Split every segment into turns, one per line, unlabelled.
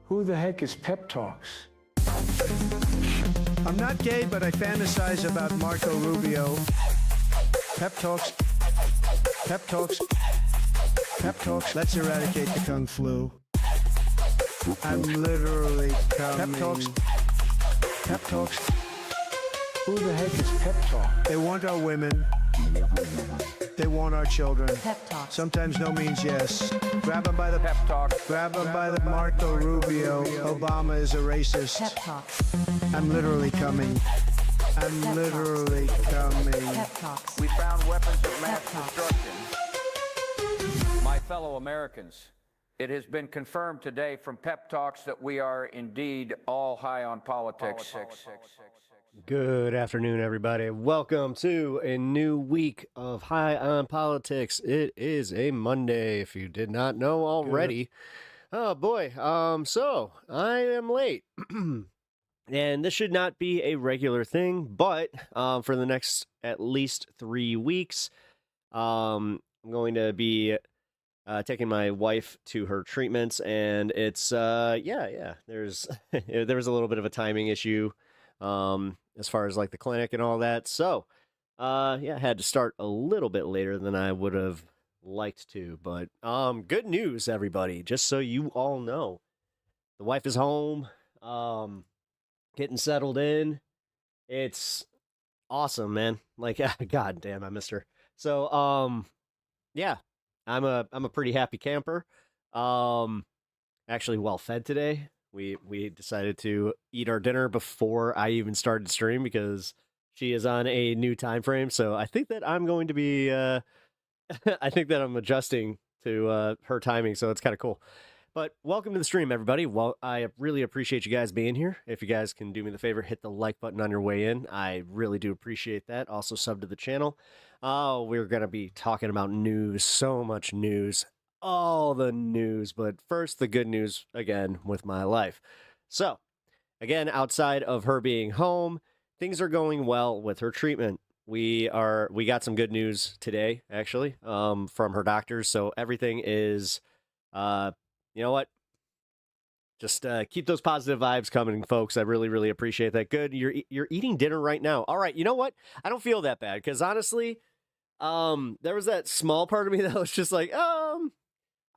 Who the heck is Pep Talks?
I'm not gay, but I fantasize about Marco Rubio. Pep Talks. Pep Talks. Pep Talks. Let's eradicate the Kung Flu. I'm literally coming. Pep Talks. Pep Talks.
Who the heck is Pep Talk?
They want our women. They want our children.
Pep Talk.
Sometimes no means yes. Grab them by the
Pep Talk.
Grab them by the Marco Rubio. Obama is a racist.
Pep Talk.
I'm literally coming. I'm
Pep
literally coming.
Pep Talks.
We found weapons of mass
Pep Talks.
destruction. My fellow Americans, it has been confirmed today from Pep Talks that we are indeed all high on politics.
Good afternoon, everybody. Welcome to a new week of High on Politics. It is a Monday, if you did not know already. Oh, boy. So I am late. And this should not be a regular thing, but for the next at least 3 weeks, I'm going to be taking my wife to her treatments, and it's, there's there was a little bit of a timing issue as far as like the clinic and all that. So, I had to start a little bit later than I would have liked to, but good news, everybody, just so you all know. The wife is home, getting settled in. It's awesome, man. Like, god damn, I missed her. So, I'm a pretty happy camper. Actually well fed today. We decided to eat our dinner before I even started stream because she is on a new time frame. So I think that I'm going to be, I think that I'm adjusting to her timing. So it's kind of cool. But welcome to the stream, everybody. Well, I really appreciate you guys being here. If you guys can do me the favor, hit the like button on your way in. I really do appreciate that. Also sub to the channel. Oh, we're going to be talking about news, so much news. All the news, but first the good news again with my life. So, again, outside of her being home, things are going well with her treatment. We got some good news today, actually, from her doctors. So everything is, you know what? Just keep those positive vibes coming, folks. I really, really appreciate that. Good, you're eating dinner right now. All right, you know what? I don't feel that bad because honestly, there was that small part of me that was just like,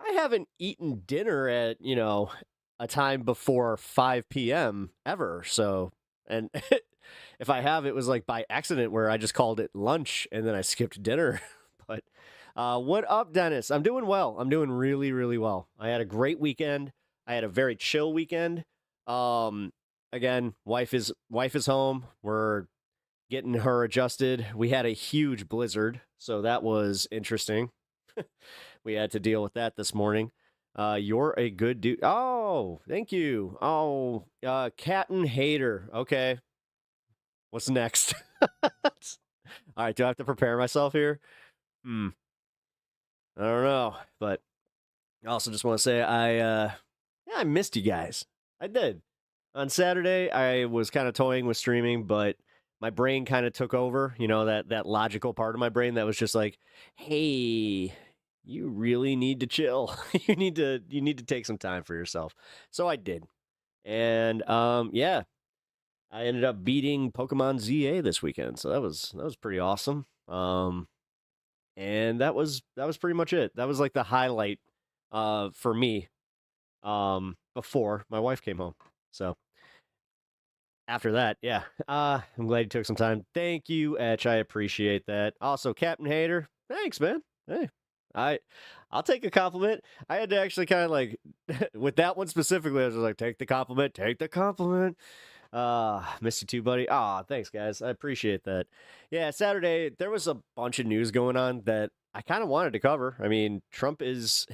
I haven't eaten dinner at, a time before 5 p.m. ever. So, and if I have, it was like by accident where I just called it lunch and then I skipped dinner. But what up, Dennis? I'm doing well. I'm doing really, really well. I had a great weekend. I had a very chill weekend. Again, wife is home. We're getting her adjusted. We had a huge blizzard, so that was interesting. We had to deal with that this morning. You're a good dude. Oh, thank you. Oh, Captain Hater. Okay. What's next? All right. Do I have to prepare myself here? I don't know. But I also just want to say I missed you guys. I did. On Saturday, I was kind of toying with streaming, but my brain kind of took over, that logical part of my brain that was just like, hey, you really need to chill. you need to take some time for yourself. So I did. And I ended up beating Pokemon ZA this weekend. So that was pretty awesome. And that was pretty much it. That was like the highlight for me before my wife came home. So after that, I'm glad you took some time. Thank you, Etch. I appreciate that. Also, Captain Hater, thanks, man. Hey, I'll take a compliment. I had to actually kind of like, with that one specifically, I was like, take the compliment. Missed you too, buddy. Thanks, guys. I appreciate that. Yeah, Saturday, there was a bunch of news going on that I kind of wanted to cover. I mean, Trump is...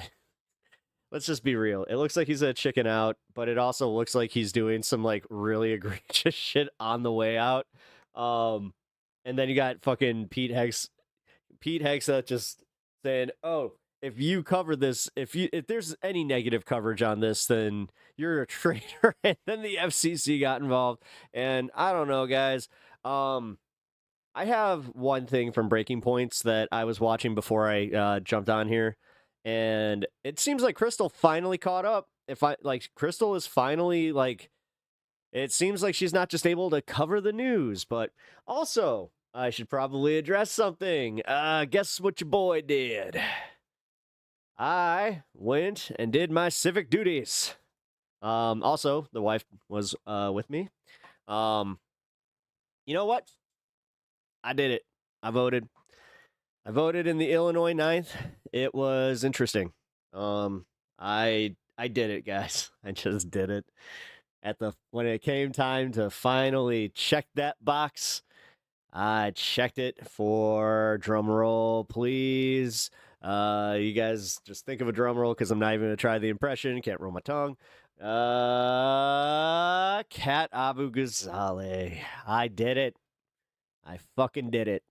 Let's just be real. It looks like he's a chicken out, but it also looks like he's doing some like really egregious shit on the way out. And then you got fucking Pete Hegseth just saying, "Oh, if you cover this, if there's any negative coverage on this, then you're a traitor." And then the FCC got involved, and I don't know, guys. I have one thing from Breaking Points that I was watching before I jumped on here. And it seems like Crystal finally caught up if I like Crystal is finally like, it seems like she's not just able to cover the news, but also I should probably address something. Guess what your boy did? I went and did my civic duties. Also, the wife was with me. You know what? I did it. I voted. I voted in the Illinois 9th. It was interesting. I did it, guys. I just did it. When it came time to finally check that box, I checked it for drum roll, please. You guys just think of a drum roll because I'm not even gonna try the impression. Can't roll my tongue. Cat Abu Ghazali. I did it. I fucking did it.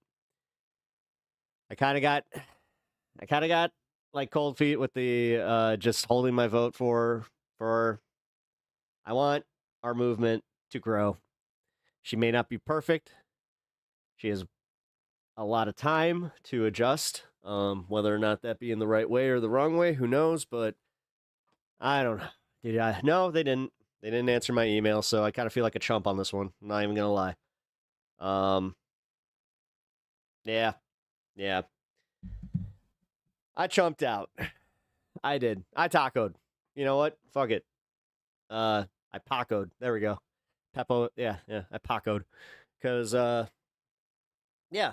I kind of got like cold feet with the just holding my vote for I want our movement to grow. She may not be perfect. She has a lot of time to adjust. Whether or not that be in the right way or the wrong way, who knows? But I don't know. Did I? No, they didn't. They didn't answer my email, so I kind of feel like a chump on this one. I'm not even gonna lie. Yeah. I chumped out. I did. I tacoed. You know what? Fuck it. I pacoed. There we go. Peppo. Yeah. I pacoed. Cause yeah.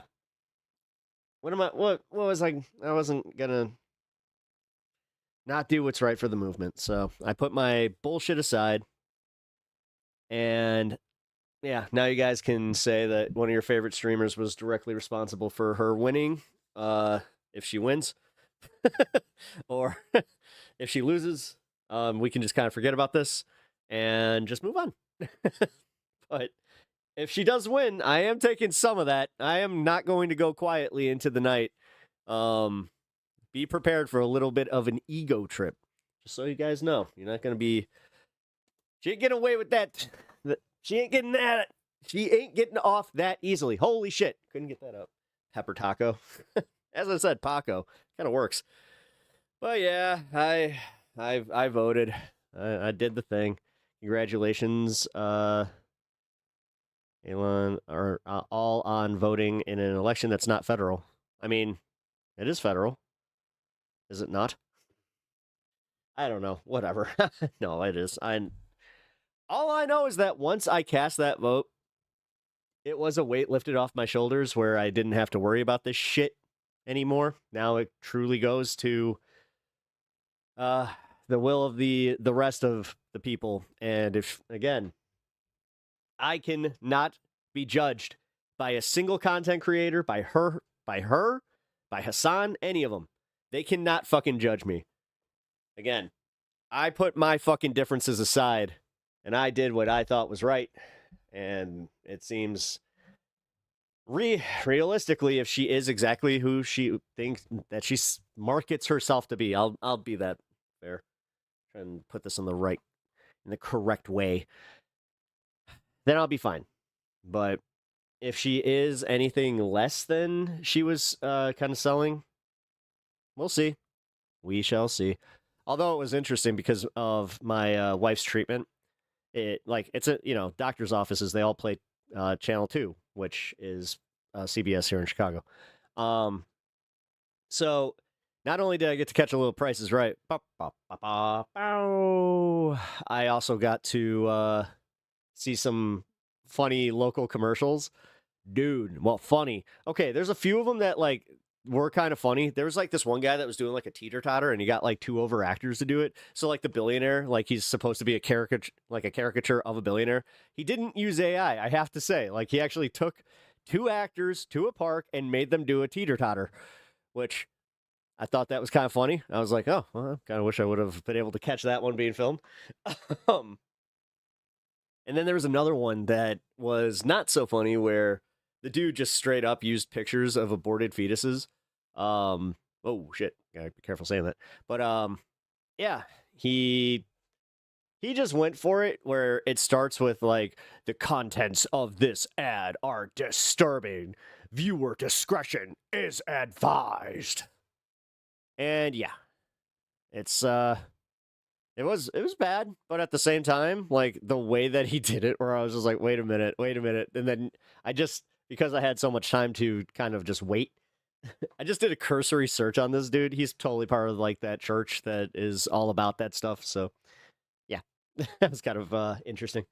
What was I wasn't gonna not do what's right for the movement. So I put my bullshit aside. And yeah, now you guys can say that one of your favorite streamers was directly responsible for her winning, if she wins. Or if she loses, we can just kind of forget about this and just move on. But if she does win, I am taking some of that. I am not going to go quietly into the night. Be prepared for a little bit of an ego trip. Just so you guys know, you're not going to be... She ain't getting away with that. She ain't getting that. She ain't getting off that easily. Holy shit. Couldn't get that up. Pepper taco. As I said, Paco. Kind of works. But yeah, I voted. I did the thing. Congratulations, Elon, are all on voting in an election that's not federal. I mean, it is federal. Is it not? I don't know. Whatever. No, it is. All I know is that once I cast that vote, it was a weight lifted off my shoulders where I didn't have to worry about this shit anymore. Now it truly goes to the will of the rest of the people. And if, again, I can not be judged by a single content creator, by her, by Hassan, any of them. They cannot fucking judge me. Again, I put my fucking differences aside and I did what I thought was right. And it seems realistically, if she is exactly who she thinks that she markets herself to be, I'll be that fair. Try and put this in the correct way. Then I'll be fine. But if she is anything less than she was kind of selling, we'll see. We shall see. Although it was interesting because of my wife's treatment. It's a, doctor's offices, they all play Channel 2, which is CBS here in Chicago. So not only did I get to catch a little Price is Right, I also got to see some funny local commercials. Dude, well, funny. Okay, there's a few of them that were kind of funny. There was this one guy that was doing a teeter-totter and he got two over actors to do it. So the billionaire, he's supposed to be a caricature of a billionaire. He didn't use AI, I have to say. He actually took two actors to a park and made them do a teeter-totter, which I thought that was kind of funny. I was like, oh, well, I kind of wish I would have been able to catch that one being filmed. And then there was another one that was not so funny where the dude just straight up used pictures of aborted fetuses. Oh shit, gotta be careful saying that. But yeah, he just went for it where it starts with the contents of this ad are disturbing. Viewer discretion is advised. And yeah, it It was bad, but at the same time, like the way that he did it, where I was just like, wait a minute, and then because I had so much time to kind of just wait, I just did a cursory search on this dude. He's totally part of like that church that is all about that stuff. So yeah, that was kind of interesting.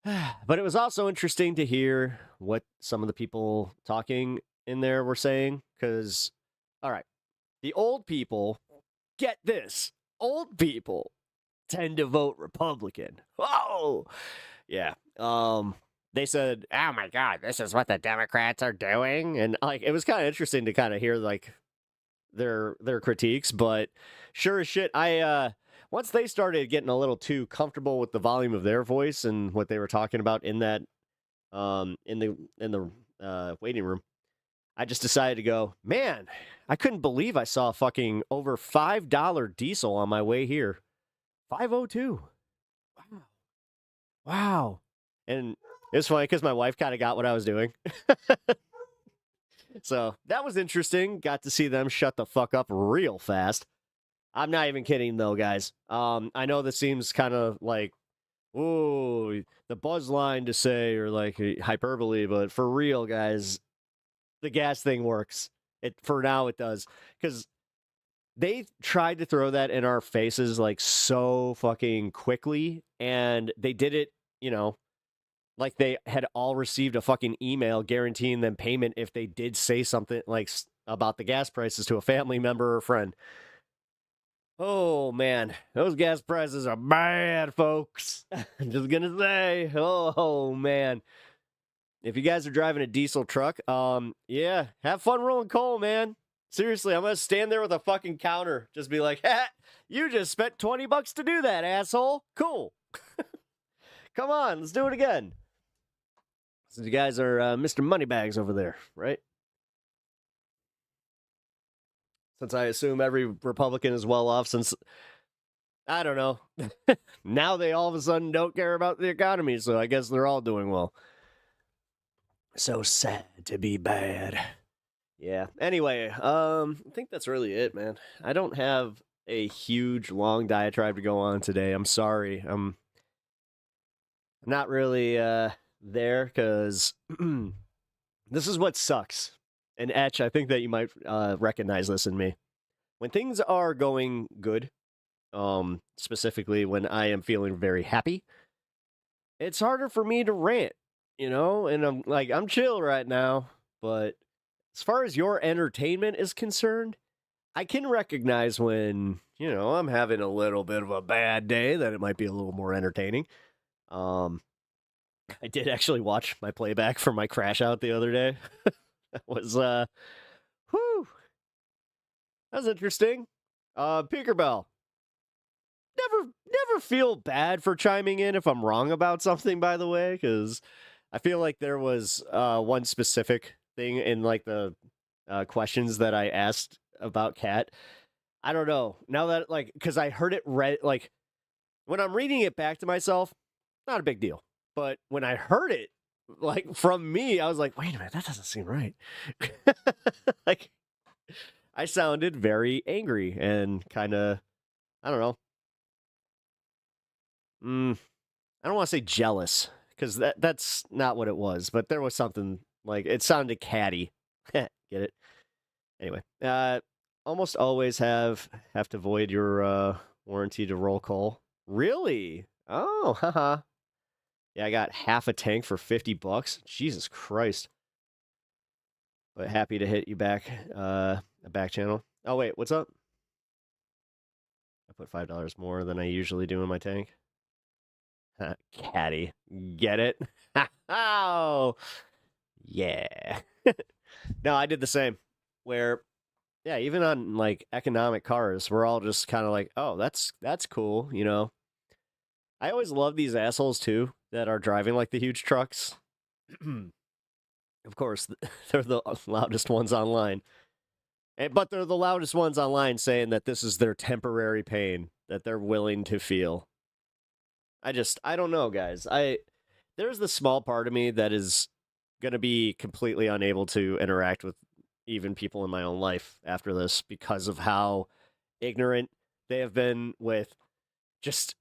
But it was also interesting to hear what some of the people talking in there were saying. Because, all right, the old people, get this, old people tend to vote Republican. Whoa! Yeah. They said, oh my God, this is what the Democrats are doing. And like, it was kind of interesting to kind of hear like their critiques, but sure as shit, once they started getting a little too comfortable with the volume of their voice and what they were talking about in that in the waiting room, I just decided to go, man, I couldn't believe I saw fucking over $5 diesel on my way here. 502. Wow. Wow. And it's funny because my wife kind of got what I was doing. So that was interesting. Got to see them shut the fuck up real fast. I'm not even kidding though, guys. I know this seems kind of like, ooh, the buzz line to say or like hyperbole, but for real, guys, the gas thing works. For now it does, because they tried to throw that in our faces like so fucking quickly, and they did it, like they had all received a fucking email guaranteeing them payment if they did say something like about the gas prices to a family member or friend. Oh man, those gas prices are bad, folks. I'm just gonna say, oh man. If you guys are driving a diesel truck, yeah, have fun rolling coal, man. Seriously, I'm gonna stand there with a fucking counter, just be like, ha, you just spent $20 to do that, asshole. Cool. Come on, let's do it again. So you guys are Mr. Moneybags over there, right? Since I assume every Republican is well off, since, I don't know, now they all of a sudden don't care about the economy, so I guess they're all doing well. So sad to be bad. Yeah. Anyway, I think that's really it, man. I don't have a huge, long diatribe to go on today. I'm sorry. I'm not really there because this is what sucks. And Etch, I think that you might recognize this in me. When things are going good, specifically when I am feeling very happy, it's harder for me to rant, and I'm chill right now, but as far as your entertainment is concerned, I can recognize when, I'm having a little bit of a bad day, that it might be a little more entertaining. I did actually watch my playback from my crash out the other day. That was, whew. That was interesting. Peekerbell. Never feel bad for chiming in if I'm wrong about something, by the way, because I feel like there was one specific thing in like the questions that I asked about Kat. I don't know. Now that because I heard it read, like when I'm reading it back to myself, not a big deal. But when I heard it like from me, I was like, wait a minute, that doesn't seem right. Like I sounded very angry and kind of, I don't know. I don't want to say jealous, because that's not what it was, but there was something like it sounded catty. Get it? Anyway, almost always have to void your warranty to roll call. Really? Oh, haha. Yeah, I got half a tank for $50. Jesus Christ. But happy to hit you back, a back channel. Oh wait, what's up? I put $5 more than I usually do in my tank. Catty. Get it? Oh, yeah. No, I did the same. Where, yeah, even on like economic cars, we're all just kind of like, oh, that's cool, I always love these assholes too that are driving like the huge trucks. Of course, they're the loudest ones online. But they're the loudest ones online saying that this is their temporary pain that they're willing to feel. I don't know, guys. There's the small part of me that is going to be completely unable to interact with even people in my own life after this because of how ignorant they have been with just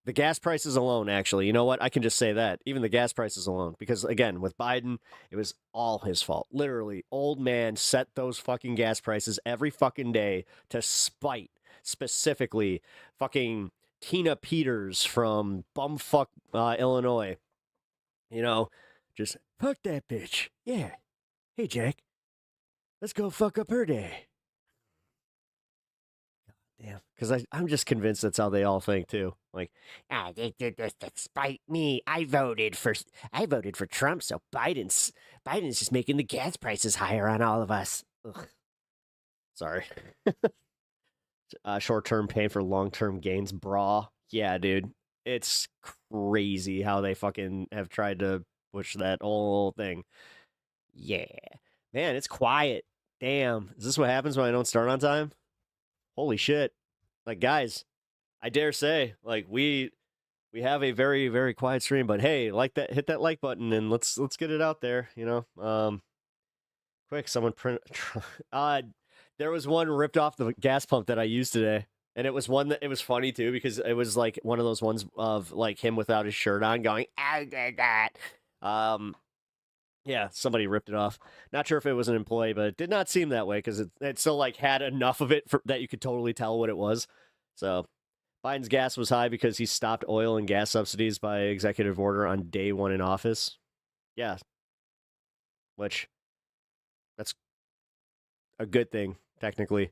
the gas prices alone, actually. You know what? I can just say that. Even the gas prices alone. Because, again, with Biden, it was all his fault. Literally, old man set those fucking gas prices every fucking day to spite, specifically, fucking Tina Peters from bumfuck Illinois. You know, just, fuck that bitch. Yeah. Hey, Jack. Let's go fuck up her day. Damn, because I'm just convinced that's how they all think too. Like, they did this to spite me. I voted for Trump, so Biden's just making the gas prices higher on all of us. Ugh. Sorry. Short-term pain for long-term gains, brah. Yeah, dude, it's crazy how they fucking have tried to push that whole thing. Yeah, man, it's quiet. Damn, is this what happens when I don't start on time? Holy shit. Like, guys, I dare say, like, we have a very, very quiet stream, but hey, like that, hit that like button and let's get it out there, you know. Quick, someone print there was one ripped off the gas pump that I used today. And it was one that, it was funny too, because it was like one of those ones of like him without his shirt on going, I did that. Yeah, somebody ripped it off. Not sure if it was an employee, but it did not seem that way because it still like had enough of it that you could totally tell what it was. So Biden's gas was high because he stopped oil and gas subsidies by executive order on day one in office. Yeah. Which, that's a good thing, technically,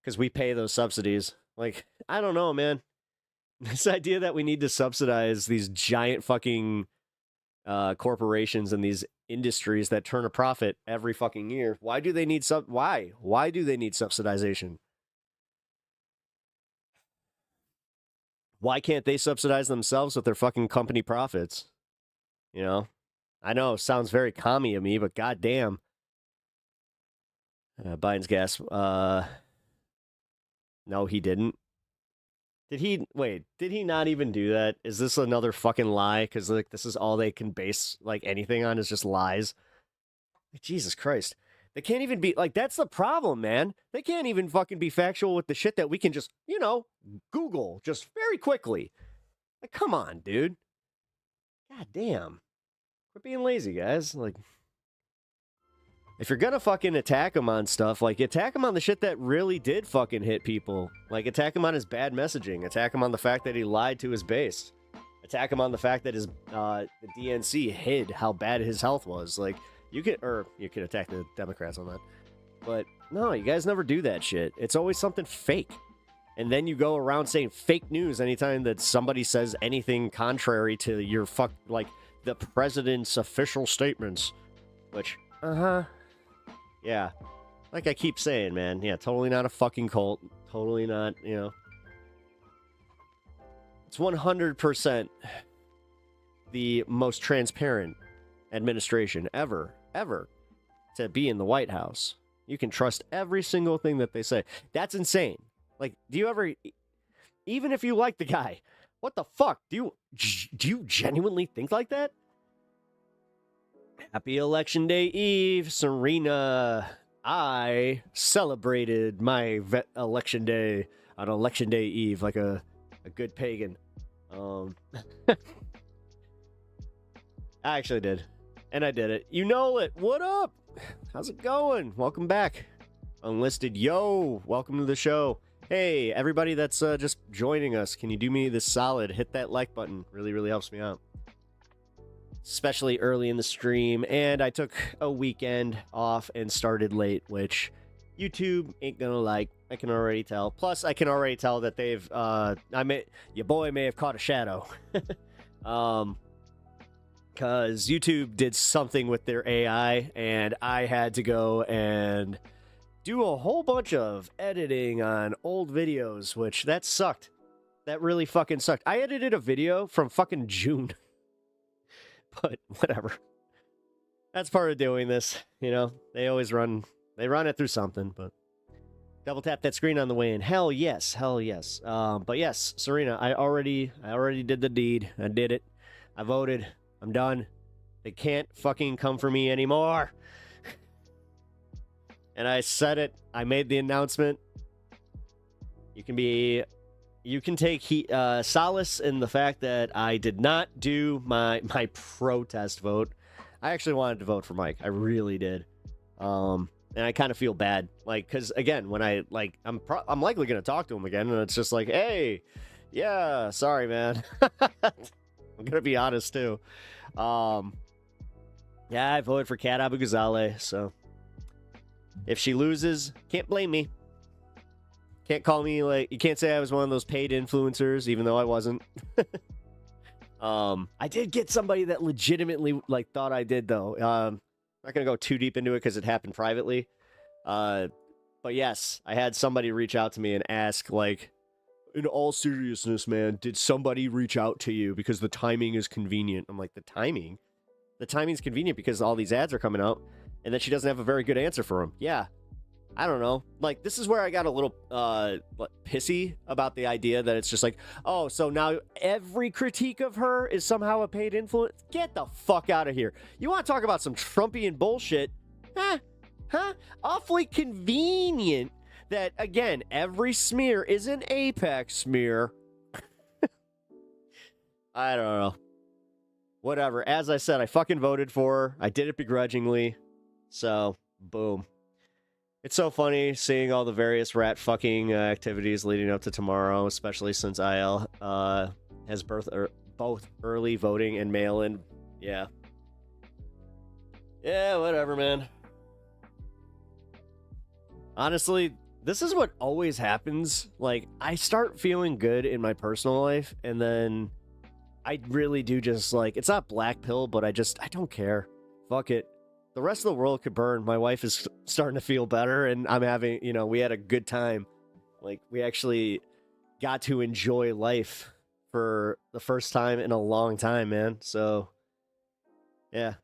because we pay those subsidies. Like, I don't know, man. This idea that we need to subsidize these giant fucking corporations and these industries that turn a profit every fucking year. Why do they need Why do they need subsidization? Why can't they subsidize themselves with their fucking company profits? You know, I know it sounds very commie of me, but goddamn. Biden's gas. No, he didn't. Did he not even do that? Is this another fucking lie? Because like this is all they can base like anything on is just lies. Jesus Christ. They can't even be like, that's the problem, man. They can't even fucking be factual with the shit that we can just, you know, Google just very quickly. Like, come on, dude. God damn. Quit being lazy, guys. Like, if you're gonna fucking attack him on stuff, like, attack him on the shit that really did fucking hit people. Like, attack him on his bad messaging. Attack him on the fact that he lied to his base. Attack him on the fact that his the DNC hid how bad his health was. Like, you can attack the Democrats on that. But no, you guys never do that shit. It's always something fake. And then you go around saying fake news anytime that somebody says anything contrary to your like the president's official statements. Which, yeah. Like I keep saying, man. Yeah, totally not a fucking cult. Totally not, you know. It's 100% the most transparent administration ever to be in the White House. You can trust every single thing that they say. That's insane. Like, do you ever, even if you like the guy, what the fuck? Do you genuinely think like that? Happy Election Day Eve, Serena. I celebrated my Election Day on Election Day Eve like a good pagan. I actually did. And I did it. You know it. What up? How's it going? Welcome back. Unlisted. Yo, welcome to the show. Hey, everybody that's just joining us, can you do me this solid? Hit that like button. Really, really helps me out. Especially early in the stream. And I took a weekend off and started late, which YouTube ain't gonna like. I can already tell. Plus, I can already tell that they've, your boy may have caught a shadow. Because YouTube did something with their AI, and I had to go and do a whole bunch of editing on old videos, which that sucked. That really fucking sucked. I edited a video from fucking June. But whatever. That's part of doing this, you know. They run it through something, but double tap that screen on the way in. Hell yes. But yes, Serena, I already did the deed. I did it. I voted. I'm done. They can't fucking come for me anymore. And I said it. I made the announcement. You can take solace in the fact that I did not do my protest vote. I actually wanted to vote for Mike. I really did. And I kind of feel bad, like, because again, when I'm likely gonna talk to him again, and it's just like, hey, yeah, sorry, man. I'm gonna be honest too. Yeah, I voted for Kat Abu Ghazaleh, so if she loses, can't blame me. Can't call me, like, you can't say I was one of those paid influencers, even though I wasn't. I did get somebody that legitimately, like, thought I did, though. I'm not going to go too deep into it because it happened privately. But yes, I had somebody reach out to me and ask, like, in all seriousness, man, did somebody reach out to you because the timing is convenient? I'm like, the timing? The timing's convenient because all these ads are coming out, and then she doesn't have a very good answer for them. Yeah. I don't know. Like, this is where I got a little pissy about the idea that it's just like, oh, so now every critique of her is somehow a paid influence? Get the fuck out of here. You want to talk about some Trumpian bullshit? Huh? Awfully convenient that, again, every smear is an Apex smear. I don't know. Whatever. As I said, I fucking voted for her. I did it begrudgingly. So, boom. It's so funny seeing all the various rat fucking activities leading up to tomorrow, especially since IL has both early voting and mail-in. Yeah. Yeah, whatever, man. Honestly, this is what always happens. Like, I start feeling good in my personal life, and then I really do just, like, it's not black pill, but I don't care. Fuck it. The rest of the world could burn. My wife is starting to feel better, and I'm having, we had a good time. Like, we actually got to enjoy life for the first time in a long time, man. So, yeah.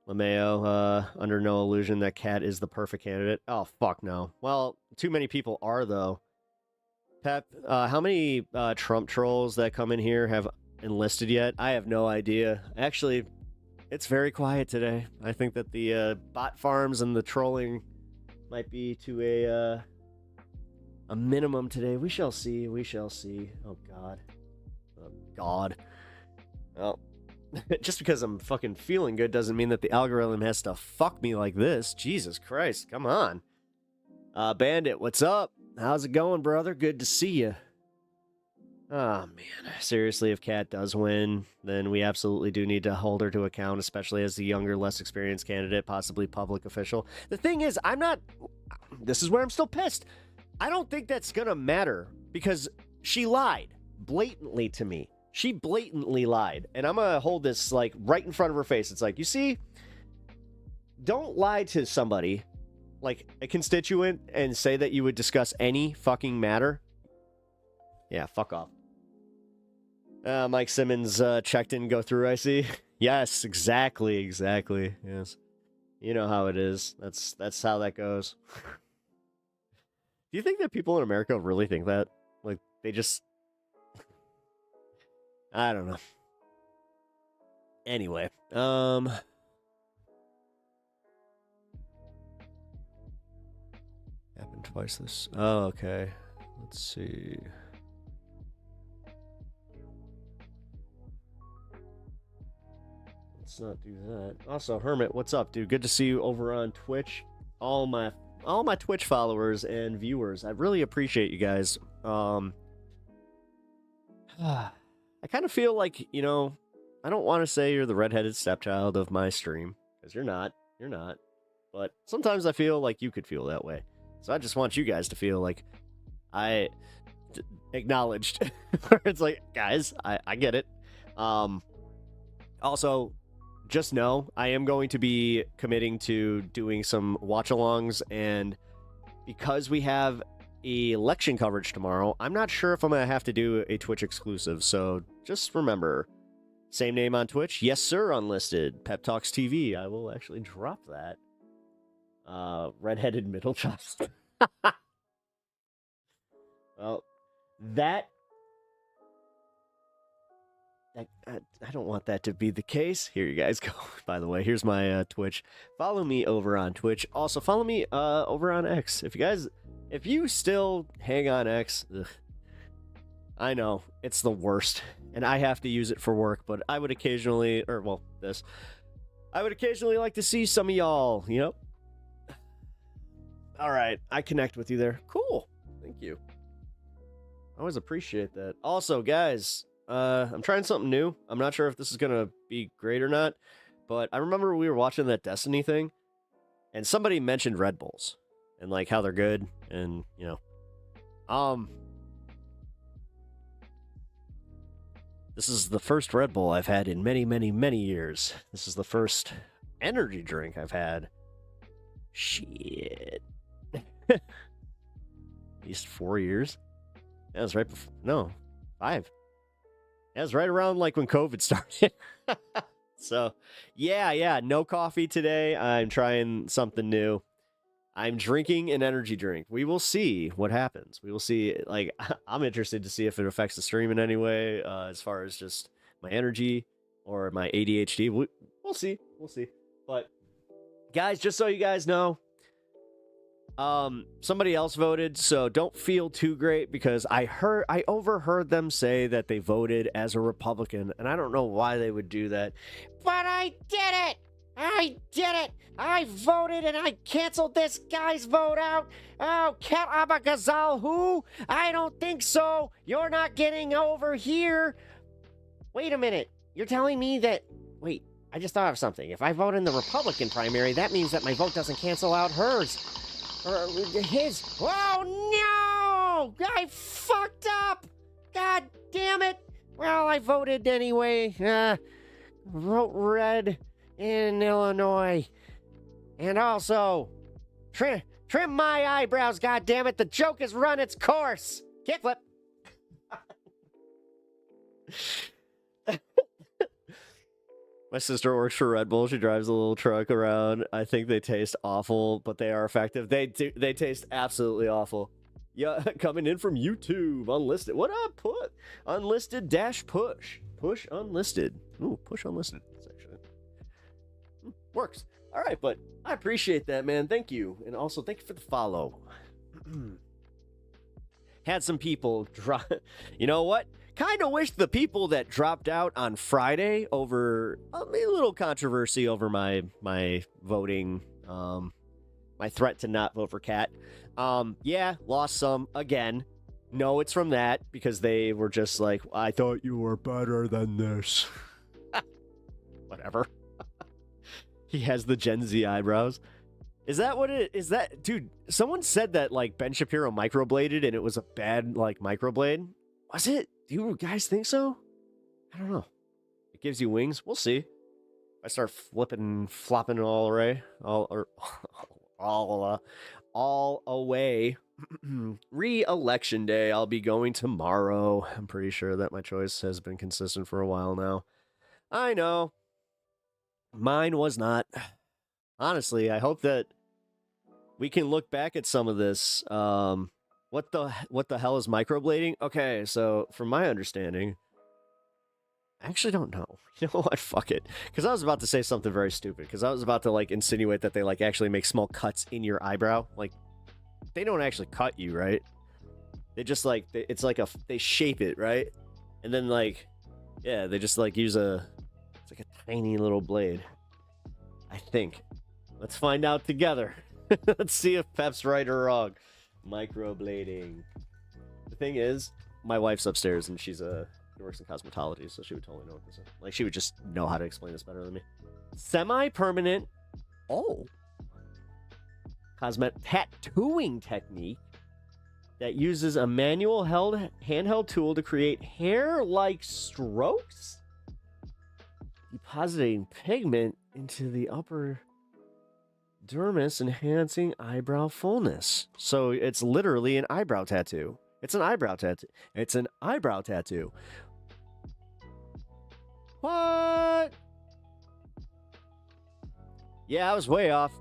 LeMayo, under no illusion that Kat is the perfect candidate. Oh, fuck no. Well, too many people are, though. Pep, how many Trump trolls that come in here have enlisted yet? I have no idea. Actually, it's very quiet today. I think that the bot farms and the trolling might be to a minimum today. We shall see. We shall see. Oh, God. Oh, God. Well, just because I'm fucking feeling good doesn't mean that the algorithm has to fuck me like this. Jesus Christ. Come on. Bandit, what's up? How's it going, brother? Good to see you. Oh, man. Seriously, if Kat does win, then we absolutely do need to hold her to account, especially as the younger, less experienced candidate, possibly public official. The thing is, this is where I'm still pissed. I don't think that's gonna matter, because she lied blatantly to me. She blatantly lied, and I'm gonna hold this, like, right in front of her face. It's like, you see, don't lie to somebody, like a constituent, and say that you would discuss any fucking matter. Yeah, fuck off. Mike Simmons checked in, go through, I see. Yes, exactly. Yes. You know how it is. That's how that goes. Do you think that people in America really think that? Like, they just... I don't know. Anyway, happened twice this... Oh, okay. Let's see... Let's not do that. Also, Hermit, what's up, dude? Good to see you over on Twitch. All my Twitch followers and viewers, I really appreciate you guys. I kind of feel like, I don't want to say you're the redheaded stepchild of my stream, because you're not. But sometimes I feel like you could feel that way. So I just want you guys to feel like I acknowledged. It's like, guys, I get it. Also, just know I am going to be committing to doing some watch-alongs, and because we have election coverage tomorrow, I'm not sure if I'm going to have to do a Twitch exclusive, so just remember, same name on Twitch, yes sir, unlisted, Pep Talks TV. I will actually drop that. Redheaded middle child. Well, that... I don't want that to be the case. Here you guys go. By the way, here's my Twitch. Follow me over on Twitch. Also, follow me over on X. If you guys If you still hang on X, ugh, I know it's the worst, and I have to use it for work. But I would occasionally, I would occasionally like to see some of y'all. You know. All right, I connect with you there. Cool, thank you. I always appreciate that. Also, guys, I'm trying something new. I'm not sure if this is gonna be great or not, but I remember we were watching that Destiny thing, and somebody mentioned Red Bulls and like how they're good, and you know, this is the first Red Bull I've had in many, many, many years. This is the first energy drink I've had. Shit. At least 4 years. That was right before. No, 5. That was right around like when COVID started. So, yeah, no coffee today. I'm trying something new. I'm drinking an energy drink. We will see what happens. We will see. Like, I'm interested to see if it affects the stream in any way, as far as just my energy or my ADHD. We'll see. We'll see. But, guys, just so you guys know, somebody else voted, so don't feel too great because I overheard them say that they voted as a Republican, and I don't know why they would do that. But I did it! I did it! I voted and I canceled this guy's vote out! Oh, Cat Abagazal, who? I don't think so! You're not getting over here! Wait a minute, you're telling me that... Wait, I just thought of something. If I vote in the Republican primary, that means that my vote doesn't cancel out hers. Or his. Oh, no! I fucked up! God damn it! Well, I voted anyway. Vote red in Illinois. And also, trim my eyebrows, goddammit. The joke has run its course. Kickflip. My sister works for Red Bull. She drives a little truck around. I think they taste awful, but they are effective. They taste absolutely awful. Yeah, coming in from YouTube, unlisted. What up, put? Unlisted dash push. Push unlisted. Ooh, push unlisted. That's actually works. All right, but I appreciate that, man. Thank you. And also, thank you for the follow. Had some people drop. You know what? Kind of wish the people that dropped out on Friday over a little controversy over my voting, my threat to not vote for Cat. Yeah, lost some again. No, it's from that because they were just like, I thought you were better than this. Whatever. He has the Gen Z eyebrows. Is that what it is? That dude? Someone said that like Ben Shapiro microbladed and it was a bad like microblade. Was it? Do you guys think so? I don't know. It gives you wings. We'll see. I start flipping, flopping all away, all away. Re-election day. I'll be going tomorrow. I'm pretty sure that my choice has been consistent for a while now. I know. Mine was not. Honestly, I hope that we can look back at some of this. What the hell is microblading? Okay, so from my understanding, I actually don't know. You know what? Fuck it. Because I was about to say something very stupid. Because I was about to like insinuate that they like actually make small cuts in your eyebrow. Like, they don't actually cut you, right? They just like it's like they shape it, right? And then like, yeah, they just like use it's like a tiny little blade. I think. Let's find out together. Let's see if Pep's right or wrong. Microblading. The thing is, my wife's upstairs and she works in cosmetology, so she would totally know what this is. Like, she would just know how to explain this better than me. Semi-permanent. Oh. Tattooing technique that uses a manual handheld tool to create hair-like strokes, depositing pigment into the upper dermis, enhancing eyebrow fullness. So it's literally an eyebrow tattoo. It's an eyebrow tattoo. It's an eyebrow tattoo. What? Yeah, I was way off.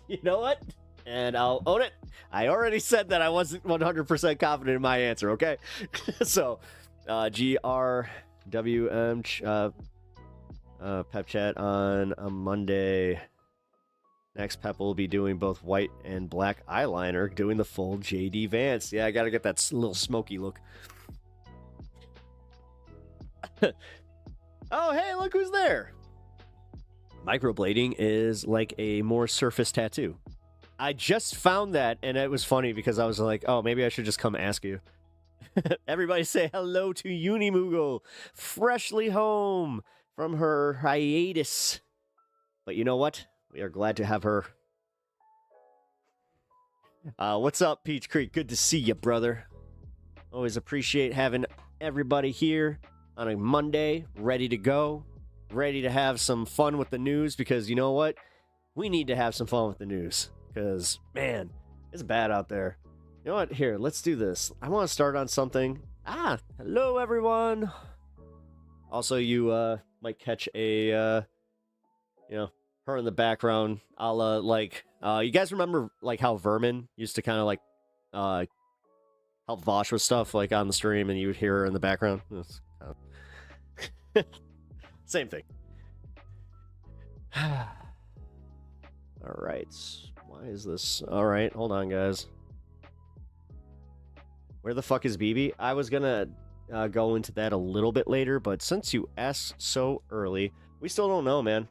You know what? And I'll own it. I already said that I wasn't 100% confident in my answer, okay? So, GRWM Pep Chat on a Monday. Next, Pep will be doing both white and black eyeliner, doing the full JD Vance. Yeah, I gotta get that little smoky look. Oh, hey, look who's there. Microblading is like a more surface tattoo. I just found that, and it was funny because I was like, oh, maybe I should just come ask you. Everybody say hello to Unimugo, freshly home from her hiatus. But you know what? We are glad to have her. What's up, Peach Creek? Good to see you, brother. Always appreciate having everybody here on a Monday, ready to go, ready to have some fun with the news, because you know what? We need to have some fun with the news, because, man, it's bad out there. You know what? Here, let's do this. I want to start on something. Hello, everyone. Also, you might catch a, her in the background, a la, you guys remember, how Vermin used to kind of, help Vosh with stuff, on the stream, and you would hear her in the background? Same thing. All right. Why is this? All right, hold on, guys. Where the fuck is BB? I was gonna go into that a little bit later, but since you asked so early, we still don't know, man.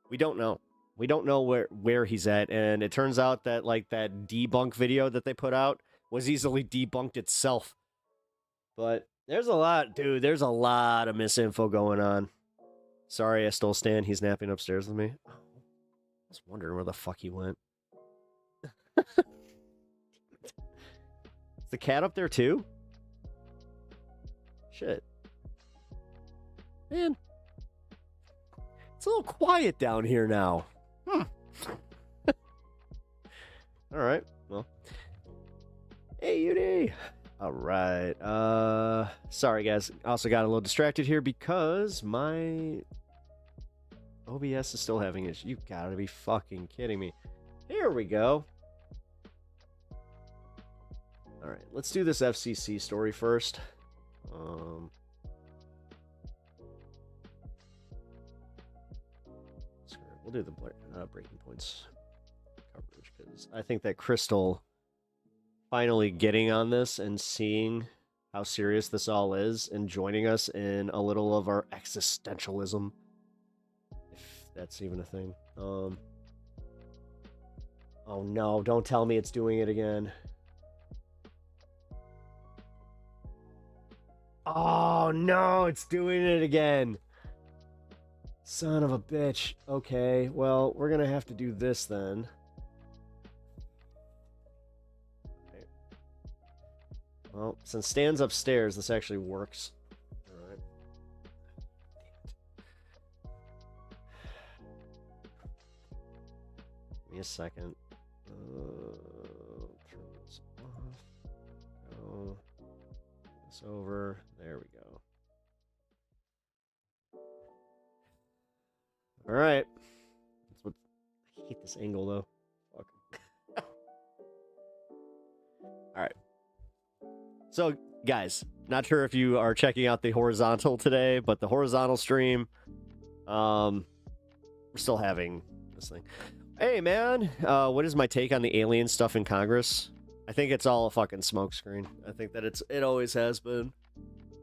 We don't know. We don't know where he's at, and it turns out that that debunk video that they put out was easily debunked itself. But there's a lot, dude. There's a lot of misinfo going on. Sorry, I stole Stan. He's napping upstairs with me. I was wondering where the fuck he went. Is the cat up there too? Shit. Man. It's a little quiet down here now. Alright, well. Hey, UD! Alright, sorry guys. Also got a little distracted here because my OBS is still having issues. You gotta be fucking kidding me. Here we go. Alright, let's do this FCC story first. We'll do the breaking points coverage, because I think that Crystal finally getting on this and seeing how serious this all is and joining us in a little of our existentialism, if that's even a thing. Oh no, don't tell me it's doing it again. Oh no, it's doing it again. Son of a bitch. Okay, well, we're gonna have to do this then. Okay. Well, since Stan's upstairs, this actually works. Alright. Give me a second. Turn this off. Go. This over. There we go. All right. That's what I hate this angle though. Fuck. All right. So, guys, not sure if you are checking out the horizontal today, but the horizontal stream, we're still having this thing. Hey, man, what is my take on the alien stuff in Congress? I think it's all a fucking smokescreen. I think that it always has been.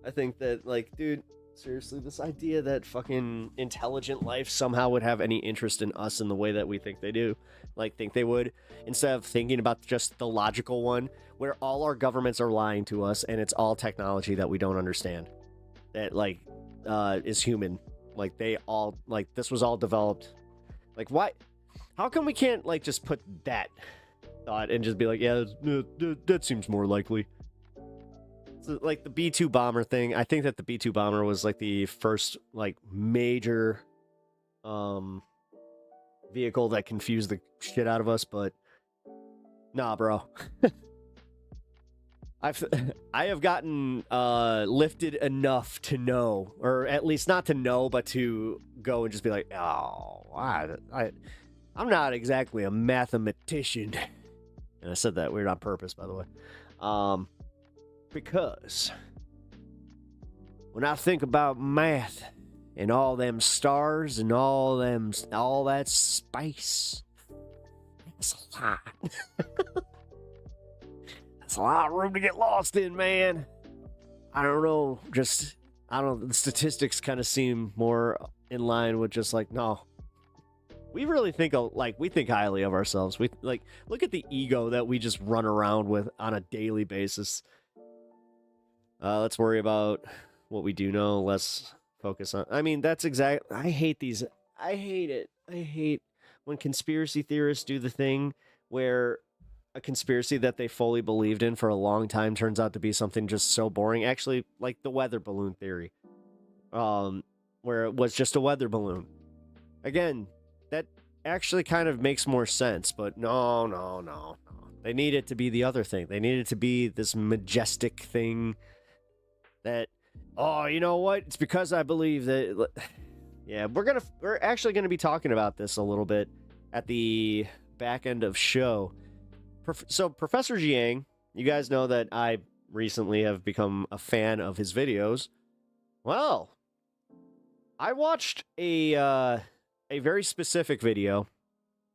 I think that, dude, seriously, this idea that fucking intelligent life somehow would have any interest in us in the way that we think they do, think they would, instead of thinking about just the logical one, where all our governments are lying to us and it's all technology that we don't understand, that, is human. They all, this was all developed. Why? How come we can't, just put that thought and just be like, yeah, that seems more likely? So, the B-2 bomber thing, I think that the B-2 bomber was, the first, major, vehicle that confused the shit out of us, but, nah, bro. I have gotten, lifted enough to know, or at least not to know, but to go and just be like, oh, I'm not exactly a mathematician. And I said that weird on purpose, by the way. Because when I think about math, and all them stars and all that spice. That's a lot. That's a lot of room to get lost in, man. I don't know. The statistics kind of seem more in line with just like, no. We really think we think highly of ourselves. We look at the ego that we just run around with on a daily basis. Let's worry about what we do know. Let's focus on. I mean, that's exact. I hate these. I hate it. I hate when conspiracy theorists do the thing where a conspiracy that they fully believed in for a long time turns out to be something just so boring. Actually, like the weather balloon theory, where it was just a weather balloon. Again, that actually kind of makes more sense, but no. They need it to be the other thing. They need it to be this majestic thing that, oh, you know what? It's because I believe that. Yeah, we're actually gonna be talking about this a little bit at the back end of show. So Professor Jiang, you guys know that I recently have become a fan of his videos. Well, I watched a very specific video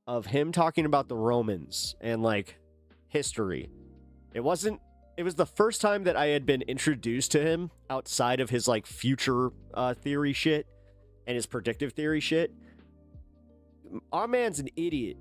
of him talking about the Romans and like history. It was the first time that I had been introduced to him outside of his like future theory shit and his predictive theory shit. Our man's an idiot.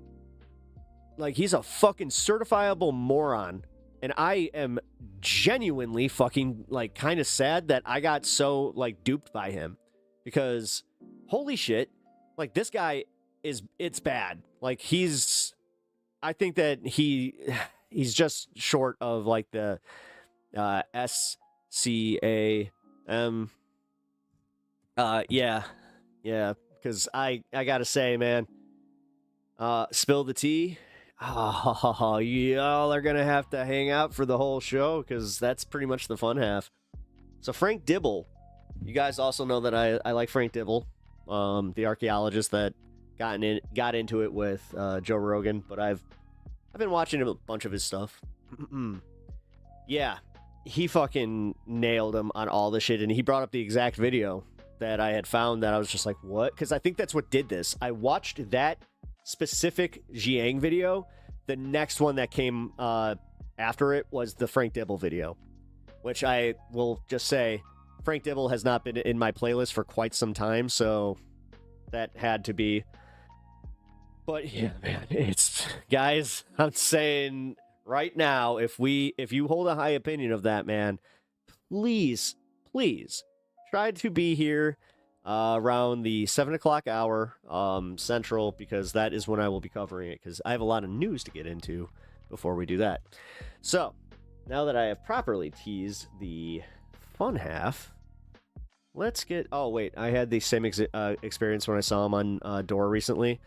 Like, he's a fucking certifiable moron. And I am genuinely fucking, like, kind of sad that I got so, like, duped by him. Because, holy shit, like, this guy it's bad. Like, I think that he's just short of, like, the SCAM. Yeah, because I gotta say, man, spill the tea. Oh, y'all are gonna have to hang out for the whole show because that's pretty much the fun half. So Frank Dibble, you guys also know that I like Frank Dibble, the archaeologist that got into it with Joe Rogan, but I've been watching a bunch of his stuff. Yeah, he fucking nailed him on all the shit, and he brought up the exact video that I had found that I was just like, what? Because I think that's what did this. I watched that specific Jiang video. The next one that came after it was the Frank Dibble video, which I will just say, Frank Dibble has not been in my playlist for quite some time, so that had to be. But yeah, man, it's, guys, I'm saying right now, if you hold a high opinion of that man, please try to be here around the 7 o'clock hour Central, because that is when I will be covering it, because I have a lot of news to get into before we do that. So, now that I have properly teased the fun half, let's get... Oh, wait, I had the same experience when I saw him on Dore recently.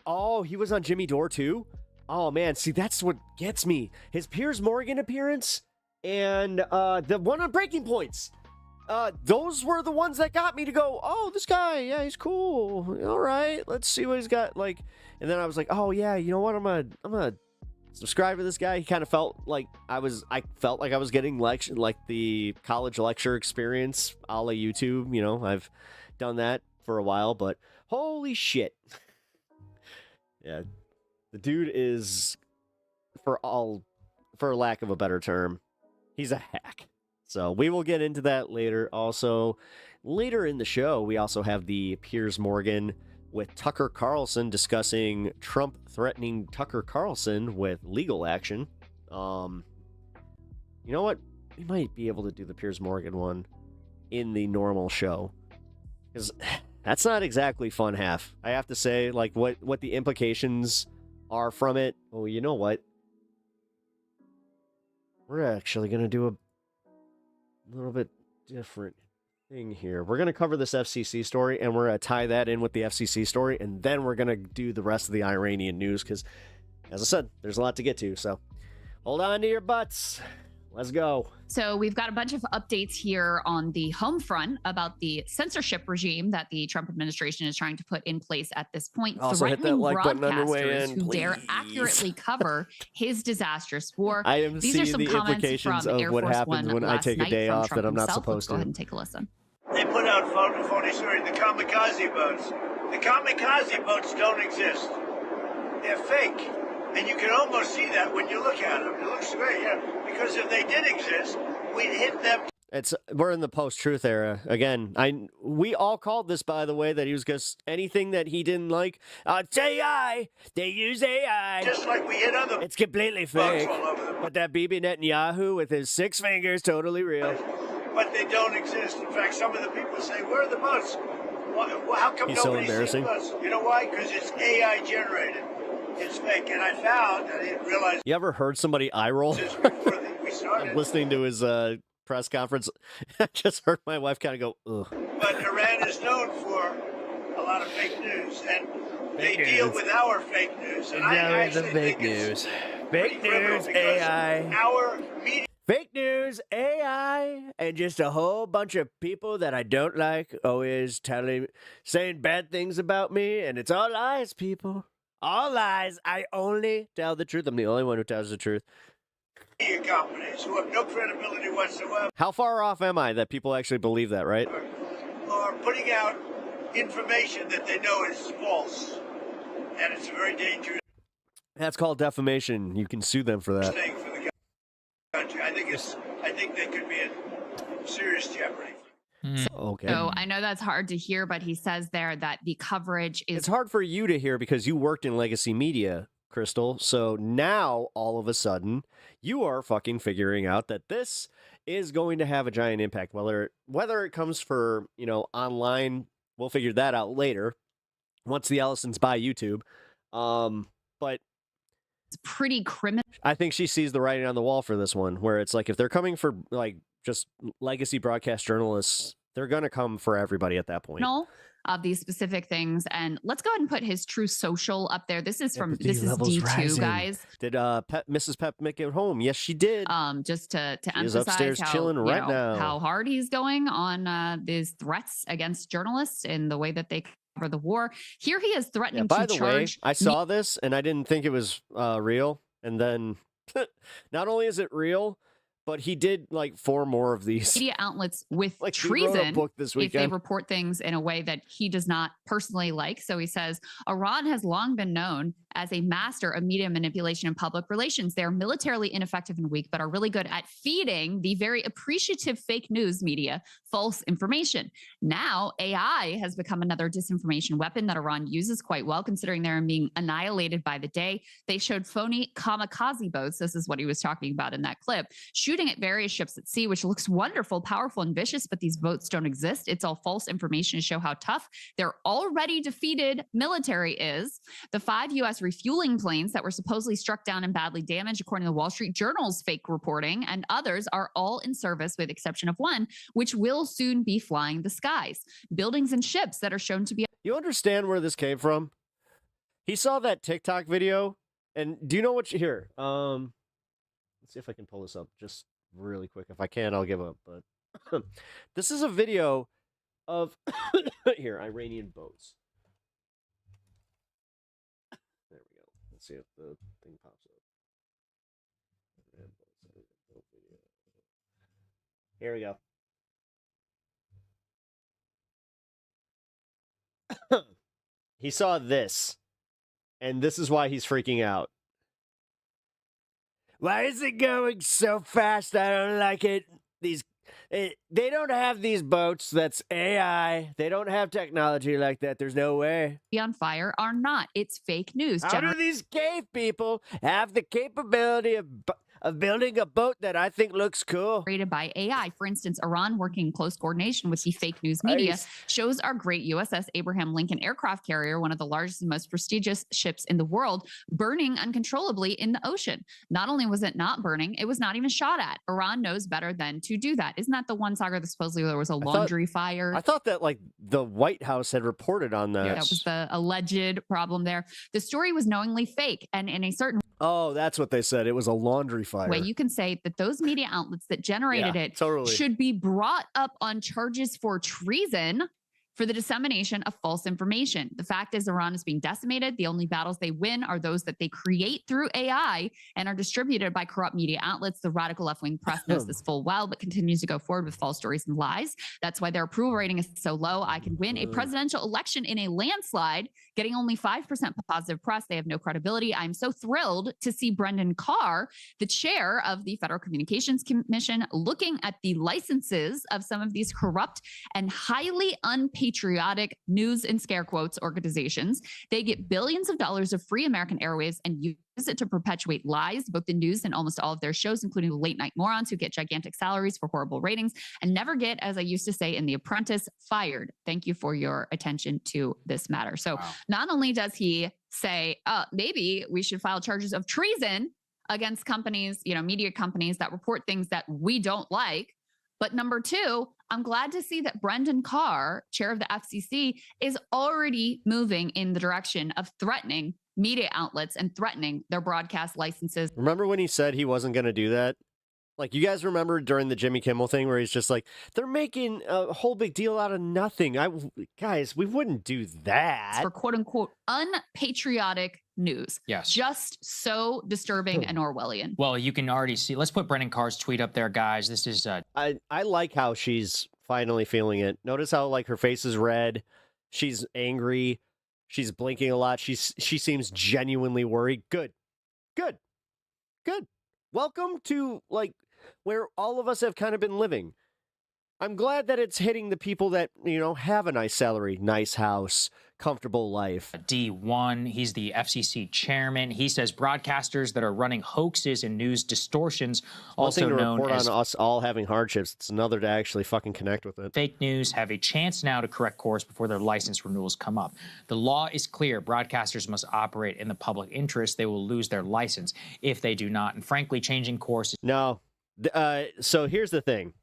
Oh, he was on Jimmy Dore too? Oh, man, see, that's what gets me. His Piers Morgan appearance and the one on Breaking Points. Those were the ones that got me to go, oh, this guy, yeah, he's cool. All right, let's see what he's got. Like, and then I was like, oh yeah, you know what? I'm gonna subscribe to this guy. He kind of felt like I felt like I was getting like the college lecture experience a la YouTube. You know, I've done that for a while, but holy shit, yeah, the dude is, for lack of a better term, he's a hack. So we will get into that later. Also, later in the show, we also have the Piers Morgan with Tucker Carlson discussing Trump threatening Tucker Carlson with legal action. You know what? We might be able to do the Piers Morgan one in the normal show, because that's not exactly fun half. I have to say, like, what the implications are from it. Oh, you know what? We're actually going to do a little bit different thing here. We're going to cover this FCC story, and we're going to tie that in with the FCC story, and then we're going to do the rest of the Iranian news, because, as I said, there's a lot to get to, so hold on to your butts. Let's go.
So we've got a bunch of updates here on the home front about the censorship regime that the Trump administration is trying to put in place at this point,
also hit that like button on your way in,
who dare accurately cover his disastrous war.
I am
These are
seeing
some
the
comments
implications
from
of
Air
what
Force
happens
One
when I take a day
from
off
Trump
that I'm not
himself.
supposed
Let's
to.
go ahead and take a listen.
They put out phony story. The kamikaze boats. The kamikaze boats don't exist. They're fake. And you can almost see that when you look at them. It looks great, yeah. Because if they did exist, we'd hit them.
We're in the post-truth era again. We all called this, by the way, that he was just anything that he didn't like. It's AI. They use AI.
Just like we hit other.
It's completely fake. But that Bibi Netanyahu with his 6 fingers, totally real.
But they don't exist. In fact, some of the people say, "Where are the boats? How come
He's so
nobody sees
embarrassing.
boats?" You know why? Because it's AI generated. It's fake. And I found, I didn't realize
You ever heard somebody eye roll?
this before we started.
Listening to his press conference, I just heard my wife kind of go, ugh.
But Iran is known for a lot of fake news, and they
Fake
deal
news.
with our fake news. And I actually think it's pretty criminal because our media.
Fake news, AI, and just a whole bunch of people that I don't like always saying bad things about me, and it's all lies, people. All lies. I only tell the truth. I'm the only one who tells the truth.
Media companies who have no credibility whatsoever
How far off am I that people actually believe that, right?
are putting out information that they know is false, and it's a very dangerous
That's called defamation. You can sue them for that.
thing for the country. I think they could be in serious jeopardy.
Okay.
So I know that's hard to hear, but he says there that the coverage is
It's hard for you to hear because you worked in legacy media, Crystal. So now, all of a sudden, you are fucking figuring out that this is going to have a giant impact. Whether it comes for, online, we'll figure that out later once the Ellisons buy YouTube. But
pretty criminal.
I think she sees the writing on the wall for this one, where it's like if they're coming for like just legacy broadcast journalists, they're going to come for everybody at that point.
Of these specific things. And let's go ahead and put his True Social up there. This is this is
levels
D2,
rising.
guys.
Did Mrs. Pep make it home? Yes, she did.
Just to
He is
emphasize
upstairs
how,
chilling right now.
how hard he's going on these threats against journalists in the way that they cover the war. Here he is threatening
By
to
the way,
charge.
I saw this and I didn't think it was real. And then not only is it real, but he did like 4 more of these
Media outlets with
like he wrote a
treason
book this
if they
weekend.
report things in a way that he does not personally like. So he says, Iran has long been known as a master of media manipulation and public relations. They are militarily ineffective and weak, but are really good at feeding the very appreciative fake news media false information. Now, AI has become another disinformation weapon that Iran uses quite well, considering they're being annihilated by the day. They showed phony kamikaze boats. This is what he was talking about in that clip, shooting at various ships at sea, which looks wonderful, powerful, and vicious, but these boats don't exist. It's all false information to show how tough their already defeated military is. The 5 U.S. refueling planes that were supposedly struck down and badly damaged, according to the Wall Street Journal's fake reporting, and others are all in service with the exception of one, which will soon be flying the skies. Buildings and ships that are shown to be...
You understand where this came from? He saw that TikTok video, and do you know what here? Let's see if I can pull this up just really quick. If I can, I'll give up. But this is a video of here, Iranian boats. There we go. Let's see if the thing pops up. Here we go. He saw this, and this is why he's freaking out. Why is it going so fast? I don't like it. They don't have these boats. That's AI. They don't have technology like that. There's no way.
on fire are not. It's fake news.
How do these cave people have the capability of building a boat that I think looks cool?
Generated by AI. For instance, Iran working in close coordination with the fake news media
Nice.
shows our great USS Abraham Lincoln aircraft carrier, one of the largest and most prestigious ships in the world, burning uncontrollably in the ocean. Not only was it not burning, it was not even shot at. Iran knows better than to do that. Isn't that the one saga that supposedly there was a laundry fire?
I thought that like the White House had reported on that.
That was the alleged problem there. The story was knowingly fake, and in a certain
Oh, that's what they said. It was a laundry fire.
way, you can say that those media outlets that generated
Yeah,
it
totally.
should be brought up on charges for treason for the dissemination of false information. The fact is, Iran is being decimated. The only battles they win are those that they create through AI and are distributed by corrupt media outlets. The radical left-wing press knows this full well, but continues to go forward with false stories and lies. That's why their approval rating is so low. I can win a presidential election in a landslide, getting only 5% positive press. They have no credibility. I'm so thrilled to see Brendan Carr, the chair of the Federal Communications Commission, looking at the licenses of some of these corrupt and highly unpatriotic news and scare quotes organizations. They get billions of dollars of free American airwaves and use it to perpetuate lies, both in news and almost all of their shows, including the late night morons who get gigantic salaries for horrible ratings and never get, as I used to say in The Apprentice, fired. Thank you for your attention to this matter. So not only does he say, maybe we should file charges of treason against companies, media companies that report things that we don't like, but number two, I'm glad to see that Brendan Carr, chair of the FCC, is already moving in the direction of threatening media outlets and threatening their broadcast licenses.
Remember when he said he wasn't going to do that? Like, you guys remember during the Jimmy Kimmel thing where he's just like, they're making a whole big deal out of nothing. Guys, we wouldn't do that.
For quote unquote unpatriotic news.
Yes.
Just so disturbing and Orwellian.
Well, you can already see. Let's put Brendan Carr's tweet up there, guys. This is
I like how she's finally feeling it. Notice how like her face is red. She's angry. She's blinking a lot. She seems genuinely worried. Good. Welcome to like where all of us have kind of been living. I'm glad that it's hitting the people that, have a nice salary, nice house, comfortable life.
D1, he's the FCC chairman. He says broadcasters that are running hoaxes and news distortions, also known
report
as
on us all having hardships. It's another to actually fucking connect with it.
fake news, have a chance now to correct course before their license renewals come up. The law is clear. Broadcasters must operate in the public interest. They will lose their license if they do not. And frankly, changing course is...
No. So here's the thing.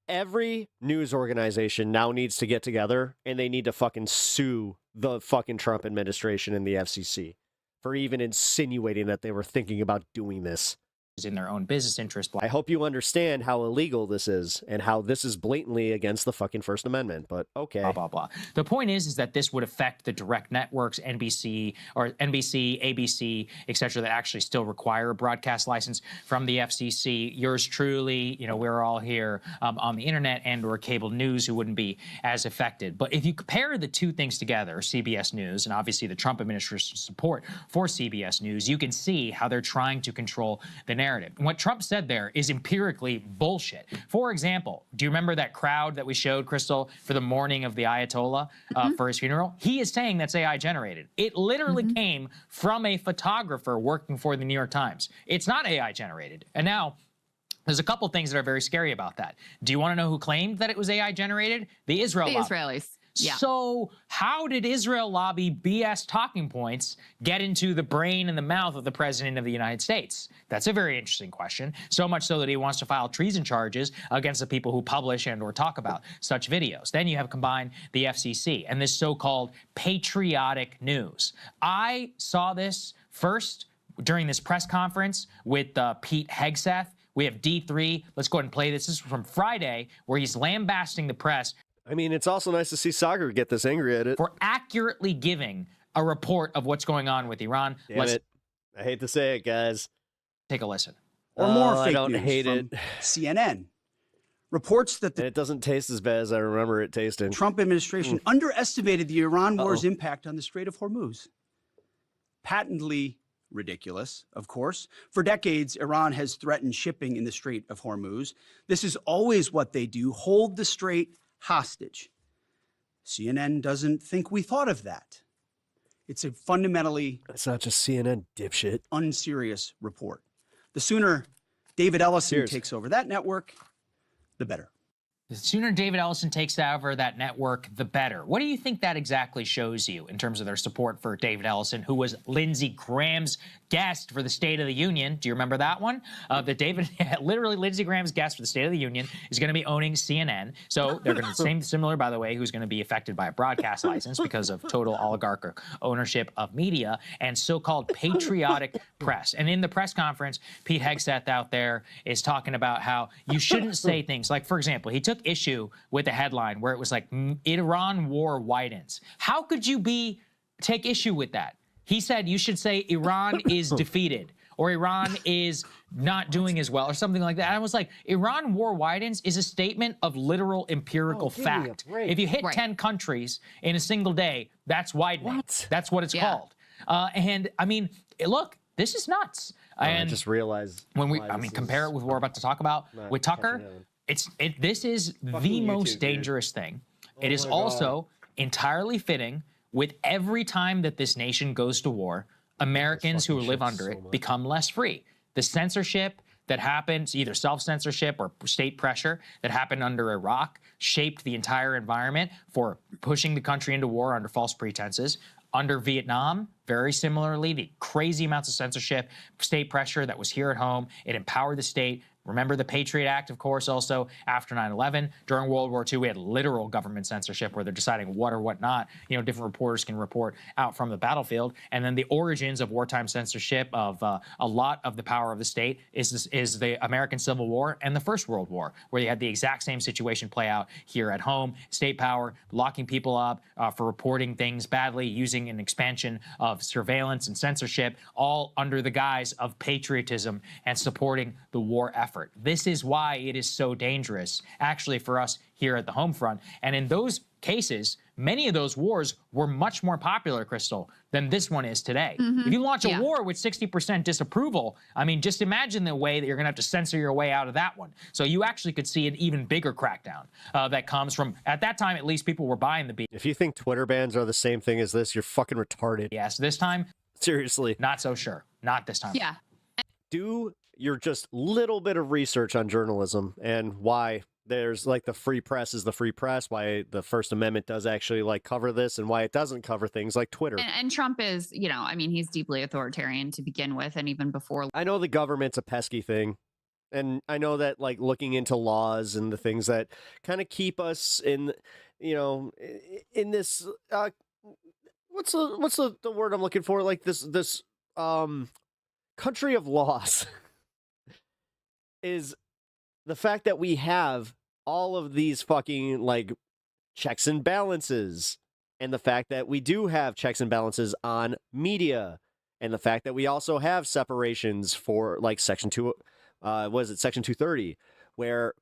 Every news organization now needs to get together and they need to fucking sue the fucking Trump administration and the FCC for even insinuating that they were thinking about doing this.
in their own business interest.
I hope you understand how illegal this is and how this is blatantly against the fucking First Amendment, but okay.
Blah, blah, blah. The point is that this would affect the direct networks, NBC, ABC, etc., that actually still require a broadcast license from the FCC. Yours truly, we're all here on the internet and or cable news who wouldn't be as affected. But if you compare the two things together, CBS News and obviously the Trump administration's support for CBS News, you can see how they're trying to control the narrative. And what Trump said there is empirically bullshit. For example, do you remember that crowd that we showed, Crystal, for the mourning of the Ayatollah for his funeral? He is saying that's AI generated. It literally came from a photographer working for the New York Times. It's not AI generated. And now, there's a couple things that are very scary about that. Do you want to know who claimed that it was AI generated? The Israelis.
Yeah.
So how did Israel lobby BS talking points get into the brain and the mouth of the president of the United States? That's a very interesting question. So much so that he wants to file treason charges against the people who publish and or talk about such videos. Then you have combined the FCC and this so-called patriotic news. I saw this first during this press conference with Pete Hegseth. We have D3. Let's go ahead and play this. This is from Friday, where he's lambasting the press.
I mean, it's also nice to see soccer get this angry at it.
For accurately giving a report of what's going on with Iran.
Damn it. I hate to say it, guys.
Take a listen.
Or more fake
I don't
news
hate
from
it.
CNN reports that the
It doesn't taste as bad as I remember it tasting.
Trump administration underestimated the Iran war's impact on the Strait of Hormuz. Patently ridiculous, of course. For decades, Iran has threatened shipping in the Strait of Hormuz. This is always what they do, hold the strait hostage. CNN doesn't think we thought of that. It's a fundamentally
It's not just CNN, dipshit.
unserious report. The sooner David Ellison takes over that network, the better.
The sooner David Ellison takes over that network, the better. What do you think that exactly shows you in terms of their support for David Ellison, who was Lindsey Graham's guest for the State of the Union. Do you remember that one? That David, literally Lindsey Graham's guest for the State of the Union is going to be owning CNN. So they're going to similar, by the way, who's going to be affected by a broadcast license because of total oligarchic ownership of media and so-called patriotic press. And in the press conference, Pete Hegseth out there is talking about how you shouldn't say things like, for example, he took issue with a headline where it was like Iran war widens. How could you take issue with that? He said you should say Iran is defeated or Iran is not doing as well or something like that. And I was like, Iran war widens is a statement of literal empirical fact. If you hit 10 countries in a single day, that's widening. That's what it's called. And I mean, look, this is nuts. And
I just realized
when compare it with what we're about to talk about with Tucker. This is the most dangerous thing. It is also entirely fitting with every time that this nation goes to war, Americans who live under it become less free. The censorship that happens, either self-censorship or state pressure that happened under Iraq, shaped the entire environment for pushing the country into war under false pretenses. Under Vietnam, very similarly, the crazy amounts of censorship, state pressure that was here at home, it empowered the state. Remember the Patriot Act, of course, also after 9/11. During World War II, we had literal government censorship where they're deciding what or what not. You know, different reporters can report out from the battlefield. And then the origins of wartime censorship of a lot of the power of the state is the American Civil War and the First World War, where you had the exact same situation play out here at home. State power, locking people up for reporting things badly, using an expansion of surveillance and censorship, all under the guise of patriotism and supporting the war effort. This is why it is so dangerous, actually, for us here at the home front. And in those cases, many of those wars were much more popular, Crystal, than this one is today. If you launch a war with 60% disapproval, I mean, just imagine the way that you're going to have to censor your way out of that one. So you actually could see an even bigger crackdown that comes from, at that time, at least people were buying the beat.
If you think Twitter bans are the same thing as this, you're fucking retarded.
Yes, this time,
seriously,
not so sure. Not this time.
Yeah.
Do your just little bit of research on journalism and why there's like the free press is the free press, why the First Amendment does actually like cover this and why it doesn't cover things like Twitter.
And Trump is, you know, I mean, he's deeply authoritarian to begin with. And even before.
I know the government's a pesky thing. And I know that like looking into laws and the things that kind of keep us in, you know, in this, what's the word I'm looking for? Like this country of laws. Is the fact that we have all of these fucking like checks and balances, and the fact that we do have checks and balances on media, and the fact that we also have separations for like Section 230, where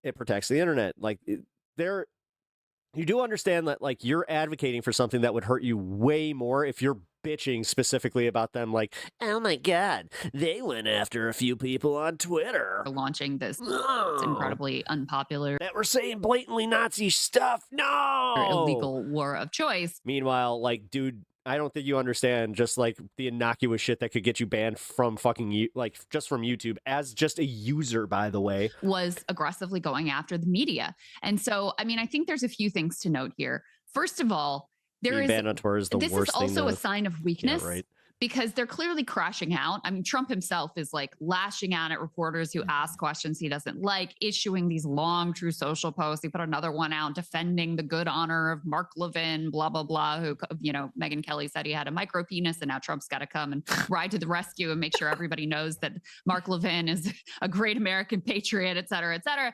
it protects the internet. Like you do understand that like you're advocating for something that would hurt you way more if you're bitching specifically about them like, oh my god, they went after a few people on Twitter
launching this it's incredibly unpopular
that were saying blatantly Nazi stuff. No
illegal war of choice.
Meanwhile, like, dude, I don't think you understand just like the innocuous shit that could get you banned from fucking like just from YouTube as just a user, by the way, was
aggressively going after the media. And so, I mean, I think there's a few things to note here. First of all, being banned on Twitter is the worst thing. This is also a sign of weakness, right? Because they're clearly crashing out. I mean, Trump himself is like lashing out at reporters who ask questions he doesn't like, issuing these long True Social posts. He put another one out defending the good honor of Mark Levin, blah, blah, blah, who, you know, Megyn Kelly said he had a micro penis, and now Trump's got to come and ride to the rescue and make sure everybody knows that Mark Levin is a great American patriot, et cetera, et cetera.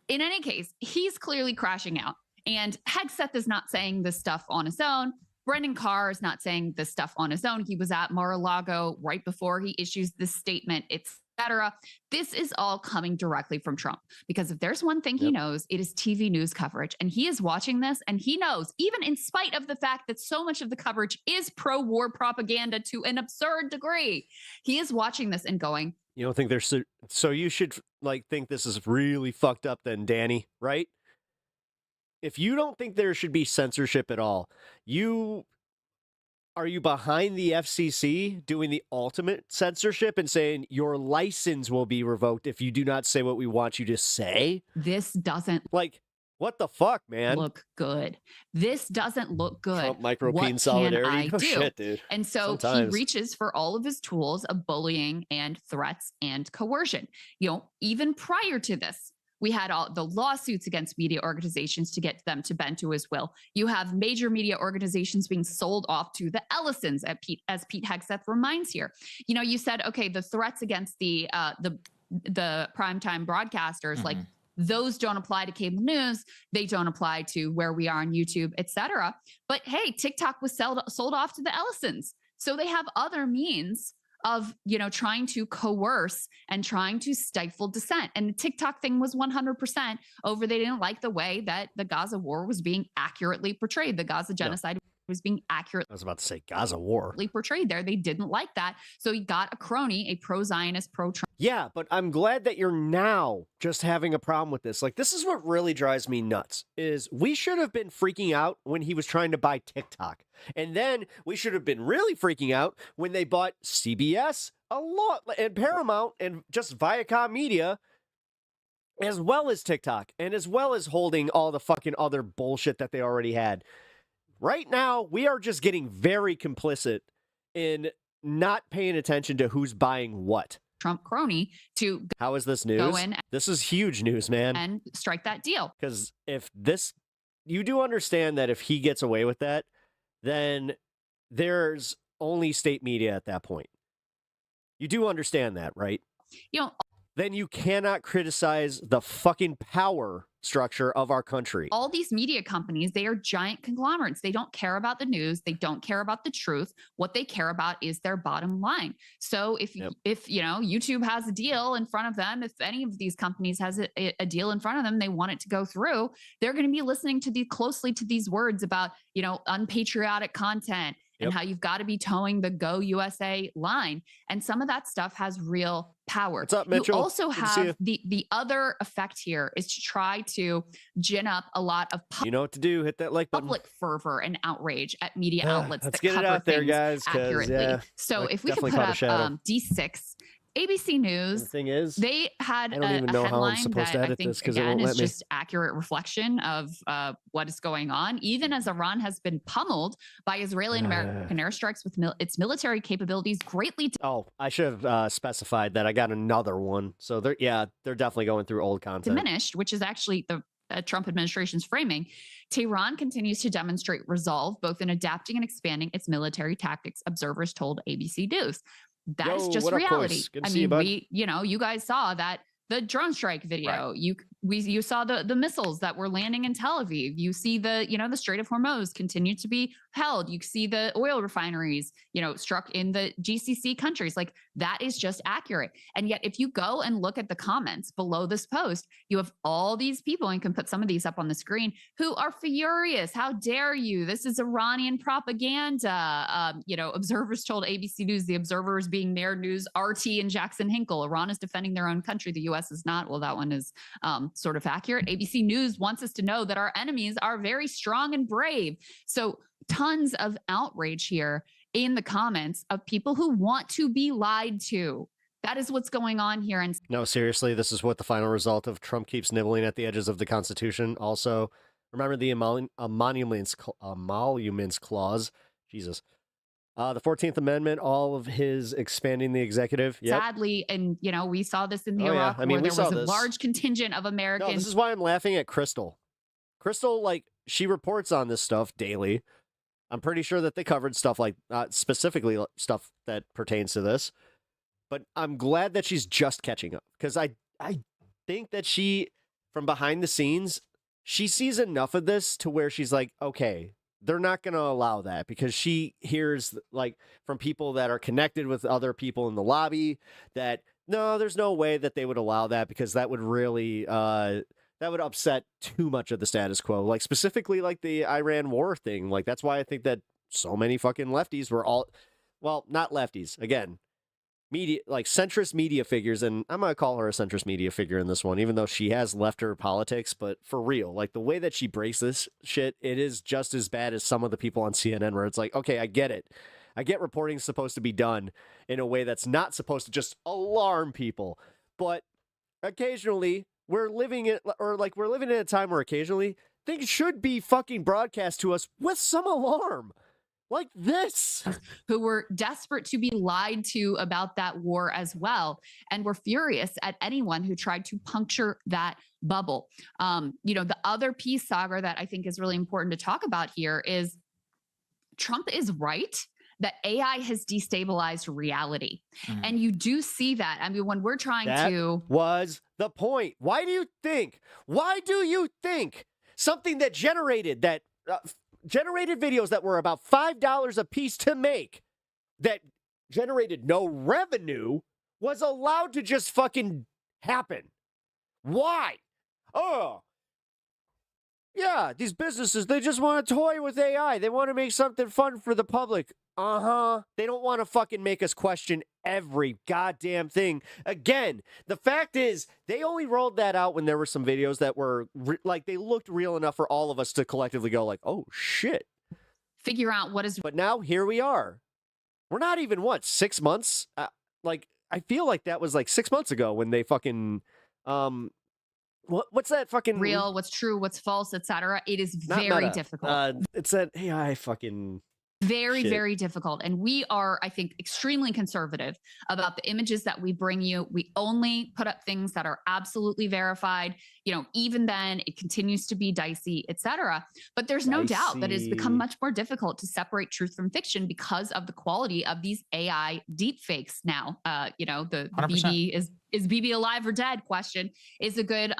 In any case, he's clearly crashing out. And Hegseth is not saying this stuff on his own. Brendan Carr is not saying this stuff on his own. He was at Mar-a-Lago right before he issues this statement, etc. This is all coming directly from Trump, because if there's one thing he knows, it is TV news coverage. And he is watching this, and he knows, even in spite of the fact that so much of the coverage is pro-war propaganda to an absurd degree, he is watching this and going, you don't think there's so you should like think this is really fucked up then, Danny, right? If you don't think there should be censorship at all, are you behind the FCC doing the ultimate censorship and saying your license will be revoked if you do not say what we want you to say? This doesn't like
What the fuck, man?
Look good. This doesn't look good.
Trump micropene
What can
solidarity.
I
Oh
do?
shit, dude.
And so
Sometimes.
he reaches for all of his tools of bullying and threats and coercion. Even prior to this, we had all the lawsuits against media organizations to get them to bend to his will. You have major media organizations being sold off to the Ellisons, as Pete Hegseth reminds here. You said, okay, the threats against the primetime broadcasters, like those don't apply to cable news. They don't apply to where we are on YouTube, et cetera. But hey, TikTok was sold off to the Ellisons. So they have other means of, trying to coerce and trying to stifle dissent. And the TikTok thing was 100% over. They didn't like the way that the Gaza war was being accurately portrayed. The Gaza genocide was being accurately
I was about to say Gaza war
portrayed there. They didn't like that. So he got a crony, a pro-Zionist, pro-Trump.
Yeah, but I'm glad that you're now just having a problem with this. Like, this is what really drives me nuts, is we should have been freaking out when he was trying to buy TikTok. And then we should have been really freaking out when they bought CBS a lot and Paramount and just Viacom Media, as well as TikTok, and as well as holding all the fucking other bullshit that they already had. Right now, we are just getting very complicit in not paying attention to who's buying what.
Trump crony to
How is this news?
go in
This is huge news, man.
and strike that deal.
Because you do understand that if he gets away with that, then there's only state media at that point. You do understand that, right? Then you cannot criticize the fucking power structure of our country.
All these media companies, they are giant conglomerates. They don't care about the news. They don't care about the truth. What they care about is their bottom line. So if YouTube has a deal in front of them, if any of these companies has a deal in front of them, they want it to go through, they're going to be listening closely to these words about, unpatriotic content and how you've got to be towing the Go USA line. And some of that stuff has real power.
What's up, Mitchell?
You also
Good to see
have the other effect here is to try to gin up a lot of
you know what to do. Hit that like button.
public fervor and outrage at media outlets
Let's
that
get it
cover
out there,
things
guys, 'cause,
accurately.
yeah,
So
like,
if we could
definitely
put
caught a
up
shadow.
D6, ABC News.
The thing is,
They had
I don't even know how I'm
headline
supposed
that
to
I
edit
think,
this 'cause it
again,
won't
is
let me.
just accurate reflection of what is going on, even as Iran has been pummeled by Israeli and American airstrikes with its military capabilities greatly
I should have specified that I got another one. So they're definitely going through old content.
diminished, which is actually the Trump administration's framing. Tehran continues to demonstrate resolve both in adapting and expanding its military tactics, observers told ABC News. That is just
what up,
reality.
Coyce? Good to
I
see you,
mean,
bud.
you guys saw that the drone strike video. You saw the missiles that were landing in Tel Aviv. You see the Strait of Hormuz continue to be held. You see the oil refineries, struck in the GCC countries. Like, that is just accurate. And yet, if you go and look at the comments below this post, you have all these people, and you can put some of these up on the screen, who are furious. How dare you? This is Iranian propaganda. Observers told ABC News, the Observer is being their news, RT and Jackson Hinkle. Iran is defending their own country. The U.S. is not. Well, that one is sort of accurate. ABC News wants us to know that our enemies are very strong and brave. So tons of outrage here in the comments of people who want to be lied to. That is what's going on here. And
No, seriously, this is what the final result of Trump keeps nibbling at the edges of the Constitution. Also, remember the emoluments clause. Jesus. The 14th Amendment, all of his expanding the executive. Yep.
sadly, and we saw this in the
Oh, yeah.
Iraq
I mean,
War,
we
there
saw
was a
this.
large contingent of
No,
Americans.
this is why I'm laughing at Crystal. Crystal, she reports on this stuff daily. I'm pretty sure that they covered stuff specifically stuff that pertains to this. But I'm glad that she's just catching up, because I think that she, from behind the scenes, she sees enough of this to where she's like, okay, they're not going to allow that, because she hears from people that are connected with other people in the lobby that no, there's no way that they would allow that, because that would really that would upset too much of the status quo. Specifically the Iran war thing. That's why I think that so many fucking lefties were not lefties, again, media, centrist media figures, and I'm going to call her a centrist media figure in this one, even though she has left her politics, but for real, the way that she breaks this shit, it is just as bad as some of the people on CNN, where it's okay, I get it. I get reporting's supposed to be done in a way that's not supposed to just alarm people, but occasionally we're living in a time where occasionally things should be fucking broadcast to us with some alarm. Like this.
Who were desperate to be lied to about that war as well, and were furious at anyone who tried to puncture that bubble. The other piece, Sagar, that I think is really important to talk about here is Trump is right that AI has destabilized reality. And you do see that. I mean, when we're trying to...
was the point. Why do you think something that generated videos that were about $5 a piece to make, that generated no revenue, was allowed to just fucking happen? Why? Oh, yeah, these businesses, they just want to toy with AI. They want to make something fun for the public. They don't want to fucking make us question every goddamn thing. Again, the fact is, they only rolled that out when there were some videos that were, they looked real enough for all of us to collectively go like, oh, shit.
Figure out what is...
But now, here we are. We're not even, 6 months? I feel like that was 6 months ago when they fucking... What's that fucking...
real, what's true, what's false, etc. It is very difficult.
It's that AI fucking...
Very, very difficult. And we are, I think, extremely conservative about the images that we bring you. We only put up things that are absolutely verified. Even then, it continues to be dicey, etc. But there's no doubt that it's become much more difficult to separate truth from fiction because of the quality of these AI deepfakes now. The BB is BB alive or dead question is a good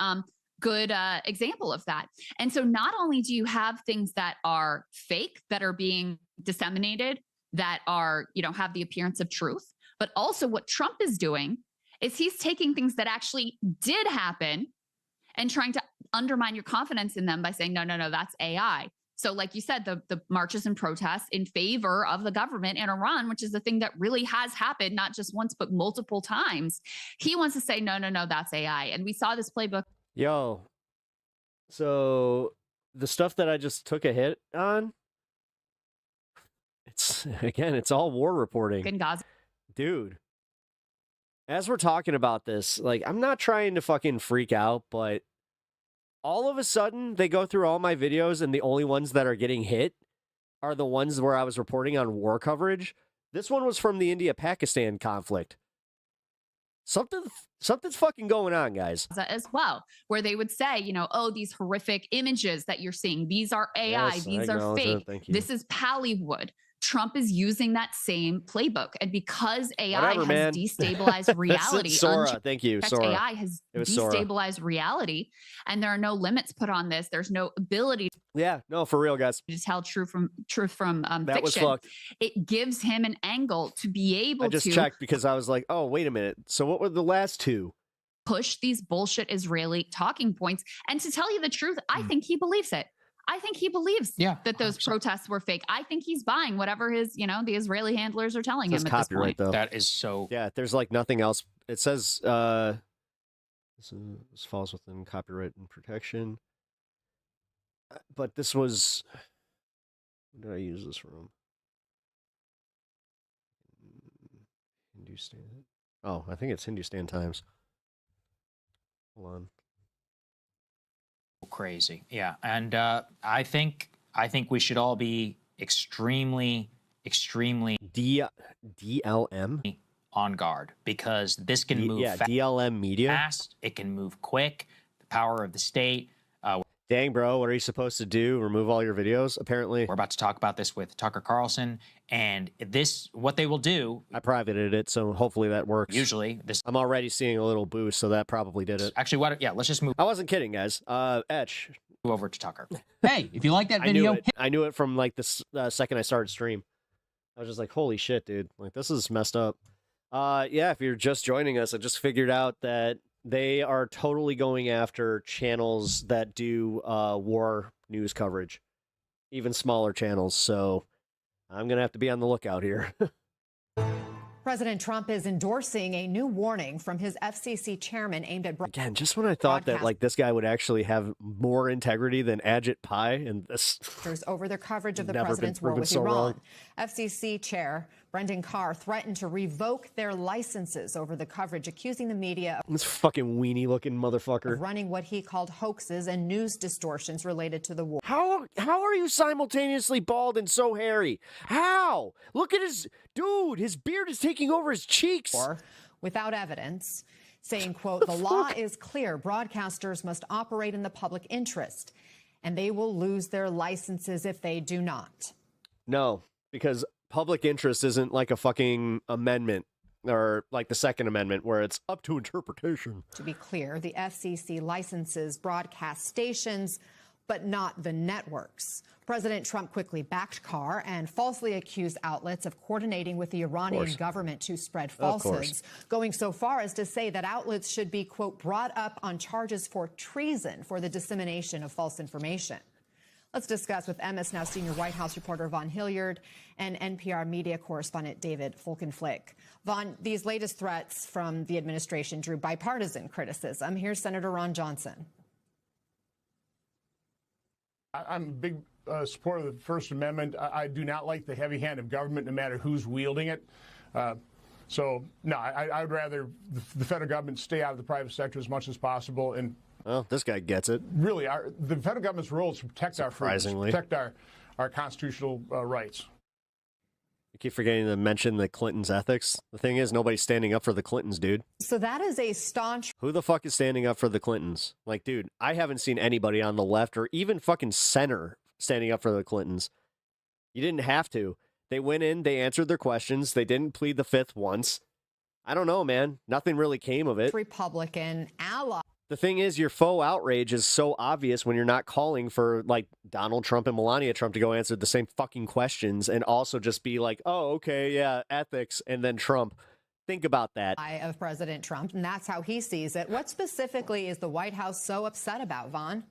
example of that. And so not only do you have things that are fake, that are being disseminated, that are, have the appearance of truth, but also what Trump is doing is he's taking things that actually did happen and trying to undermine your confidence in them by saying, no, that's AI. So like you said, the marches and protests in favor of the government in Iran, which is the thing that really has happened, not just once, but multiple times. He wants to say, no, that's AI. And we saw this playbook.
Yo, so the stuff that I just took a hit on, it's all war reporting.
In Gaza.
Dude, as we're talking about this, I'm not trying to fucking freak out, but all of a sudden they go through all my videos and the only ones that are getting hit are the ones where I was reporting on war coverage. This one was from the India-Pakistan conflict. Something's fucking going on, guys.
As well, where they would say, these horrific images that you're seeing, these are AI,
yes,
these are fake.
This
is Pallywood. Trump is using that same playbook. And because AI has destabilized reality,
Sora, thank you, Sora.
AI has destabilized reality, and there are no limits put on this. There's no ability.
Yeah, no, for real, guys.
To tell truth from
that
fiction.
Was fucked.
It gives him an angle to be able to.
I just checked because I was like, oh, wait a minute. So what were the last two?
Push these bullshit Israeli talking points. And to tell you the truth, I think he believes it. I think he believes that those protests were fake. I think he's buying whatever the Israeli handlers are telling him at this point.
Though.
That is so...
Yeah, there's nothing else. It says this falls within copyright and protection. But this was... What did I use this from? Hindustan. Oh, I think it's Hindustan Times. Hold on.
Crazy. Yeah. And I think we should all be extremely
DLM
on guard, because this can move fast.
DLM media.
It can move quick. The power of the state.
Dang, bro, what are you supposed to do? Remove all your videos? Apparently.
We're about to talk about this with Tucker Carlson, and what they will do.
I privated it, so hopefully that works.
Usually,
I'm already seeing a little boost, so that probably did it.
Actually, let's just move.
I wasn't kidding, guys. Etch.
Move over to Tucker.
Hey, if you like that video.
I knew it from the second I started stream. I was just like, holy shit, dude. This is messed up. Yeah, if you're just joining us, I just figured out that they are totally going after channels that do war news coverage, even smaller channels. So I'm going to have to be on the lookout here.
President Trump is endorsing a new warning from his FCC chairman aimed at...
Again, just when I thought that this guy would actually have more integrity than Ajit Pai and this...
over their coverage of the president's war with Iran. FCC chair Brendan Carr threatened to revoke their licenses over the coverage, accusing the media
This fucking weenie-looking motherfucker.
of running what he called hoaxes and news distortions related to the war.
How are you simultaneously bald and so hairy? How? Look at his... Dude, his beard is taking over his cheeks.
Without evidence, saying, quote, the law is clear. Broadcasters must operate in the public interest, and they will lose their licenses if they do not.
No, because public interest isn't like a fucking amendment or like the Second Amendment where it's up to interpretation.
To be clear, the FCC licenses broadcast stations, but not the networks. President Trump quickly backed Carr and falsely accused outlets of coordinating with the Iranian government to spread falsehoods, going so far as to say that outlets should be, quote, brought up on charges for treason for the dissemination of false information. Let's discuss with MS Now senior White House reporter Vaughn Hilliard and NPR media correspondent David Folkenflik. Vaughn, these latest threats from the administration drew bipartisan criticism. Here's Senator Ron Johnson.
I'm a big supporter of the First Amendment. I do not like the heavy hand of government, no matter who's wielding it. So, no, I would rather the federal government stay out of the private sector as much as possible. And
well, this guy gets it.
Really, the federal government's role is to protect our freedoms, protect our constitutional rights.
You keep forgetting to mention the Clintons' ethics. The thing is, nobody's standing up for the Clintons, dude.
So that is a staunch...
Who the fuck is standing up for the Clintons? Like, dude, I haven't seen anybody on the left or even fucking center standing up for the Clintons. You didn't have to. They went in, they answered their questions, they didn't plead the fifth once. I don't know, man. Nothing really came of it.
Republican ally.
The thing is, your faux outrage is so obvious when you're not calling for, like, Donald Trump and Melania Trump to go answer the same fucking questions and also just be like, oh, okay, yeah, ethics, and then Trump. Think about that.
Of President Trump, and that's how he sees it. What specifically is the White House so upset about, Vaughn?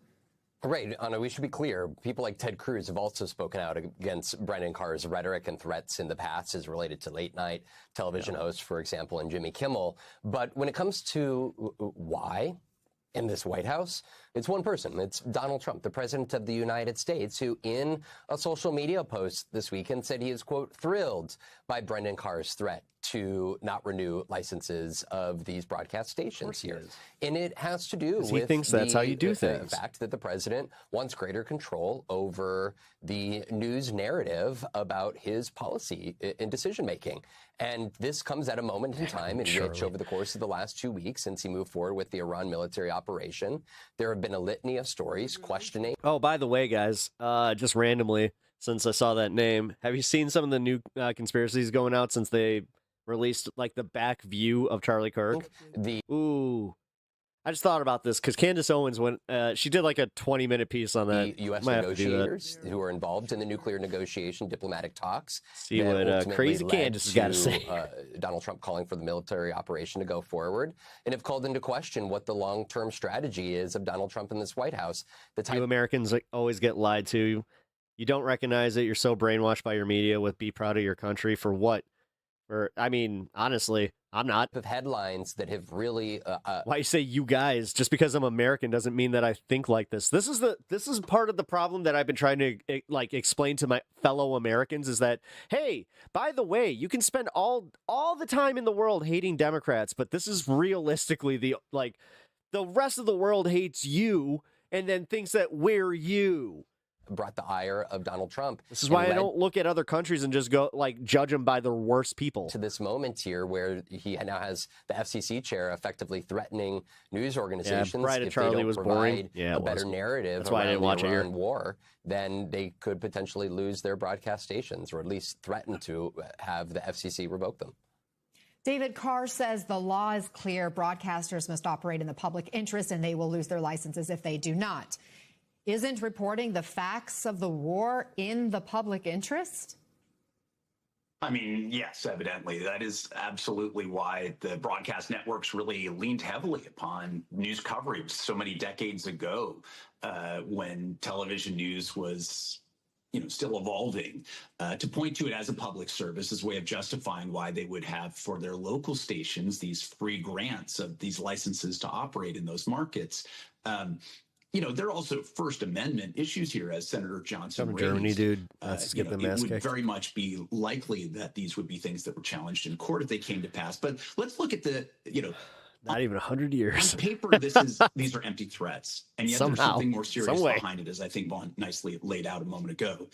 Right, Anna, we should be clear. People like Ted Cruz have also spoken out against Brendan Carr's rhetoric and threats in the past as related to late-night television hosts, for example, and Jimmy Kimmel. But when it comes to why in this White House, it's one person. It's Donald Trump, the president of the United States, who in a social media post this weekend said he is, quote, thrilled by Brendan Carr's threat to not renew licenses of these broadcast stations here. And it has to do with
he thinks that's how you do things.
The fact that the president wants greater control over the news narrative about his policy and decision-making. And this comes at a moment in time in which, over the course of the last 2 weeks, since he moved forward with the Iran military operation, there have been a litany of stories questioning.
Oh, by the way, guys, just randomly, since I saw that name, have you seen some of the new conspiracies going out since they released, like, the back view of Charlie Kirk? Ooh. I just thought about this because Candace Owens went. She did like a 20-minute piece on that.
The U.S. negotiators who are involved in the nuclear negotiation diplomatic talks.
See what crazy Candace has got to say.
Donald Trump calling for the military operation to go forward and have called into question what the long-term strategy is of Donald Trump in this White House. You
Americans always get lied to. You don't recognize it. You're so brainwashed by your media with "Be proud of your country" for what? Or I mean, honestly, I'm not.
Of headlines that have really.
Why you say you guys? Just because I'm American doesn't mean that I think like this. This is part of the problem that I've been trying to explain to my fellow Americans is that, hey, by the way, you can spend all the time in the world hating Democrats, but this is realistically the rest of the world hates you and then thinks that we're you.
Brought the ire of Donald Trump.
This is why I don't look at other countries and just go judge them by the worst people.
To this moment here where he now has the FCC chair effectively threatening news organizations if
Charlie
they don't
was
provide
boring.
a better narrative
That's why I didn't watch
the Iran war, then they could potentially lose their broadcast stations or at least threaten to have the FCC revoke them.
David Carr says the law is clear. Broadcasters must operate in the public interest and they will lose their licenses if they do not. Isn't reporting the facts of the war in the public interest?
I mean, yes, evidently. That is absolutely why the broadcast networks really leaned heavily upon news coverage so many decades ago when television news was still evolving, to point to it as a public service as a way of justifying why they would have for their local stations these free grants of these licenses to operate in those markets. there are also First Amendment issues here, as Senator Johnson raised.
Germany, dude. Let's get the mask
It would
kicked.
very much be likely that these would be things that were challenged in court if they came to pass. But let's look at
not even 100 years.
On paper, these are empty threats, and yet there's something more serious behind it, as I think Vaughn nicely laid out a moment ago.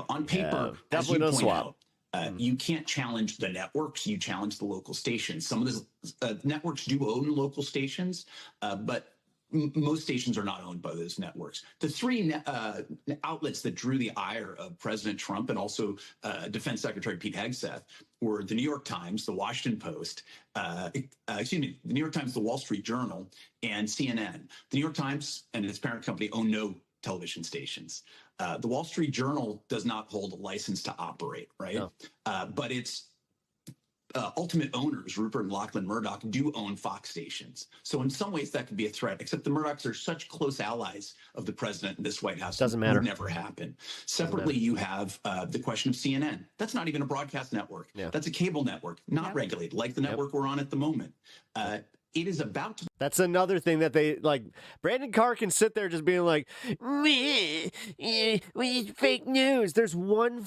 On paper, as you point out, you can't challenge the networks, you challenge the local stations. Some of the networks do own local stations, but most stations are not owned by those networks. The three outlets that drew the ire of President Trump and also Defense Secretary Pete Hegseth were the New York Times, the Washington Post, the New York Times, the Wall Street Journal, and CNN. The New York Times and its parent company own no television stations. The Wall Street Journal does not hold a license to operate, right? No. But its ultimate owners, Rupert and Lachlan Murdoch, do own Fox stations. So in some ways that could be a threat, except the Murdochs are such close allies of the president in this White House.
Doesn't matter.
It would never happen. Separately, you have the question of CNN. That's not even a broadcast network. Yeah. That's a cable network, not regulated, like the network we're on at the moment. It is about to.
That's another thing that they like. Brandon Carr can sit there just being like, we fake news. There's one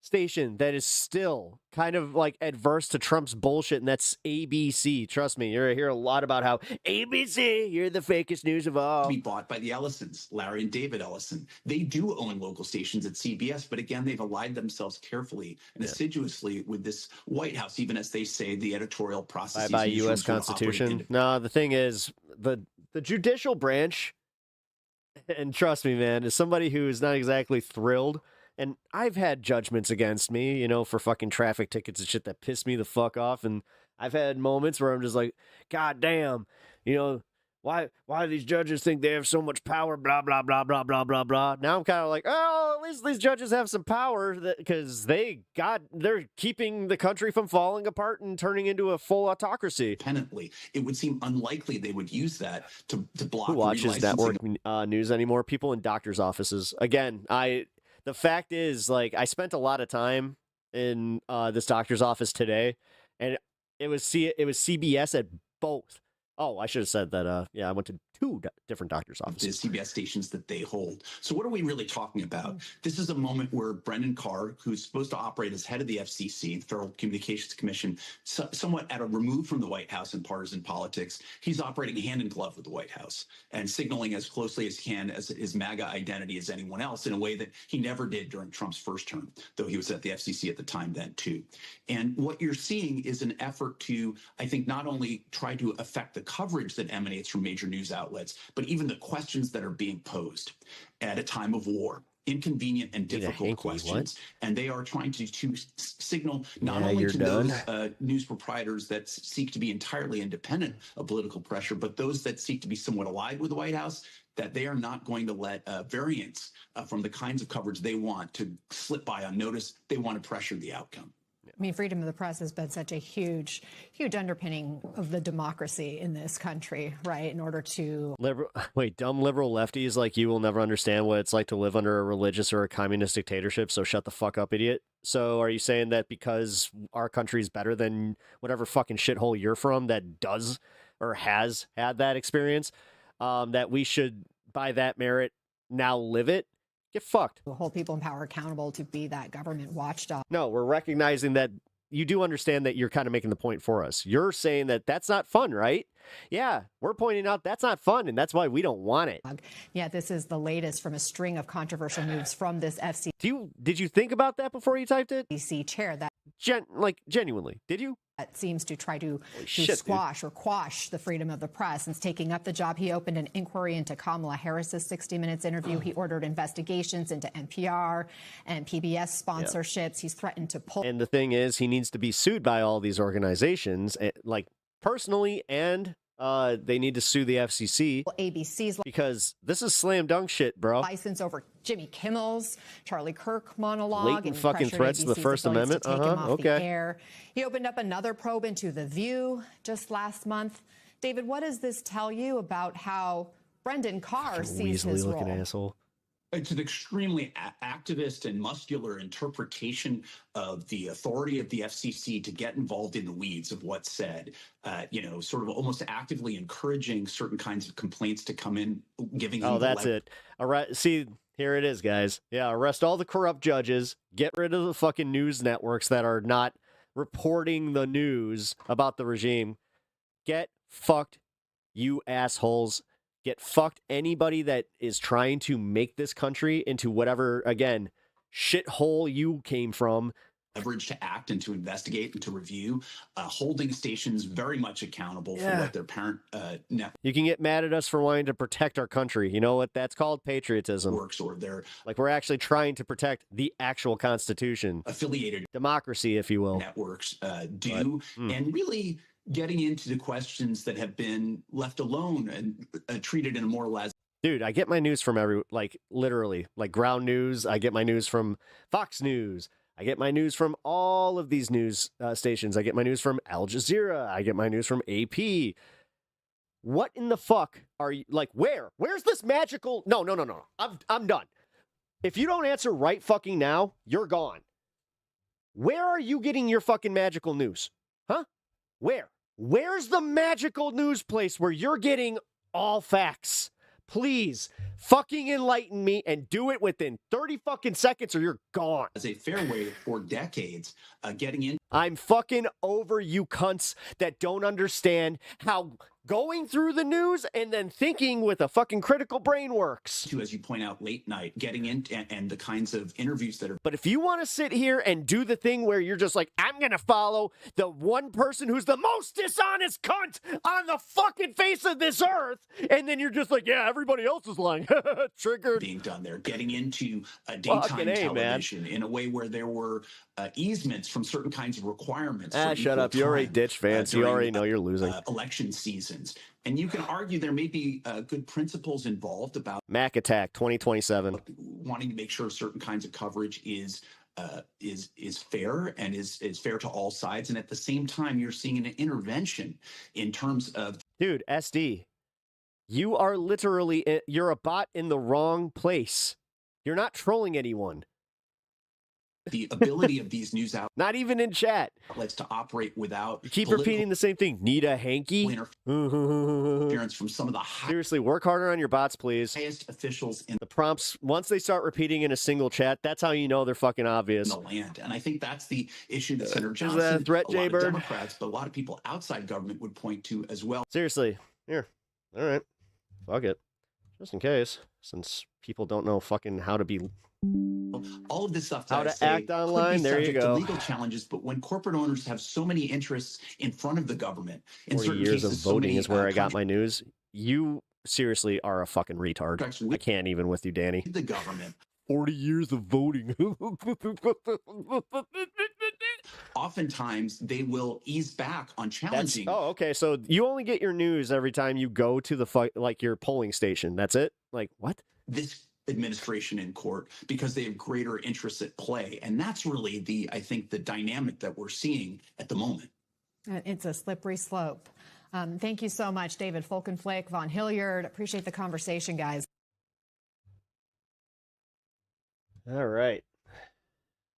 station that is still kind of like adverse to Trump's bullshit, and that's ABC. Trust me, you're going to hear a lot about how ABC, you're the fakest news of all.
Be bought by the Ellisons, Larry and David Ellison. They do own local stations at CBS, but again, they've allied themselves carefully and assiduously with this White House, even as they say the editorial process
by U.S. Constitution. No, the thing is, the judicial branch, and trust me, man, as somebody who is not exactly thrilled. And I've had judgments against me, for fucking traffic tickets and shit that piss me the fuck off. And I've had moments where I'm just like, God damn, why do these judges think they have so much power? Blah, blah, blah, blah, blah, blah, blah. Now I'm kind of like, oh, at least these judges have some power because they're keeping the country from falling apart and turning into a full autocracy.
Independently, it would seem unlikely they would use that to block.
Who watches network news anymore? People in doctors' offices. Again, the fact is, I spent a lot of time in this doctor's office today, and it was CBS at both. Oh, I should have said that. I went to two different doctor's offices.
The CBS stations that they hold. So what are we really talking about? This is a moment where Brendan Carr, who's supposed to operate as head of the FCC, the Federal Communications Commission, somewhat at a remove from the White House in partisan politics, he's operating hand in glove with the White House and signaling as closely as he can as his MAGA identity as anyone else in a way that he never did during Trump's first term, though he was at the FCC at the time then too. And what you're seeing is an effort to, I think, not only try to affect the coverage that emanates from major news outlets, but even the questions that are being posed at a time of war. Inconvenient and difficult questions. And they are trying to signal not only to those news proprietors that seek to be entirely independent of political pressure, but those that seek to be somewhat allied with the White House, that they are not going to let variance from the kinds of coverage they want to slip by unnoticed. They want to pressure the outcome.
I mean, freedom of the press has been such a huge underpinning of the democracy in this country, right? In order to...
Dumb liberal lefties like you will never understand what it's like to live under a religious or a communist dictatorship, so shut the fuck up, idiot. So are you saying that because our country is better than whatever fucking shithole you're from that does or has had that experience, that we should, by that merit, now live it? Get fucked.
Hold people in power accountable to be that government watchdog.
No, we're recognizing that you do understand that you're kind of making the point for us. You're saying that that's not fun, right? Yeah, we're pointing out that's not fun, and that's why we don't want it.
Yeah, this is the latest from a string of controversial moves from this FCC.
Did you think about that before you typed it?
FCC chair that
genuinely, did you?
That seems to try to squash or quash the freedom of the press. Since taking up the job, he opened an inquiry into Kamala Harris's 60 Minutes interview. He ordered investigations into NPR and PBS sponsorships. He's threatened to pull.
And the thing is, he needs to be sued by all these organizations, personally, and they need to sue the FCC.
ABC's
because this is slam dunk shit, bro.
License over Jimmy Kimmel's Charlie Kirk monologue.
Blatant
and
fucking threats to the First Amendment.
To take him off the air. He opened up another probe into The View just last month. David, what does this tell you about how Brendan Carr sees his role?
Asshole.
It's an extremely activist and muscular interpretation of the authority of the FCC to get involved in the weeds of what's said, sort of almost actively encouraging certain kinds of complaints to come in, giving them
that's it. All right. See, here it is, guys. Yeah, arrest all the corrupt judges, get rid of the fucking news networks that are not reporting the news about the regime. Get fucked, you assholes. Get fucked anybody that is trying to make this country into whatever, again, shithole you came from.
Leverage to act and to investigate and to review, holding stations very much accountable for what their parent network.
You can get mad at us for wanting to protect our country. You know what? That's called patriotism.
Works or their
like we're actually trying to protect the actual Constitution,
affiliated
democracy, if you will.
Networks do, and really getting into the questions that have been left alone and treated in a more less.
Dude, I get my news from literally, ground news. I get my news from Fox News. I get my news from all of these news stations. I get my news from Al Jazeera. I get my news from AP. What in the fuck are you, where? Where's this magical? No. I'm done. If you don't answer right fucking now, you're gone. Where are you getting your fucking magical news? Huh? Where? Where's the magical news place where you're getting all facts? Please fucking enlighten me and do it within 30 fucking seconds or you're gone.
As a fairway for decades, getting in.
I'm fucking over you cunts that don't understand how going through the news and then thinking with a fucking critical brain works.
To, as you point out, late night, getting in and the kinds of interviews that are.
But if you want to sit here and do the thing where you're just like, I'm going to follow the one person who's the most dishonest cunt on the fucking face of this earth, and then you're just like, yeah, everybody else is lying. Triggered.
Being done there, getting into daytime television in a way where there were easements from certain kinds of requirements.
Shut up. You already ditched fans. You already know you're losing.
Election seasons. And you can argue there may be good principles involved about
Mac Attack 2027,
wanting to make sure certain kinds of coverage is fair and is fair to all sides. And at the same time, you're seeing an intervention in terms of.
Dude, SD, you are literally, you're a bot in the wrong place. You're not trolling anyone.
The ability of these news outlets,
not even in chat,
to operate without.
You keep repeating the same thing. Need a hanky?
Interference from some of the
seriously, work harder on your bots, please.
Highest officials in
the prompts. Once they start repeating in a single chat, that's how you know they're fucking obvious.
In the land, and I think that's the issue that Senator Johnson,
is that a threat,
a lot of
Jaybird?
Democrats, but a lot of people outside government would point to as well.
Seriously, here, all right, fuck it, just in case, since people don't know fucking how to be.
All of this stuff
how to act online. There you go.
To legal challenges, but when corporate owners have so many interests in front of the government, in
40
certain
years
cases,
of voting
so many,
is where I got my news. You seriously are a fucking retard. I can't even with you, Danny.
The government.
40 years of voting.
Oftentimes, they will ease back on challenging.
Okay. So you only get your news every time you go to the your polling station. That's it. Like what?
This administration in court because they have greater interests at play, and that's really I think the dynamic that we're seeing at the moment.
It's a slippery slope. Thank you so much, David Folkenflik, Von Hilliard. Appreciate the conversation, guys.
All right.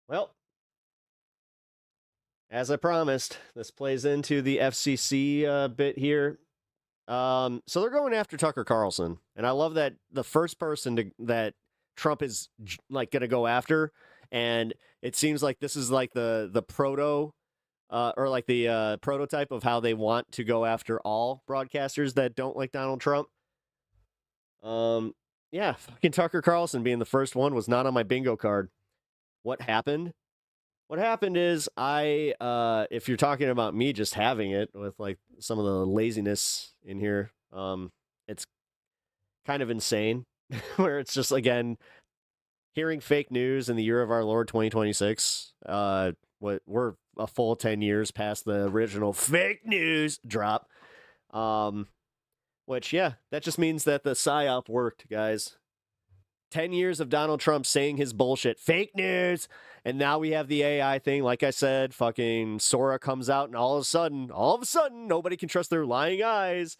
Well, as I promised, this plays into the FCC bit here. So they're going after Tucker Carlson, and I love that the first person that Trump is going to go after, and it seems like this is like the prototype of how they want to go after all broadcasters that don't like Donald Trump. Yeah, fucking Tucker Carlson being the first one was not on my bingo card. What happened? What happened is if you're talking about me just having it with some of the laziness in here, it's kind of insane where it's just, again, hearing fake news in the year of our Lord 2026. We're a full 10 years past the original fake news drop. Which, yeah, that just means that the PSYOP worked, guys. 10 years of Donald Trump saying his bullshit, fake news, and now we have the AI thing. Like I said, fucking Sora comes out, and all of a sudden, nobody can trust their lying eyes.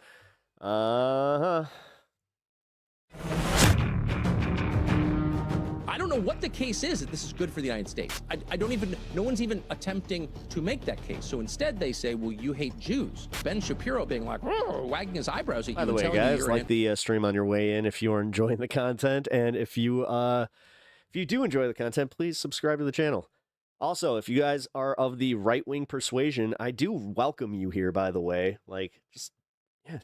know what the case is that this is good for the United States. No one's even attempting to make that case. So instead they say, well, you hate Jews. Ben Shapiro being like, wagging his eyebrows at you.
By the way, guys, like the stream on your way in if you are enjoying the content. And if you do enjoy the content, please subscribe to the channel. Also, if you guys are of the right-wing persuasion, I do welcome you here, by the way. Like, just, yeah,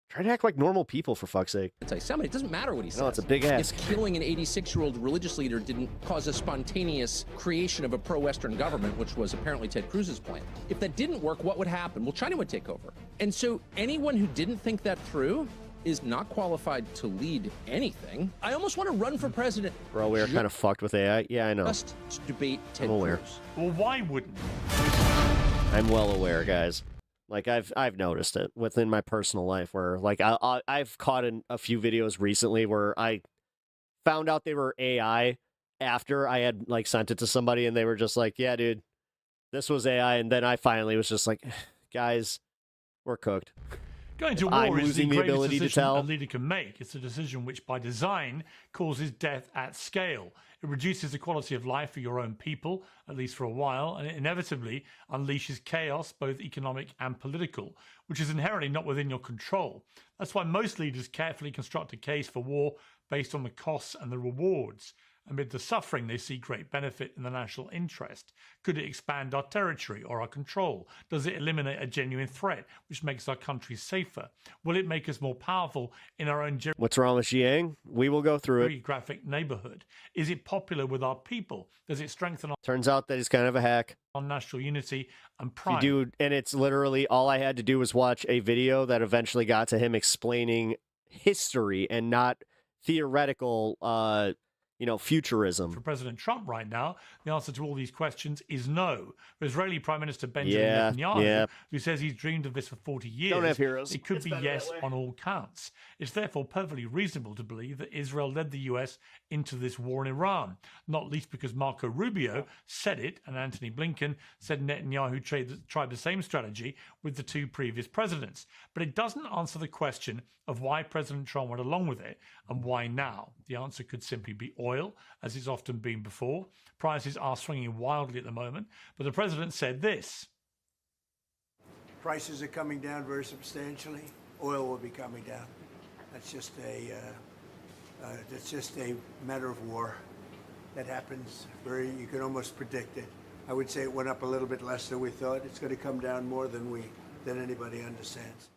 try to act like normal people, for fuck's sake.
Anti-Semitic. It doesn't matter what he says.
No, it's a big ask.
If killing an 86-year-old religious leader didn't cause a spontaneous creation of a pro-Western government, which was apparently Ted Cruz's plan. If that didn't work, what would happen? Well, China would take over. And so anyone who didn't think that through is not qualified to lead anything. I almost want to run for president.
Bro, we are kind of fucked with AI. Yeah, I know.
Just to debate Ted
I'm aware.
Cruz.
Well, why wouldn't
I'm well aware, guys. Like, I've noticed it within my personal life where, like, I've caught in a few videos recently where I found out they were AI after I had, like, sent it to somebody and they were just like, yeah, dude, this was AI. And then I finally was just like, guys, we're cooked.
Going to war is the greatest decision a leader can make. It's a decision which, by design, causes death at scale. It reduces the quality of life for your own people, at least for a while, and it inevitably unleashes chaos, both economic and political, which is inherently not within your control. That's why most leaders carefully construct a case for war based on the costs and the rewards. Amid the suffering, they see great benefit in the national interest. Could it expand our territory or our control? Does it eliminate a genuine threat, which makes our country safer? Will it make us more powerful in our own
What's wrong with Jiang? We will go through it.
geographic neighborhood? Is it popular with our people? Does it strengthen our
Turns out that he's kind of a hack.
national unity and pride?
You do, and it's literally all I had to do was watch a video that eventually got to him explaining history and not theoretical futurism.
For President Trump right now, the answer to all these questions is no. For Israeli Prime Minister Benjamin Netanyahu, who says he's dreamed of this for 40 years,
don't have heroes.
It could be yes on all counts. It's therefore perfectly reasonable to believe that Israel led the US into this war in Iran, not least because Marco Rubio said it, and Antony Blinken said Netanyahu tried the same strategy with the two previous presidents. But it doesn't answer the question of why President Trump went along with it and why now. The answer could simply be oil, as it's often been before. Prices are swinging wildly at the moment, but the president said this.
Prices are coming down very substantially. Oil will be coming down. That's just a matter of war. That happens you can almost predict it. I would say it went up a little bit less than we thought. It's going to come down more than anybody understands.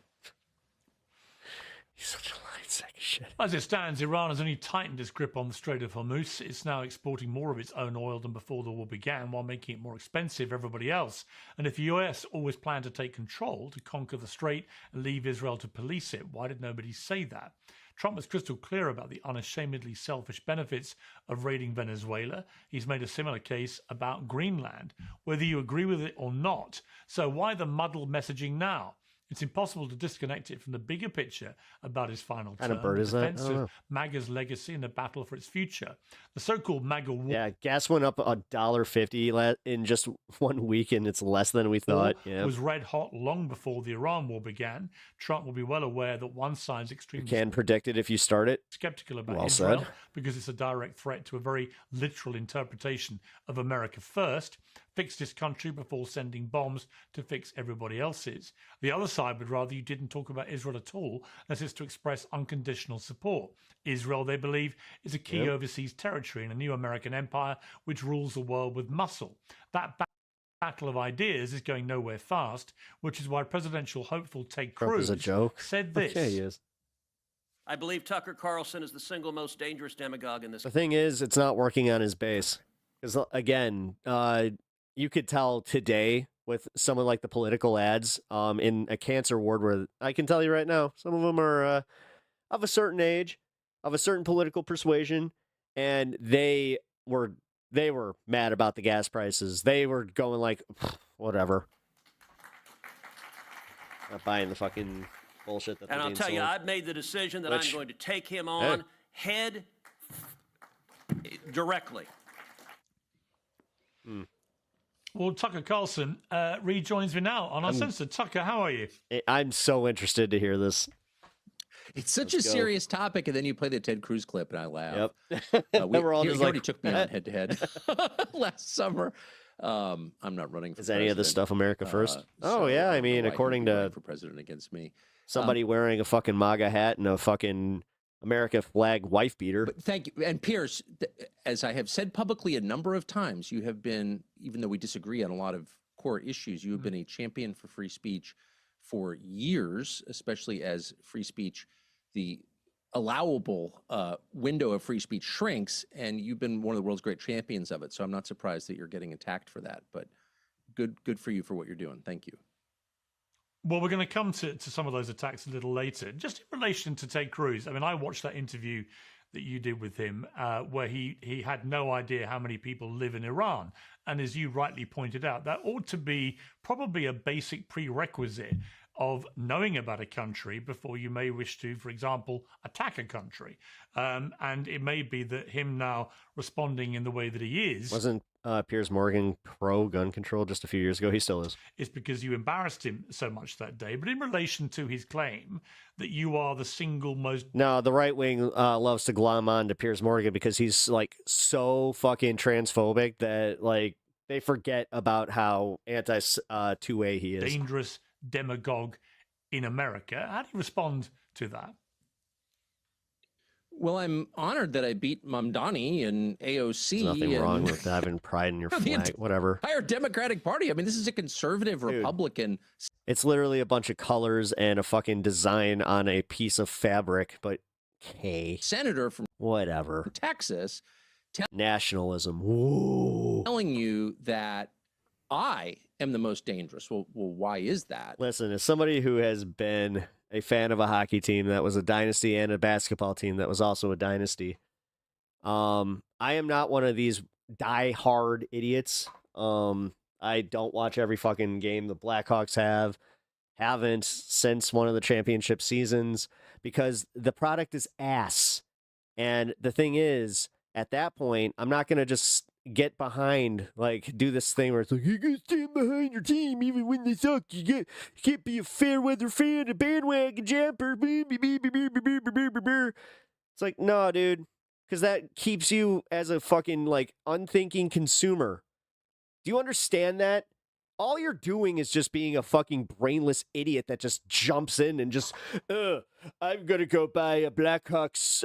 He's such a lying sack of shit.
As it stands, Iran has only tightened its grip on the Strait of Hormuz. It's now exporting more of its own oil than before the war began, while making it more expensive for everybody else. And if the US always planned to take control, to conquer the strait and leave Israel to police it, why did nobody say that? Trump was crystal clear about the unashamedly selfish benefits of raiding Venezuela. He's made a similar case about Greenland, whether you agree with it or not. So why the muddled messaging now? It's impossible to disconnect it from the bigger picture about his final term,
bird is
the
that?
defense of MAGA's legacy and the battle for its future. The so-called MAGA war.
Yeah, gas went up $1.50 in just 1 week, and it's less than we thought. Yeah,
was red hot long before the Iran war began. Trump will be well aware that one side's extremely
you can predict it if you start it.
Skeptical about
well
Israel
said.
Because it's a direct threat to a very literal interpretation of America first. Fix this country before sending bombs to fix everybody else's. The other side would rather you didn't talk about Israel at all, as it's to express unconditional support. Israel, they believe, is a key overseas territory in a new American empire which rules the world with muscle. That battle of ideas is going nowhere fast, which is why presidential hopeful Ted Cruz said this.
Okay, he is.
I believe Tucker Carlson is the single most dangerous demagogue in this.
The thing is, it's not working on his base. Because, again, you could tell today with some of like the political ads in a cancer ward where I can tell you right now, some of them are of a certain age, of a certain political persuasion, and they were mad about the gas prices. They were going like, whatever. Not buying the fucking bullshit that.
And I'll tell you, I've made the decision that I'm going to take him on head directly.
Well, Tucker Carlson rejoins me now on our censor. Tucker, how are you?
I'm so interested to hear this.
It's such
Let's
a
go.
serious topic, and then you play the Ted Cruz clip, and I laugh.
Yep.
We're all
just
he
like,
already took me on head-to-head last summer. I'm not running for
is
president.
any of this stuff America first?
So
yeah,
I
I
don't know
mean,
why he
according
would be
to
running for president against me.
somebody wearing a fucking MAGA hat and a fucking America flag wife beater.
But thank you. And Piers, as I have said publicly a number of times, you have been, even though we disagree on a lot of core issues, you have been a champion for free speech for years, especially as free speech, the allowable window of free speech shrinks, and you've been one of the world's great champions of it. So I'm not surprised that you're getting attacked for that, but good for you for what you're doing. Thank you.
Well, we're going to come to some of those attacks a little later. Just in relation to Ted Cruz, I mean, I watched that interview that you did with him where he had no idea how many people live in Iran. And as you rightly pointed out, that ought to be probably a basic prerequisite of knowing about a country before you may wish to, for example, attack a country. And it may be that him now responding in the way that he is...
Wasn't Piers Morgan pro-gun control just a few years ago? He still is.
Is because you embarrassed him so much that day. But in relation to his claim that you are the single most...
No, the right wing loves to glom on to Piers Morgan because he's like so fucking transphobic that like they forget about how anti-2A he is.
Dangerous demagogue in America. How do you respond to that?
Well, I'm honored that I beat Mamdani and AOC.
There's nothing wrong with having pride in your flag, whatever.
Entire Democratic Party. I mean, this is a conservative Republican.
It's literally a bunch of colors and a fucking design on a piece of fabric, but
senator from
whatever.
Texas.
Nationalism. Woo.
Telling you that I am the most dangerous. Well, why is that?
Listen, as somebody who has been a fan of a hockey team that was a dynasty and a basketball team that was also a dynasty, I am not one of these die-hard idiots. I don't watch every fucking game the Blackhawks haven't since one of the championship seasons because the product is ass. And the thing is, at that point, I'm not going to just get behind, like, do this thing where it's like, you gotta stand behind your team even when they suck. You can't be a fair weather fan, a bandwagon jumper. It's like, no, dude, because that keeps you as a fucking, like, unthinking consumer. Do you understand that? All you're doing is just being a fucking brainless idiot that just jumps in and just, I'm going to go buy a Blackhawks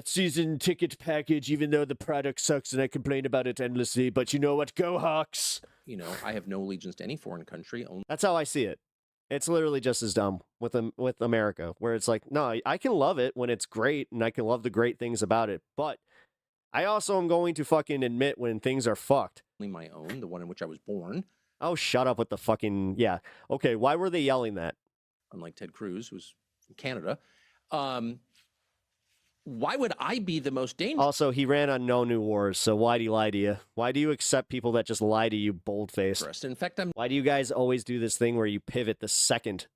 season ticket package, even though the product sucks and I complain about it endlessly. But you know what? Go Hawks.
You know, I have no allegiance to any foreign country.
That's how I see it. It's literally just as dumb with America, where it's like, no, I can love it when it's great and I can love the great things about it. But I also am going to fucking admit when things are fucked.
My own, the one in which I was born.
Oh, shut up with the fucking... Yeah. Okay, why were they yelling that?
Unlike Ted Cruz, who's from Canada. Why would I be the most dangerous?
Also, he ran on No New Wars, so why'd he lie to you? Why do you accept people that just lie to you bold-faced?
In fact,
Why do you guys always do this thing where you pivot the second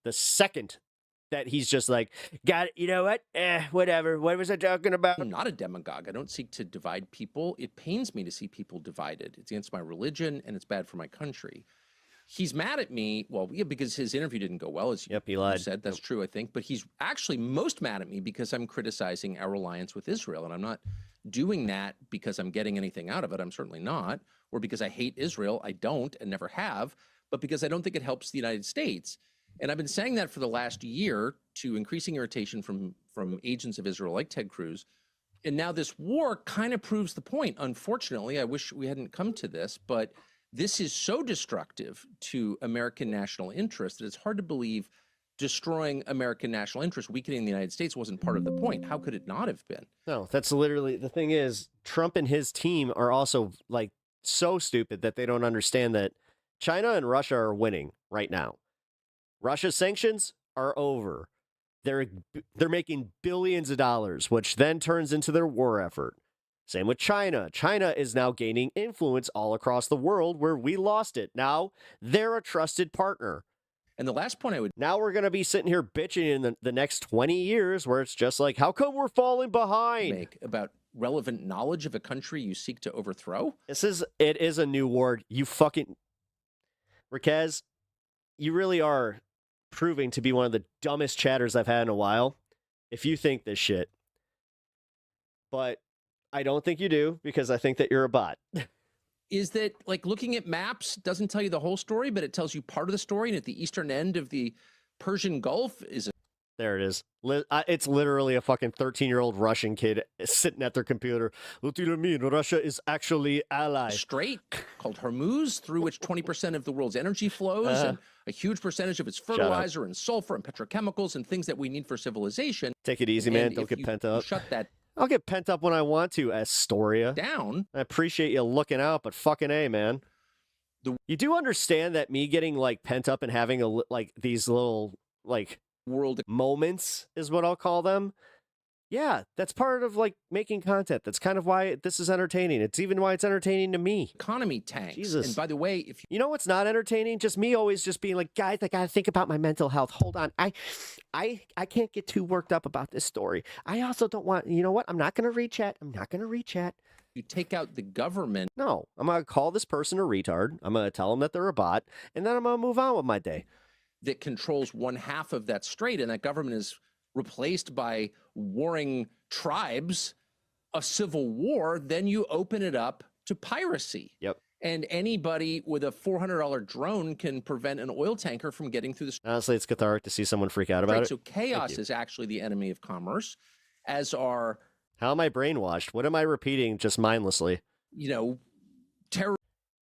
that he's just like, got it, you know what? Whatever. What was I talking about?
I'm not a demagogue. I don't seek to divide people. It pains me to see people divided. It's against my religion, and it's bad for my country. He's mad at me, well, yeah, because his interview didn't go well, as
he lied.
You said. That's true, I think. But he's actually most mad at me because I'm criticizing our alliance with Israel, and I'm not doing that because I'm getting anything out of it. I'm certainly not. Or because I hate Israel. I don't and never have. But because I don't think it helps the United States. And I've been saying that for the last year to increasing irritation from agents of Israel like Ted Cruz. And now this war kind of proves the point. Unfortunately, I wish we hadn't come to this, but this is so destructive to American national interest that it's hard to believe destroying American national interest, weakening the United States wasn't part of the point. How could it not have been?
No, that's literally, the thing is, Trump and his team are also like so stupid that they don't understand that China and Russia are winning right now. Russia's sanctions are over. They're making billions of dollars, which then turns into their war effort. Same with China. China is now gaining influence all across the world where we lost it. Now they're a trusted partner.
And the last point I would...
Now we're going to be sitting here bitching in the next 20 years where it's just like, how come we're falling behind?
Make about relevant knowledge of a country you seek to overthrow?
It is a new war. You fucking... Raquez, you really are proving to be one of the dumbest chatters I've had in a while. if you think this shit. But I don't think you do, because I think that you're a bot.
Is that, like, looking at maps doesn't tell you the whole story, but it tells you part of the story. And at the eastern end of the Persian Gulf is
There it is. It's literally a fucking 13-year-old Russian kid sitting at their computer. What do you mean? Russia is actually ally.
Strait called Hormuz, through which 20% of the world's energy flows, and a huge percentage of its fertilizer and sulfur and petrochemicals and things that we need for civilization.
Take it easy, man. Don't get pent up.
Shut that
I'll get pent up when I want to, Astoria.
down.
I appreciate you looking out, but fucking A, man. You do understand that me getting, like, pent up and having, these little, like,
world
moments is what I'll call them. Yeah, that's part of, like, making content. That's kind of why this is entertaining. It's even why it's entertaining to me.
Economy tanks.
Jesus.
And by the way, if
you know what's not entertaining? Just me always just being like, guys, I gotta think about my mental health. Hold on. I can't get too worked up about this story. I also don't want, you know what? I'm not gonna read chat.
you take out the government.
No, I'm gonna call this person a retard. I'm gonna tell them that they're a bot, and then I'm gonna move on with my day.
That controls one half of that strait, and that government is replaced by warring tribes, a civil war, then you open it up to piracy.
Yep.
And anybody with a $400 drone can prevent an oil tanker from getting through the strait.
Honestly, it's cathartic to see someone freak out about it.
So chaos is actually the enemy of commerce, as are...
How am I brainwashed? What am I repeating just mindlessly?
You know, terror.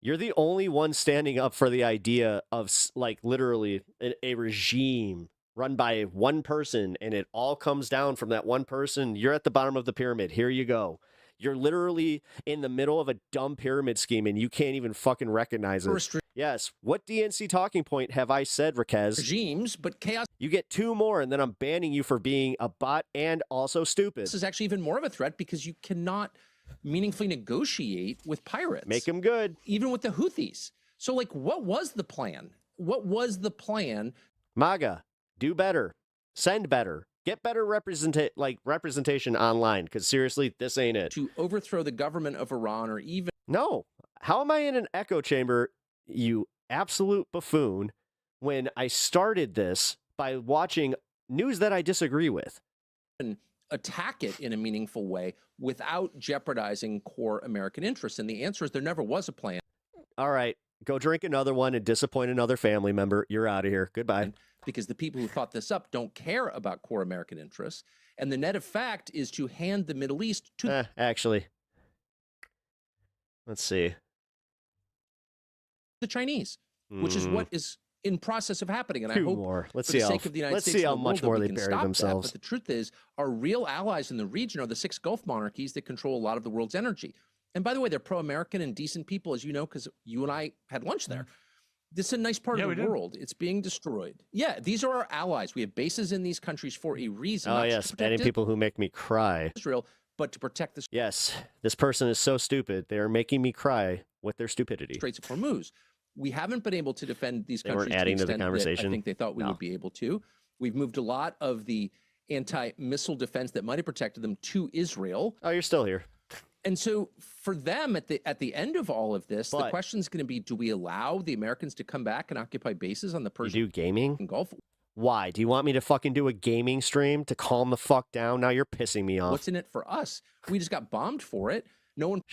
You're the only one standing up for the idea of, like, literally a regime run by one person, and it all comes down from that one person. You're at the bottom of the pyramid. Here you go. You're literally in the middle of a dumb pyramid scheme, and you can't even fucking recognize it. Yes. What DNC talking point have I said, Raquez?
Regimes, but chaos.
You get 2 more, and then I'm banning you for being a bot and also stupid.
This is actually even more of a threat because you cannot meaningfully negotiate with pirates.
Make them good.
Even with the Houthis. So, like, what was the plan? What was the plan?
MAGA, do better. Send better. Get better representation online, because seriously, this ain't it.
To overthrow the government of Iran, or even...
No. How am I in an echo chamber, you absolute buffoon, when I started this by watching news that I disagree with?
And attack it in a meaningful way without jeopardizing core American interests. And the answer is there never was a plan.
All right. Go drink another one and disappoint another family member. You're out of here. Goodbye.
Because the people who thought this up don't care about core American interests. And the net effect is to hand the Middle East to...
Actually. Let's see.
The Chinese, which is what is in process of happening. And I hope
more. Let's
for
see
the
how,
sake of the United
let's
States
see how
and the
much
world
more
that
they
we can
bury
stop
themselves.
that. But the truth is, our real allies in the region are the 6 Gulf monarchies that control a lot of the world's energy. And by the way, they're pro-American and decent people, as you know, because you and I had lunch there. This is a nice part of the world. It's being destroyed. Yeah, these are our allies. We have bases in these countries for a reason.
Oh, yes, banning people who make me cry.
Israel, but to protect the...
Yes, this person is so stupid. They are making me cry with their stupidity.
Straits of Hormuz. We haven't been able to defend these countries
weren't adding
to
to the
extent that
conversation.
I think they thought we would be able to. We've moved a lot of the anti-missile defense that might have protected them to Israel.
Oh, you're still here.
And so for them at the end of all of this, the question is going to be, do we allow the Americans to come back and occupy bases on the Persian Gulf?
Why? Do you want me to fucking do a gaming stream to calm the fuck down? Now you're pissing me off.
What's in it for us? We just got bombed for it. No one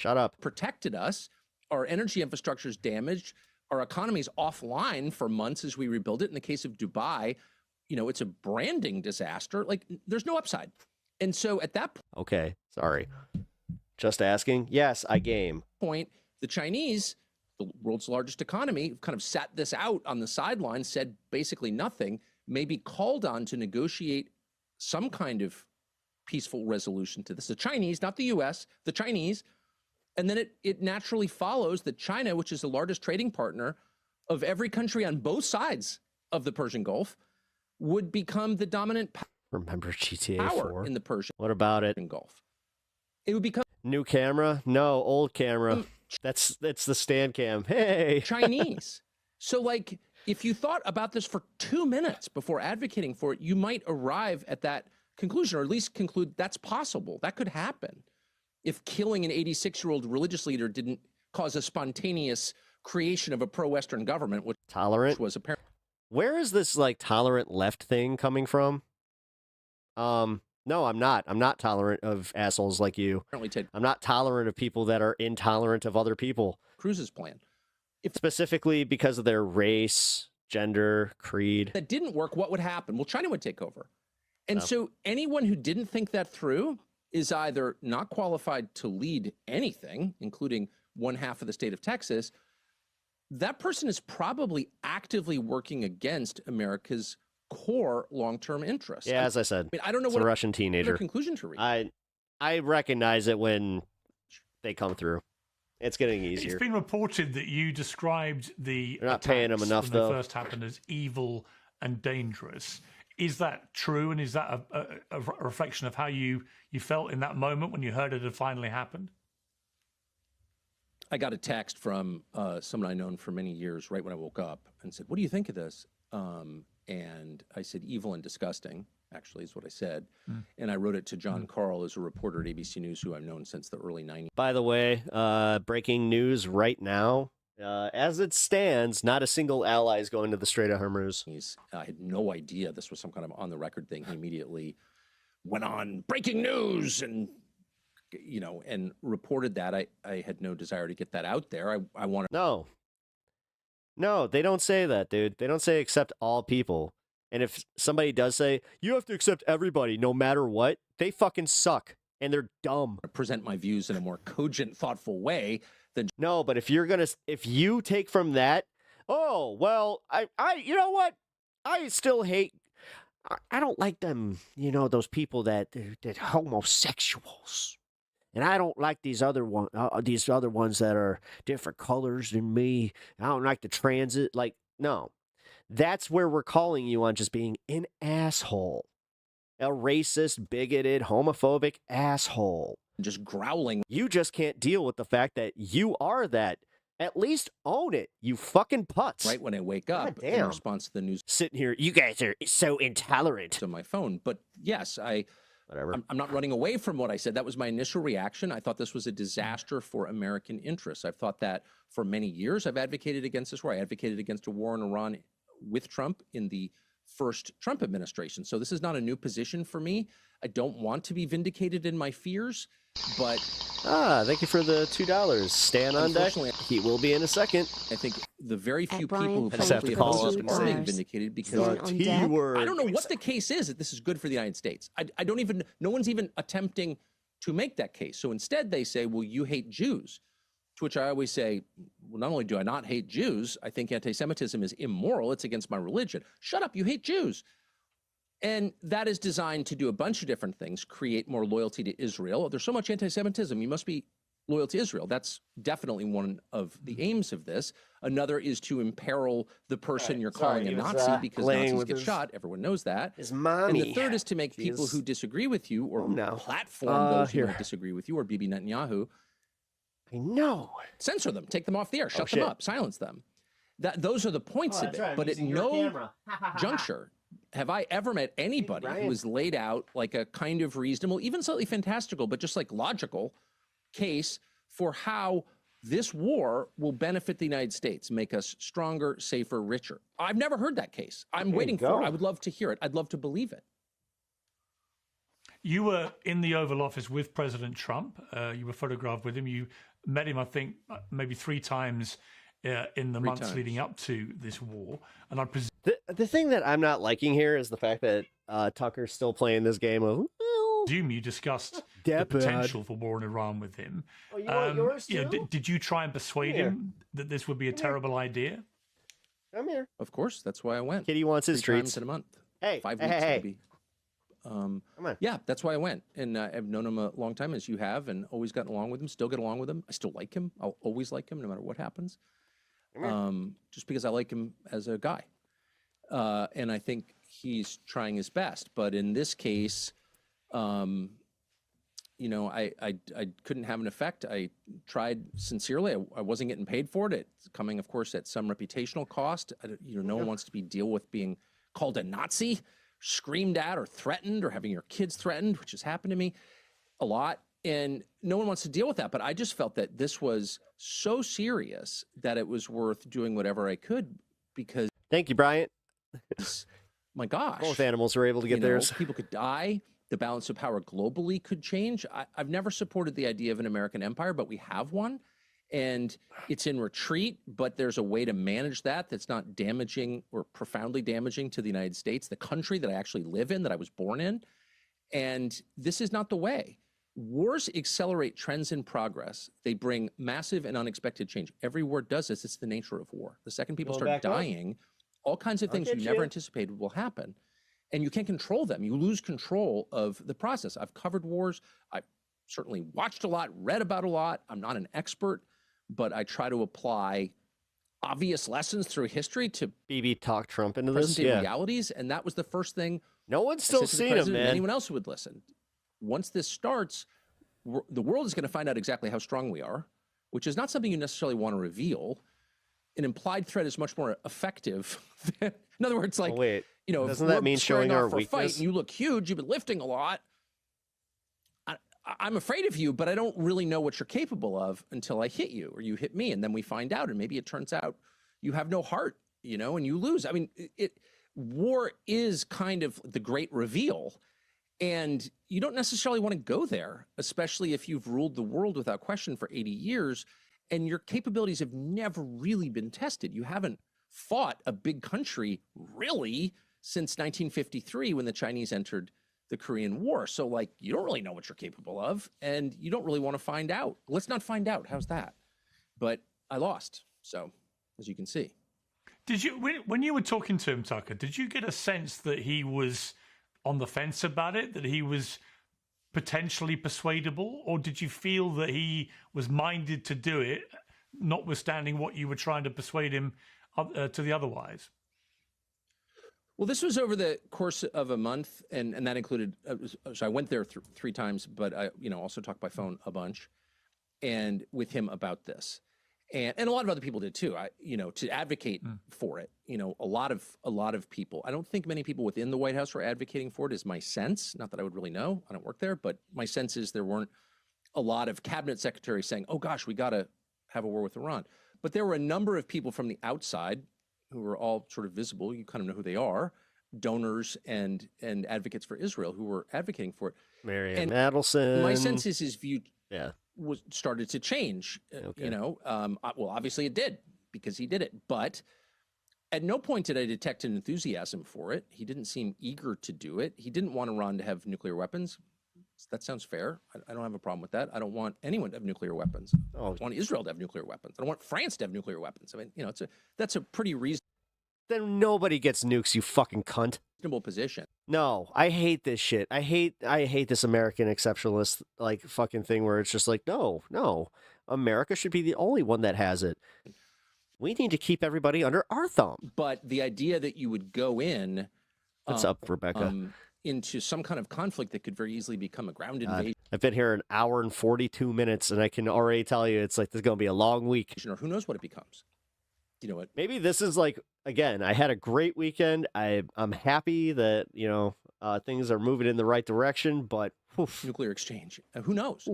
protected us. Our energy infrastructure is damaged. Our economy is offline for months as we rebuild it. In the case of Dubai, you know, it's a branding disaster. Like, there's no upside. And so at that point...
Okay, sorry. Just asking. Yes, I game.
Point, the Chinese, the world's largest economy, kind of sat this out on the sidelines, said basically nothing, may be called on to negotiate some kind of peaceful resolution to this. The Chinese, not the U.S., the Chinese. And then it naturally follows that China, which is the largest trading partner of every country on both sides of the Persian Gulf, would become the dominant
Remember GTA
power
4?
in the Persian
What about it?
Gulf. It would become...
New camera? No, old camera. That's the stand cam. Hey!
Chinese. So, like, if you thought about this for 2 minutes before advocating for it, you might arrive at that conclusion, or at least conclude that's possible. That could happen. If killing an 86-year-old religious leader didn't cause a spontaneous creation of a pro-Western government, which was apparent.
Where is this, like, tolerant left thing coming from? No, I'm not. I'm not tolerant of assholes like you. I'm not tolerant of people that are intolerant of other people.
Cruz's plan.
Specifically because of their race, gender, creed.
That didn't work, what would happen? Well, China would take over. And so anyone who didn't think that through is either not qualified to lead anything, including one half of the state of Texas. That person is probably actively working against America's core long-term interests.
Yeah, as I said,
I don't know
it's
what
a Russian teenager.
Conclusion to reach.
I recognize it when they come through. It's getting easier.
It's been reported that you described the
They're not paying them enough,
when
though.
they first happened as evil and dangerous. Is that true? And is that a reflection of how you felt in that moment when you heard it had finally happened?
I got a text from someone I've known for many years right when I woke up and said, what do you think of this? And I said, evil and disgusting, actually, is what I said. And I wrote it to John Carl, who's a reporter at ABC News, who I've known since the early 90s.
By the way, breaking news right now. As it stands, not a single ally is going to the Strait of Hormuz.
I had no idea this was some kind of on-the-record thing. He immediately went on breaking news and, and reported that. I had no desire to get that out there. I wanted...
No, they don't say that, dude. They don't say accept all people. And if somebody does say, you have to accept everybody no matter what, they fucking suck. And they're dumb.
Present my views in a more cogent, thoughtful way than...
No, but if you take from that, oh, well, you know what? I still hate... I don't like them, those people that homosexuals. And I don't like these other ones that are different colors than me. I don't like the transit. No, that's where we're calling you on just being an asshole, a racist, bigoted, homophobic asshole.
Just growling.
You just can't deal with the fact that you are that. At least own it, you fucking putz.
Right when I wake up in response to the news.
Sitting here, you guys are so intolerant.
On my phone. But yes, I'm not running away from what I said. That was my initial reaction. I thought this was a disaster for American interests. I've thought that for many years. I've advocated against this war. I advocated against a war in Iran with Trump in the first Trump administration. So this is not a new position for me. I don't want to be vindicated in my fears, but...
thank you for the $2. Stan on deck. He will be in a second.
I think the very few people who probably oppose us are being vindicated because I don't know what the case is that this is good for the United States. No one's even attempting to make that case. So instead they say, well, you hate Jews. To which I always say, well, not only do I not hate Jews, I think anti-Semitism is immoral. It's against my religion. Shut up, you hate Jews. And that is designed to do a bunch of different things, create more loyalty to Israel. There's so much anti-Semitism, you must be loyal to Israel. That's definitely one of the aims of this. Another is to imperil the person you're calling a Nazi because Nazis get shot. Everyone knows that.
His mommy.
And the third is to make people who disagree with you or platform those who don't disagree with you or Bibi Netanyahu.
I know.
Censor them, take them off the air, shut them up, silence them. Those are the points of it. But at no juncture have I ever met anybody who has laid out like a kind of reasonable, even slightly fantastical, but just like logical case for how this war will benefit the United States, make us stronger, safer, richer. I've never heard that case. I'm waiting for it. I would love to hear it. I'd love to believe it.
You were in the Oval Office with President Trump. You were photographed with him. You met him, I think, maybe 3 times in the months leading up to this war. And I presume
the thing that I'm not liking here is the fact that Tucker's still playing this game of.
You discussed the potential for war in Iran with him.
Oh, you want yours too?
Did you try and persuade him that this would be a terrible idea?
Come here.
Of course, that's why I went.
Kitty wants his
3
treats
times in a month.
Hey,
5 weeks maybe.
Come on.
Yeah, that's why I went. And I've known him a long time, as you have, and always gotten along with him, still get along with him. I still like him. I'll always like him, no matter what happens. Just because I like him as a guy. And I think he's trying his best. But in this case, I couldn't have an effect. I tried sincerely. I wasn't getting paid for it. It's coming, of course, at some reputational cost. No one wants to deal with being called a Nazi, screamed at or threatened, or having your kids threatened, which has happened to me a lot. And no one wants to deal with that. But I just felt that this was so serious that it was worth doing whatever I could because...
Thank you, Bryant.
My gosh.
Both animals were able to get theirs.
People could die. the balance of power globally could change. I've never supported the idea of an American empire, but we have one. And it's in retreat, but there's a way to manage that that's not damaging or profoundly damaging to the United States, the country that I actually live in, that I was born in. And this is not the way. Wars accelerate trends in progress. They bring massive and unexpected change. Every war does this. It's the nature of war. The second people start dying, all kinds of things you never anticipated will happen. And you can't control them. You lose control of the process. I've covered wars. I've certainly watched a lot, read about a lot. I'm not an expert, but I try to apply obvious lessons through history to
BB talk Trump into this
realities. And that was the first thing.
No one's still seen him, man.
Anyone else who would listen. Once this starts, the world is going to find out exactly how strong we are, which is not something you necessarily want to reveal. An implied threat is much more effective. In other words, like, you know,
doesn't that mean showing our weakness?
Fight and you look huge, you've been lifting a lot. I'm afraid of you, but I don't really know what you're capable of until I hit you or you hit me. And then we find out, and maybe it turns out you have no heart, you know, and you lose. I mean, war is kind of the great reveal. And you don't necessarily want to go there, especially if you've ruled the world without question for 80 years and your capabilities have never really been tested. You haven't fought a big country really since 1953 when the Chinese entered the Korean War. So, like, you don't really know what you're capable of, and you don't really want to find out. Let's not find out. How's that? But I lost. So, as you can see.
Did you, when you were talking to him, Tucker, did you get a sense that he was on the fence about it, that he was potentially persuadable, or did you feel that he was minded to do it, notwithstanding what you were trying to persuade him to the otherwise?
Well, this was over the course of a month, and that included, so I went there three times, but I, you know, also talked by phone a bunch, and with him about this, and a lot of other people did too. You know, to advocate for it. You know, a lot of people. I don't think many people within the White House were advocating for it. Is my sense. Not that I would really know. I don't work there, but my sense is there weren't a lot of cabinet secretaries saying, "Oh gosh, we got to have a war with Iran." But there were a number of people from the outside who were all sort of visible. You kind of know who they are. Donors and advocates for Israel who were advocating for it.
Marianne Madelson.
My sense is his view was started to change. You know, well, obviously it did because he did it. But at no point did I detect an enthusiasm for it. He didn't seem eager to do it. He didn't want Iran to have nuclear weapons. That sounds fair. I don't have a problem with that. I don't want anyone to have nuclear weapons. I don't want Israel to have nuclear weapons. I don't want France to have nuclear weapons. I mean, you know, that's a pretty reasonable.
Then nobody gets nukes, you fucking cunt.
Reasonable position.
No, I hate this shit. I hate this American exceptionalist like fucking thing where it's just like, no, America should be the only one that has it. We need to keep everybody under our thumb.
But the idea that you would go in,
what's up, Rebecca?
Into some kind of conflict that could very easily become a ground invasion.
I've been here an hour and 42 minutes, and I can already tell you it's like this is going to be a long week.
Or who knows what it becomes. You know what?
Maybe this is like, again, I had a great weekend. I'm happy that, you know, things are moving in the right direction, but oof.
Nuclear exchange. Who knows?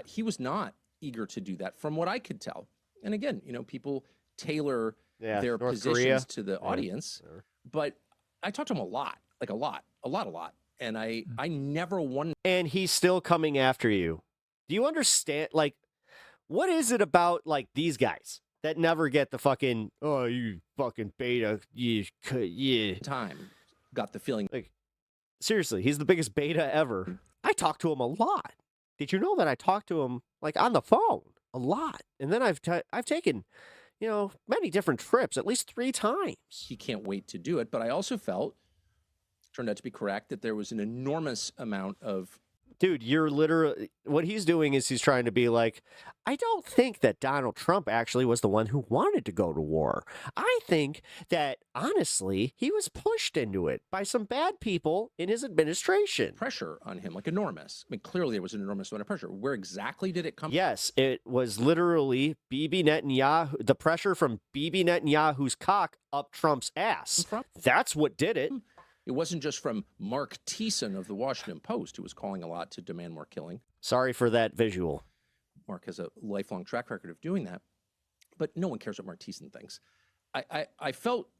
He was not eager to do that from what I could tell. And again, you know, people tailor their
North
positions
Korea.
to the audience.
Sure.
But I talked to him a lot. And I never won.
And he's still coming after you. Do you understand? Like, what is it about, like, these guys that never get the fucking, oh, you fucking beta,
time. Got the feeling.
Like, seriously, he's the biggest beta ever. I talk to him a lot. Did you know that I talk to him, like, on the phone a lot? And then I've taken, you know, many different trips, at least 3 times.
He can't wait to do it. But I also felt, turned out to be correct, that there was an enormous amount of...
Dude, you're literally, what he's doing is he's trying to be like, I don't think that Donald Trump actually was the one who wanted to go to war. I think that, honestly, he was pushed into it by some bad people in his administration.
Pressure on him, like enormous. I mean, clearly there was an enormous amount of pressure. Where exactly did it come from?
Yes, it was literally Bibi Netanyahu, the pressure from Bibi Netanyahu's cock up Trump's ass. That's what did it.
It wasn't just from Mark Thiessen of the Washington Post, who was calling a lot to demand more killing.
Sorry for that visual.
Mark has a lifelong track record of doing that. But no one cares what Mark Thiessen thinks. I felt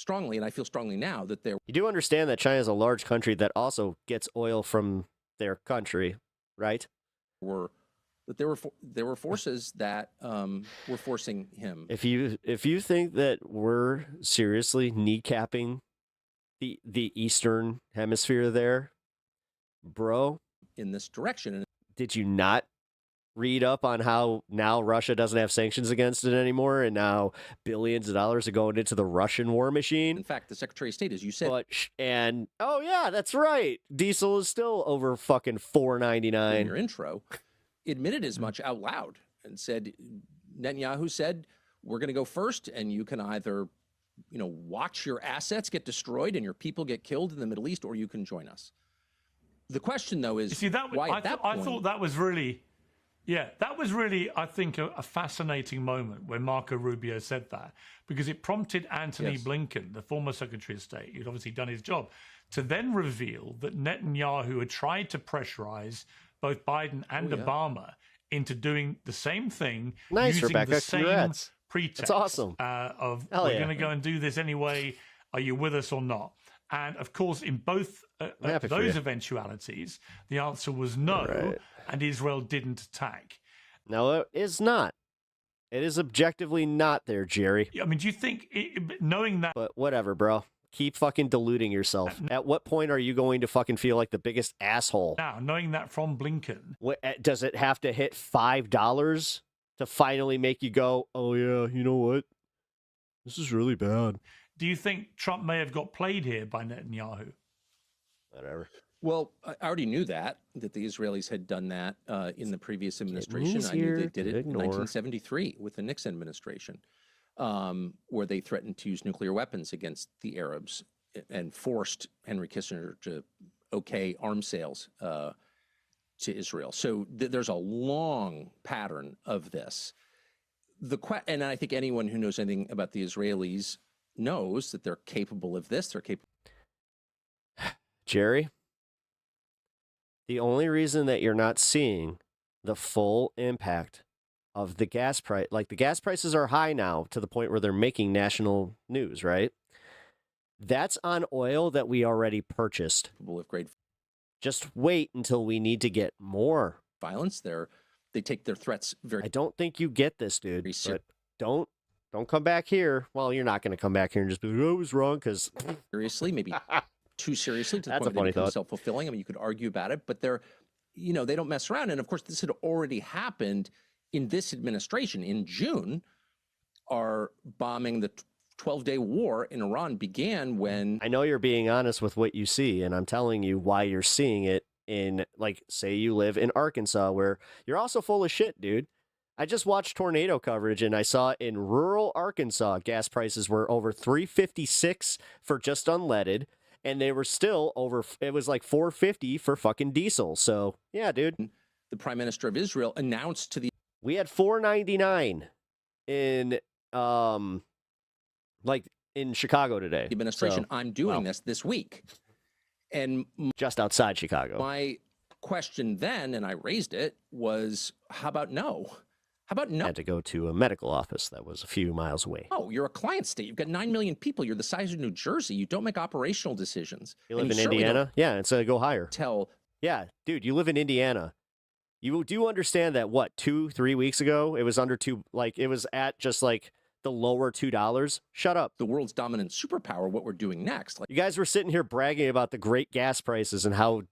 strongly, and I feel strongly now, that there
You do understand that China is a large country that also gets oil from their country, right?
there were forces that were forcing him.
If you think that we're seriously kneecapping the Eastern Hemisphere there, bro,
in this direction.
Did you not read up on how now Russia doesn't have sanctions against it anymore, and now billions of dollars are going into the Russian war machine?
In fact, the Secretary of State, as you said,
oh yeah, that's right. Diesel is still over fucking $4.99.
in your intro, admitted as much out loud and said, Netanyahu said, we're going to go first, and you can either, watch your assets get destroyed and your people get killed in the Middle East, or you can join us. The question, though, is why at that point...
I thought that was really... Yeah, that was really, I think, a fascinating moment when Marco Rubio said that, because it prompted Antony Blinken, the former Secretary of State, who'd obviously done his job, to then reveal that Netanyahu had tried to pressurize both Biden and Obama into doing the same thing, using
Rebecca.
the same
Congrats.
pretext
That's awesome.
of
Hell
we're
yeah.
going to go and do this anyway. Are you with us or not? And of course, in both those eventualities, the answer was no,
Right.
and Israel didn't attack.
No, it is not. It is objectively not there, Jerry.
I mean, do you think, knowing that...
But whatever, bro. Keep fucking deluding yourself. At what point are you going to fucking feel like the biggest asshole?
Now, knowing that from Blinken...
Does it have to hit $5 to finally make you go, oh yeah, you know what? This is really bad.
Do you think Trump may have got played here by Netanyahu?
Whatever.
Well, I already knew that the Israelis had done that in the previous administration. I knew they did it in 1973 with the Nixon administration, where they threatened to use nuclear weapons against the Arabs and forced Henry Kissinger to okay arms sales to Israel. So there's a long pattern of this. And I think anyone who knows anything about the Israelis knows that they're capable of this. They're capable.
Jerry, the only reason that you're not seeing the full impact of the gas price, like the gas prices are high now to the point where they're making national news, right? That's on oil that we already purchased.
Of great.
Just wait until we need to get more
violence. They take their threats very.
I don't think you get this, dude. But don't come back here. Well, you're not going to come back here and just be like, oh, I was wrong, because
seriously, maybe too seriously to the
That's
point
a funny
that it becomes
thought.
self-fulfilling. I mean, you could argue about it, but they don't mess around. And of course, this had already happened in this administration. In June, our bombing, the 12-day war in Iran began when...
I know you're being honest with what you see, and I'm telling you why you're seeing it in, like, say you live in Arkansas, where you're also full of shit, dude. I just watched tornado coverage, and I saw in rural Arkansas, gas prices were over $3.56 for just unleaded, and they were still over, it was like $4.50 for fucking diesel. So, yeah, dude.
The Prime Minister of Israel announced to the...
We had $4.99 in Chicago today.
The administration,
So,
I'm doing this week. And
just outside Chicago.
My question then, and I raised it, was how about no? How about no?
I had to go to a medical office that was a few miles away.
Oh, you're a client state. You've got 9 million people. You're the size of New Jersey. You don't make operational decisions.
You live
And
in
certainly
Indiana?
don't
Yeah, it's go higher. Yeah, dude, you live in Indiana. You do understand that, 2-3 weeks ago, it was under two, like, it was at just like the lower $2. Shut up.
The world's dominant superpower, what we're doing next.
You guys were sitting here bragging about the great gas prices and how,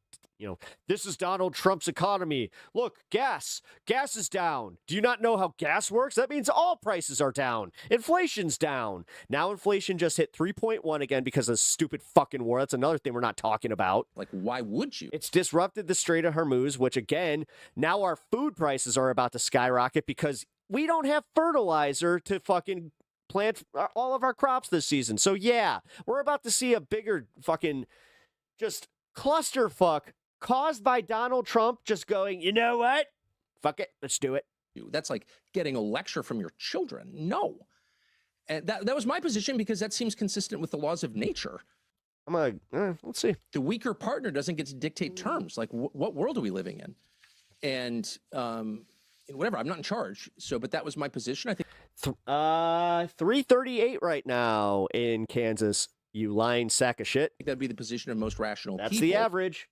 this is Donald Trump's economy. Look, gas is down. Do you not know how gas works? That means all prices are down. Inflation's down. Now inflation just hit 3.1 again because of the stupid fucking war. That's another thing we're not talking about.
Like, why would you?
It's disrupted the Strait of Hormuz, which again, now our food prices are about to skyrocket because we don't have fertilizer to fucking plant all of our crops this season. So yeah, we're about to see a bigger fucking just clusterfuck caused by Donald Trump just going, you know what? Fuck it. Let's do it.
That's like getting a lecture from your children. No. And that was my position because that seems consistent with the laws of nature.
I'm like, let's see.
The weaker partner doesn't get to dictate terms. Like, what world are we living in? And whatever. I'm not in charge. So, but that was my position. I think
338 right now in Kansas. You lying sack of shit.
that'd be the position of most rational
That's
people.
the average.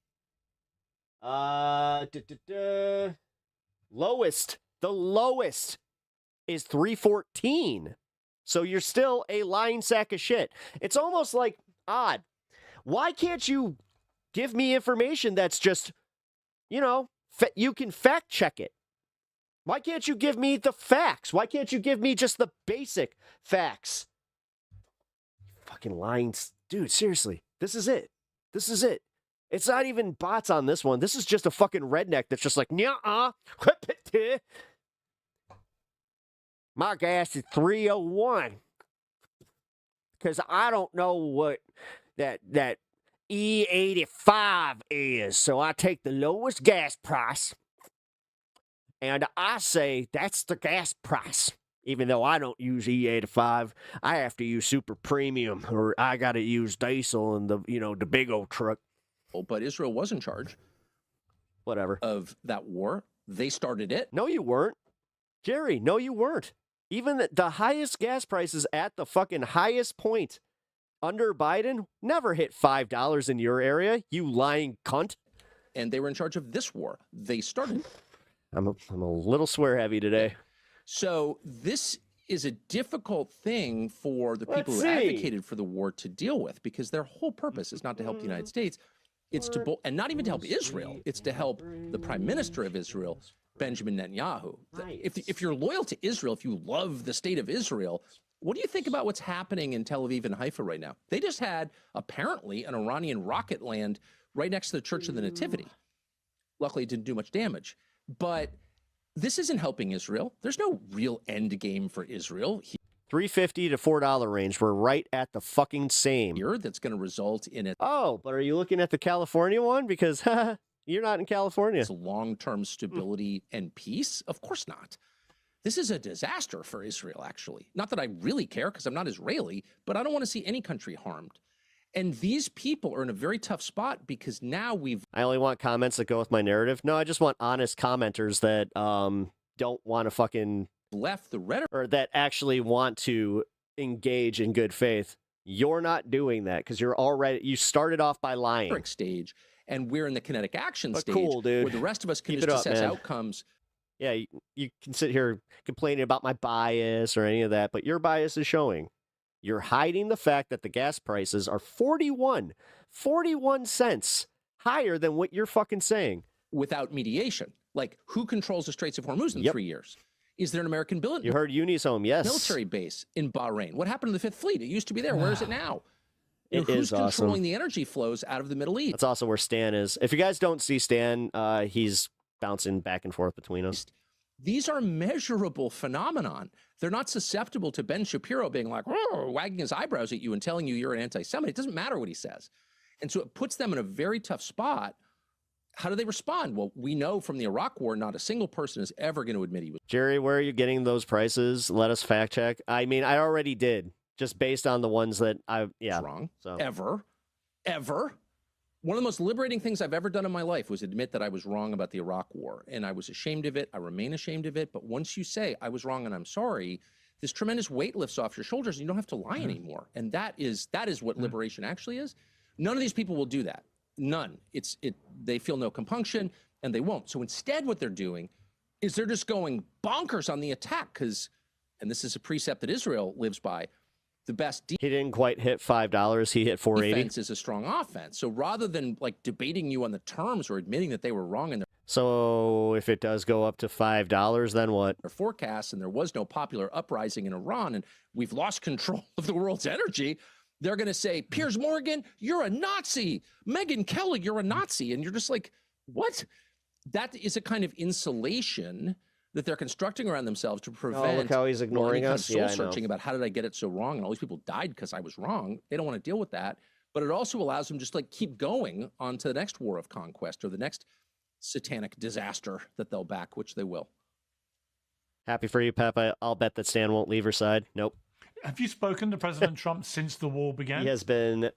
Lowest. The lowest is 314. So you're still a lying sack of shit. It's almost like odd. Why can't you give me information that's just, you can fact check it? Why can't you give me the facts? Why can't you give me just the basic facts? Fucking lying. Dude, seriously. This is it. This is it. It's not even bots on this one. This is just a fucking redneck that's just like, nuh-uh. My gas is 301. Because I don't know what that E85 is. So I take the lowest gas price. And I say that's the gas price. Even though I don't use E85, I have to use super premium, or I got to use diesel and the big old truck.
But Israel was in charge.
Whatever.
Of that war. They started it.
No, you weren't. Jerry, no, you weren't. Even the highest gas prices at the fucking highest point under Biden never hit $5 in your area, you lying cunt.
And they were in charge of this war. They started.
I'm a little swear heavy today.
So this is a difficult thing for the people who advocated for the war to deal with, because their whole purpose is not to help the United States. It's to, and not even to help Israel. It's to help the prime minister of Israel, Benjamin Netanyahu. If you're loyal to Israel, if you love the state of Israel, what do you think about what's happening in Tel Aviv and Haifa right now? They just had, apparently, an Iranian rocket land right next to the Church of the Nativity. Luckily, it didn't do much damage. But this isn't helping Israel. There's no real end game for Israel.
$3.50 to $4 range. We're right at the fucking same.
That's going to result in it.
Oh, but are you looking at the California one? Because you're not in California.
It's long-term stability and peace? Of course not. This is a disaster for Israel, actually. Not that I really care, because I'm not Israeli, but I don't want to see any country harmed. And these people are in a very tough spot, because now
I only want comments that go with my narrative. No, I just want honest commenters that don't want to fucking
left the rhetoric,
or that actually want to engage in good faith. You're not doing that, because you started off by lying.
Stage, and we're in the kinetic action stage,
cool, dude.
where the rest of us can
Keep
just
it up,
assess
man.
outcomes.
Yeah, you can sit here complaining about my bias or any of that, but your bias is showing. You're hiding the fact that the gas prices are 41 cents higher than what you're fucking saying.
Without mediation. Like, who controls the Straits of Hormuz in 3 years? Is there an American
You heard Unishome, yes.
military base in Bahrain? What happened to the Fifth Fleet? It used to be there. Where is it now? Who's
awesome.
controlling the energy flows out of the Middle East?
That's also where Stan is. If you guys don't see Stan, he's bouncing back and forth between us.
These are measurable phenomenon. They're not susceptible to Ben Shapiro being like, wagging his eyebrows at you and telling you you're an anti-Semite. It doesn't matter what he says. And so it puts them in a very tough spot. How do they respond? Well, we know from the Iraq War, not a single person is ever going to admit he was.
Jerry, where are you getting those prices? Let us fact check. I mean, I already did, just based on the ones that
wrong. So ever. One of the most liberating things I've ever done in my life was admit that I was wrong about the Iraq War, and I was ashamed of it. I remain ashamed of it. But once you say I was wrong and I'm sorry, this tremendous weight lifts off your shoulders, and you don't have to lie anymore. And that is what liberation actually is. None of these people will do that. None. They feel no compunction, and they won't. So instead, what they're doing is they're just going bonkers on the attack, because, and this is a precept that Israel lives by, the best
he didn't quite hit $5. He hit $4.80.
Defense is a strong offense. So rather than like debating you on the terms or admitting that they were wrong in their
So if it does go up to $5, then what?
Forecasts, and there was no popular uprising in Iran, and we've lost control of the world's energy, they're going to say, Piers Morgan, you're a Nazi. Megyn Kelly, you're a Nazi. And you're just like, what? That is a kind of insulation that they're constructing around themselves to prevent
look how he's ignoring us.
soul searching about how did I get it so wrong, and all these people died because I was wrong. They don't want to deal with that, but it also allows them just like keep going on to the next war of conquest or the next satanic disaster that they'll back, which they will.
Happy for you, Pep. I'll bet that Stan won't leave her side. Nope.
Have you spoken to President Trump since the war began?
He has been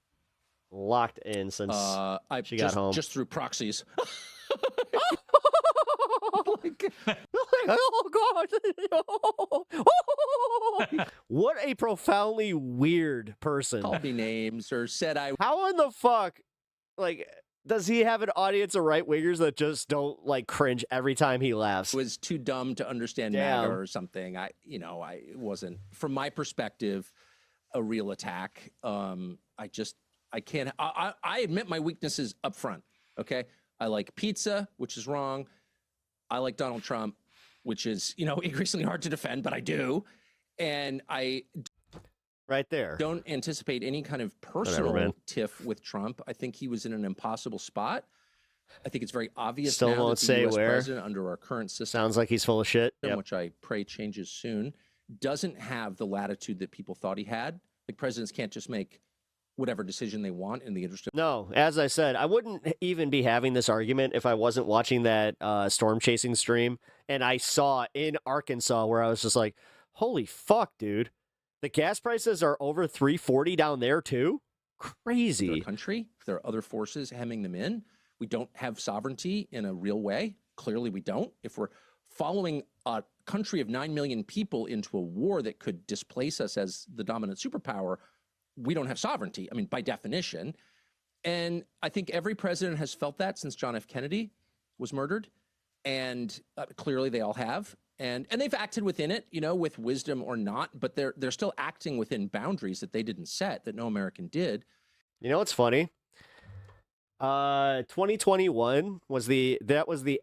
locked in since she got home.
Just through proxies.
like, oh God. What a profoundly weird person.
Called me names or said I.
How in the fuck, like, does he have an audience of right wingers that just don't like cringe every time he laughs?
Was too dumb to understand MAGA or something. I it wasn't, from my perspective, a real attack. I can't. I admit my weaknesses up front. Okay, I like pizza, which is wrong. I like Donald Trump, which is increasingly hard to defend, but I do, and I.
Right there.
Don't anticipate any kind of personal tiff with Trump. I think he was in an impossible spot. I think it's very obvious
Still
now
won't
that the
say
US
where.
president under our current system,
Sounds like he's full of shit.
which I pray changes soon, doesn't have the latitude that people thought he had. Like, presidents can't just make whatever decision they want in the interest of.
No, as I said, I wouldn't even be having this argument if I wasn't watching that storm chasing stream. And I saw in Arkansas where I was just like, holy fuck, dude. The gas prices are over $3.40 down there too? Crazy.
Country, if there are other forces hemming them in, we don't have sovereignty in a real way. Clearly we don't. If we're following a country of 9 million people into a war that could displace us as the dominant superpower, we don't have sovereignty. I mean, by definition. And I think every president has felt that since John F. Kennedy was murdered. And clearly they all have. And they've acted within it, with wisdom or not, but they're still acting within boundaries that they didn't set, that no American did.
You know what's funny? 2021 was the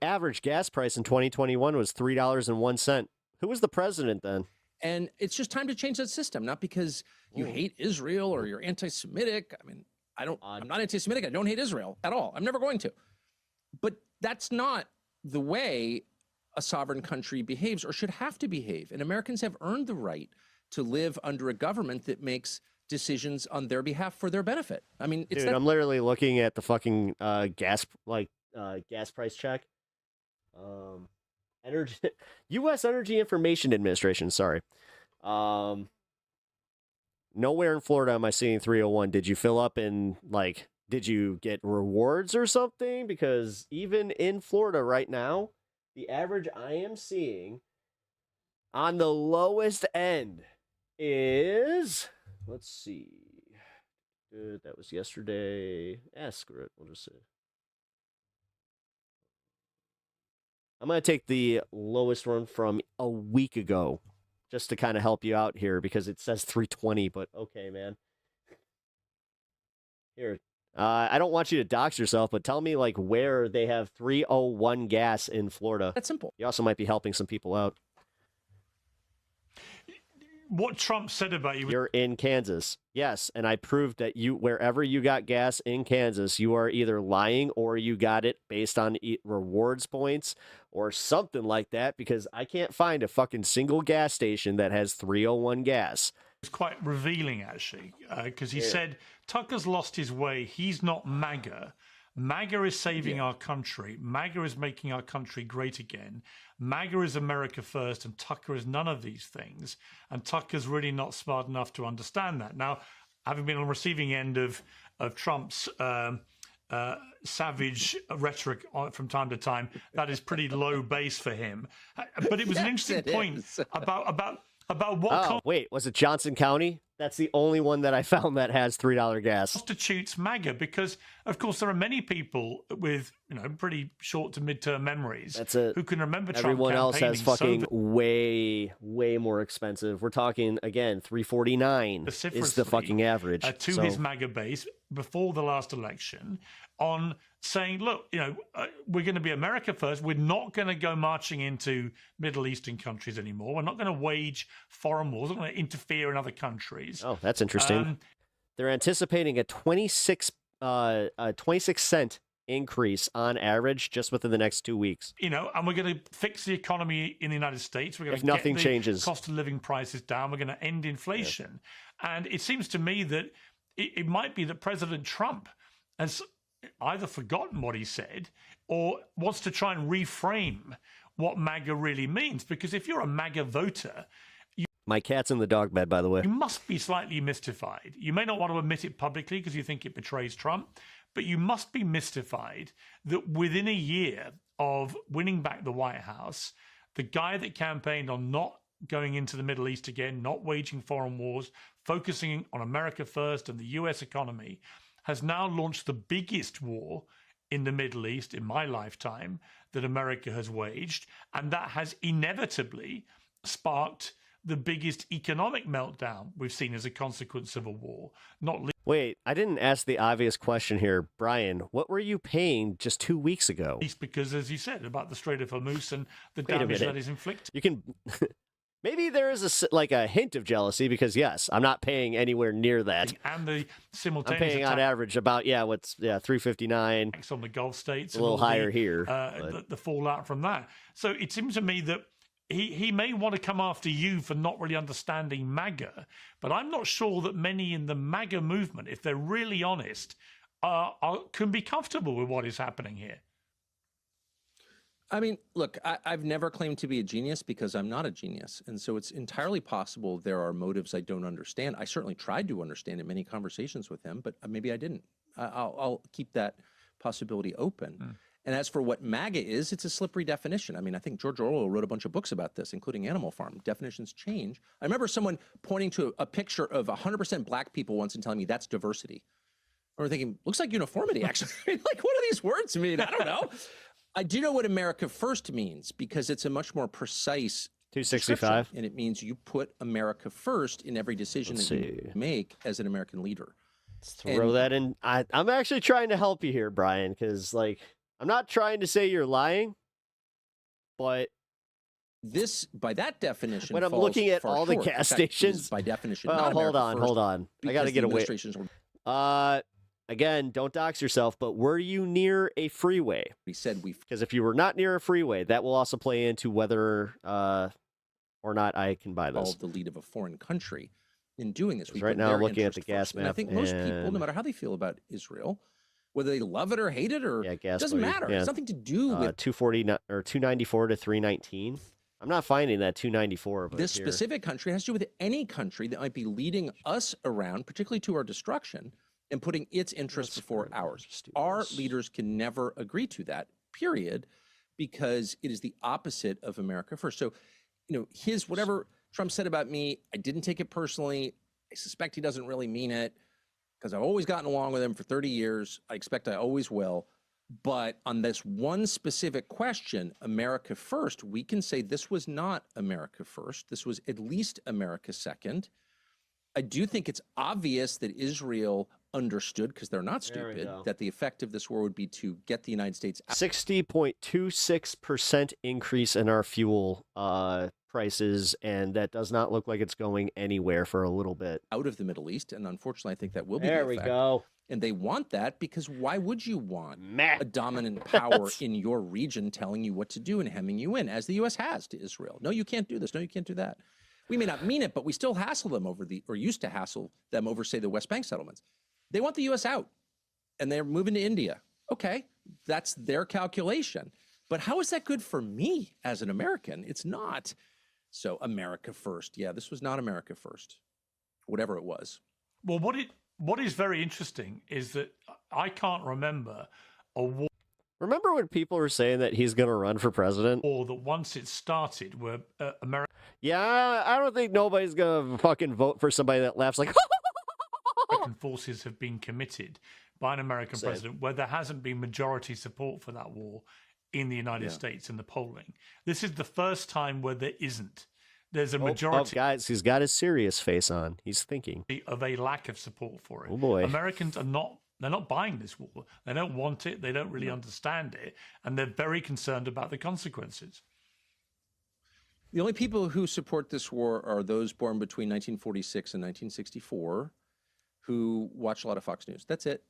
average gas price in 2021 was $3.01. Who was the president then?
And it's just time to change that system, not because you hate Israel or you're anti-Semitic. I mean, I'm not anti-Semitic. I don't hate Israel at all. I'm never going to. But that's not the way a sovereign country behaves or should have to behave. And Americans have earned the right to live under a government that makes decisions on their behalf for their benefit. I mean, it's
Dude, I'm literally looking at the fucking gas price check. U.S. Energy Information Administration. Sorry. Nowhere in Florida am I seeing 301. Did you fill up in did you get rewards or something? Because even in Florida right now, the average I am seeing on the lowest end is, let's see. That was yesterday. Screw it. We'll just see. I'm going to take the lowest one from a week ago just to kind of help you out here because it says 320, but okay, man. Here. I don't want you to dox yourself, but tell me where they have 301 gas in Florida.
That's simple.
You also might be helping some people out.
What Trump said about you.
You're in Kansas. Yes, and I proved that wherever you got gas in Kansas, you are either lying or you got it based on rewards points or something like that because I can't find a fucking single gas station that has 301 gas.
It's quite revealing, actually, because he said Tucker's lost his way. He's not MAGA. MAGA is saving our country. MAGA is making our country great again. MAGA is America first, and Tucker is none of these things. And Tucker's really not smart enough to understand that. Now, having been on the receiving end of Trump's savage rhetoric from time to time, that is pretty low base for him. But it was an interesting point about what
wait, was it Johnson County? That's the only one that I found that has $3 gas.
Constitutes MAGA because, of course, there are many people with pretty short to midterm memories who can remember Trump.
Everyone else has fucking
so
way more expensive. We're talking again, $3.49 is the fucking average
to his MAGA base before the last election on saying, look, we're going to be America first. We're not going to go marching into Middle Eastern countries anymore. We're not going to wage foreign wars. We're not going to interfere in other countries.
Oh, that's interesting. They're anticipating a 26 cent increase on average just within the next 2 weeks.
And we're going to fix the economy in the United States. We're going to
nothing
get the
changes.
Cost of living prices down. We're going to end inflation. Yeah. And it seems to me that it might be that President Trump has either forgotten what he said or wants to try and reframe what MAGA really means. Because if you're a MAGA voter,
my cat's in the dog bed, by the way.
You must be slightly mystified. You may not want to admit it publicly because you think it betrays Trump, but you must be mystified that within a year of winning back the White House, The guy that campaigned on not going into the Middle East again, not waging foreign wars, focusing on America first and the US economy, has now launched the biggest war in the Middle East in my lifetime that America has waged. And that has inevitably sparked the biggest economic meltdown we've seen as a consequence of a war.
Wait, I didn't ask the obvious question here. Brian, what were you paying just 2 weeks ago?
Because, as you said, about the Strait of Hormuz and the damage that is inflicted.
You can... Maybe there is a hint of jealousy because, yes, I'm not paying anywhere near that.
And the simultaneous
I'm paying on average about, $359.
On the Gulf states.
A little higher here.
The fallout from that. So it seems to me that he may want to come after you for not really understanding MAGA, but I'm not sure that many in the MAGA movement, if they're really honest, can be comfortable with what is happening here.
I mean, look, I've never claimed to be a genius because I'm not a genius. And so it's entirely possible there are motives I don't understand. I certainly tried to understand in many conversations with him, but maybe I didn't. I'll keep that possibility open. And as for what MAGA is, it's a slippery definition. I mean, I think George Orwell wrote a bunch of books about this, including Animal Farm. Definitions change. I remember someone pointing to a picture of 100% black people once and telling me that's diversity. Or thinking, looks like uniformity, actually. Like, what do these words mean? I don't know. I do know what America First means because it's a much more precise
265,
and it means you put America first in every decision you make as an American leader.
Let's throw that in. I'm actually trying to help you here, Brian, because I'm not trying to say you're lying, but
this, by that definition,
when I'm looking at all the gas stations,
by definition,
well, hold on. I got to get away. Again, don't dox yourself, but were you near a freeway?
We said
because if you were not near a freeway, that will also play into whether or not I can buy this.
The lead of a foreign country in doing this.
Right now, I'm looking at the gas map.
And I think most people, no matter how they feel about Israel, whether they love it or hate it, or it doesn't matter. It's nothing to do with
240 or 294 to 319. I'm not finding that 294.
This specific country has to do with any country that might be leading us around, particularly to our destruction, and putting its interests before ours. Our leaders can never agree to that, period, because it is the opposite of America First. So, whatever Trump said about me, I didn't take it personally. I suspect he doesn't really mean it because I've always gotten along with him for 30 years. I expect I always will. But on this one specific question, America First, we can say this was not America First. This was at least America Second. I do think it's obvious that Israel understood, because they're not stupid, that the effect of this war would be to get the United States out.
60.26% increase in our fuel prices, and that does not look like it's going anywhere for a little bit.
Out of the Middle East, and unfortunately, I think that will be
there.
The effect.
We go.
And they want that because why would you want a dominant power in your region telling you what to do and hemming you in, as the U.S. has to Israel? No, you can't do this. No, you can't do that. We may not mean it, but we still hassle them used to hassle them over, say, the West Bank settlements. They want the U.S. out, and they're moving to India. Okay, that's their calculation. But how is that good for me as an American? It's not. So America First. Yeah, this was not America First, whatever it was.
Well, what is very interesting is that I can't remember a war.
Remember when people were saying that he's going to run for president?
Or that once it started, where America.
Yeah, I don't think nobody's going to fucking vote for somebody that laughs like.
American forces have been committed by an American president where there hasn't been majority support for that war in the United States in the polling. This is the first time where there isn't. There's a majority.
Guys, he's got his serious face on. He's thinking
of a lack of support for it.
Oh boy,
Americans are not. They're not buying this war. They don't want it. They don't really understand it, and they're very concerned about the consequences.
The only people who support this war are those born between 1946 and 1964. Who watch a lot of Fox News. That's it.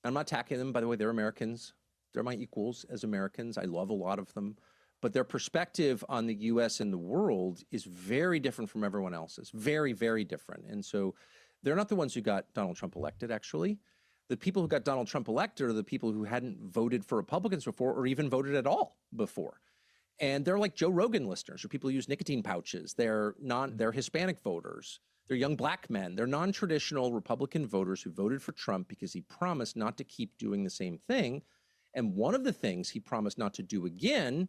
I'm not attacking them. By the way, they're Americans. They're my equals as Americans. I love a lot of them. But their perspective on the U.S. and the world is very different from everyone else's. Very, very different. And so they're not the ones who got Donald Trump elected, actually. The people who got Donald Trump elected are the people who hadn't voted for Republicans before or even voted at all before. And they're like Joe Rogan listeners, or people who use nicotine pouches. They're Hispanic voters. They're young black men. They're non-traditional Republican voters who voted for Trump because he promised not to keep doing the same thing. And one of the things he promised not to do again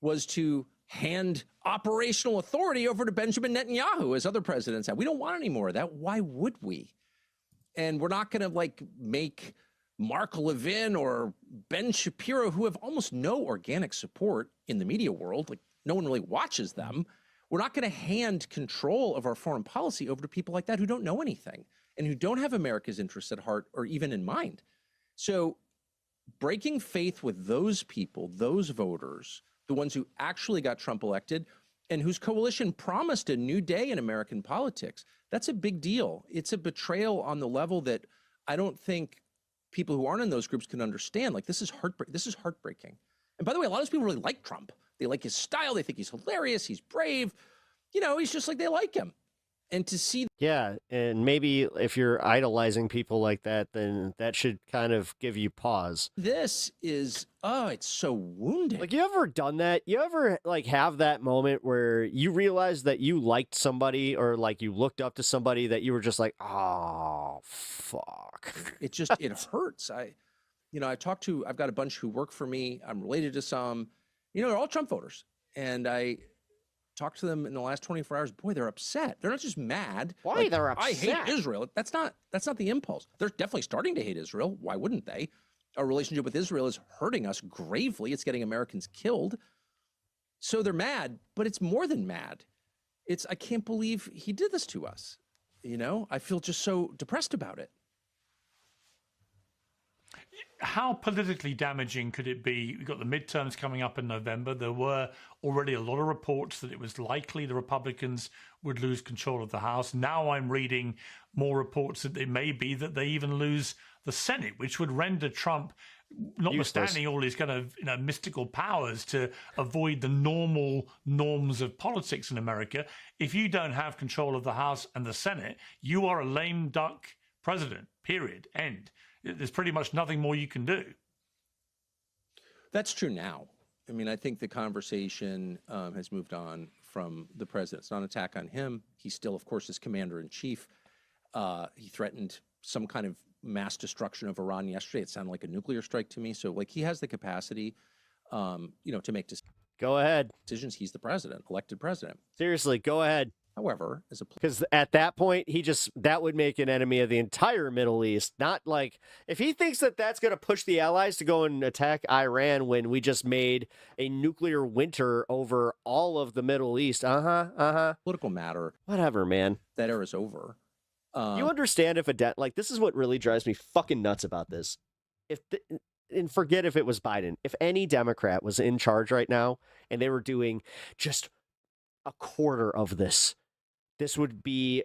was to hand operational authority over to Benjamin Netanyahu, as other presidents have. We don't want any more of that. Why would we? And we're not going to like make Mark Levin or Ben Shapiro, who have almost no organic support in the media world, like no one really watches them. We're not going to hand control of our foreign policy over to people like that who don't know anything and who don't have America's interests at heart or even in mind. So breaking faith with those people, those voters, the ones who actually got Trump elected and whose coalition promised a new day in American politics, that's a big deal. It's a betrayal on the level that I don't think people who aren't in those groups can understand. Like, this is heartbreaking. And by the way, a lot of those people really like Trump. They like his style. They think he's hilarious. He's brave. You know, he's just like, they like him. And to see...
Yeah, and maybe if you're idolizing people like that, then that should kind of give you pause.
This is, oh, it's so wounding.
Like, you ever done that? You ever, like, have that moment where you realize that you liked somebody or, like, you looked up to somebody that you were just like, oh, fuck.
It just, it hurts. I've got a bunch who work for me. I'm related to some. They're all Trump voters. And I talked to them in the last 24 hours. Boy, they're upset. They're not just mad.
Why
like,
they're upset?
I hate Israel. That's not the impulse. They're definitely starting to hate Israel. Why wouldn't they? Our relationship with Israel is hurting us gravely. It's getting Americans killed. So they're mad, but it's more than mad. I can't believe he did this to us. I feel just so depressed about it.
How politically damaging could it be? We've got the midterms coming up in November. There were already a lot of reports that it was likely the Republicans would lose control of the House. Now I'm reading more reports that it may be that they even lose the Senate, which would render Trump, notwithstanding all his kind of mystical powers to avoid the normal norms of politics in America, if you don't have control of the House and the Senate, you are a lame duck president, period, end. There's pretty much nothing more you can do.
That's true now. I mean, I think the conversation has moved on from the president. It's not an attack on him. He still, of course, is commander-in-chief. He threatened some kind of mass destruction of Iran yesterday. It sounded like a nuclear strike to me. So, like, he has the capacity, to make decisions.
Go ahead.
He's the president, elected president.
Seriously, go ahead.
However,
because at that point, that would make an enemy of the entire Middle East. Not like, if he thinks that that's going to push the allies to go and attack Iran when we just made a nuclear winter over all of the Middle East.
Political matter.
Whatever, man.
That era is over.
You understand if this is what really drives me fucking nuts about this. And forget if it was Biden. If any Democrat was in charge right now and they were doing just a quarter of this would be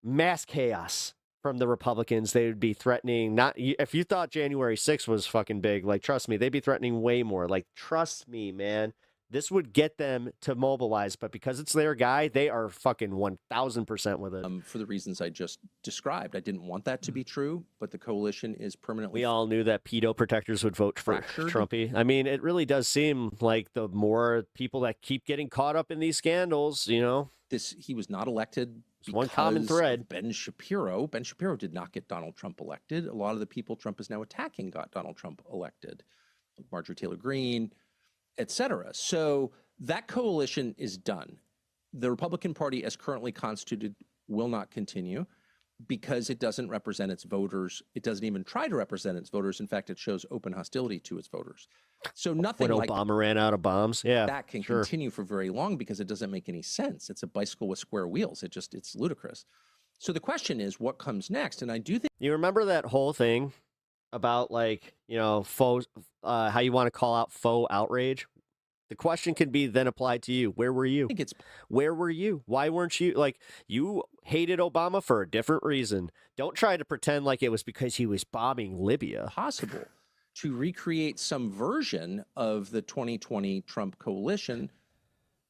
mass chaos from the Republicans. They would be threatening, if you thought January 6th was fucking big, like, trust me, they'd be threatening way more. Like, trust me, man. This would get them to mobilize, but because it's their guy, they are fucking 1,000% with it.
For the reasons I just described. I didn't want that to be true, but the coalition is permanently...
We all knew that pedo protectors would vote for Trumpy. I mean, it really does seem like the more people that keep getting caught up in these scandals,
He was not elected because
one common thread.
Ben Shapiro did not get Donald Trump elected. A lot of the people Trump is now attacking got Donald Trump elected. Marjorie Taylor Greene, etc. So that coalition is done. The Republican Party, as currently constituted, will not continue because it doesn't represent its voters. It doesn't even try to represent its voters. In fact, it shows open hostility to its voters. So nothing
when
like
Obama ran out of bombs. Yeah,
that can continue for very long because it doesn't make any sense. It's a bicycle with square wheels. It's ludicrous. So the question is, what comes next? And I do think
you remember that whole thing about faux, how you want to call out faux outrage. The question can be then applied to you. Where were you? Where were you? Why weren't you? You hated Obama for a different reason. Don't try to pretend like it was because he was bombing Libya.
Possible to recreate some version of the 2020 Trump coalition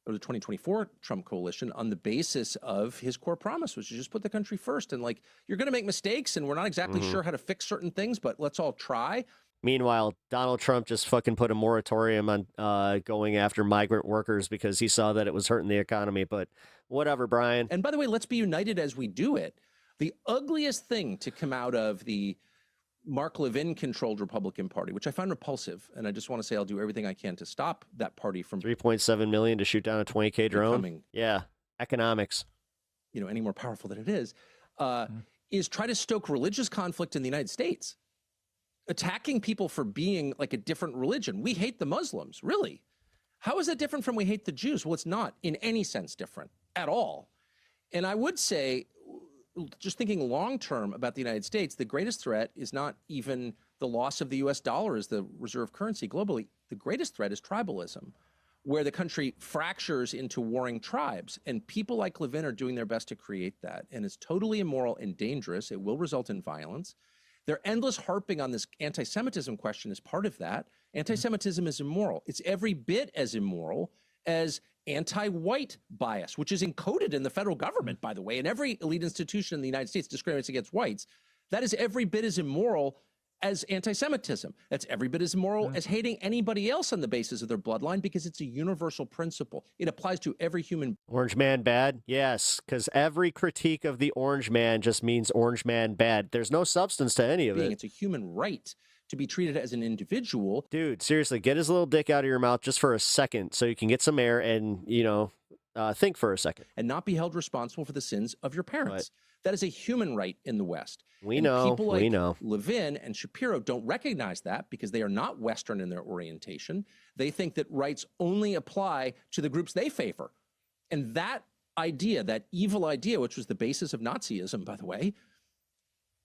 or the 2024 Trump coalition on the basis of his core promise, which is just put the country first. And you're going to make mistakes and we're not exactly sure how to fix certain things, but let's all try.
Meanwhile, Donald Trump just fucking put a moratorium on going after migrant workers because he saw that it was hurting the economy. But whatever, Brian.
And by the way, let's be united as we do it. The ugliest thing to come out of the Mark Levin-controlled Republican Party, which I find repulsive, and I just want to say I'll do everything I can to stop that party from
3.7 million to shoot down a 20K drone.
Becoming,
yeah, economics.
Any more powerful than it is try to stoke religious conflict in the United States, attacking people for being like a different religion. We hate the Muslims, really. How is that different from we hate the Jews? Well, it's not in any sense different at all. And I would say, just thinking long-term about the United States, the greatest threat is not even the loss of the U.S. dollar as the reserve currency globally. The greatest threat is tribalism, where the country fractures into warring tribes. And people like Levin are doing their best to create that. And it's totally immoral and dangerous. It will result in violence. Their endless harping on this anti-Semitism question is part of that. Anti-Semitism is immoral. It's every bit as immoral as anti-white bias, which is encoded in the federal government, by the way, and every elite institution in the United States discriminates against whites. That is every bit as immoral as anti-Semitism. That's every bit as immoral as hating anybody else on the basis of their bloodline, because it's a universal principle. It applies to every human.
Orange man bad? Yes, because every critique of the orange man just means orange man bad. There's no substance to any of it.
It's a human right to be treated as an individual.
Dude, seriously, get his little dick out of your mouth just for a second so you can get some air and, think for a second.
And not be held responsible for the sins of your parents. That is a human right in the West.
We know.
People like Levin and Shapiro don't recognize that because they are not Western in their orientation. They think that rights only apply to the groups they favor. And that idea, that evil idea, which was the basis of Nazism, by the way,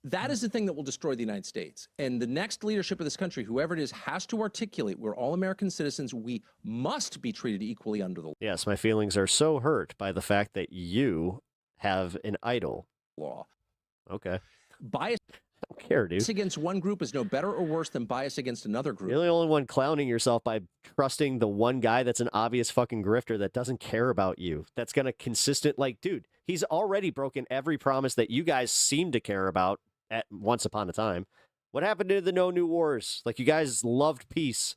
that is the thing that will destroy the United States. And the next leadership of this country, whoever it is, has to articulate we're all American citizens. We must be treated equally under the law.
Yes, my feelings are so hurt by the fact that you have an idol.
Law.
Okay.
Bias
I don't care, dude.
against one group is no better or worse than bias against another group.
You're the only one clowning yourself by trusting the one guy that's an obvious fucking grifter that doesn't care about you. That's going to dude, he's already broken every promise that you guys seem to care about at once upon a time. What happened to the No New Wars? Like, you guys loved peace,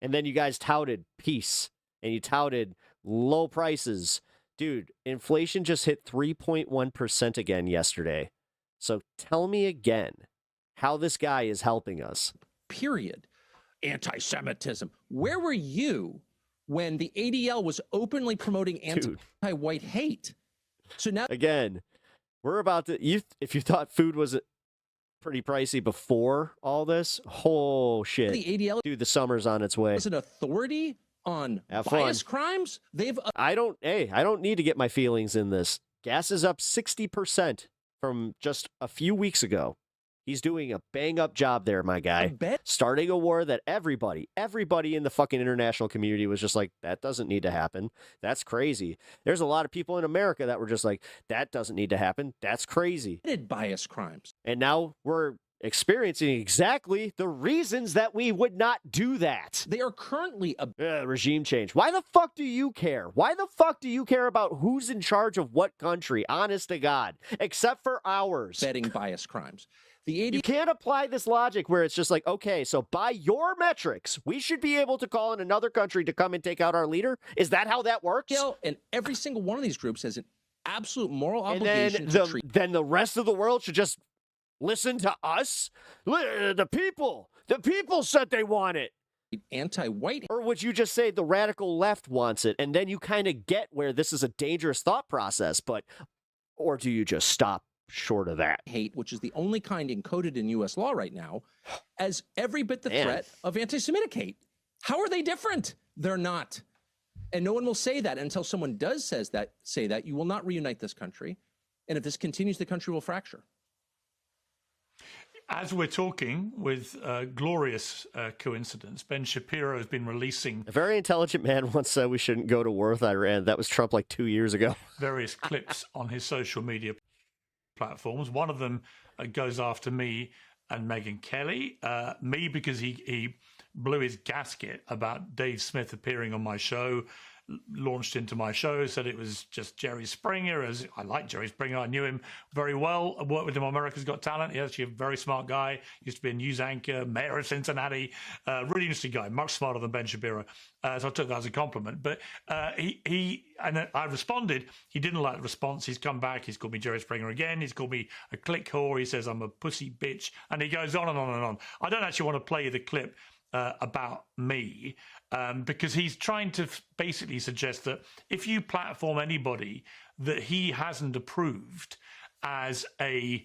and then you guys touted peace, and you touted low prices. Dude, inflation just hit 3.1% again yesterday. So tell me again how this guy is helping us.
Period. Anti-Semitism. Where were you when the ADL was openly promoting anti-white hate? So now,
again, we're about to. If you thought food was pretty pricey before all this, oh shit,
the ADL,
dude, the summer's on its way.
Is an authority on
Have
bias
fun.
crimes?
I don't need to get my feelings in this. Gas is up 60% from just a few weeks ago. He's doing a bang-up job there, my guy. Starting a war that everybody in the fucking international community was just like, that doesn't need to happen. That's crazy. There's a lot of people in America that were just like, that doesn't need to happen. That's crazy.
Bias crimes.
And now we're experiencing exactly the reasons that we would not do that.
They are currently a
regime change. Why the fuck do you care? Why the fuck do you care about who's in charge of what country? Honest to God, except for ours.
Betting bias crimes.
You can't apply this logic where it's just like, okay, so by your metrics, we should be able to call in another country to come and take out our leader. Is that how that works?
And every single one of these groups has an absolute moral
and
obligation
then the rest of the world should just listen to us? The people said they want it.
Anti-white.
Or would you just say the radical left wants it? And then you kind of get where this is a dangerous thought process, or do you just stop short of that?
Hate, which is the only kind encoded in U.S. law right now, as every bit the threat of anti-Semitic hate. How are they different? They're not. And no one will say that until someone does say that. You will not reunite this country. And if this continues, the country will fracture.
As we're talking, with glorious coincidence, Ben Shapiro has been releasing...
A very intelligent man once said we shouldn't go to war with Iran. That was Trump like 2 years ago.
...various clips on his social media platforms. One of them goes after me and Megyn Kelly. Me because he blew his gasket about Dave Smith appearing on my show. launched into my show, said it was just Jerry Springer. As I like Jerry Springer, I knew him very well. I worked with him on America's Got Talent. He's actually a very smart guy. Used to be a news anchor, mayor of Cincinnati. Really interesting guy, much smarter than Ben Shapiro. So I took that as a compliment. But I responded. He didn't like the response. He's come back. He's called me Jerry Springer again. He's called me a click whore. He says I'm a pussy bitch, and he goes on and on and on. I don't actually want to play the clip about me, because he's trying to basically suggest that if you platform anybody that he hasn't approved as a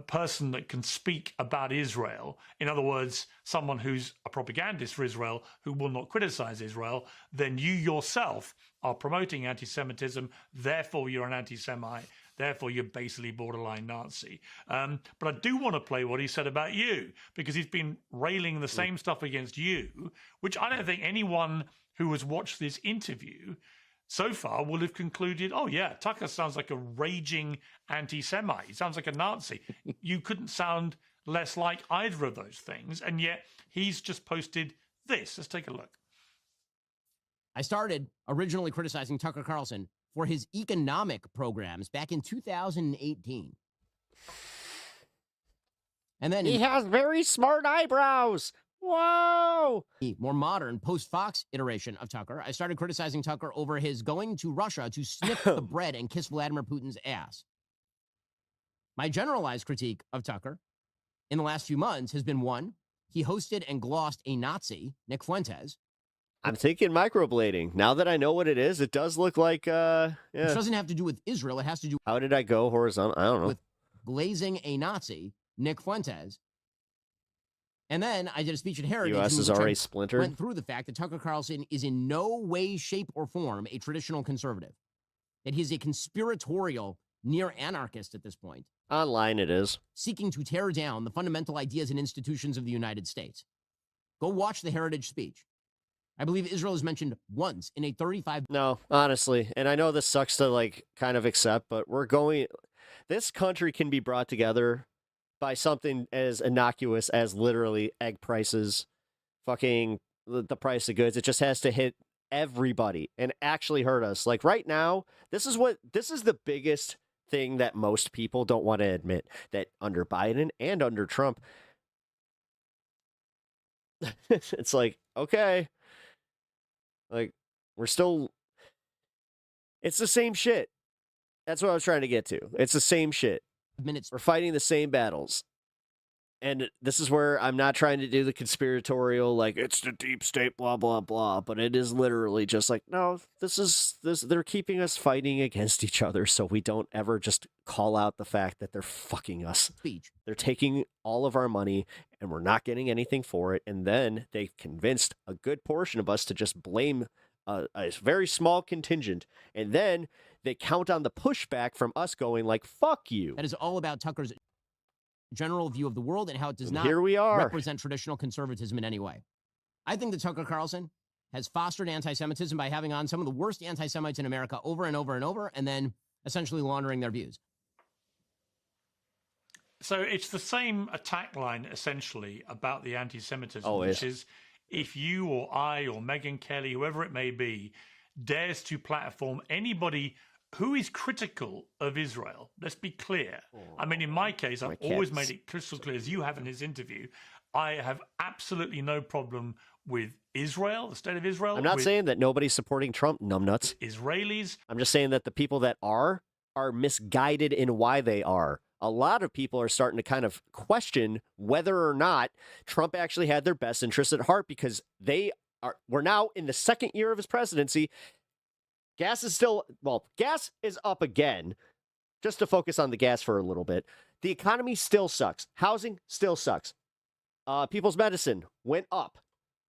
person that can speak about Israel, in other words, someone who's a propagandist for Israel who will not criticize Israel, then you yourself are promoting anti-Semitism, therefore you're an anti-Semite, therefore you're basically borderline Nazi. But I do want to play what he said about you, because he's been railing the same stuff against you, which I don't think anyone who has watched this interview so far will have concluded, oh yeah, Tucker sounds like a raging anti-Semite. He sounds like a Nazi. You couldn't sound less like either of those things, and yet he's just posted this. Let's take a look.
I started originally criticizing Tucker Carlson for his economic programs back in 2018. And then
he has very smart eyebrows. Whoa!
The more modern post-Fox iteration of Tucker, I started criticizing Tucker over his going to Russia to sniff the bread and kiss Vladimir Putin's ass. My generalized critique of Tucker in the last few months has been, one, he hosted and glossed a Nazi, Nick Fuentes.
I'm thinking microblading. Now that I know what it is, it does look like, yeah.
Which doesn't have to do with Israel. It has to do
How did I go horizontal? I don't know.
with glazing a Nazi, Nick Fuentes. And then I did a speech at Heritage.
U.S. is already splintered.
Went through the fact that Tucker Carlson is in no way, shape, or form a traditional conservative. That he's a conspiratorial near-anarchist at this point.
Online it is.
Seeking to tear down the fundamental ideas and institutions of the United States. Go watch the Heritage speech. I believe Israel is mentioned once in a 35...
No, honestly. And I know this sucks to, like, kind of accept, but we're going... This country can be brought together by something as innocuous as literally egg prices, fucking the price of goods. It just has to hit everybody and actually hurt us. Like right now, this is the biggest thing that most people don't want to admit, that under Biden and under Trump, it's like, okay, like we're still, it's the same shit. That's what I was trying to get to. It's the same shit.
Minutes.
We're fighting the same battles. And this is where I'm not trying to do the conspiratorial, like, it's the deep state, blah, blah, blah. But it is literally just like, no, they're keeping us fighting against each other so we don't ever just call out the fact that they're fucking us.
Speech.
They're taking all of our money and we're not getting anything for it. And then they convinced a good portion of us to just blame a very small contingent. And then they count on the pushback from us going like, fuck you.
That is all about Tucker's general view of the world and how it does not
Here we are.
represent traditional conservatism in any way. I think that Tucker Carlson has fostered anti-Semitism by having on some of the worst anti-Semites in America over and over and over, and then essentially laundering their views.
So it's the same attack line, essentially, about the anti-Semitism, which is if you or I or Megyn Kelly, whoever it may be, dares to platform anybody who is critical of Israel. Let's be clear. I mean, in my case, I've always made it crystal clear, as you have in his interview, I have absolutely no problem with Israel, the state of Israel.
I'm not saying that nobody's supporting Trump, numbnuts.
Israelis.
I'm just saying that the people that are misguided in why they are. A lot of people are starting to kind of question whether or not Trump actually had their best interests at heart, because we're now in the second year of his presidency. Gas is up again. Just to focus on the gas for a little bit. The economy still sucks. Housing still sucks. People's medicine went up.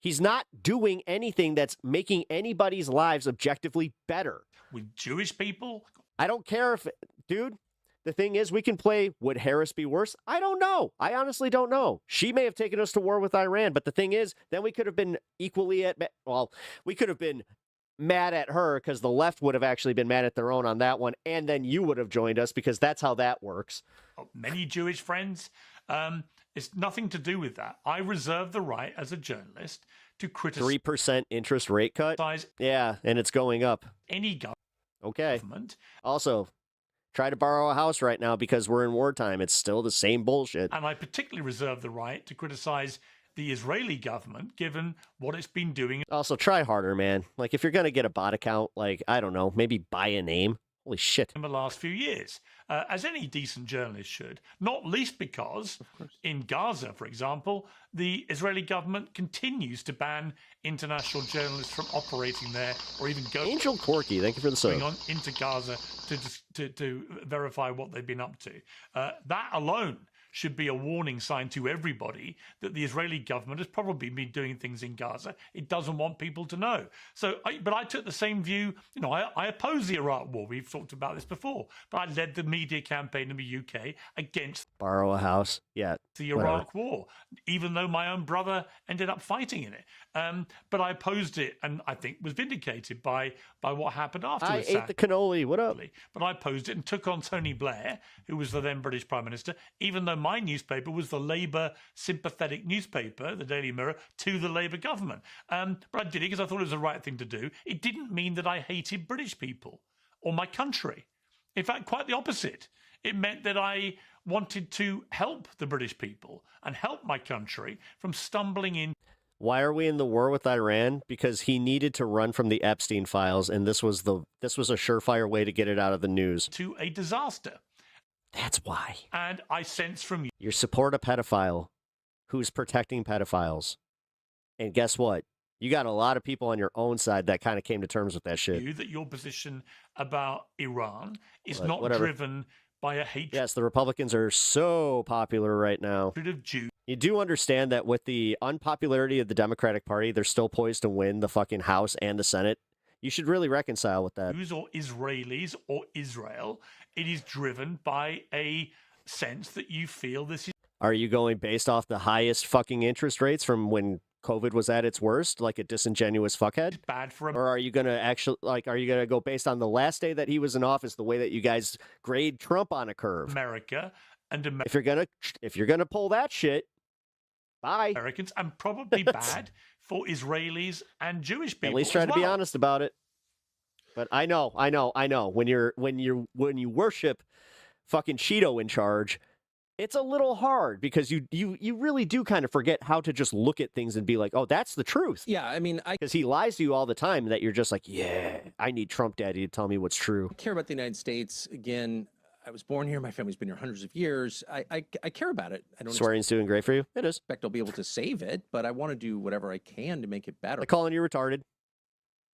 He's not doing anything that's making anybody's lives objectively better.
With Jewish people?
I don't care if, dude, the thing is, we can play, would Harris be worse? I don't know. I honestly don't know. She may have taken us to war with Iran, but the thing is, then we could have been equally we could have been mad at her because the left would have actually been mad at their own on that one, and then you would have joined us because that's how that works.
Many Jewish friends. It's nothing to do with that. I reserve the right as a journalist to criticize
3% interest rate cut. Yeah, and it's going up.
Any
government. Also, try to borrow a house right now because we're in wartime. It's still the same bullshit.
And I particularly reserve the right to criticize the Israeli government, given what it's been doing.
Also, try harder, man. Like, if you're going to get a bot account, like, I don't know, maybe buy a name. Holy shit.
In the last few years, as any decent journalist should, not least because in Gaza, for example, the Israeli government continues to ban international journalists from operating there or even going
Angel Corky, thank you for the sub.
on into Gaza to verify what they've been up to. That alone should be a warning sign to everybody that the Israeli government has probably been doing things in Gaza it doesn't want people to know. But I took the same view. You know, I oppose the Iraq War. We've talked about this before. But I led the media campaign in the UK against
borrow a house. Yeah.
The Iraq War, even though my own brother ended up fighting in it. But I opposed it, and I think was vindicated by what happened afterwards.
I ate the cannoli. What up?
But I opposed it and took on Tony Blair, who was the then British Prime Minister, even though my newspaper was the Labour sympathetic newspaper, the Daily Mirror, to the Labour government. But I did it because I thought it was the right thing to do. It didn't mean that I hated British people or my country. In fact, quite the opposite. It meant that I wanted to help the British people and help my country from stumbling in.
Why are we in the war with Iran? Because he needed to run from the Epstein files, and this was a surefire way to get it out of the news.
To a disaster.
That's why.
And I sense from
you support a pedophile who's protecting pedophiles. And guess what? You got a lot of people on your own side that kind of came to terms with that shit.
That your position about Iran is not driven by a hatred.
Yes, the Republicans are so popular right now.
Of Jews.
You do understand that with the unpopularity of the Democratic Party, they're still poised to win the fucking House and the Senate. You should really reconcile with that.
Jews or Israelis or Israel, it is driven by a sense that you feel this is.
Are you going based off the highest fucking interest rates from when COVID was at its worst, like a disingenuous fuckhead?
Bad for him.
Or are you going to actually, are you going to go based on the last day that he was in office, the way that you guys grade Trump on a curve?
America and
if you're gonna pull that shit, bye.
Americans, and probably bad for Israelis and Jewish people.
At least try to be honest about it. But I know. When you worship fucking Cheeto in charge, it's a little hard because you really do kind of forget how to just look at things and be like, oh, that's the truth.
Yeah, I mean,
because he lies to you all the time that you're just like, yeah, I need Trump Daddy to tell me what's true.
I care about the United States. Again, I was born here. My family's been here hundreds of years. I care about it. I don't
Swearing's doing great for you. It is.
Expect I'll be able to save it, but I want to do whatever I can to make it better.
Like calling you retarded.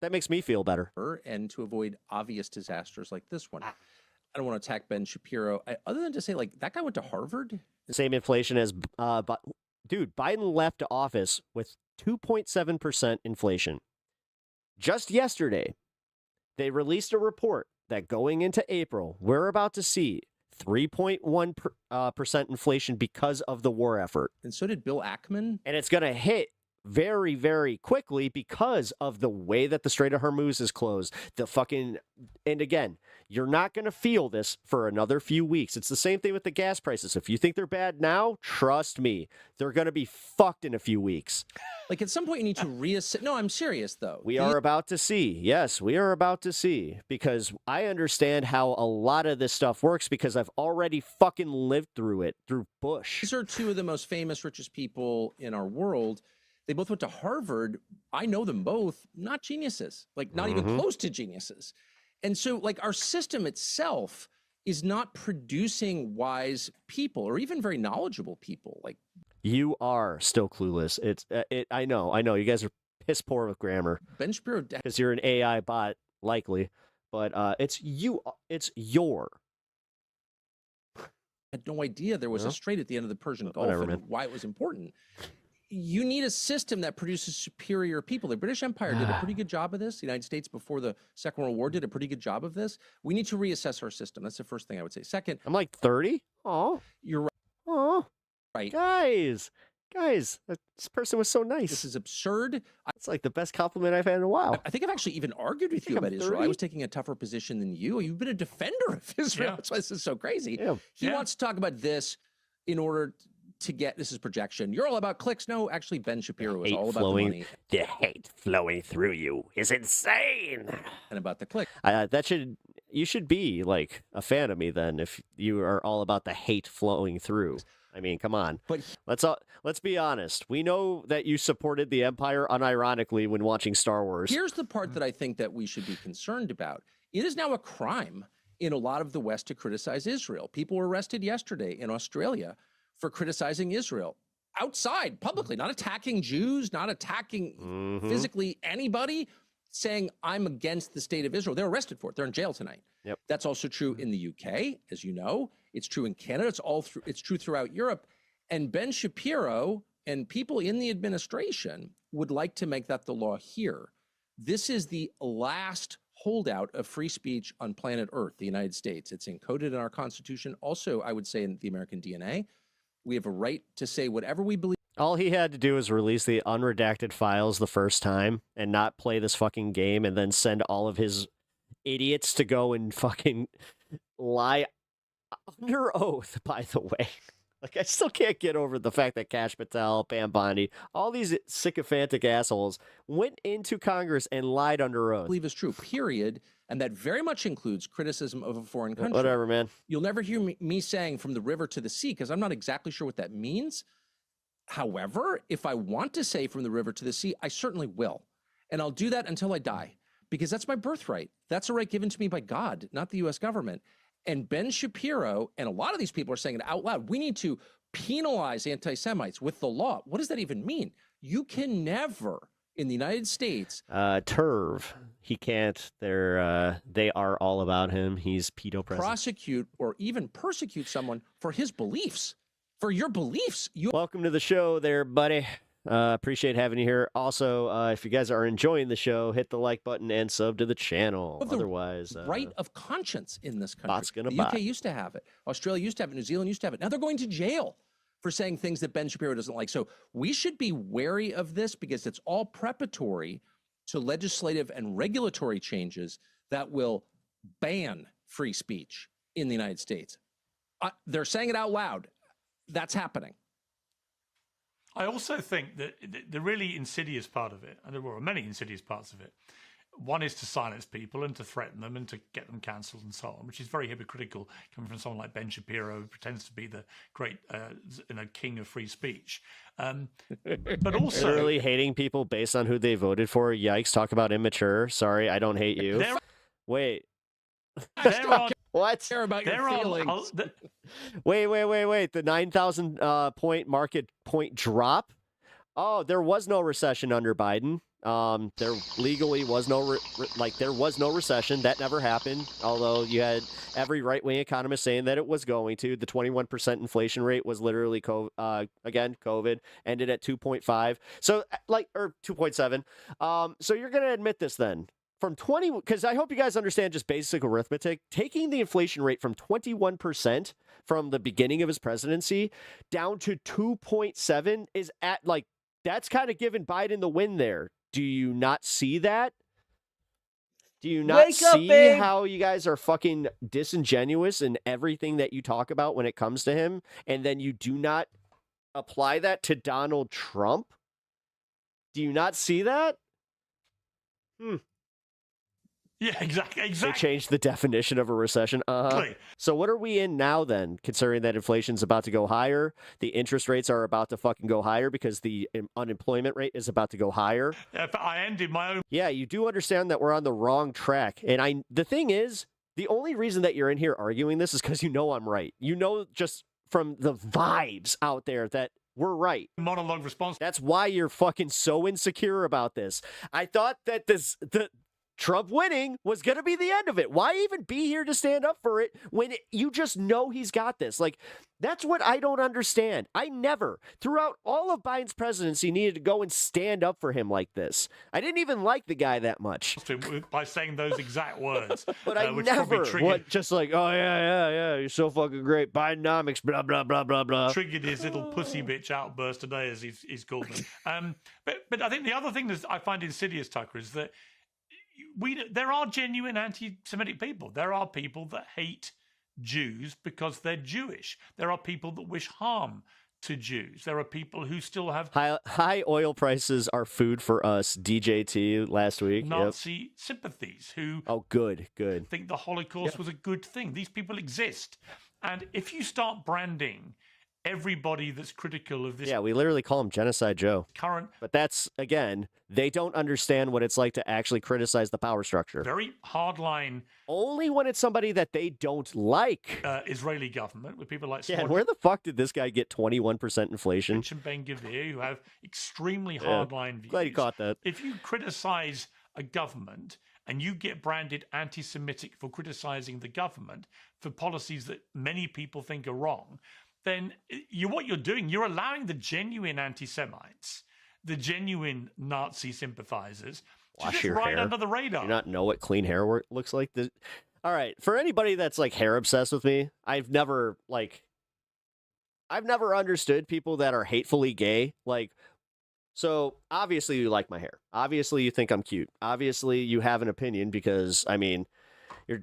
That makes me feel better.
And to avoid obvious disasters like this one. I don't want to attack Ben Shapiro, other than to say, like, that guy went to Harvard.
Same inflation as, dude, Biden left office with 2.7% inflation. Just yesterday, they released a report that going into April, we're about to see 3.1% inflation because of the war effort.
And so did Bill Ackman.
And it's going to hit very, very quickly because of the way that the Strait of Hormuz is closed. And again, you're not going to feel this for another few weeks. It's the same thing with the gas prices. If you think they're bad now, trust me, they're going to be fucked in a few weeks.
Like at some point you need to reassess. No, I'm serious though.
We are about to see. Yes, we are about to see, because I understand how a lot of this stuff works because I've already fucking lived through it, through Bush.
These are two of the most famous, richest people in our world. They both went to Harvard. I know them both. Not geniuses, like not even close to geniuses. And so like our system itself is not producing wise people or even very knowledgeable people. Like
you are still clueless. I know. You guys are piss poor with grammar.
Ben Shapiro,
because you're an AI bot, likely, but it's your.
I had no idea there was a strait at the end of the Persian Gulf and why it was important. You need a system that produces superior people. The British Empire did a pretty good job of this. The United States before the Second World War did a pretty good job of this. We need to reassess our system. That's the first thing I would say. Second,
I'm like 30. Oh,
you're right.
Oh,
right.
Guys, this person was so nice.
This is absurd.
It's like the best compliment I've had in a while.
I think I've actually even argued with you about Israel. I was taking a tougher position than you. You've been a defender of Israel. That's why this is so crazy.
Yeah.
He wants to talk about this in order to get, this is projection, you're all about clicks. No, actually, Ben Shapiro is all about the money.
The hate flowing through you is insane.
And about the click.
You should be like a fan of me then if you are all about the hate flowing through. I mean, come on.
But
let's be honest. We know that you supported the Empire unironically when watching Star Wars.
Here's the part that I think that we should be concerned about. It is now a crime in a lot of the West to criticize Israel. People were arrested yesterday in Australia for criticizing Israel outside, publicly, not attacking Jews, not attacking physically anybody, saying, I'm against the state of Israel. They're arrested for it. They're in jail tonight.
Yep.
That's also true in the UK, as you know. It's true in Canada. It's true throughout Europe. And Ben Shapiro and people in the administration would like to make that the law here. This is the last holdout of free speech on planet Earth, the United States. It's encoded in our Constitution. Also, I would say in the American DNA. We have a right to say whatever we believe.
All he had to do is release the unredacted files the first time and not play this fucking game and then send all of his idiots to go and fucking lie under oath, by the way. Like, I still can't get over the fact that Kash Patel, Pam Bondi, all these sycophantic assholes went into Congress and lied under oath.
Believe is true, period. And that very much includes criticism of a foreign country.
Whatever, man.
You'll never hear me saying from the river to the sea, because I'm not exactly sure what that means. However, if I want to say from the river to the sea, I certainly will. And I'll do that until I die, because that's my birthright. That's a right given to me by God, not the U.S. government. And Ben Shapiro and a lot of these people are saying it out loud. We need to penalize anti-Semites with the law. What does that even mean? You can never, in the United States...
TERV. He can't. They are all about him. He's pedo president.
Prosecute or even persecute someone for his beliefs. For your beliefs.
Welcome to the show there, buddy. Appreciate having you here. Also, if you guys are enjoying the show, hit the like button and sub to the channel. Otherwise,
right of conscience in this country.
Bot's gonna
the
bot.
UK used to have it. Australia used to have it. New Zealand used to have it. Now they're going to jail for saying things that Ben Shapiro doesn't like. So we should be wary of this because it's all preparatory to legislative and regulatory changes that will ban free speech in the United States. They're saying it out loud. That's happening.
I also think that the really insidious part of it, and there were many insidious parts of it, one is to silence people and to threaten them and to get them cancelled and so on, which is very hypocritical coming from someone like Ben Shapiro, who pretends to be the great king of free speech. But also...
Literally hating people based on who they voted for. Yikes, talk about immature. Sorry, I don't hate you. Wait. What?
Care about your feelings.
Wait. The 9,000 point market point drop. Oh, there was no recession under Biden. There legally was no there was no recession. That never happened. Although you had every right-wing economist saying that it was going to. The 21% inflation rate was literally COVID ended at 2.5. So or 2.7. So you're going to admit this then. From 20, because I hope you guys understand just basic arithmetic, taking the inflation rate from 21% from the beginning of his presidency down to 2.7 is at that's kind of giving Biden the win there. Do you not see that? Do you not see how you guys are fucking disingenuous in everything that you talk about when it comes to him? And then you do not apply that to Donald Trump? Do you not see that?
Yeah, exactly.
They changed the definition of a recession. So what are we in now then, considering that inflation's about to go higher? The interest rates are about to fucking go higher because the unemployment rate is about to go higher.
But I ended my own...
Yeah, you do understand that we're on the wrong track. And the thing is, the only reason that you're in here arguing this is because you know I'm right. You know just from the vibes out there that we're right.
Monologue response.
That's why you're fucking so insecure about this. I thought that Trump winning was going to be the end of it. Why even be here to stand up for it when you just know he's got this? That's what I don't understand. I never, throughout all of Biden's presidency, needed to go and stand up for him like this. I didn't even like the guy that much.
By saying those exact words.
But I never would just oh, yeah, you're so fucking great. Bidenomics, blah, blah, blah, blah, blah.
Triggered his little pussy bitch outburst today, as he's called them. But I think the other thing that I find insidious, Tucker, is that there are genuine anti-Semitic people. There are people that hate Jews because they're Jewish. There are people that wish harm to Jews. There are people who still have
high oil prices are food for us. DJT last week.
Nazi sympathies who
good.
think the Holocaust was a good thing. These people exist. And if you start branding everybody that's critical of this...
Yeah, we literally call him Genocide Joe. But that's, again, they don't understand what it's like to actually criticize the power structure.
Very hardline...
Only when it's somebody that they don't like.
Israeli government, with people like...
Yeah, and where the fuck did this guy get 21% inflation?
And Ben-Gvir, who have extremely hardline views.
Glad you caught that.
If you criticize a government and you get branded anti-Semitic for criticizing the government for policies that many people think are wrong, then what you're doing, you're allowing the genuine anti-Semites, the genuine Nazi sympathizers, to just ride under the radar.
Do you not know what clean hair looks like? All right, for anybody that's like hair obsessed with me, I've never understood people that are hatefully gay. Like, so obviously you like my hair. Obviously you think I'm cute. Obviously you have an opinion because, I mean,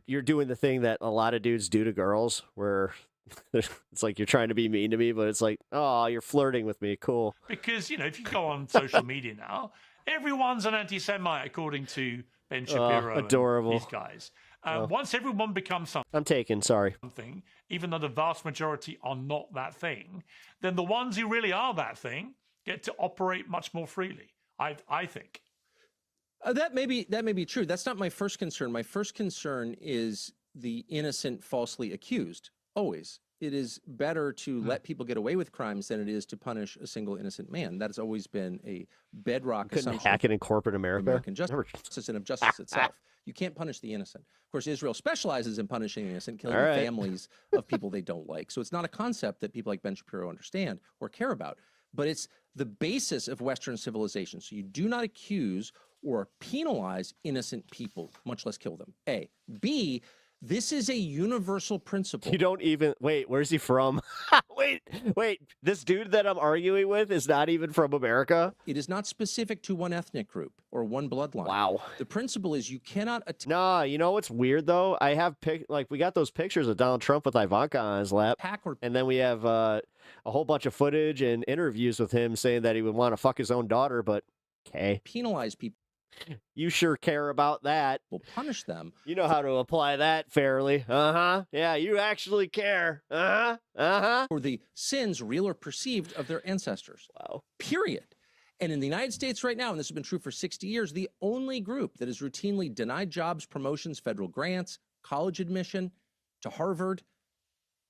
you're doing the thing that a lot of dudes do to girls where it's like you're trying to be mean to me, but it's like, oh, you're flirting with me. Cool.
Because, if you go on social media now, everyone's an anti-Semite according to Ben Shapiro.
Adorable.
And these guys. Once everyone becomes something,
I'm taken, sorry.
Even though the vast majority are not that thing, then the ones who really are that thing get to operate much more freely, I think.
That may be true. That's not my first concern. My first concern is the innocent falsely accused. Always. It is better to let people get away with crimes than it is to punish a single innocent man. That has always been a bedrock assumption.
Hack it in corporate America.
American justice and of justice itself. You can't punish the innocent. Of course, Israel specializes in punishing the innocent, killing families of people they don't like. So it's not a concept that people like Ben Shapiro understand or care about. But it's the basis of Western civilization. So you do not accuse or penalize innocent people, much less kill them. A. B. This is a universal principle.
You don't even... Wait, where's he from? Wait. This dude that I'm arguing with is not even from America?
It is not specific to one ethnic group or one bloodline.
Wow.
The principle is you cannot...
Nah, you know what's weird, though? I have... we got those pictures of Donald Trump with Ivanka on his lap. And then we have a whole bunch of footage and interviews with him saying that he would want to fuck his own daughter, but... Okay.
Penalize people.
You sure care about that.
We'll punish them.
You know how to apply that fairly. Yeah, you actually care.
For the sins, real or perceived, of their ancestors.
Wow.
Period. And in the United States right now, and this has been true for 60 years, the only group that is routinely denied jobs, promotions, federal grants, college admission to Harvard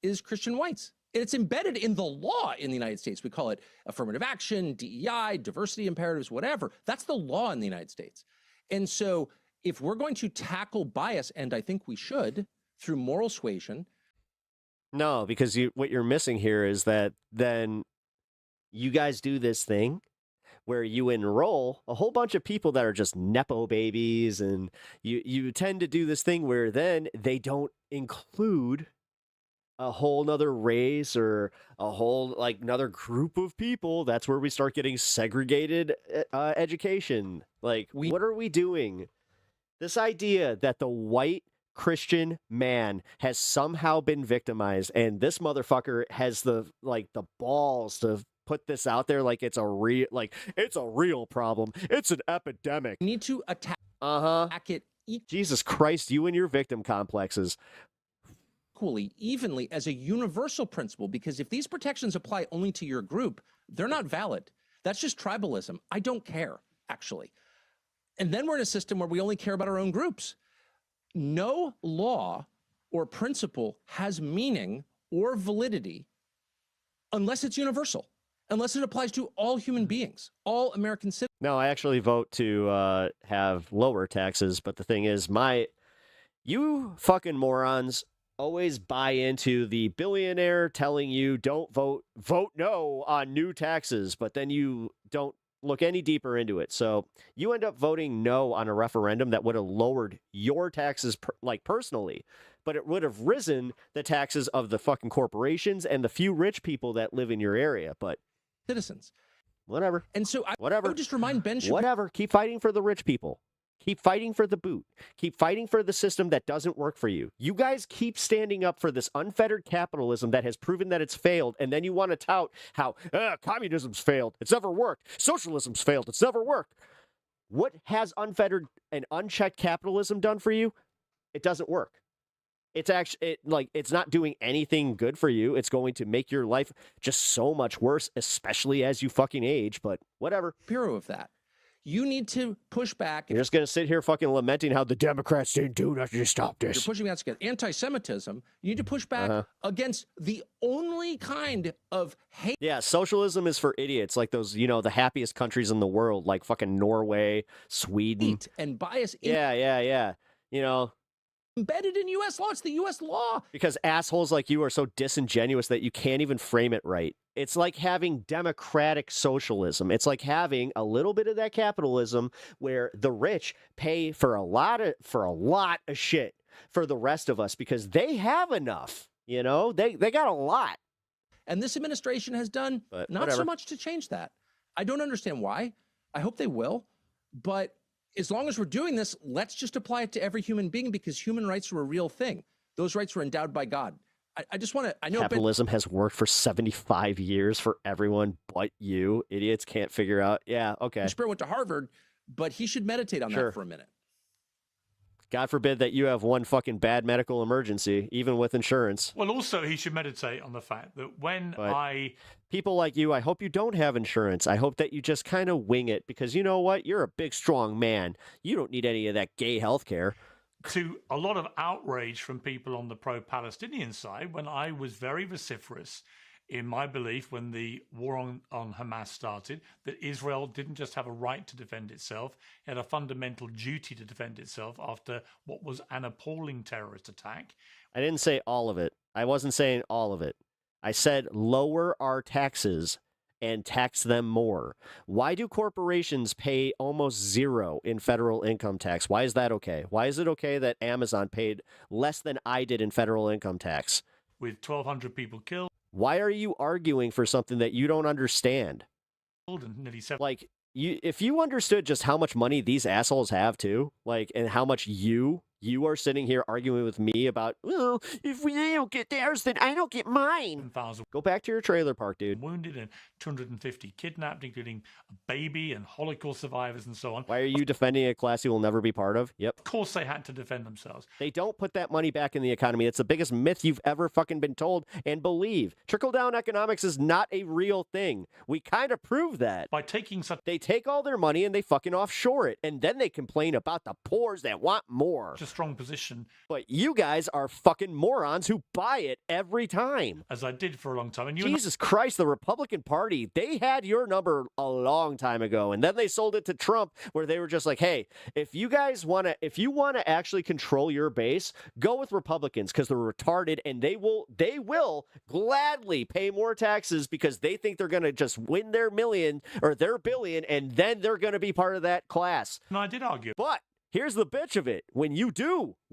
is Christian whites. And it's embedded in the law in the United States. We call it affirmative action, DEI, diversity imperatives, whatever. That's the law in the United States. And so if we're going to tackle bias, and I think we should, through moral suasion.
No, because what you're missing here is that then you guys do this thing where you enroll a whole bunch of people that are just Nepo babies, and you tend to do this thing where then they don't include a whole nother race or a whole another group of people. That's where we start getting segregated education. What are we doing? This idea that the white Christian man has somehow been victimized, and this motherfucker has the balls to put this out there like it's a real problem. It's an epidemic.
We need to attack it.
Jesus Christ, you and your victim complexes.
Evenly as a universal principle, because if these protections apply only to your group, they're not valid. That's just tribalism. I don't care, actually. And then we're in a system where we only care about our own groups. No law or principle has meaning or validity unless it's universal, unless it applies to all human beings, all American citizens.
No, I actually vote to have lower taxes, but the thing is, you fucking morons always buy into the billionaire telling you don't vote no on new taxes, but then you don't look any deeper into it. So you end up voting no on a referendum that would have lowered your taxes personally, but it would have risen the taxes of the fucking corporations and the few rich people that live in your area. But
citizens,
whatever.
And so
whatever.
I would just remind Ben Shapiro.
Whatever. Keep fighting for the rich people. Keep fighting for the boot. Keep fighting for the system that doesn't work for you. You guys keep standing up for this unfettered capitalism that has proven that it's failed, and then you want to tout how communism's failed. It's never worked. Socialism's failed. It's never worked. What has unfettered and unchecked capitalism done for you? It doesn't work. It's actually it's not doing anything good for you. It's going to make your life just so much worse, especially as you fucking age, but whatever.
Hero of that. You need to push back.
You're just going to sit here fucking lamenting how the Democrats didn't do nothing to stop this.
You're pushing back against anti-Semitism. You need to push back against the only kind of hate.
Yeah, socialism is for idiots, like those, the happiest countries in the world, like fucking Norway, Sweden.
And bias.
Yeah.
Embedded in U.S. law. It's the U.S. law.
Because assholes like you are so disingenuous that you can't even frame it right. It's like having democratic socialism. It's like having a little bit of that capitalism where the rich pay for a lot of shit for the rest of us because they have enough. They got a lot.
And this administration has done not so much to change that. I don't understand why. I hope they will. But as long as we're doing this, let's just apply it to every human being because human rights are a real thing. Those rights were endowed by God. I just want to, I know
capitalism has worked for 75 years for everyone but you. Idiots can't figure out. Yeah, okay.
Spiro went to Harvard, but he should meditate on that for a minute.
God forbid that you have one fucking bad medical emergency, even with insurance.
Well, also, he should meditate on the fact that
people like you, I hope you don't have insurance. I hope that you just kind of wing it because you know what? You're a big, strong man. You don't need any of that gay health care.
To a lot of outrage from people on the pro-Palestinian side when I was very vociferous in my belief when the war on Hamas started, that Israel didn't just have a right to defend itself, it had a fundamental duty to defend itself after what was an appalling terrorist attack.
I didn't say all of it. I wasn't saying all of it. I said lower our taxes and tax them more. Why do corporations pay almost zero in federal income tax? Why is that okay? Why is it okay that Amazon paid less than I did in federal income tax?
With 1,200 people killed.
Why are you arguing for something that you don't understand?
And nearly
if you understood just how much money these assholes have too, and how much you are sitting here arguing with me about, well, if I don't get theirs, then I don't get mine. Go back to your trailer park, dude.
Wounded and 250 kidnapped, including a baby and Holocaust survivors and so on.
Why are you defending a class you will never be part of? Yep.
Of course they had to defend themselves.
They don't put that money back in the economy. It's the biggest myth you've ever fucking been told and believe. Trickle-down economics is not a real thing. We kind of prove that.
By taking
They take all their money and they fucking offshore it, and then they complain about the poors that want more.
Strong position.
But you guys are fucking morons who buy it every time.
As I did for a long time. And
Jesus Christ, the Republican Party, they had your number a long time ago. And then they sold it to Trump where they were just like, hey, if you want to actually control your base, go with Republicans because they're retarded and they will gladly pay more taxes because they think they're going to just win their million or their billion and then they're going to be part of that class.
No, I did argue.
But here's the bitch of it.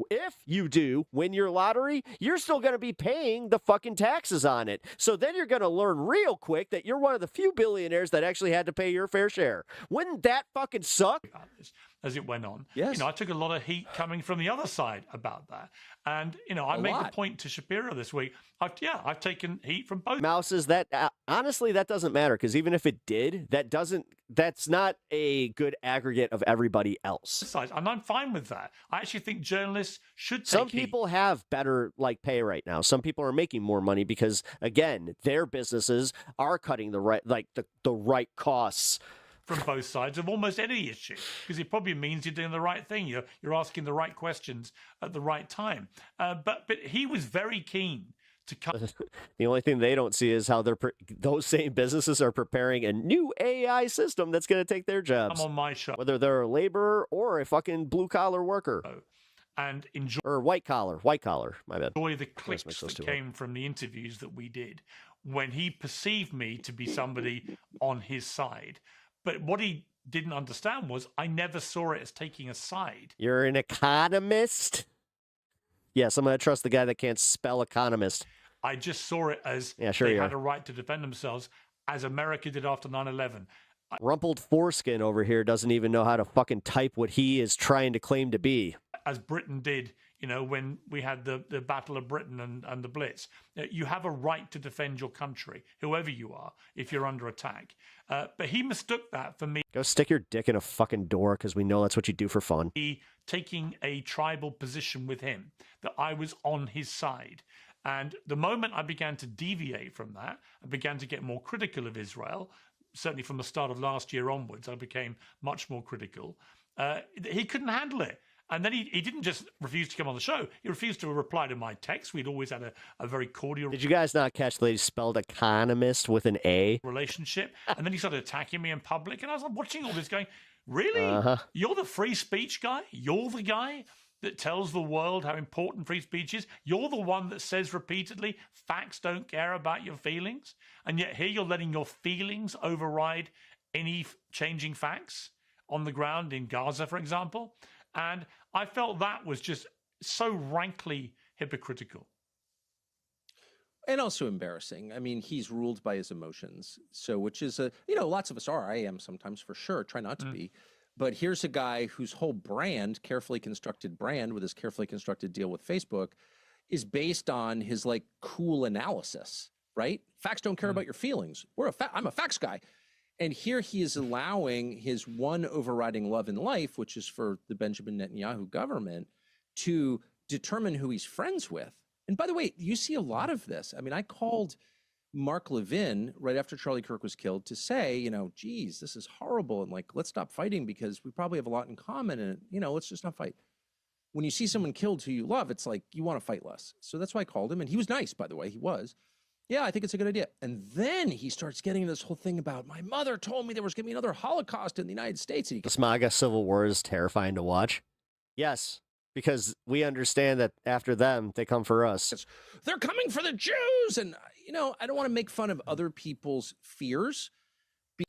If you do win your lottery, you're still going to be paying the fucking taxes on it. So then you're going to learn real quick that you're one of the few billionaires that actually had to pay your fair share. Wouldn't that fucking suck?
As it went on.
Yes.
I took a lot of heat coming from the other side about that. And, I made the point to Shapiro this week. I've taken heat from both.
Mouses, that honestly, that doesn't matter because even if it did, that's not a good aggregate of everybody else.
And I'm fine with that. I actually think journalists should take
Some people have better pay right now. Some people are making more money because again, their businesses are cutting the right costs.
From both sides of almost any issue, because it probably means you're doing the right thing. You're asking the right questions at the right time. But he was very keen to come.
The only thing they don't see is how those same businesses are preparing a new AI system that's going to take their jobs.
I'm on my show,
whether they're a laborer or a fucking blue collar worker.
And enjoy
or white collar. My bad.
Enjoy the clicks that came from the interviews that we did when he perceived me to be somebody on his side. But what he didn't understand was I never saw it as taking a side.
You're an economist? Yes, I'm going to trust the guy that can't spell economist.
I just saw it as
they
had a right to defend themselves, as America did after 9/11.
Rumpled foreskin over here doesn't even know how to fucking type what he is trying to claim to be.
As Britain did, when we had the Battle of Britain and the Blitz, you have a right to defend your country, whoever you are, if you're under attack. But he mistook that for me.
Go stick your dick in a fucking door, because we know that's what you do for fun.
Taking a tribal position with him, that I was on his side. And the moment I began to deviate from that, I began to get more critical of Israel. Certainly from the start of last year onwards, I became much more critical. He couldn't handle it. And then he didn't just refuse to come on the show. He refused to reply to my text. We'd always had a very cordial...
Did you guys not catch that he spelled economist with an A?
...relationship. And then he started attacking me in public. And I was like, watching all this going, really? You're the free speech guy? You're the guy that tells the world how important free speech is? You're the one that says repeatedly, facts don't care about your feelings? And yet here you're letting your feelings override any changing facts on the ground in Gaza, for example. And I felt that was just so rankly hypocritical.
And also embarrassing. I mean, he's ruled by his emotions. So, which is lots of us are. I am sometimes, for sure. Try not to be. But here's a guy whose whole brand, carefully constructed brand with his carefully constructed deal with Facebook, is based on his cool analysis, right? Facts don't care about your feelings. I'm a facts guy. And here he is allowing his one overriding love in life, which is for the Benjamin Netanyahu government, to determine who he's friends with. And by the way, you see a lot of this. I mean, I called Mark Levin right after Charlie Kirk was killed to say, geez, this is horrible. And let's stop fighting because we probably have a lot in common and, let's just not fight. When you see someone killed who you love, it's like you want to fight less. So that's why I called him. And he was nice, by the way, he was. Yeah, I think it's a good idea. And then he starts getting this whole thing about, my mother told me there was going to be another Holocaust in the United States. And
This MAGA civil war is terrifying to watch. Yes, because we understand that after them, they come for us.
They're coming for the Jews. And, I don't want to make fun of other people's fears.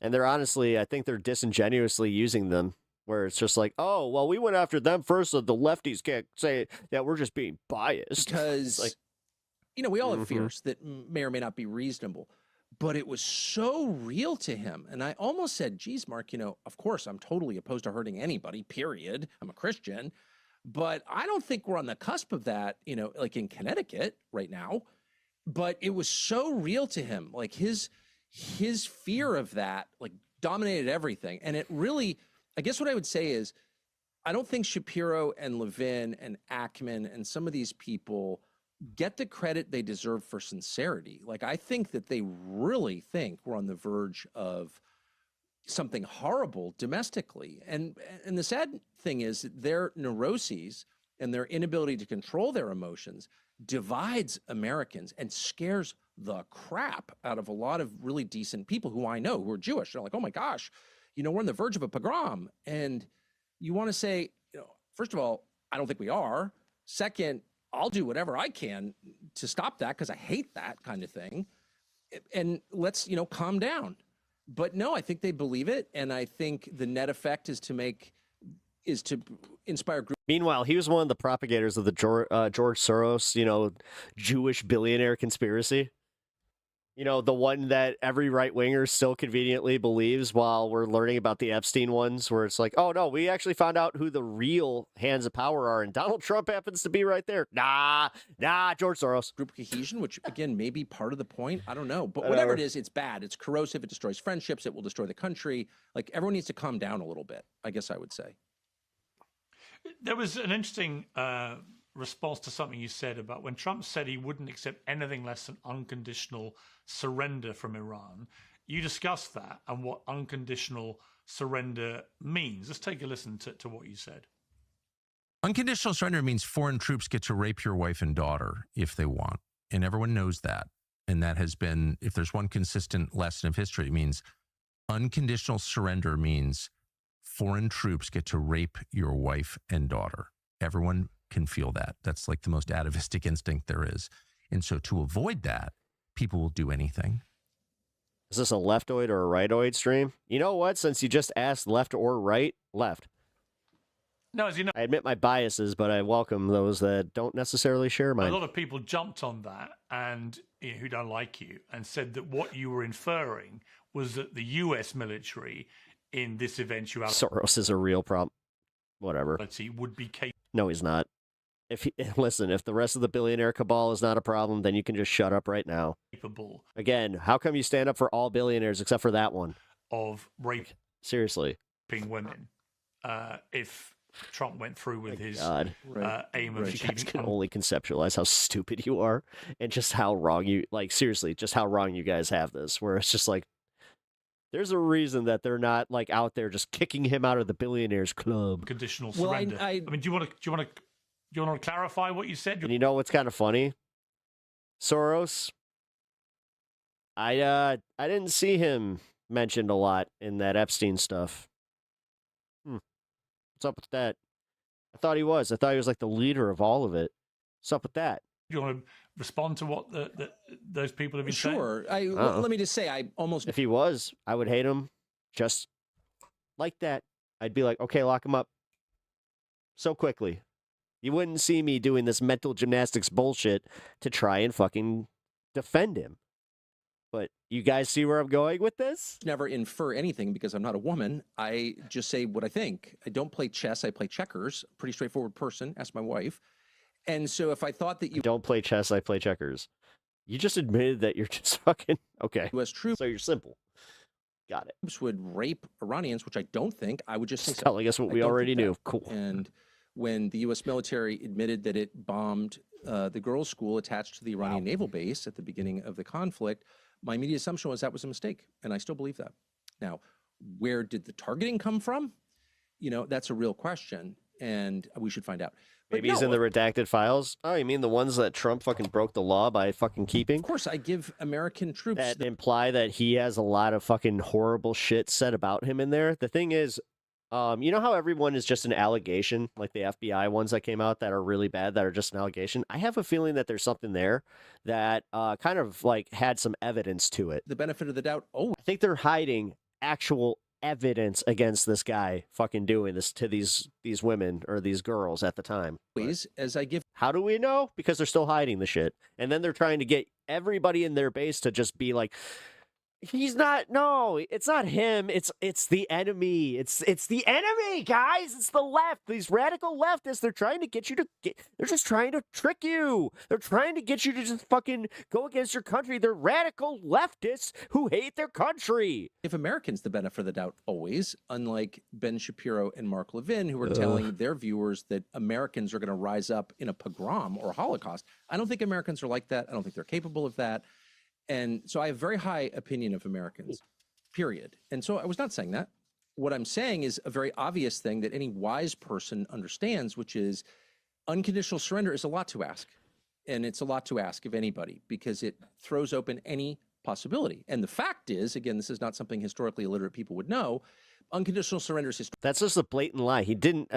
And they're honestly, I think they're disingenuously using them, where it's just like, oh, well, we went after them first, so the lefties can't say that we're just being biased.
Because... we all have fears that may or may not be reasonable, but it was so real to him. And I almost said, geez, Mark, of course, I'm totally opposed to hurting anybody, period. I'm a Christian, but I don't think we're on the cusp of that, like in Connecticut right now. But it was so real to him. His fear of that, dominated everything. And it really, I guess what I would say is, I don't think Shapiro and Levin and Ackman and some of these people get the credit they deserve for sincerity. I think that they really think we're on the verge of something horrible domestically. And the sad thing is their neuroses and their inability to control their emotions divides Americans and scares the crap out of a lot of really decent people who I know who are Jewish. They're like, oh my gosh, we're on the verge of a pogrom. And you want to say, first of all, I don't think we are. Second, I'll do whatever I can to stop that because I hate that kind of thing. And let's, calm down. But no, I think they believe it. And I think the net effect is to inspire groups.
Meanwhile, he was one of the propagators of the George Soros, Jewish billionaire conspiracy. The one that every right-winger still conveniently believes while we're learning about the Epstein ones, where it's like, oh, no, we actually found out who the real hands of power are, and Donald Trump happens to be right there. Nah, George Soros.
Group cohesion, which, again, may be part of the point. I don't know. But whatever it is, it's bad. It's corrosive. It destroys friendships. It will destroy the country. Everyone needs to calm down a little bit, I guess I would say.
There was an interesting response to something you said about when Trump said he wouldn't accept anything less than unconditional surrender from Iran. You discussed that and what unconditional surrender means. Let's take a listen to what you said.
Unconditional surrender means foreign troops get to rape your wife and daughter if they want. And everyone knows that. And that has been, if there's one consistent lesson of history, it means unconditional surrender means foreign troops get to rape your wife and daughter. Everyone can feel that. That's the most atavistic instinct there is. And so to avoid that, people will do anything.
Is this a leftoid or a rightoid stream? You know what? Since you just asked left or right, left.
No, as you know,
I admit my biases, but I welcome those that don't necessarily share mine.
A lot of people jumped on that and who don't like you and said that what you were inferring was that the U.S. military in this eventuality
Soros is a real problem. Whatever.
would be capable.
No, he's not. Listen, if the rest of the billionaire cabal is not a problem, then you can just shut up right now. Again, how come you stand up for all billionaires except for that one?
Of raping
Seriously.
women. If Trump went through with his aim of
You
achieving.
guys can only conceptualize how stupid you are and just how wrong you, like, seriously, just how wrong you guys have this, where it's just like, there's a reason that they're not, like, out there just kicking him out of the billionaires club.
Conditional surrender. I mean, do you want to clarify what you said?
And you know what's kind of funny? Soros, I didn't see him mentioned a lot in that Epstein stuff. What's up with that? I thought he was. I thought he was like the leader of all of it. What's up with that?
Do you want to respond to what those people have been saying?
Sure. Let me just say, I almost...
If he was, I would hate him just like that. I'd be like, okay, lock him up. So quickly. You wouldn't see me doing this mental gymnastics bullshit to try and fucking defend him. But you guys see where I'm going with this?
Never infer anything because I'm not a woman. I just say what I think. I don't play chess. I play checkers. Pretty straightforward person. Ask my wife. And so if I thought that you
don't play chess, I play checkers. You just admitted that you're just fucking okay.
U.S. troops,
so you're simple. Got it.
Would rape Iranians, which I don't think. I would just say.
Telling us what we already knew. Cool.
And when the U.S. military admitted that it bombed the girls' school attached to the Iranian naval base at the beginning of the conflict, my immediate assumption was that was a mistake, and I still believe that. Now, where did the targeting come from? You know, that's a real question, and we should find out.
Maybe he's in the redacted files. Oh, you mean the ones that Trump fucking broke the law by fucking keeping?
Of course, I give American troops...
That imply that he has a lot of fucking horrible shit said about him in there. The thing is, you know how everyone is just an allegation? Like the FBI ones that came out that are really bad, that are just an allegation? I have a feeling that there's something there that kind of like had some evidence to it.
The benefit of the doubt. Oh,
I think they're hiding actual evidence against this guy fucking doing this to these women or these girls at the time.
Please, as I give...
How do we know? Because they're still hiding the shit. And then they're trying to get everybody in their base to just be like, he's not, no, it's not him. It's the enemy. It's the enemy, guys. It's the left. These radical leftists, they're trying to get you to they're just trying to trick you. They're trying to get you to just fucking go against your country. They're radical leftists who hate their country.
If Americans the benefit of the doubt always, unlike Ben Shapiro and Mark Levin, who are telling their viewers that Americans are going to rise up in a pogrom or a Holocaust. I don't think Americans are like that. I don't think they're capable of that. And so I have very high opinion of Americans, period. And so I was not saying that. What I'm saying is a very obvious thing that any wise person understands, which is unconditional surrender is a lot to ask. And it's a lot to ask of anybody because it throws open any possibility. And the fact is, again, this is not something historically illiterate people would know, unconditional surrender is
That's just a blatant lie. He didn't,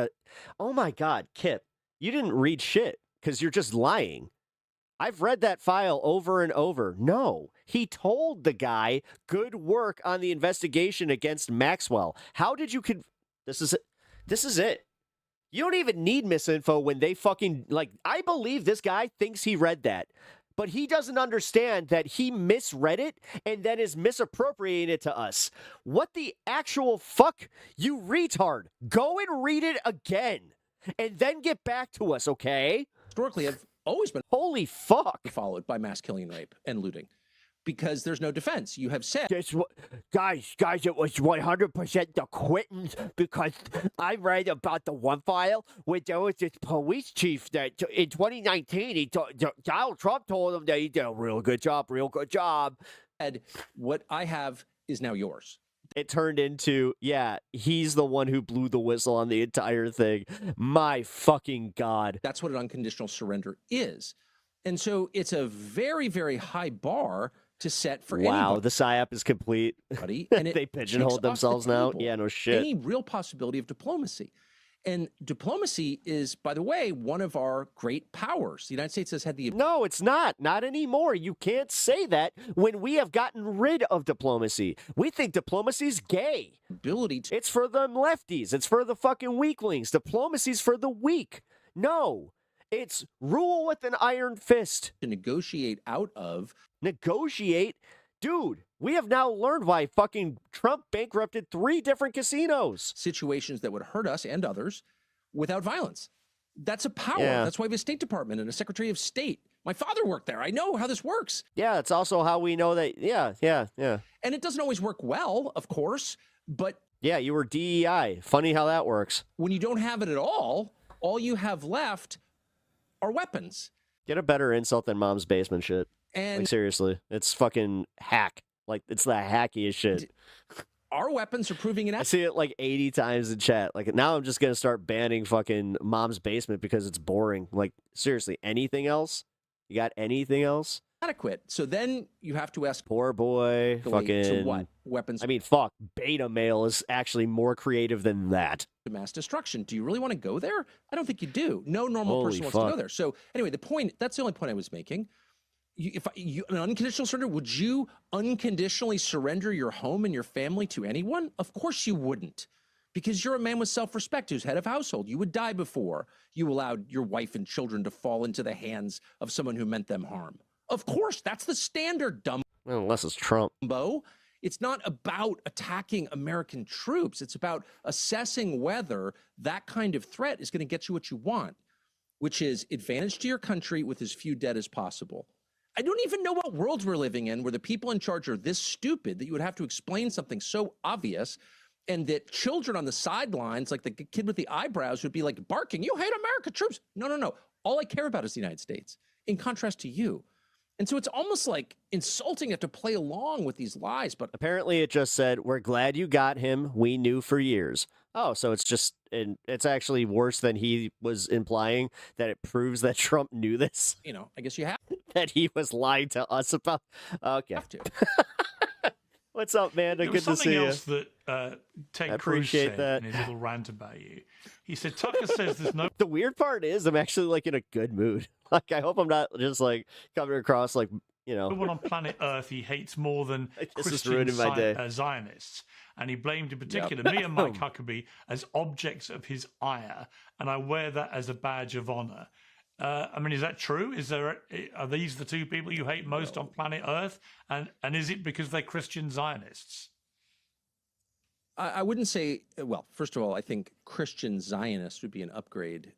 oh my God, Kip, you didn't read shit because you're just lying. I've read that file over and over. No, he told the guy, good work on the investigation against Maxwell. How did you This is it. You don't even need misinfo when they fucking, like, I believe this guy thinks he read that, but he doesn't understand that he misread it and then is misappropriating it to us. What the actual fuck, you retard? Go and read it again and then get back to us, okay?
Historically, I've always been
holy fuck
followed by mass killing, rape, and looting because there's no defense. You have said,
guys, it was 100% the Clintons because I read about the one file where there was this police chief that in 2019 Donald Trump told him that he did a real good job.
And what I have is now yours.
It turned into, yeah, he's the one who blew the whistle on the entire thing. My fucking God.
That's what an unconditional surrender is. And so it's a very, very high bar to set for anybody.
Wow, the PSYOP is complete.
And
they pigeonholed themselves now. Yeah, no shit.
Any real possibility of diplomacy. And diplomacy is, by the way, one of our great powers. The United States has had the...
No, it's not. Not anymore. You can't say that when we have gotten rid of diplomacy. We think diplomacy's gay.
Ability to...
It's for the lefties. It's for the fucking weaklings. Diplomacy's for the weak. No, it's rule with an iron fist.
To negotiate out of...
Negotiate? Dude, we have now learned why fucking Trump bankrupted 3 different casinos.
Situations that would hurt us and others without violence. That's a power.
Yeah.
That's why we have a State Department and a Secretary of State. My father worked there. I know how this works.
Yeah, it's also how we know that, yeah.
And it doesn't always work well, of course, but...
Yeah, you were DEI. Funny how that works.
When you don't have it at all you have left are weapons.
Get a better insult than mom's basement shit.
And
like, seriously, it's fucking hack. Like, it's the hackiest shit.
Our weapons are proving
I see it like 80 times in chat. Like, now I'm just going to start banning fucking mom's basement because it's boring. Like, seriously, anything else? You got anything else?
Adequate. So then you have to ask...
Poor boy. Fucking...
To what? Weapons...
I mean, fuck. Beta male is actually more creative than that.
Mass destruction. Do you really want to go there? I don't think you do. No normal
Holy
person wants
fuck.
to go there. So anyway, that's the only point I was making. If an unconditional surrender, would you unconditionally surrender your home and your family to anyone? Of course you wouldn't, because you're a man with self-respect who's head of household. You would die before you allowed your wife and children to fall into the hands of someone who meant them harm. Of course, that's the standard, dumb.
Well, unless it's Trump.
It's not about attacking American troops. It's about assessing whether that kind of threat is going to get you what you want, which is advantage to your country with as few dead as possible. I don't even know what world we're living in where the people in charge are this stupid that you would have to explain something so obvious, and that children on the sidelines, like the kid with the eyebrows, would be like barking, "You hate American troops." No. All I care about is the United States, in contrast to you. And so it's almost like insulting to play along with these lies. But
apparently it just said, "We're glad you got him. We knew for years." Oh, so it's just, and it's actually worse than he was implying, that it proves that Trump knew this.
You know, I guess you have
that he was lying to us about. Okay.
Have to.
What's up, man? Good to see you.
Something else that Ted Cruz said in his little rant about you. He said, Tucker says there's no...
The weird part is I'm actually like in a good mood. Like, I hope I'm not just like coming across like, you know...
No one on planet Earth he hates more than Christian Zionists. And he blamed in particular me and Mike Huckabee as objects of his ire. And I wear that as a badge of honor. I mean, is that true? Are these the 2 people you hate most on planet Earth? And is it because they're Christian Zionists?
I wouldn't say, well, first of all, I think Christian Zionist would be an upgrade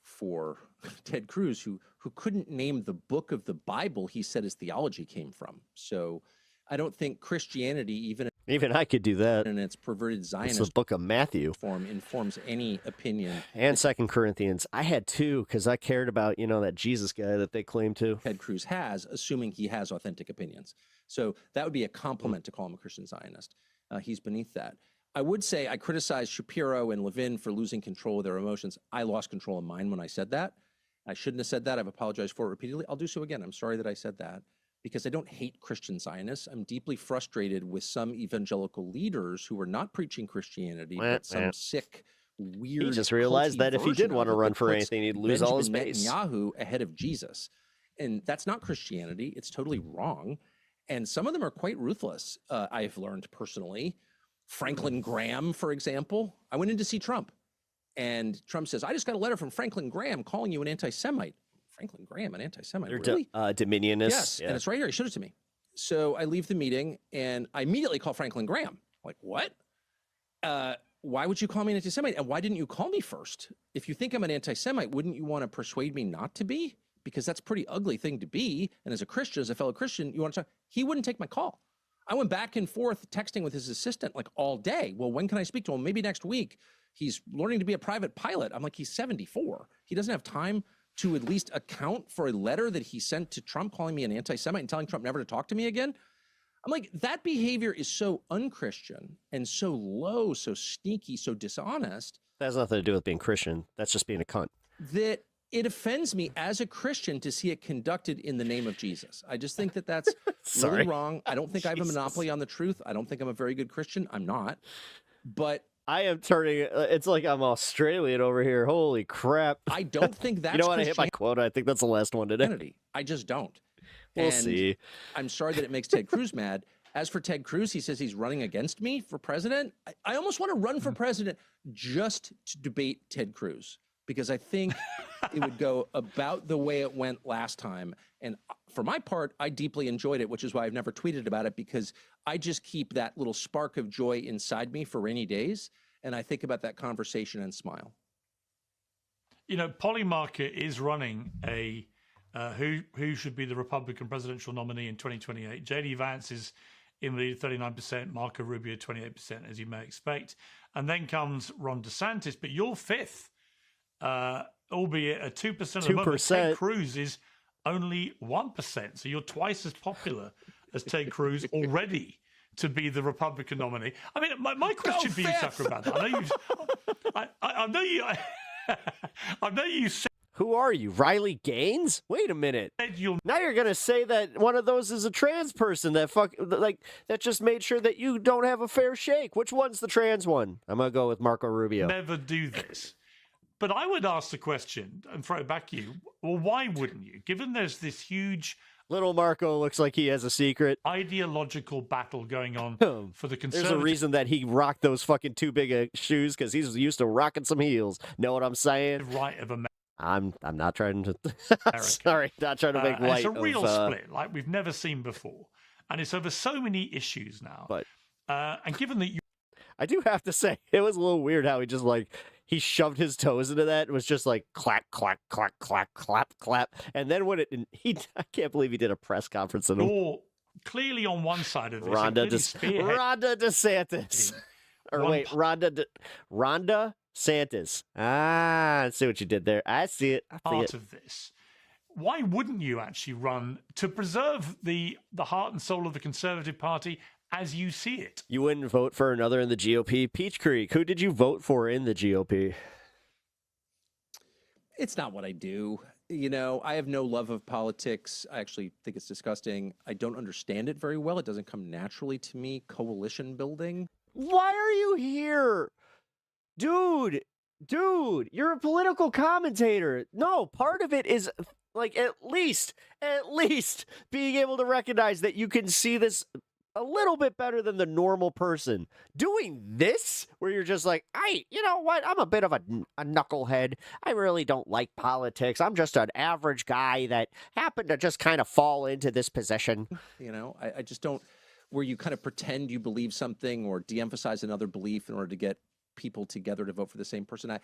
for Ted Cruz, who couldn't name the book of the Bible he said his theology came from. So I don't think Christianity, even
I could do that.
And its perverted Zionist
it's the book of Matthew
form informs any opinion.
And 2 Corinthians. I had 2 because I cared about, that Jesus guy that they claim to.
Ted Cruz has, assuming he has authentic opinions. So that would be a compliment to call him a Christian Zionist. He's beneath that. I would say I criticized Shapiro and Levin for losing control of their emotions. I lost control of mine when I said that. I shouldn't have said that. I've apologized for it repeatedly. I'll do so again. I'm sorry that I said that, because I don't hate Christian Zionists. I'm deeply frustrated with some evangelical leaders who are not preaching Christianity, but some sick, weird...
He just realized that if he did want to run for anything, he'd lose all his base.
Netanyahu ahead of Jesus. And that's not Christianity. It's totally wrong. And some of them are quite ruthless, I've learned personally. Franklin Graham, for example. I went in to see Trump, and Trump says, "I just got a letter from Franklin Graham calling you an anti-Semite." Franklin Graham, an anti-Semite, really?
Dominionists.
Yes, and it's right here. He showed it to me. So I leave the meeting, and I immediately call Franklin Graham. Like, what? Why would you call me an anti-Semite? And why didn't you call me first? If you think I'm an anti-Semite, wouldn't you want to persuade me not to be? Because that's a pretty ugly thing to be. And as a Christian, as a fellow Christian, you want to talk. He wouldn't take my call. I went back and forth texting with his assistant like all day. Well, when can I speak to him? Maybe next week. He's learning to be a private pilot. I'm like, he's 74. He doesn't have time to at least account for a letter that he sent to Trump calling me an anti-Semite and telling Trump never to talk to me again. I'm like, that behavior is so unchristian and so low, so sneaky, so dishonest.
That has nothing to do with being Christian. That's just being a cunt.
That it offends me as a Christian to see it conducted in the name of Jesus. I just think that that's really wrong. I don't think I have a monopoly on the truth. I don't think I'm a very good Christian. I'm not. But
I am turning, it's like I'm Australian over here. Holy crap.
I don't think that's
You don't want to hit my quota. I think that's the last one today.
I just don't.
We'll see.
I'm sorry that it makes Ted Cruz mad. As for Ted Cruz, he says he's running against me for president. I almost want to run for president just to debate Ted Cruz, because I think it would go about the way it went last time. And for my part, I deeply enjoyed it, which is why I've never tweeted about it, because I just keep that little spark of joy inside me for rainy days. And I think about that conversation and smile.
You know, Polymarket is running a who should be the Republican presidential nominee in 2028. J.D. Vance is in the 39%, Marco Rubio 28%, as you may expect. And then comes Ron DeSantis, but you're fifth, albeit at 2% of the moment. Ted Cruz is only 1%. So you're twice as popular as Ted Cruz already to be the Republican nominee. I mean, my question for you, Tucker, about that. I know you. I know you said.
Who are you, Riley Gaines? Wait a minute. Now you're gonna say that one of those is a trans person that that just made sure that you don't have a fair shake. Which one's the trans one? I'm gonna go with Marco Rubio.
Never do this. But I would ask the question and throw it back at you. Well, why wouldn't you? Given there's this huge.
Little Marco looks like he has a secret.
Ideological battle going on for the conservative.
There's a reason that he rocked those fucking too big of shoes, because he's used to rocking some heels. Know what I'm saying?
Right of a.
I'm not trying to. Sorry, not trying to make light.
It's a real split, like we've never seen before, and it's over so many issues now.
But
and given that you,
I do have to say, it was a little weird how he shoved his toes into that. It was just like clack, clack, clack, clack, clap, clap. And then when I can't believe he did a press conference.
You're clearly on one side of this.
Ron DeSantis. Rhonda Santis. I see what you did there. I see it.
Part of this. Why wouldn't you actually run to preserve the heart and soul of the Conservative Party as you see it?
You wouldn't vote for another in the GOP? Peach Creek, who did you vote for in the GOP?
It's not what I do. You know, I have no love of politics. I actually think it's disgusting. I don't understand it very well. It doesn't come naturally to me. Coalition building.
Why are you here? Dude, you're a political commentator. No, part of it is at least being able to recognize that you can see this a little bit better than the normal person. Doing this, where you're just like, you know what? I'm a bit of a knucklehead. I really don't like politics. I'm just an average guy that happened to just kind of fall into this position.
You know, I just don't, where you kind of pretend you believe something or de-emphasize another belief in order to get people together to vote for the same person.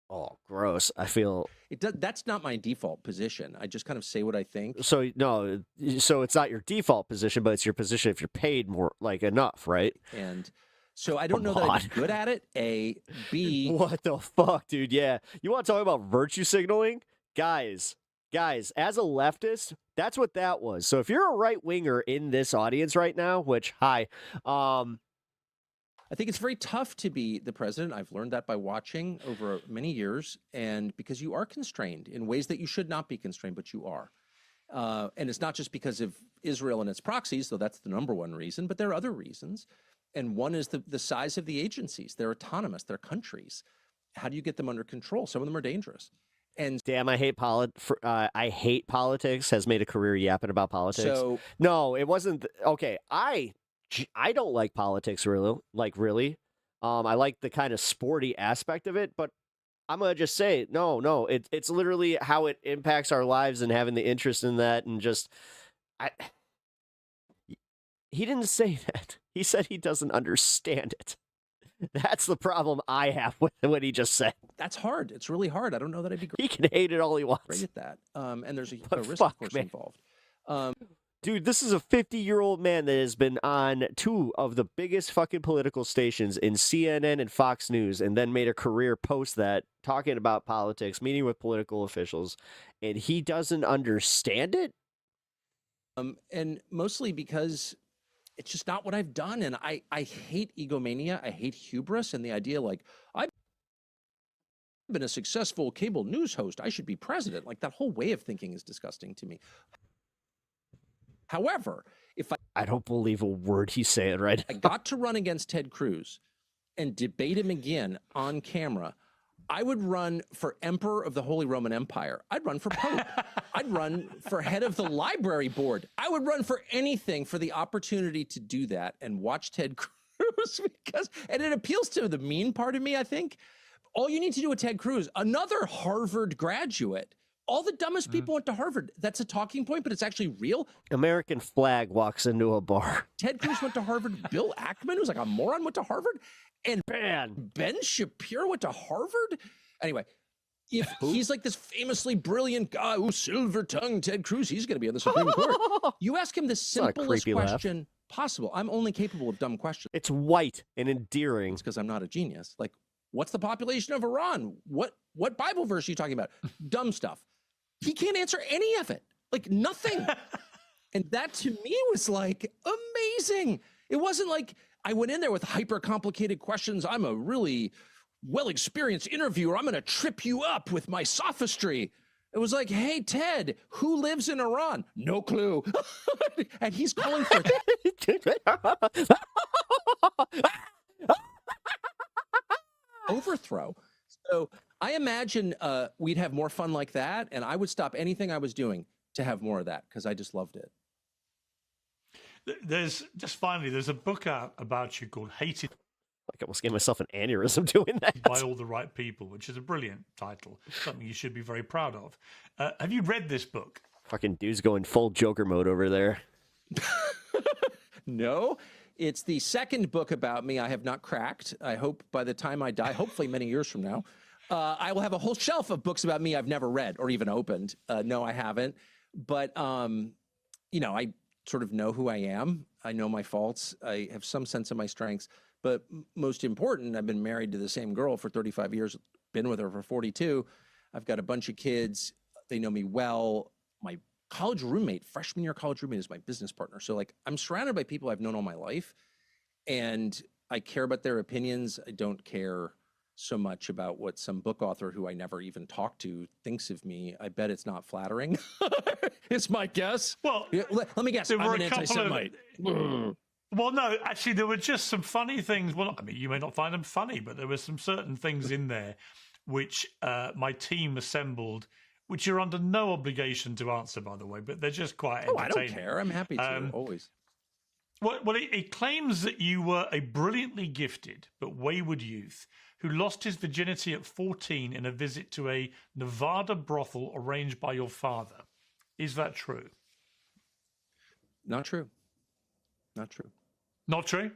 Oh, gross. I feel
that's not my default position. I just kind of say what I think.
So it's not your default position, but it's your position if you're paid more, enough, right?
And so I don't know that I'd be good at it. A, B.
What the fuck, dude? Yeah. You want to talk about virtue signaling? Guys, as a leftist, that's what that was. So if you're a right winger in this audience right now, which, hi,
I think it's very tough to be the president. I've learned that by watching over many years, and because you are constrained in ways that you should not be constrained, but you are. And it's not just because of Israel and its proxies, though that's the number one reason, but there are other reasons. And one is the size of the agencies. They're autonomous. They're countries. How do you get them under control? Some of them are dangerous. And
damn, I hate politics. Has made a career yapping about politics.
So
no, it wasn't. Okay, I don't like politics really. I like the kind of sporty aspect of it, but I'm gonna just say no. It's literally how it impacts our lives and having the interest in that, and just he didn't say that. He said he doesn't understand it. That's the problem I have with what he just said.
That's hard. It's really hard. I don't know that I'd be great.
He can hate it all he wants.
Great at that. And there's a risk, of course, involved.
Dude, this is a 50-year-old man that has been on two of the biggest fucking political stations in CNN and Fox News, and then made a career post that, talking about politics, meeting with political officials, and he doesn't understand it?
And mostly because it's just not what I've done, and I hate egomania, I hate hubris, and the idea I've been a successful cable news host, I should be president. That whole way of thinking is disgusting to me. However, if
I don't believe a word he's saying right now.
I got to run against Ted Cruz and debate him again on camera, I would run for Emperor of the Holy Roman Empire. I'd run for Pope. I'd run for head of the library board. I would run for anything for the opportunity to do that and watch Ted Cruz and it appeals to the mean part of me, I think. all you need to do with Ted Cruz, another Harvard graduate. All the dumbest people went to Harvard. That's a talking point, but it's actually real.
American flag walks into a bar.
Ted Cruz went to Harvard. Bill Ackman, who's like a moron, went to Harvard. And Ben Shapiro went to Harvard. Anyway, if he's like this famously brilliant guy, silver-tongued Ted Cruz, he's going to be on the Supreme Court. You ask him the simplest question possible. I'm only capable of dumb questions.
It's white and endearing.
It's because I'm not a genius. Like, what's the population of Iran? What Bible verse are you talking about? Dumb stuff. He can't answer any of it. Like, nothing. And that to me was like amazing. It wasn't like I went in there with hyper complicated questions. I'm a really well-experienced interviewer. I'm going to trip you up with my sophistry. It was like, hey, Ted, who lives in Iran? No clue. And he's calling for overthrow. So I imagine we'd have more fun like that, and I would stop anything I was doing to have more of that because I just loved it.
There's a book out about you called Hated.
I almost gave myself an aneurysm doing that.
By All the Right People, which is a brilliant title, something you should be very proud of. Have you read this book?
Fucking dude's going full Joker mode over there.
No, it's the second book about me I have not cracked. I hope by the time I die, hopefully many years from now, I will have a whole shelf of books about me I've never read or even opened. No, I haven't. But, you know, I sort of know who I am. I know my faults. I have some sense of my strengths. But most important, I've been married to the same girl for 35 years, been with her for 42. I've got a bunch of kids. They know me well. My college roommate, freshman year college roommate, is my business partner. So, like, I'm surrounded by people I've known all my life, and I care about their opinions. I don't care so much about what some book author who I never even talked to thinks of me. I bet it's not flattering. It's my guess.
Well,
let me guess. I'm an anti-Semite.
Well, no, actually, there were just some funny things. Well, I mean, you may not find them funny, but there were some certain things in there which my team assembled, which you're under no obligation to answer, by the way, but they're just quite entertaining.
I don't care. I'm happy to, always.
Well, it claims that you were a brilliantly gifted but wayward youth who lost his virginity at 14 in a visit to a Nevada brothel arranged by your father. Is that true?
Not true. Not true.
Not true?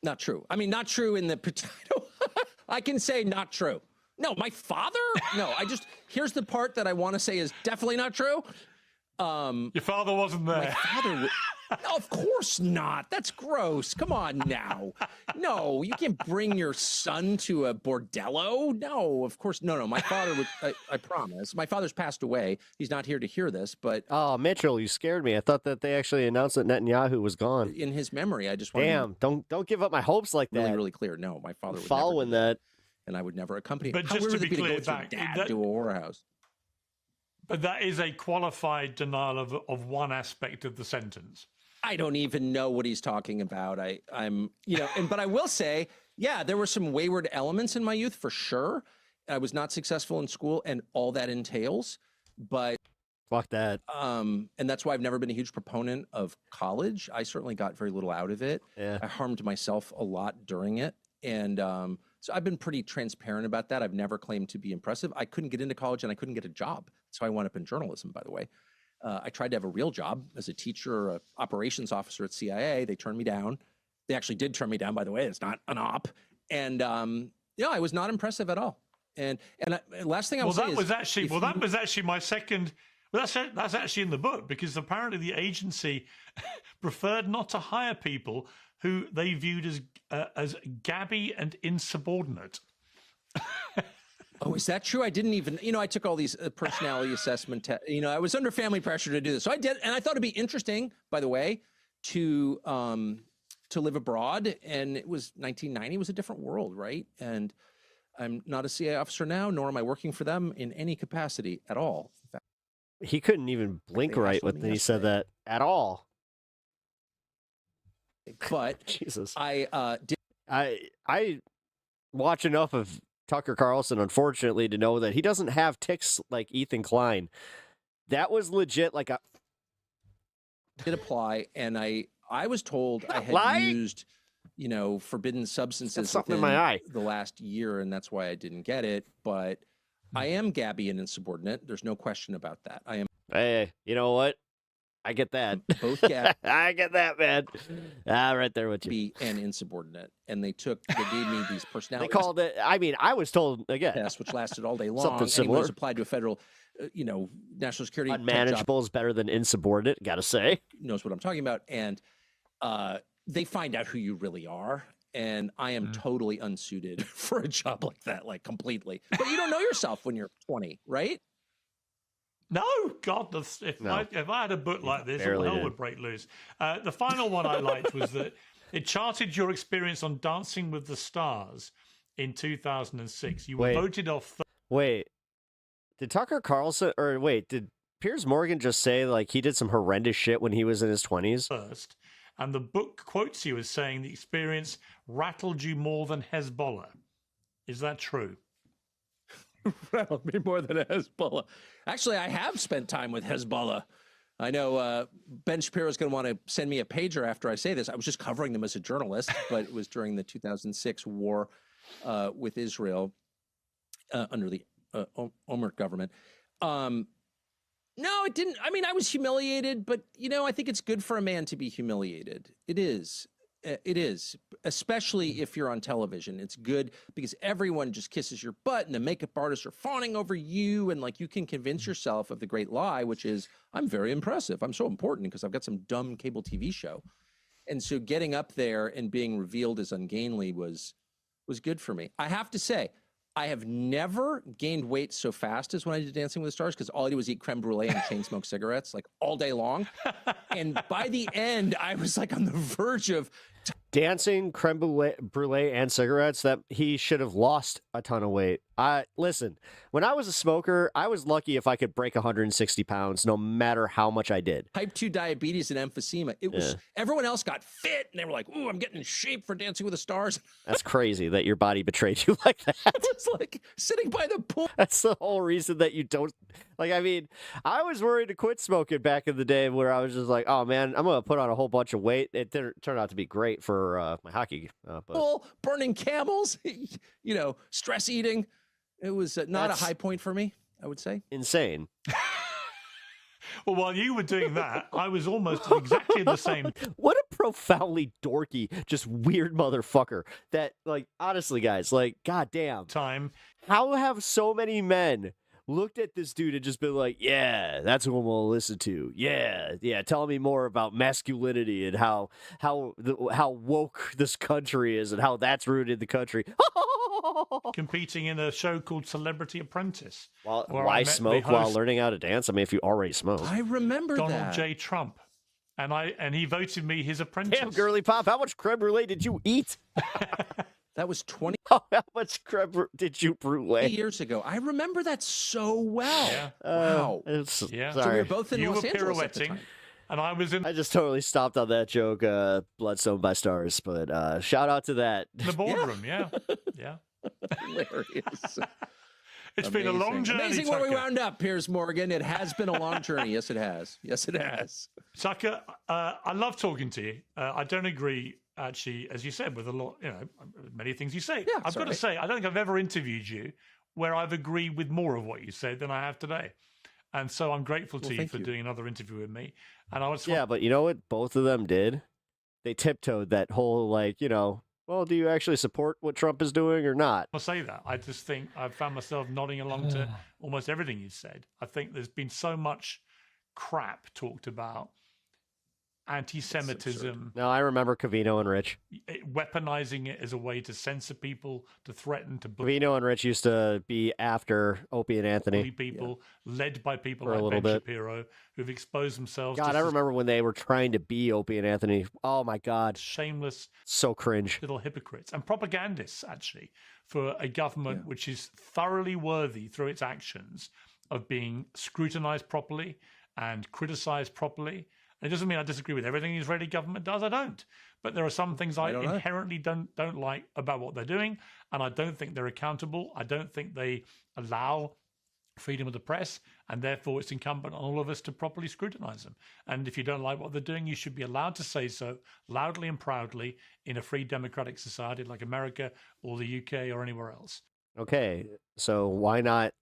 Not true. I mean, not true in the potato. I can say not true. No, my father? No, here's the part that I want to say is definitely not true.
Your father wasn't there.
My father no, of course not. That's gross. Come on now. No, you can't bring your son to a bordello. No, of course. No. My father would, I promise. My father's passed away. He's not here to hear this, but.
Oh, Mitchell, you scared me. I thought that they actually announced that Netanyahu was gone.
In his memory, I just want
to don't give up my hopes like that.
Really clear. No, my father would
following
never
that.
And I would never accompany him.
But just to be clear,
dad to a whorehouse.
But that is a qualified denial of one aspect of the sentence.
I don't even know what he's talking about. I'm, but I will say, yeah, there were some wayward elements in my youth for sure. I was not successful in school and all that entails, but
fuck that.
And that's why I've never been a huge proponent of college. I certainly got very little out of it.
Yeah.
I harmed myself a lot during it. And so I've been pretty transparent about that. I've never claimed to be impressive. I couldn't get into college and I couldn't get a job. That's how I wound up in journalism, by the way. I tried to have a real job as a teacher or an operations officer at CIA. They turned me down. They actually did turn me down, by the way. It's not an op. And, I was not impressive at all. And last thing I will say is...
that was actually my second... Well, that's actually in the book, because apparently the agency preferred not to hire people who they viewed as gabby and insubordinate.
Oh, is that true? I didn't even, I took all these personality assessment tests. I was under family pressure to do this. So I did, and I thought it'd be interesting, by the way, to live abroad. And it was 1990, it was a different world, right? And I'm not a CIA officer now, nor am I working for them in any capacity at all. In fact,
he couldn't even blink right when he said that at all.
But
Jesus,
I watch
enough of Tucker Carlson, unfortunately, to know that he doesn't have tics like Ethan Klein. That was legit like a...
Did apply, and I was told I had used forbidden substances
something in
within
my eye.
the last year, and that's why I didn't get it. But I am gabby and insubordinate. There's no question about that. I am.
Hey, you know what? I get that.
Both gabby.
I get that, man. Right there with you.
And insubordinate, and they gave me these personality.
They called it. I mean, I was told again.
Test, which lasted all day long.
Something similar.
Anyone who's applied to a federal, national security.
Unmanageable is better than insubordinate. Gotta say.
Knows what I'm talking about, and they find out who you really are. And I am totally unsuited for a job like that, like completely. But you don't know yourself when you're 20, right?
No, God, if I had a book like this, all hell would break loose. The final one I liked was that it charted your experience on Dancing with the Stars in 2006. You were voted off.
Wait, did Tucker Carlson, or wait, did Piers Morgan just say like he did some horrendous shit when he was in his 20s?
First, and the book quotes you as saying the experience rattled you more than Hezbollah. Is that true?
Rattled me more than Hezbollah. Actually, I have spent time with Hezbollah. I know Ben Shapiro is going to want to send me a pager after I say this. I was just covering them as a journalist, but it was during the 2006 war with Israel under the Omar government. No, it didn't. I mean, I was humiliated, but, I think it's good for a man to be humiliated. It is. It is, especially if you're on television. It's good because everyone just kisses your butt and the makeup artists are fawning over you. And like you can convince yourself of the great lie, which is I'm very impressive. I'm so important because I've got some dumb cable TV show. And so getting up there and being revealed as ungainly was good for me. I have to say, I have never gained weight so fast as when I did Dancing with the Stars because all I did was eat creme brulee and chain smoke cigarettes like all day long. And by the end, I was like on the verge of
dancing, creme brulee, and cigarettes. That he should have lost a ton of weight. Listen, when I was a smoker, I was lucky if I could break 160 pounds, no matter how much I did.
Type 2 diabetes and emphysema. It was everyone else got fit, and they were like, "Ooh, I'm getting in shape for Dancing with the Stars."
That's crazy that your body betrayed you like that.
It's like sitting by the pool.
That's the whole reason that you don't like. I mean, I was worried to quit smoking back in the day, where I was just like, "Oh man, I'm gonna put on a whole bunch of weight." It didn't turn out to be great for my hockey. But
burning camels, stress eating. It was not a high point for me, I would say.
Insane.
Well, while you were doing that, I was almost exactly the same.
What a profoundly dorky, just weird motherfucker. That, like, honestly, guys, like, goddamn.
Time.
How have so many men looked at this dude and just been like, yeah, that's who I'm going to listen to. Yeah, tell me more about masculinity and how woke this country is and how that's rooted in the country.
Competing in a show called Celebrity Apprentice.
Why smoke while learning how to dance? I mean, if you already smoke.
I remember
Donald J. Trump. And he voted me his apprentice.
Damn, girly pop, how much creme brulee did you eat?
That was 20.
Oh, how much creme did you brulee?
Years ago. I remember that so well.
Yeah.
Wow.
Yeah.
So we were both in Los
Angeles
pirouetting,
at the time. And I was in.
I just totally stopped on that joke, Bloodstone by Stars. But shout out to that.
The boardroom, yeah.
Hilarious.
It's been a long journey.
Amazing where we wound up, Piers Morgan. It has been a long journey. Yes, it has. Yes, it has.
Tucker, I love talking to you. I don't agree, actually, as you said, with a lot, many things you say.
Yeah,
I've got to say, I don't think I've ever interviewed you where I've agreed with more of what you said than I have today. And so I'm grateful to you for doing another interview with me. And I was
but you know what both of them did? They tiptoed that whole, like, well, do you actually support what Trump is doing or not?
I'll say that. I just think I've found myself nodding along to almost everything you said. I think there's been so much crap talked about. Anti-Semitism.
No, I remember Covino and Rich.
Weaponizing it as a way to censor people, to threaten, to
Covino and Rich used to be after Opie and Anthony.
People, led by people
For a
like
little
Ben
bit.
Shapiro, who've exposed themselves
God,
to
I remember when they were trying to be Opie and Anthony. Oh my God.
shameless
So cringe.
little hypocrites and propagandists, actually, for a government which is thoroughly worthy through its actions of being scrutinized properly and criticized properly. It doesn't mean I disagree with everything the Israeli government does. I don't. But there are some things I inherently don't like about what they're doing, and I don't think they're accountable. I don't think they allow freedom of the press, and therefore it's incumbent on all of us to properly scrutinize them. And if you don't like what they're doing, you should be allowed to say so loudly and proudly in a free democratic society like America or the UK or anywhere else.
Okay, so why not,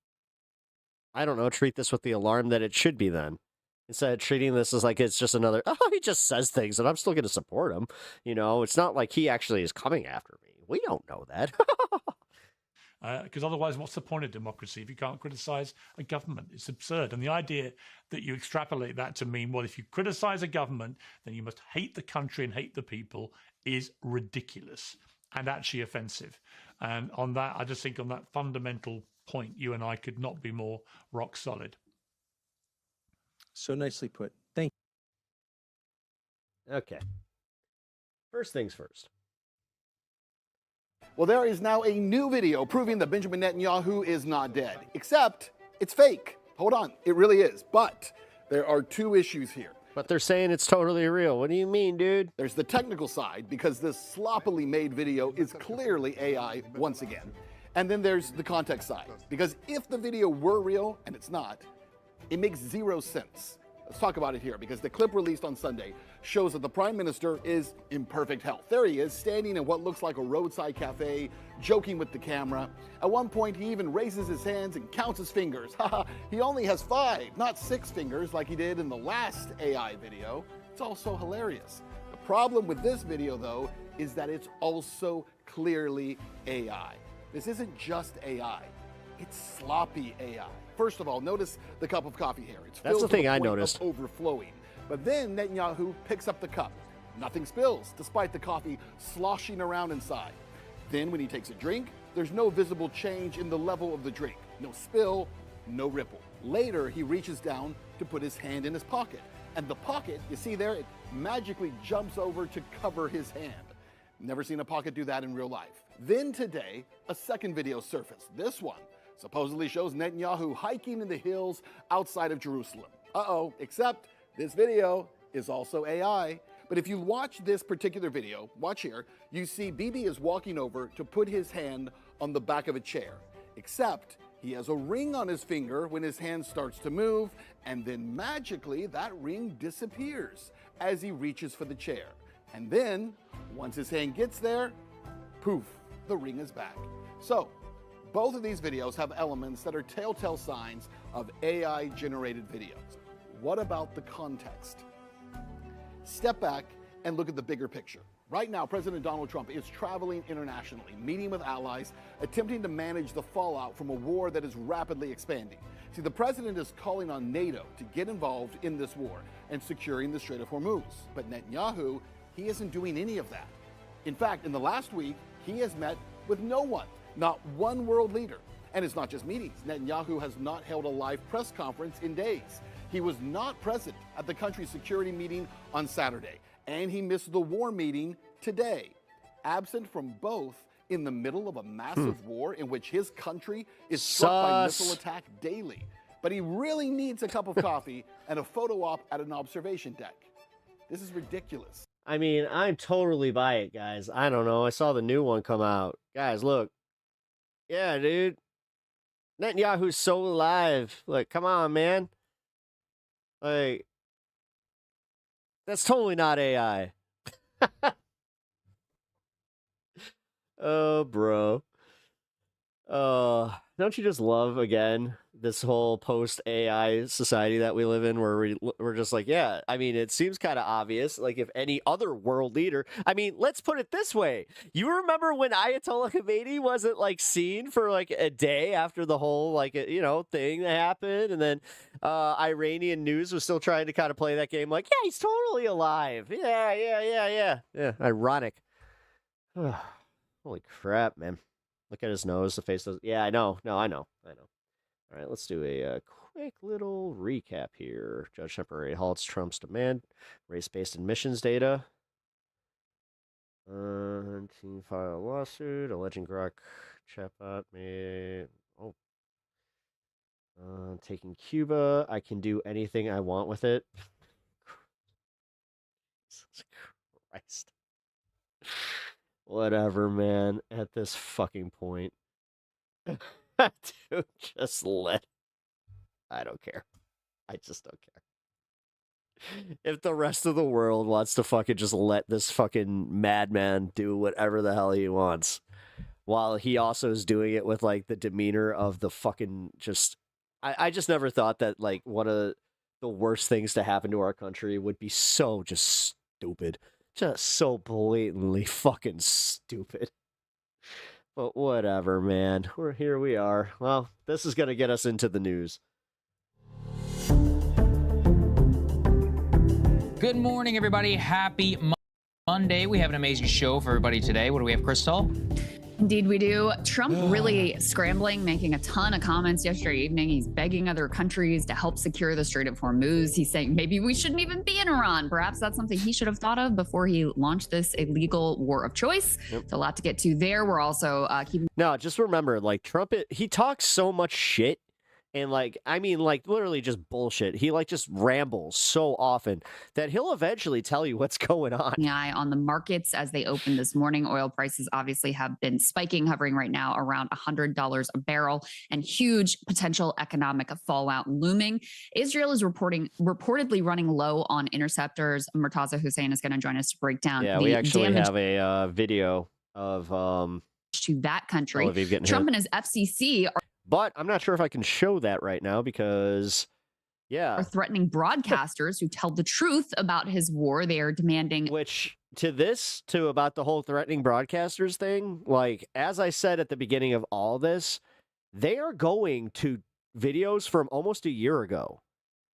I don't know, treat this with the alarm that it should be then? Instead of treating this as like it's just another, oh, he just says things and I'm still going to support him. You know, it's not like he actually is coming after me. We don't know that.
Because otherwise, what's the point of democracy if you can't criticize a government? It's absurd. And the idea that you extrapolate that to mean, well, if you criticize a government, then you must hate the country and hate the people is ridiculous and actually offensive. And on that, I just think on that fundamental point, you and I could not be more rock solid.
So nicely put. Thank
you. Okay. First things first.
Well, there is now a new video proving that Benjamin Netanyahu is not dead, except it's fake. Hold on, it really is. But there are two issues here.
But they're saying it's totally real. What do you mean, dude?
There's the technical side, because this sloppily made video is clearly AI once again. And then there's the context side, because if the video were real, and it's not, it makes zero sense. Let's talk about it here, because the clip released on Sunday shows that the Prime Minister is in perfect health. There he is, standing in what looks like a roadside cafe, joking with the camera. At one point, he even raises his hands and counts his fingers. Haha, he only has 5, not 6 fingers like he did in the last AI video. It's also hilarious. The problem with this video, though, is that it's also clearly AI. This isn't just AI. It's sloppy AI. First of all, notice the cup of coffee here. It's
That's
filled
the thing
to
I
point of
noticed.
Overflowing. But then Netanyahu picks up the cup. Nothing spills, despite the coffee sloshing around inside. Then when he takes a drink, there's no visible change in the level of the drink. No spill, no ripple. Later, he reaches down to put his hand in his pocket. And the pocket, you see there, it magically jumps over to cover his hand. Never seen a pocket do that in real life. Then today, a second video surfaced. This one supposedly shows Netanyahu hiking in the hills outside of Jerusalem. Uh-oh, except this video is also AI. But if you watch this particular video, watch here, you see Bibi is walking over to put his hand on the back of a chair. Except he has a ring on his finger when his hand starts to move, and then magically that ring disappears as he reaches for the chair. And then, once his hand gets there, poof, the ring is back. So, both of these videos have elements that are telltale signs of AI-generated videos. What about the context? Step back and look at the bigger picture. Right now, President Donald Trump is traveling internationally, meeting with allies, attempting to manage the fallout from a war that is rapidly expanding. See, the president is calling on NATO to get involved in this war and securing the Strait of Hormuz. But Netanyahu, he isn't doing any of that. In fact, in the last week, he has met with no one. Not one world leader. And it's not just meetings. Netanyahu has not held a live press conference in days. He was not present at the country's security meeting on Saturday, and he missed the war meeting today. Absent from both in the middle of a massive war in which his country is struck by missile attack daily. But he really needs a cup of coffee and a photo op at an observation deck. This is ridiculous.
I mean, I'm totally by it, guys. I don't know. I saw the new one come out. Guys, look. Yeah, dude. Netanyahu's so alive. Like, come on, man. Like, that's totally not AI. Oh, bro. Don't you just love, again, this whole post-AI society that we live in where we're just like, yeah, I mean, it seems kind of obvious. Like, if any other world leader, I mean, let's put it this way. You remember when Ayatollah Khomeini wasn't, like, seen for, like, a day after the whole, like, you know, thing that happened? And then Iranian news was still trying to kind of play that game like, yeah, he's totally alive. Yeah, ironic. Holy crap, man. Look at his nose, the face does. Yeah, I know. No, I know. All right, let's do a quick little recap here. Judge temporary halts Trump's demand. Race-based admissions data. Team file lawsuit. Alleging Grok chatbot may. Oh. Taking Cuba. I can do anything I want with it. Jesus Christ. Whatever, man. At this fucking point. Dude, just let I don't care. I just don't care. If the rest of the world wants to fucking just let this fucking madman do whatever the hell he wants, while he also is doing it with like the demeanor of the fucking just, I just never thought that like one of the worst things to happen to our country would be so just stupid, just so blatantly fucking stupid. But whatever, man. Here we are. Well, this is gonna get us into the news.
Good morning, everybody. Happy Monday. We have an amazing show for everybody today. What do we have, Crystal?
Indeed, we do. Trump really scrambling, making a ton of comments yesterday evening. He's begging other countries to help secure the Strait of Hormuz. He's saying maybe we shouldn't even be in Iran. Perhaps that's something he should have thought of before he launched this illegal war of choice. Yep. So a lot to get to there. We're also keeping...
No, just remember, like, Trump, he talks so much shit. And like, I mean, like literally just bullshit. He like just rambles so often that he'll eventually tell you what's going on.
Eye on the markets as they opened this morning. Oil prices obviously have been spiking, hovering right now around $100 a barrel, and huge potential economic fallout looming. Israel is reportedly running low on interceptors. Murtaza Hussein is going to join us to break down.
Yeah, we actually have a video of
to that country.
Trump
and his FCC are.
But I'm not sure if I can show that right now because, yeah.
Are threatening broadcasters who tell the truth about his war. They are demanding.
Which, to about the whole threatening broadcasters thing, like, as I said at the beginning of all this, they are going to videos from almost a year ago.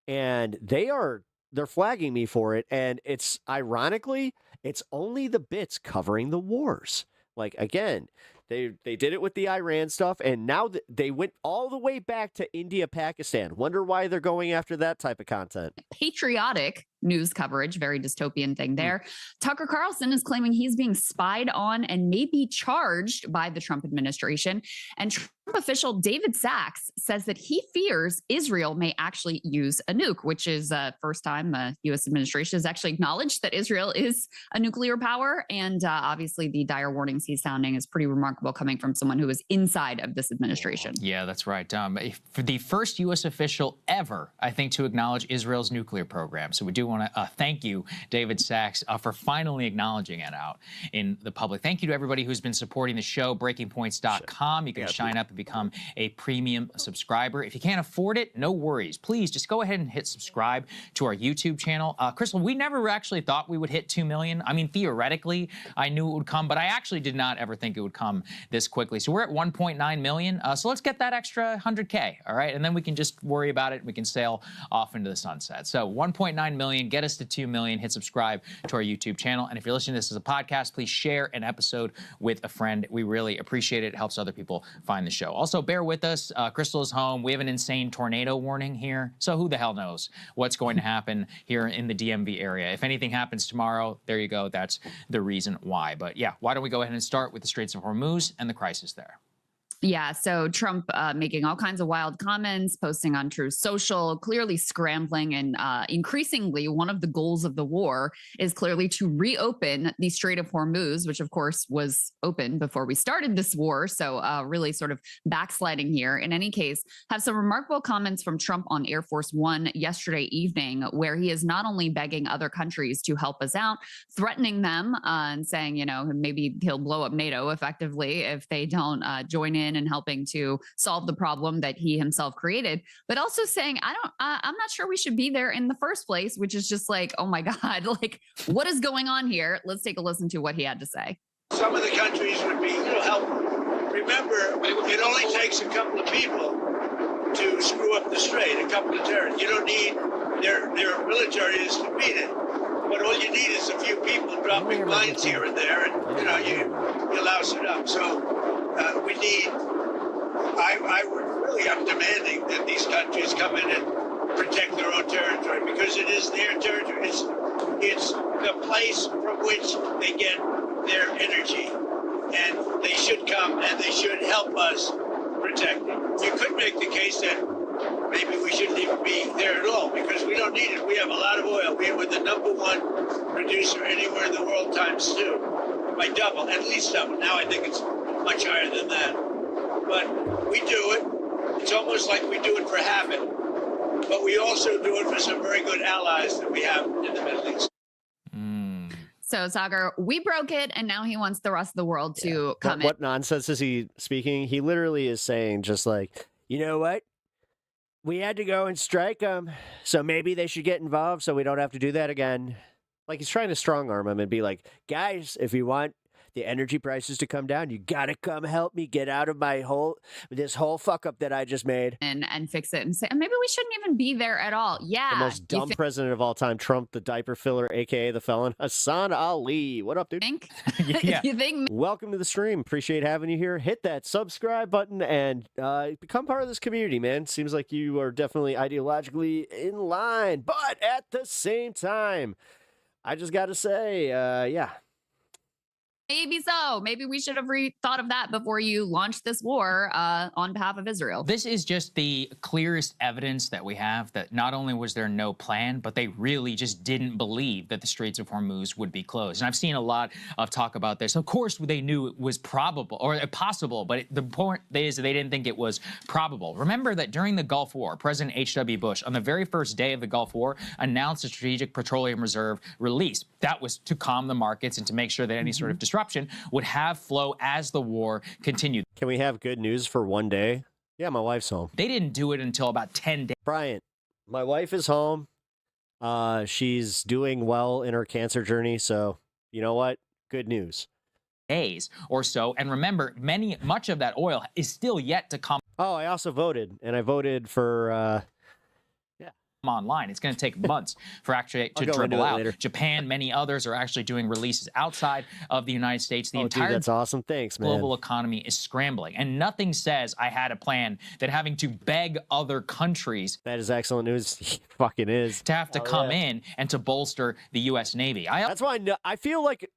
And they're flagging me for it. And it's, ironically, it's only the bits covering the wars. Like, again, they did it with the Iran stuff, and now they went all the way back to India, Pakistan. Wonder why they're going after that type of content.
Patriotic news coverage, very dystopian thing there. Tucker Carlson is claiming he's being spied on and may be charged by the Trump administration. And Trump official David Sachs says that he fears Israel may actually use a nuke, which is first time the U.S. administration has actually acknowledged that Israel is a nuclear power. And obviously the dire warnings he's sounding is pretty remarkable coming from someone who is inside of this administration.
Yeah, that's right. For the first U.S. official ever, I think, to acknowledge Israel's nuclear program. So we do want to thank you, David Sachs, for finally acknowledging it out in the public. Thank you to everybody who's been supporting the show, breakingpoints.com. You can sign up and become a premium subscriber. If you can't afford it, no worries. Please just go ahead and hit subscribe to our YouTube channel. Crystal, we never actually thought we would hit 2 million. I mean, theoretically, I knew it would come, but I actually did not ever think it would come this quickly. So we're at 1.9 million. So let's get that extra 100K, all right? And then we can just worry about it. We can sail off into the sunset. So 1.9 million, get us to 2 million, hit subscribe to our YouTube channel. And if you're listening to this as a podcast, please share an episode with a friend. We really appreciate it. It helps other people find the show. Also, bear with us. Crystal is home. We have an insane tornado warning here. So who the hell knows what's going to happen here in the DMV area. If anything happens tomorrow, there you go. That's the reason why. But yeah, why don't we go ahead and start with the Straits of Hormuz and the crisis there.
Yeah, so Trump making all kinds of wild comments, posting on Truth Social, clearly scrambling, and increasingly one of the goals of the war is clearly to reopen the Strait of Hormuz, which of course was open before we started this war. So really sort of backsliding here. In any case, have some remarkable comments from Trump on Air Force One yesterday evening, where he is not only begging other countries to help us out, threatening them and saying, you know, maybe he'll blow up NATO effectively if they don't join in and helping to solve the problem that he himself created, but also saying, I'm not sure we should be there in the first place, which is just like, oh my God, like what is going on here? Let's take a listen to what he had to say.
Some of the countries would be, helpful. Remember, it only takes a couple of people to screw up the strait, a couple of terrorists. You don't need their military to defeat it. But all you need is a few people dropping mines here and there, and you louse it up. So we need. I'm demanding that these countries come in and protect their own territory because it is their territory. It's the place from which they get their energy, and they should come and they should help us protect it. You could make the case that maybe we shouldn't even be there at all because we don't need it. We have a lot of oil. We're the #1 producer anywhere in the world ×2 by double, at least double. Now I think it's much higher than that. But we do it. It's almost like we do it for habit. but we also do it for some very good allies that we have in the Middle East.
So, Sagar, we broke it, and now he wants the rest of the world to come in.
What nonsense is he speaking? He literally is saying just like, you know what? We had to go and strike them, so maybe they should get involved so we don't have to do that again. Like he's trying to strong arm him and be like, guys, if you want the energy prices to come down, you gotta come help me get out of this whole fuck up that I just made.
And fix it and say, maybe we shouldn't even be there at all. Yeah.
The most dumb president of all time, Trump, the diaper filler, aka the felon, Hassan Ali. What up, dude?
You think?
Welcome to the stream. Appreciate having you here. Hit that subscribe button and become part of this community, man. Seems like you are definitely ideologically in line, but at the same time, I just got to say, yeah.
Maybe so. Maybe we should have thought of that before you launched this war on behalf of Israel.
This is just the clearest evidence that we have that not only was there no plan, but they really just didn't believe that the Straits of Hormuz would be closed. And I've seen a lot of talk about this. Of course, they knew it was probable or possible, but the point is they didn't think it was probable. Remember that during the Gulf War, President H.W. Bush, on the very first day of the Gulf War, announced a Strategic Petroleum Reserve release. That was to calm the markets and to make sure that any sort of disruption would have flow as the war continued.
Can we have good news for one day? Yeah, my wife's home.
They didn't do it until about 10 days.
Bryant, my wife is home. She's doing well in her cancer journey. So, you know what? Good news.
Days or so. And remember, much of that oil is still yet to come.
Oh, I also voted. And I voted for...
online. It's going to take months for actually to dribble out.
Later.
Japan, many others are actually doing releases outside of the United States. The entire
that's awesome. Thanks, man.
Global economy is scrambling, and nothing says I had a plan than having to beg other countries.
That is excellent news. He fucking is.
To have to come in and to bolster the U.S. Navy.
That's why I feel like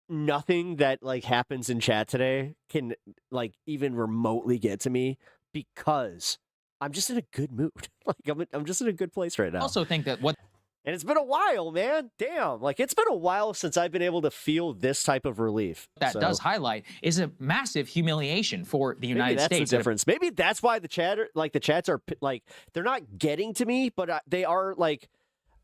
nothing that like happens in chat today can like even remotely get to me because I'm just in a good mood. Like I'm just in a good place right now.
I also think that
and it's been a while, man. Damn, like it's been a while since I've been able to feel this type of relief.
That does highlight is a massive humiliation for the United States.
That's the difference. Maybe that's why the chats are like they're not getting to me, but they are like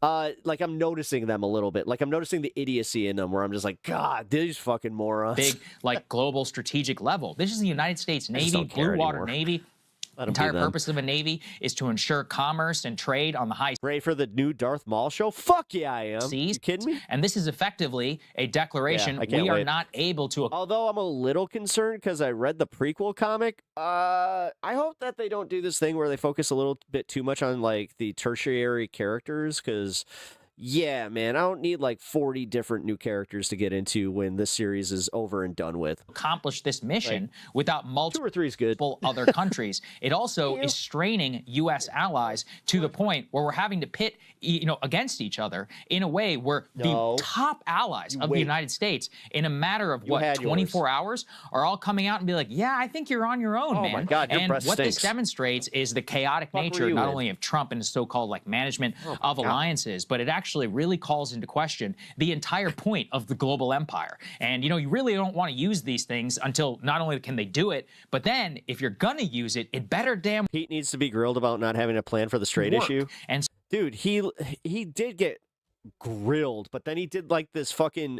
I'm noticing them a little bit. Like I'm noticing the idiocy in them where I'm just like, God, these fucking morons.
Big like global strategic level. This is the United States Navy, Blue Water Navy. The entire purpose of a Navy is to ensure commerce and trade on the high.
Ready for the new Darth Maul show? Fuck yeah, I am.
Seas.
You kidding me?
And this is effectively a declaration we are not able to.
Although I'm a little concerned because I read the prequel comic. I hope that they don't do this thing where they focus a little bit too much on like the tertiary characters because. Yeah, man, I don't need like 40 different new characters to get into when this series is over and done with.
Accomplish this mission without multiple
2 or 3 is good.
Other countries. It also is straining U.S. allies to the point where we're having to pit, against each other in a way where the top allies of the United States, in a matter of 24 hours, are all coming out and be like, "Yeah, I think you're on your own, man."
Oh my God, your
and
breath
what
stinks.
this demonstrates is the chaotic nature not only of Trump and his so-called like management of alliances, but it actually really calls into question the entire point of the global empire. And, you really don't want to use these things until not only can they do it, but then if you're going to use it, it better damn...
Pete needs to be grilled about not having a plan for the Strait issue.
And
dude, he did get grilled, but then he did like this fucking...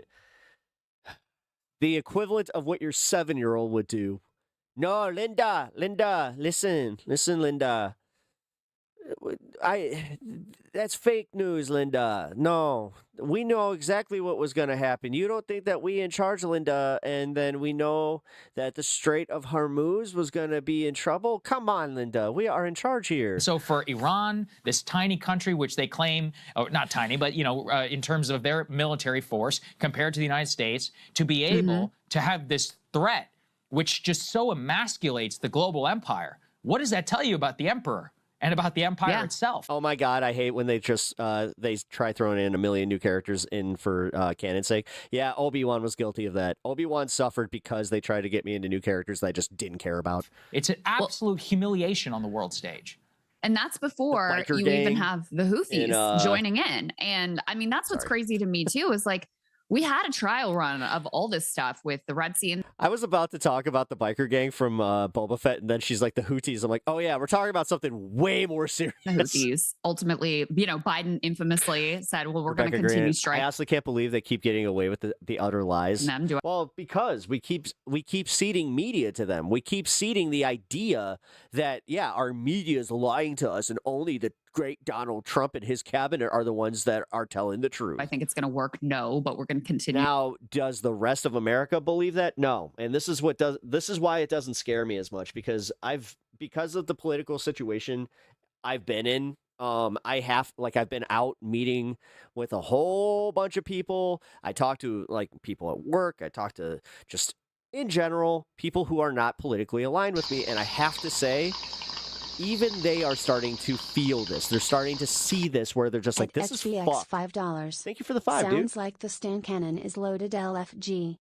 the equivalent of what your 7-year-old would do. No, Linda, listen, Linda. That's fake news, Linda. No, we know exactly what was going to happen. You don't think that we in charge, Linda, and then we know that the Strait of Hormuz was going to be in trouble? Come on, Linda. We are in charge here.
So for Iran, this tiny country, which they claim, not tiny, but, in terms of their military force compared to the United States, to be able to have this threat, which just so emasculates the global empire, what does that tell you about the emperor? And about the empire itself.
Oh my God, I hate when they just they try throwing in a million new characters in for canon's sake. Yeah, Obi-Wan was guilty of that. Obi-Wan suffered because they tried to get me into new characters that I just didn't care about.
It's an absolute humiliation on the world stage.
And that's before you even have the Houthis joining in. And I mean, that's what's crazy to me too, is like, we had a trial run of all this stuff with the Red Sea. And
I was about to talk about the biker gang from Boba Fett, and then she's like, the Houthis. I'm like, oh yeah, we're talking about something way more serious.
The Houthis. Ultimately, Biden infamously said, well, we're going to continue
Grant,
striking.
I honestly can't believe they keep getting away with the utter lies. Well, because we keep seeding media to them. We keep seeding the idea that, yeah, our media is lying to us, and only the great Donald Trump and his cabinet are the ones that are telling the truth.
I think it's going to work. No, but we're going to continue.
Now, does the rest of America believe that? No. And this is why it doesn't scare me as much, because because of the political situation I've been in, I've been out meeting with a whole bunch of people. I talk to people at work. I talk to just in general people who are not politically aligned with me. And I have to say, even they are starting to feel this. They're starting to see this, where they're just like, this is fucked.
$5.
Thank you for the $5, dude.
Sounds like the Stan cannon is loaded LFG.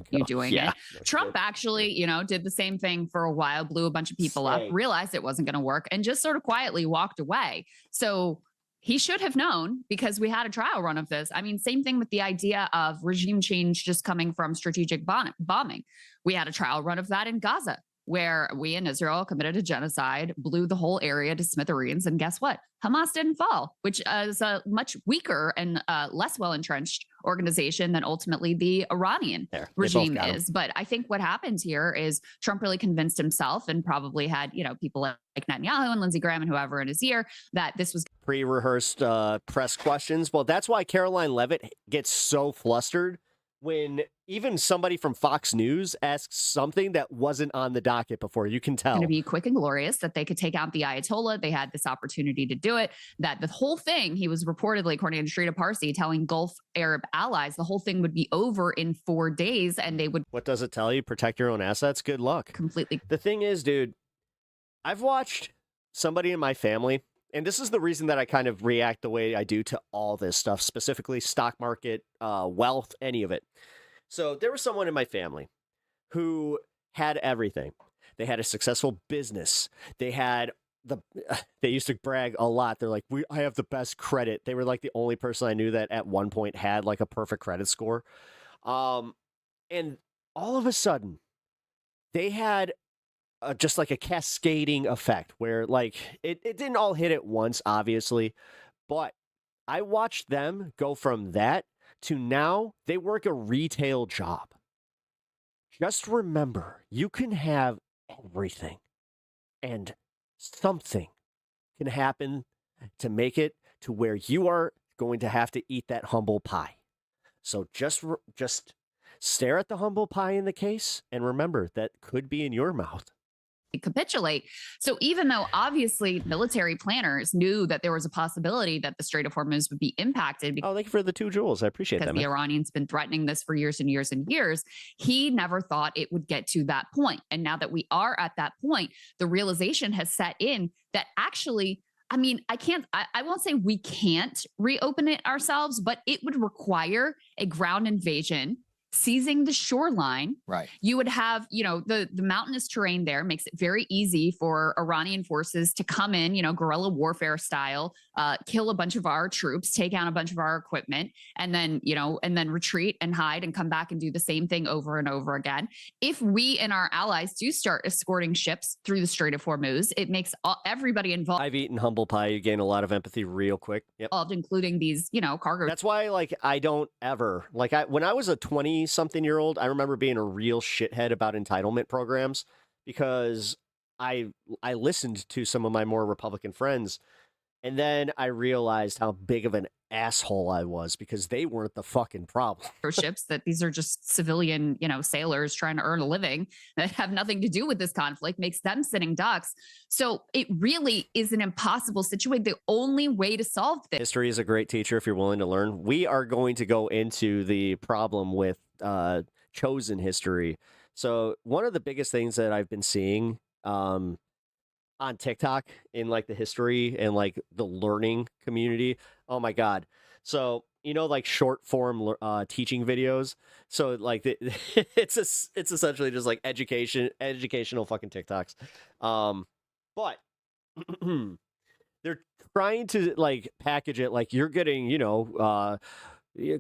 You doing it. Trump actually, did the same thing for a while, blew a bunch of people up, realized it wasn't going to work, and just sort of quietly walked away. So he should have known, because we had a trial run of this. I mean, same thing with the idea of regime change just coming from strategic bombing. We had a trial run of that in Gaza, where we in Israel committed a genocide, blew the whole area to smithereens, and guess what? Hamas didn't fall, which is a much weaker and less well-entrenched organization than ultimately the Iranian regime is. But I think what happens here is Trump really convinced himself, and probably had, people like Netanyahu and Lindsey Graham and whoever in his ear, that this was
pre-rehearsed press questions. Well, that's why Caroline Leavitt gets so flustered when even somebody from Fox News asks something that wasn't on the docket before. You can tell.
Going to be quick and glorious, that they could take out the Ayatollah. They had this opportunity to do it. That the whole thing, he was reportedly, according to Shrita Parsi, telling Gulf Arab allies the whole thing would be over in 4 days, and they would.
What does it tell you? Protect your own assets? Good luck.
Completely.
The thing is, dude, I've watched somebody in my family, and this is the reason that I kind of react the way I do to all this stuff, specifically stock market, wealth, any of it. So there was someone in my family who had everything. They had a successful business. They had they used to brag a lot. They're like, I have the best credit. They were like the only person I knew that at one point had like a perfect credit score. And all of a sudden they had just like a cascading effect where like it didn't all hit at once, obviously, but I watched them go from that to now they work a retail job. Just remember, you can have everything, and something can happen to make it to where you are going to have to eat that humble pie. So just stare at the humble pie in the case and remember that could be in your mouth.
Capitulate. So even though obviously military planners knew that there was a possibility that the Strait of Hormuz would be impacted.
Oh, thank you for the 2 jewels. I appreciate that.
Because the Iranians been threatening this for years and years and years. He never thought it would get to that point. And now that we are at that point, the realization has set in that actually, I mean, I won't say we can't reopen it ourselves, but it would require a ground invasion, seizing the shoreline.
Right.
You would have, the mountainous terrain there makes it very easy for Iranian forces to come in, guerrilla warfare style, kill a bunch of our troops, take down a bunch of our equipment, and then, and then retreat and hide and come back and do the same thing over and over again. If we and our allies do start escorting ships through the Strait of Hormuz, it makes everybody involved.
I've eaten humble pie. You gain a lot of empathy real quick. Yep.
Including these, cargo.
That's why, I don't ever, when I was a 20-something-year-old, I remember being a real shithead about entitlement programs because I listened to some of my more Republican friends, and then I realized how big of an asshole I was because they weren't the fucking problem.
Ships that these are just civilian, sailors trying to earn a living that have nothing to do with this conflict, makes them sitting ducks. So it really is an impossible situation. The only way to solve this.
History is a great teacher if you're willing to learn. We are going to go into the problem with chosen history. So one of the biggest things that I've been seeing on TikTok in the history and the learning community. Oh my God. So, short form teaching videos. So it's essentially just educational fucking TikToks. But they're trying to package it like you're getting,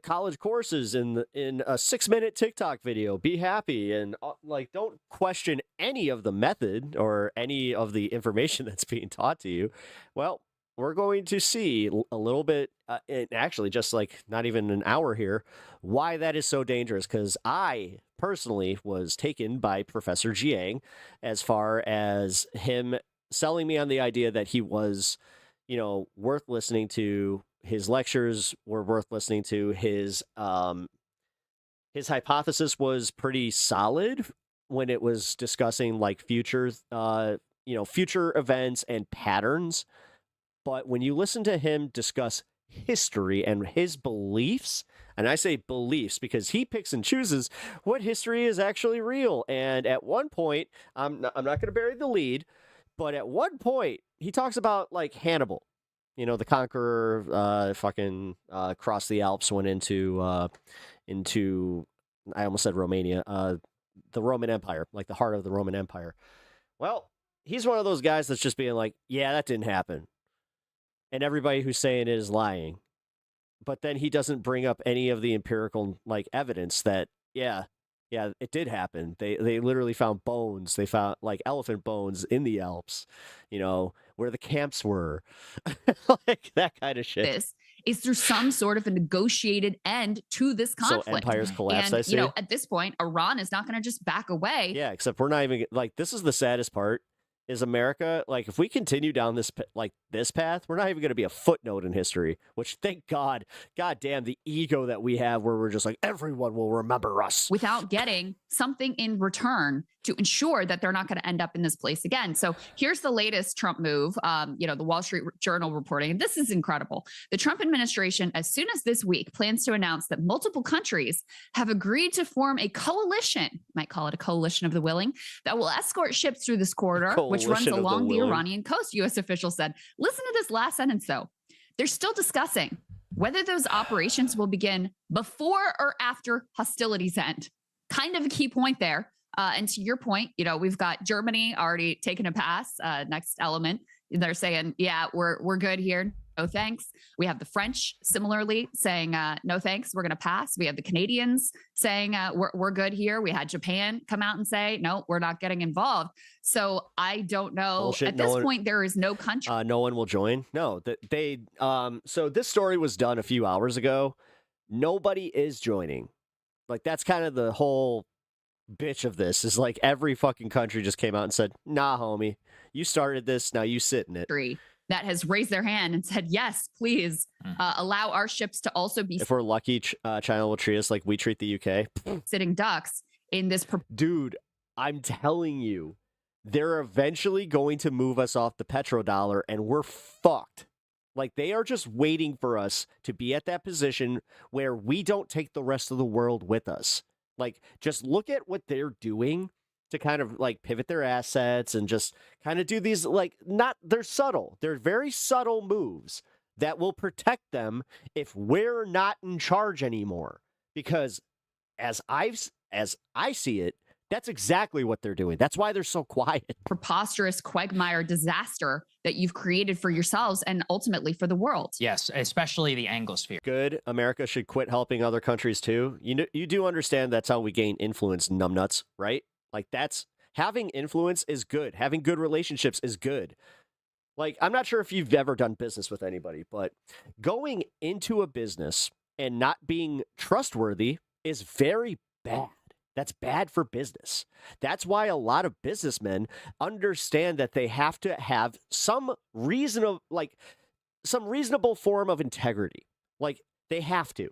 college courses in a 6-minute TikTok video. Be happy and like don't question any of the method or any of the information that's being taught to you. Well, we're going to see a little bit, actually just like not even an hour here, why that is so dangerous. Because I personally was taken by Professor Jiang as far as him selling me on the idea that he was, worth listening to. His lectures were worth listening to. His hypothesis was pretty solid when it was discussing like future events and patterns. But when you listen to him discuss history and his beliefs, and I say beliefs because he picks and chooses what history is actually real. And at one point, I'm not going to bury the lead, but at one point he talks about like Hannibal. The conqueror crossed the Alps, went into I almost said Romania, the Roman Empire, like the heart of the Roman Empire. Well, he's one of those guys that's just being like, yeah, that didn't happen. And everybody who's saying it is lying. But then he doesn't bring up any of the empirical like evidence that, yeah, it did happen. They literally found bones. They found like elephant bones in the Alps, where the camps were, like that kind of shit.
This is through some sort of a negotiated end to this conflict.
So empires collapse,
and,
I see.
at this point, Iran is not going to just back away.
Yeah, except we're not even like, this is the saddest part. Is America, like, if we continue down this path, we're not even going to be a footnote in history, which thank God, God damn the ego that we have where we're just like, everyone will remember us.
Without getting something in return to ensure that they're not going to end up in this place again. So here's the latest Trump move, the Wall Street Journal reporting. This is incredible. The Trump administration, as soon as this week, plans to announce that multiple countries have agreed to form a coalition, might call it a coalition of the willing, that will escort ships through this corridor, which runs along the Iranian coast, U.S. officials said. Listen to this last sentence, though. They're still discussing whether those operations will begin before or after hostilities end. Kind of a key point there. And to your point, we've got Germany already taking a pass. Next element, they're saying, yeah, we're good here. No thanks. We have the French similarly saying, no thanks, we're going to pass. We have the Canadians saying, we're good here. We had Japan come out and say, no, we're not getting involved. So I don't know.
Bullshit.
At this point, there is no country.
No one will join. No, so this story was done a few hours ago. Nobody is joining. Like, that's kind of the whole bitch of this, is like every fucking country just came out and said, nah, homie, you started this. Now you sit in it.
That has raised their hand and said, yes, please allow our ships to also be.
If we're lucky, China will treat us like we treat the UK.
Sitting ducks in this.
Dude, I'm telling you, they're eventually going to move us off the petrodollar and we're fucked. Like, they are just waiting for us to be at that position where we don't take the rest of the world with us. Like, just look at what they're doing to kind of like pivot their assets and just kind of do these, like, they're subtle. They're very subtle moves that will protect them if we're not in charge anymore. Because as I see it, that's exactly what they're doing. That's why they're so quiet.
Preposterous quagmire disaster that you've created for yourselves and ultimately for the world.
Yes, especially the Anglosphere.
Good. America should quit helping other countries too. You do understand that's how we gain influence, numbnuts, right? Like, that's having influence is good. Having good relationships is good. Like, I'm not sure if you've ever done business with anybody, but going into a business and not being trustworthy is very bad. That's bad for business. That's why a lot of businessmen understand that they have to have some reasonable form of integrity. Like, they have to.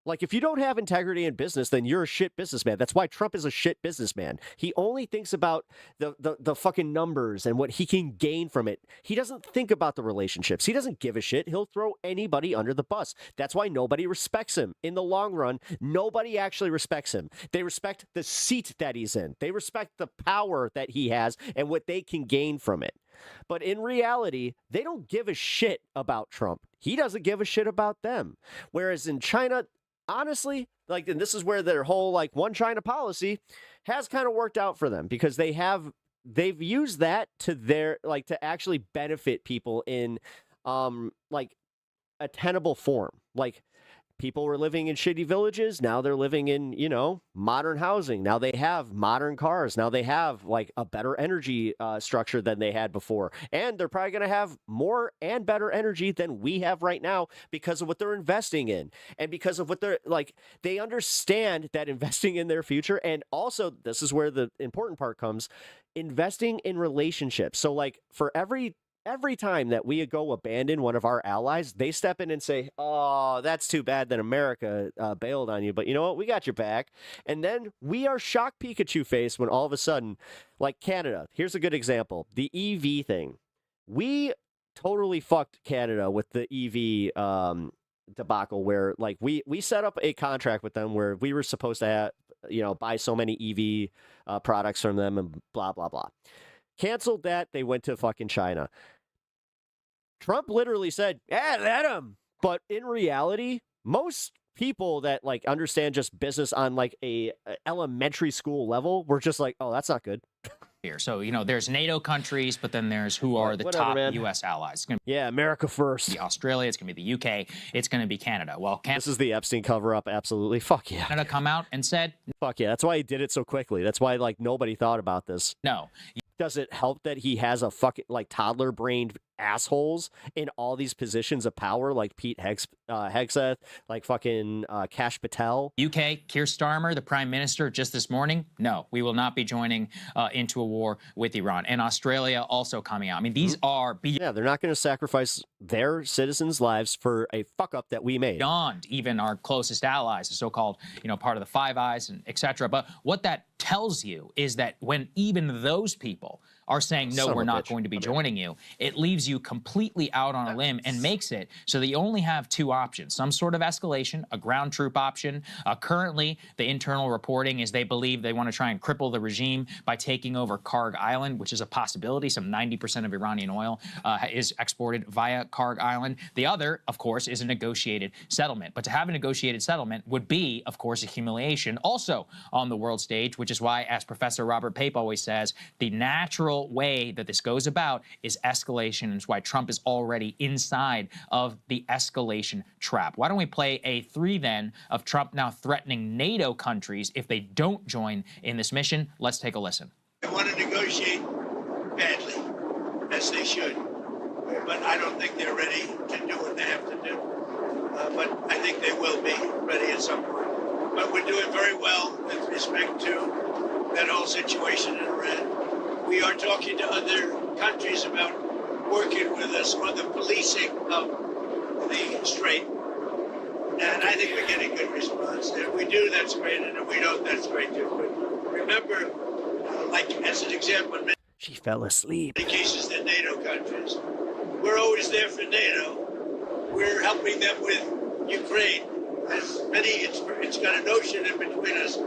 Like, if you don't have integrity in business, then you're a shit businessman. That's why Trump is a shit businessman. He only thinks about the fucking numbers and what he can gain from it. He doesn't think about the relationships. He doesn't give a shit. He'll throw anybody under the bus. That's why nobody respects him. In the long run, nobody actually respects him. They respect the seat that he's in. They respect the power that he has and what they can gain from it. But in reality, they don't give a shit about Trump. He doesn't give a shit about them. Whereas in China, honestly, like, and this is where their whole like one China policy has kind of worked out for them, because they've used that to to actually benefit people in like a tenable form. Like, people were living in shitty villages. Now they're living in, modern housing. Now they have modern cars. Now they have like a better energy structure than they had before. And they're probably going to have more and better energy than we have right now because of what they're investing in and because of what they're like. They understand that investing in their future. And also, this is where the important part comes, investing in relationships. So like for every time that we go abandon one of our allies, they step in and say, oh, that's too bad that America bailed on you. But you know what? We got your back. And then we are shocked Pikachu face when all of a sudden, like Canada, here's a good example. The EV thing. We totally fucked Canada with the EV debacle where like we set up a contract with them where we were supposed to have, buy so many EV products from them and blah, blah, blah. Canceled that. They went to fucking China. Trump literally said, yeah, let him. But in reality, most people that like understand just business on like a elementary school level were just like, oh, that's not good.
Here. So, there's NATO countries, but then there's who are the top U.S. allies.
Yeah, America first.
Be Australia, it's going to be the UK, it's going to be Canada. Well,
this is the Epstein cover-up, absolutely. Fuck yeah.
Canada come out and said...
Fuck yeah, that's why he did it so quickly. That's why, like, nobody thought about this.
No.
Does it help that he has a fucking, like, toddler-brained assholes in all these positions of power, like Pete Hegseth, like fucking Kash Patel?
UK, Keir Starmer, the Prime Minister, just this morning, no, we will not be joining into a war with Iran. And Australia also coming out. I mean, these are...
Yeah, they're not going to sacrifice their citizens' lives for a fuck-up that we made.
Beyond even our closest allies, the so-called, part of the Five Eyes, and et cetera. But what that tells you is that when even those people are saying, no, we're not going to be joining you, it leaves you completely out on a limb and makes it so that you only have two options, some sort of escalation, a ground troop option. Currently, the internal reporting is they believe they want to try and cripple the regime by taking over Karg Island, which is a possibility. Some 90% of Iranian oil is exported via Karg Island. The other, of course, is a negotiated settlement. But to have a negotiated settlement would be, of course, a humiliation also on the world stage, which is why, as Professor Robert Pape always says, the natural way that this goes about is escalation, and it's why Trump is already inside of the escalation trap. Why don't we play a 3 then of Trump now threatening NATO countries if they don't join in this mission? Let's take a listen.
They want to negotiate badly, as they should, but I don't think they're ready to do what they have to do. But I think they will be ready at some point. But we're doing very well with respect to that whole situation in Iran. We are talking to other countries about working with us on the policing of the strait. And I think we're getting good response. If we do, that's great. And if we don't, that's great too. But remember, like as an example, in
she fell asleep.
many cases, they're NATO countries. We're always there for NATO. We're helping them with Ukraine. As many, it's got a notion in between us.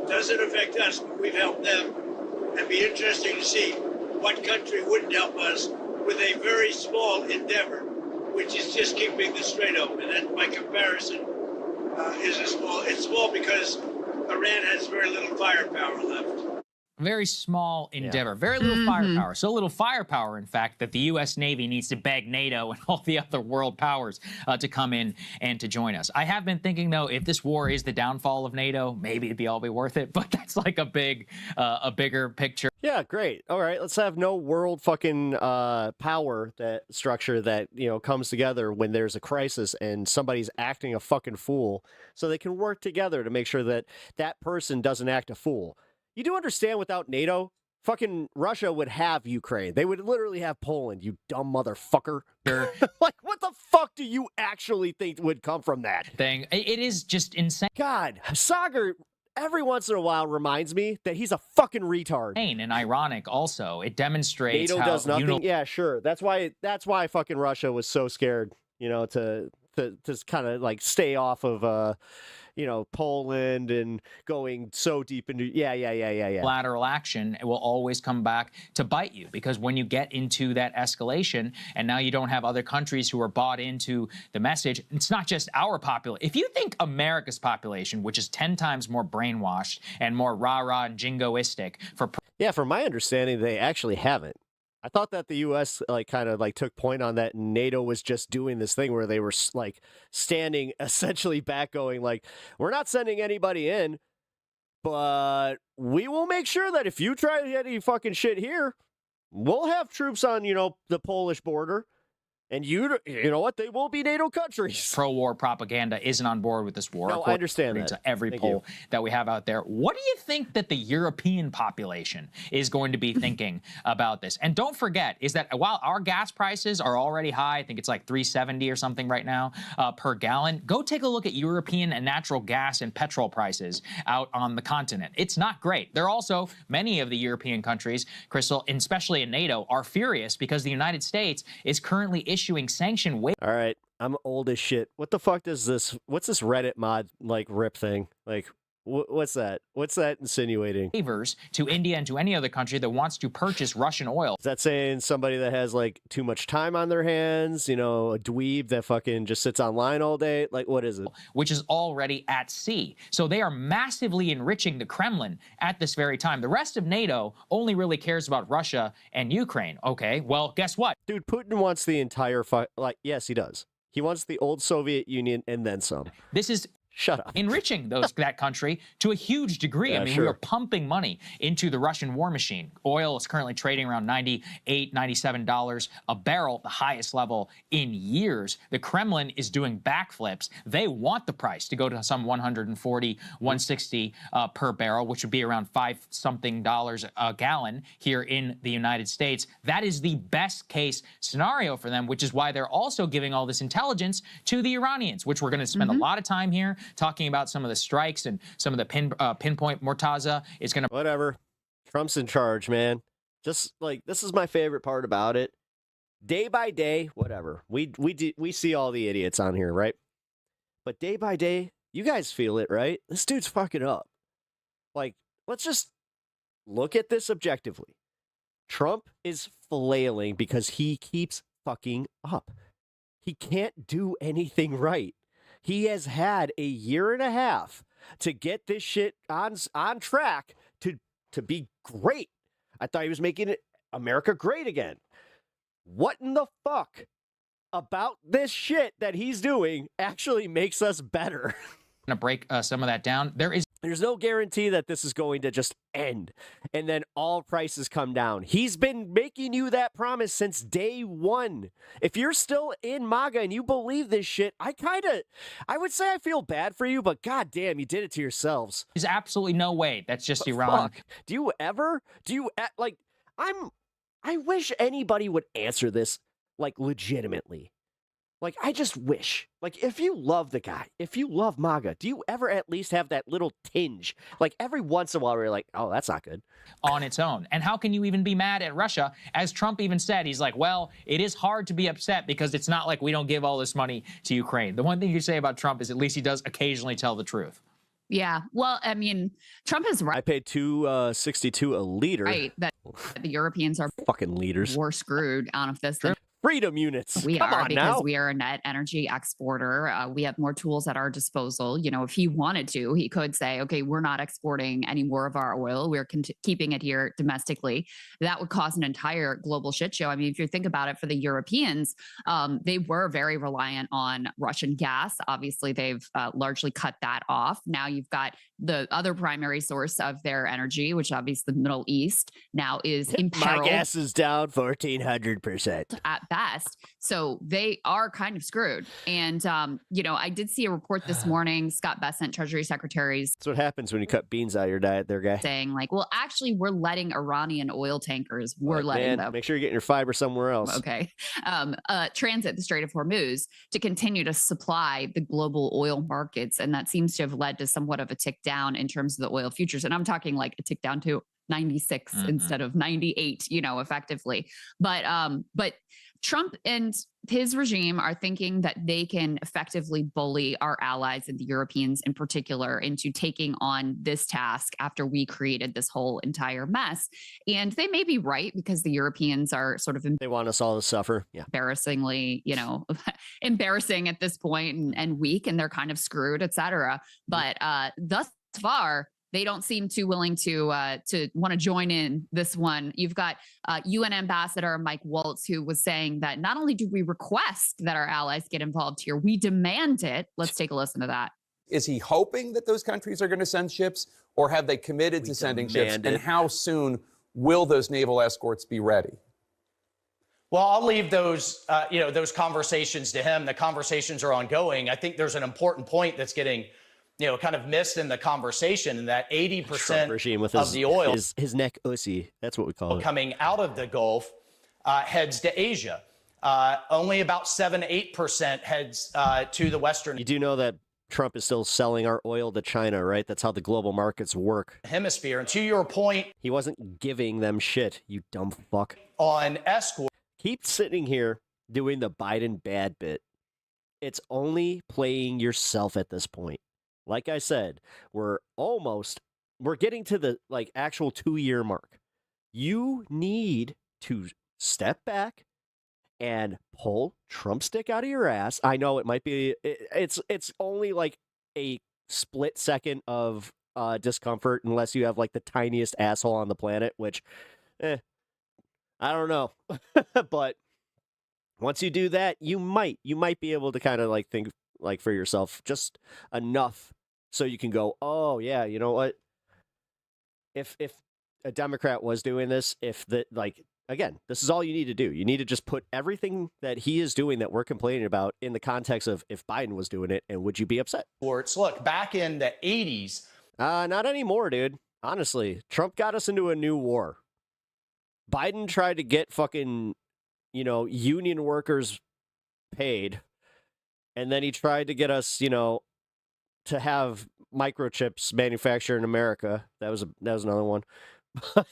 Doesn't affect us, but we've helped them. It'd be interesting to see what country wouldn't help us with a very small endeavor, which is just keeping the strait open. And by comparison, it's small because Iran has very little firepower left.
Very small endeavor, very little firepower. So little firepower, in fact, that the U.S. Navy needs to beg NATO and all the other world powers to come in and to join us. I have been thinking, though, if this war is the downfall of NATO, maybe it'd all be worth it. But that's like a bigger picture.
Yeah, great. All right, let's have no world fucking power that structure that comes together when there's a crisis and somebody's acting a fucking fool, so they can work together to make sure that that person doesn't act a fool. You do understand without NATO, fucking Russia would have Ukraine. They would literally have Poland, you dumb motherfucker. Like, what the fuck do you actually think would come from that
thing? It is just insane.
God, Sagar every once in a while reminds me that he's a fucking retard.
And ironic also. It demonstrates
NATO
how
does nothing. Yeah, sure. That's why fucking Russia was so scared, to kind of like stay off of Poland and going so deep into
lateral action. It will always come back to bite you, because when you get into that escalation and now you don't have other countries who are bought into the message, it's not just our population. If you think America's population, which is 10 times more brainwashed and more rah-rah and jingoistic for
from my understanding, they actually haven't. I thought that the U.S. kind of took point on that, and NATO was just doing this thing where they were standing essentially back, going we're not sending anybody in, but we will make sure that if you try to get any fucking shit here, we'll have troops on the Polish border. And you know what? They will be NATO countries.
Pro-war propaganda isn't on board with this war.
No, I understand that.
To every poll that we have out there. What do you think that the European population is going to be thinking about this? And don't forget, is that while our gas prices are already high, I think it's like $3.70 or something right now per gallon, go take a look at European and natural gas and petrol prices out on the continent. It's not great. They're also, many of the European countries, Crystal, and especially in NATO, are furious because the United States is currently issuing sanction waivers.
All right, I'm old as shit. What the fuck does this? What's this Reddit mod rip thing? What's that? What's that insinuating?
Waivers to India and to any other country that wants to purchase Russian oil.
Is that saying somebody that has too much time on their hands? A dweeb that fucking just sits online all day? What is it?
Which is already at sea. So they are massively enriching the Kremlin at this very time. The rest of NATO only really cares about Russia and Ukraine. Okay, well, guess what?
Dude, Putin wants the entire yes, he does. He wants the old Soviet Union and then some.
This is
Shut up.
Enriching that country to a huge degree.
Yeah,
I mean,
sure.
we are pumping money into the Russian war machine. Oil is currently trading around $98, $97 a barrel, the highest level in years. The Kremlin is doing backflips. They want the price to go to some $140, $160 per barrel, which would be around $5-something a gallon here in the United States. That is the best case scenario for them, which is why they're also giving all this intelligence to the Iranians, which we're going to spend a lot of time here talking about some of the strikes and some of the pinpoint Mortaza is going to...
Whatever. Trump's in charge, man. Just this is my favorite part about it. Day by day, whatever. We see all the idiots on here, right? But day by day, you guys feel it, right? This dude's fucking up. Let's just look at this objectively. Trump is flailing because he keeps fucking up. He can't do anything right. He has had a year and a half to get this shit on track to be great. I thought he was making America great again. What in the fuck about this shit that he's doing actually makes us better?
To break some of that down.
There's no guarantee that this is going to just end and then all prices come down. He's been making you that promise since day one. If you're still in MAGA and you believe this shit, I would say I feel bad for you, but goddamn, you did it to yourselves.
There's absolutely no way that's just Iran.
Fuck. I wish anybody would answer this legitimately. I just wish, if you love the guy, if you love MAGA, do you ever at least have that little tinge? Every once in a while where you're like, oh, that's not good.
On its own. And how can you even be mad at Russia? As Trump even said, he's like, well, it is hard to be upset because it's not like we don't give all this money to Ukraine. The one thing you say about Trump is at least he does occasionally tell the truth.
Yeah. Well, I mean, Trump is right.
I paid $2.62 a liter.
Right. That the Europeans are
fucking leaders.
We're screwed out of this.
Freedom units.
We
Come
are
on
because
now.
we are a net energy exporter. We have more tools at our disposal. If he wanted to, he could say, okay, we're not exporting any more of our oil. We're keeping it here domestically. That would cause an entire global shit show. I mean, if you think about it, for the Europeans, they were very reliant on Russian gas. Obviously, they've largely cut that off. Now you've got the other primary source of their energy, which obviously the Middle East now is imperiled.
My gas is down 1,400%.
At best. So they are kind of screwed. And, I did see a report this morning, Scott Bessent, Treasury Secretary's.
That's what happens when you cut beans out of your diet there, guy.
Saying well, actually, we're letting Iranian oil tankers, letting them.
Make sure you're getting your fiber somewhere else.
Okay. Transit the Strait of Hormuz to continue to supply the global oil markets. And that seems to have led to somewhat of a tick down in terms of the oil futures. And I'm talking a tick down to 96 instead of 98, effectively. But Trump and his regime are thinking that they can effectively bully our allies and the Europeans in particular into taking on this task after we created this whole entire mess. And they may be right because the Europeans are sort of
they want us all to suffer. Yeah.
Embarrassingly, embarrassing at this point and weak, and they're kind of screwed, et cetera. But thus far, they don't seem too willing to want to join in this one. You've got UN Ambassador Mike Waltz, who was saying that not only do we request that our allies get involved here, we demand it. Let's take a listen to that.
Is he hoping that those countries are going to send ships, or have they committed to sending ships? And how soon will those naval escorts be ready?
Well, I'll leave those, those conversations to him. The conversations are ongoing. I think there's an important point that's getting, kind of missed in the conversation, and that 80% of the oil,
his neck ussy, that's what we call it,
coming out of the Gulf heads to Asia. Only about 7-8% heads to the Western.
You do know that Trump is still selling our oil to China, right? That's how the global markets work.
Hemisphere. And to your point,
he wasn't giving them shit, you dumb fuck.
On escort.
Keep sitting here doing the Biden bad bit. It's only playing yourself at this point. Like I said, we're getting to the actual 2-year mark. You need to step back and pull Trump stick out of your ass. I know it might be, it's only like a split second of discomfort unless you have like the tiniest asshole on the planet, which, I don't know. But once you do that, you might be able to kind of like think like for yourself just enough so you can go, oh yeah, you know what? If a Democrat was doing this, again, this is all you need to do. You need to just put everything that he is doing that we're complaining about in the context of if Biden was doing it, and would you be upset?
Look, back in the 80s.
Not anymore, dude. Honestly, Trump got us into a new war. Biden tried to get fucking, union workers paid. And then he tried to get us, to have microchips manufactured in America. That was another one. That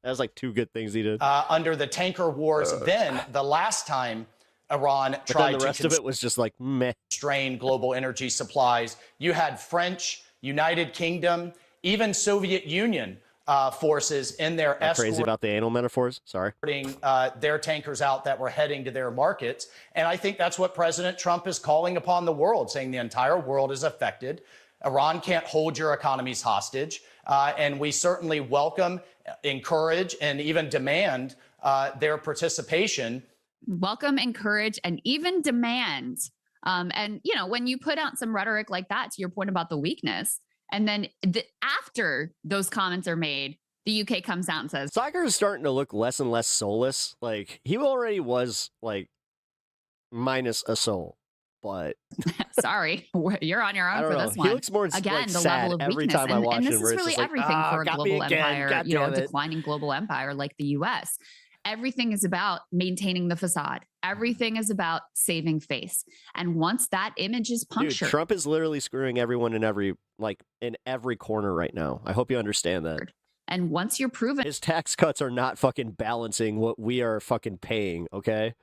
was like 2 good things he did.
Under the tanker wars, then the last time Iran tried
the rest of it was just like meh.
Strain global energy supplies. You had French, United Kingdom, even Soviet Union forces in their escorting
crazy about the anal metaphors. Sorry.
Their tankers out that were heading to their markets. And I think that's what President Trump is calling upon the world, saying the entire world is affected. Iran can't hold your economies hostage. And we certainly welcome, encourage, and even demand their participation.
Welcome, encourage, and even demand. And, when you put out some rhetoric like that, to your point about the weakness, and then after those comments are made, the UK comes out and says,
soccer is starting to look less and less soulless. Like, he already was, minus a soul. But
sorry, you're on your own for this one.
He looks more
again, the
sad
level of
every
weakness,
time I watch
and this
him,
is really everything for a global empire, declining global empire like the U.S. Everything is about maintaining the facade. Everything is about saving face. And once that image is punctured,
dude, Trump is literally screwing everyone in every corner right now. I hope you understand that.
And once you're proven,
his tax cuts are not fucking balancing what we are fucking paying. Okay.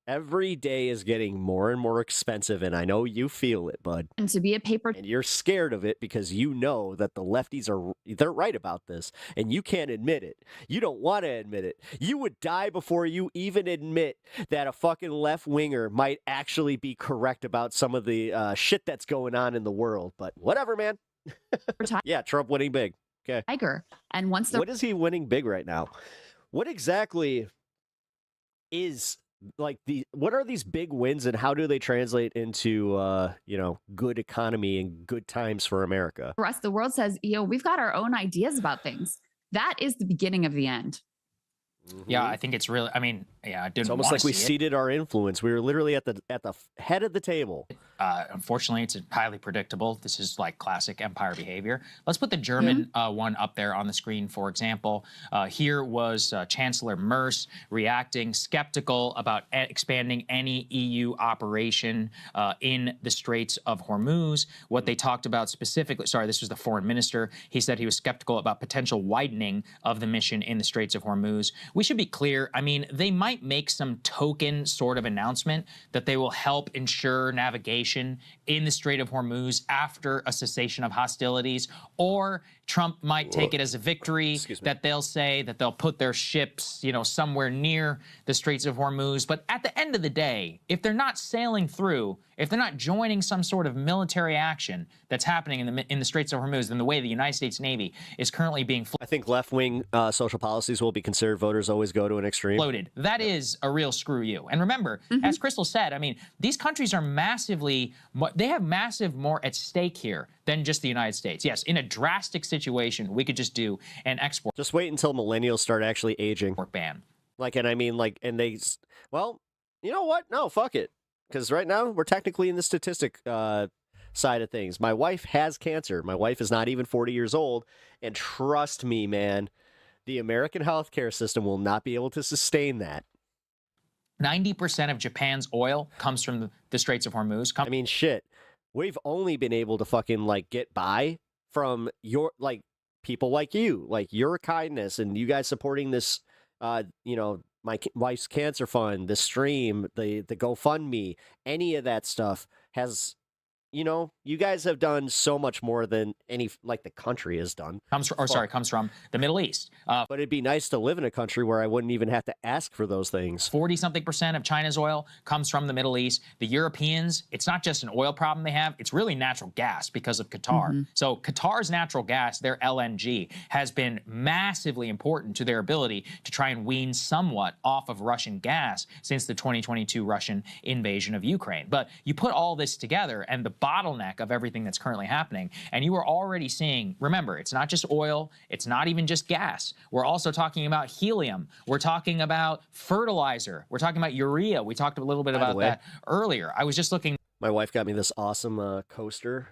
Every day is getting more and more expensive, and I know you feel it, bud.
And to be a paper...
And you're scared of it because you know that the lefties they're right about this, and you can't admit it. You don't want to admit it. You would die before you even admit that a fucking left-winger might actually be correct about some of the shit that's going on in the world. But whatever, man. Yeah, Trump winning big. Okay.
Tiger. And once
what is he winning big right now? What exactly is... what are these big wins, and how do they translate into good economy and good times for America?
The rest of the world says, we've got our own ideas about things. That is the beginning of the end.
Yeah, I think it's really,
it's almost like we ceded our influence. We were literally at the head of the table.
Unfortunately, it's highly predictable. This is like classic empire behavior. Let's put the German one up there on the screen, for example. Here was Chancellor Merz reacting, skeptical about expanding any EU operation in the Straits of Hormuz. What they talked about specifically, this was the foreign minister. He said he was skeptical about potential widening of the mission in the Straits of Hormuz. We should be clear. They might might make some token sort of announcement that they will help ensure navigation in the Strait of Hormuz after a cessation of hostilities, or Trump might take it as a victory that they'll say that they'll put their ships, you know, somewhere near the Straits of Hormuz. But at the end of the day, if they're not sailing through, if they're not joining some sort of military action that's happening in the Straits of Hormuz, then the way the United States Navy is currently being
I think left-wing social policies will be considered. Voters always go to an extreme.
Floated. That is a real screw you. And remember, as Crystal said, I mean, these countries are massively, they have massive more at stake here than just the United States. Yes, in a drastic situation, we could just do an export.
Just wait until millennials start actually aging.
Ban.
Like, and I mean, like, and they, well, you know what? No, fuck it. Because right now, we're technically in the statistic side of things. My wife has cancer. My wife is not even 40 years old. And trust me, man, the American healthcare system will not be able to sustain that.
90% of Japan's oil comes from the Straits of Hormuz.
I mean, shit. We've only been able to fucking, like, get by from your, like, people like you, like your kindness and you guys supporting this, you know, my wife's cancer fund, the stream, the GoFundMe, any of that stuff has, you know, you guys have done so much more than any, like, the country has done.
Comes from the Middle East.
But it'd be nice to live in a country where I wouldn't even have to ask for those things.
40-something% of China's oil comes from the Middle East. The Europeans, it's not just an oil problem they have, it's really natural gas because of Qatar. So Qatar's natural gas, their LNG, has been massively important to their ability to try and wean somewhat off of Russian gas since the 2022 Russian invasion of Ukraine. But you put all this together and the bottleneck of everything that's currently happening, and you are already seeing, remember, it's not just oil, it's not even just gas. We're also talking about helium. We're talking about fertilizer. We're talking about urea. We talked a little bit about that earlier. I was just looking.
My wife got me this awesome coaster.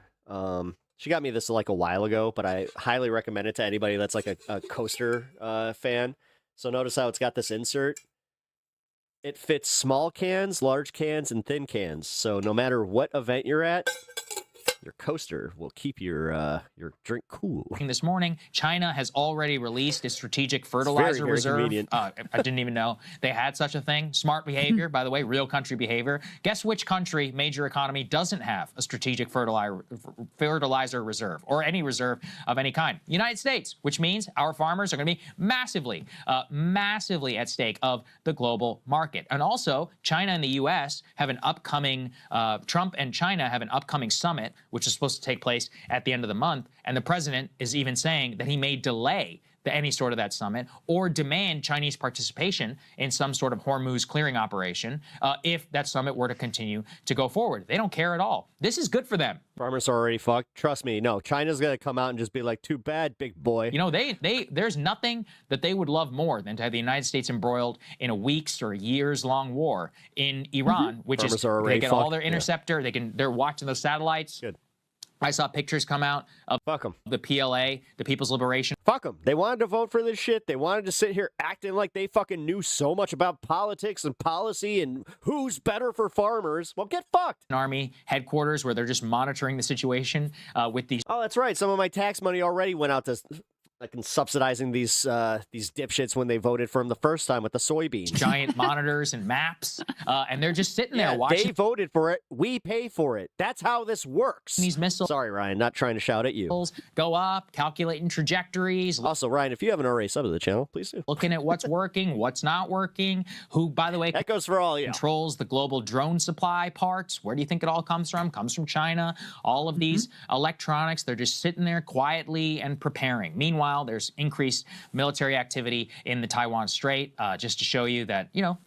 She got me this like a while ago, but I highly recommend it to anybody that's like a coaster fan. So notice how it's got this insert. It fits small cans, large cans, and thin cans. So no matter what event you're at, your coaster will keep your drink cool.
This morning, China has already released its strategic fertilizer reserve. I didn't even know they had such a thing. Smart behavior, by the way, real country behavior. Guess which country, major economy, doesn't have a strategic fertilizer reserve or any reserve of any kind? United States, which means our farmers are going to be massively at stake of the global market. And also, China and the U.S. have an upcoming, Trump and China have an upcoming summit, which is supposed to take place at the end of the month. And the president is even saying that he may delay any sort of that summit or demand Chinese participation in some sort of Hormuz clearing operation if that summit were to continue to go forward. They don't care at all. This is good for them.
Farmers are already fucked. Trust me. No, China's going to come out and just be like, too bad, big boy.
You know, there's nothing that they would love more than to have the United States embroiled in a weeks or years long war in Iran, which
Farmers
is
are
they get all their interceptor. They're watching those satellites.
Good.
I saw pictures come out of the PLA, the People's Liberation.
Fuck them. They wanted to vote for this shit. They wanted to sit here acting like they fucking knew so much about politics and policy and who's better for farmers. Well, get fucked.
An army headquarters where they're just monitoring the situation with these.
Oh, that's right. Some of my tax money already went out to like subsidizing these dipshits when they voted for him the first time with the soybeans.
Giant monitors and maps, and they're just sitting there watching.
They voted for it. We pay for it. That's how this works.
These missiles.
Sorry, Ryan, not trying to shout at you.
Go up, calculating trajectories.
Also, Ryan, if you haven't already subbed to the channel, please do.
Looking at what's working, what's not working. Who, by the way,
that goes for all you.
Controls the global drone supply parts. Where do you think it all comes from? Comes from China. All of these electronics, they're just sitting there quietly and preparing. Meanwhile, there's increased military activity in the Taiwan Strait, just to show you that, you know,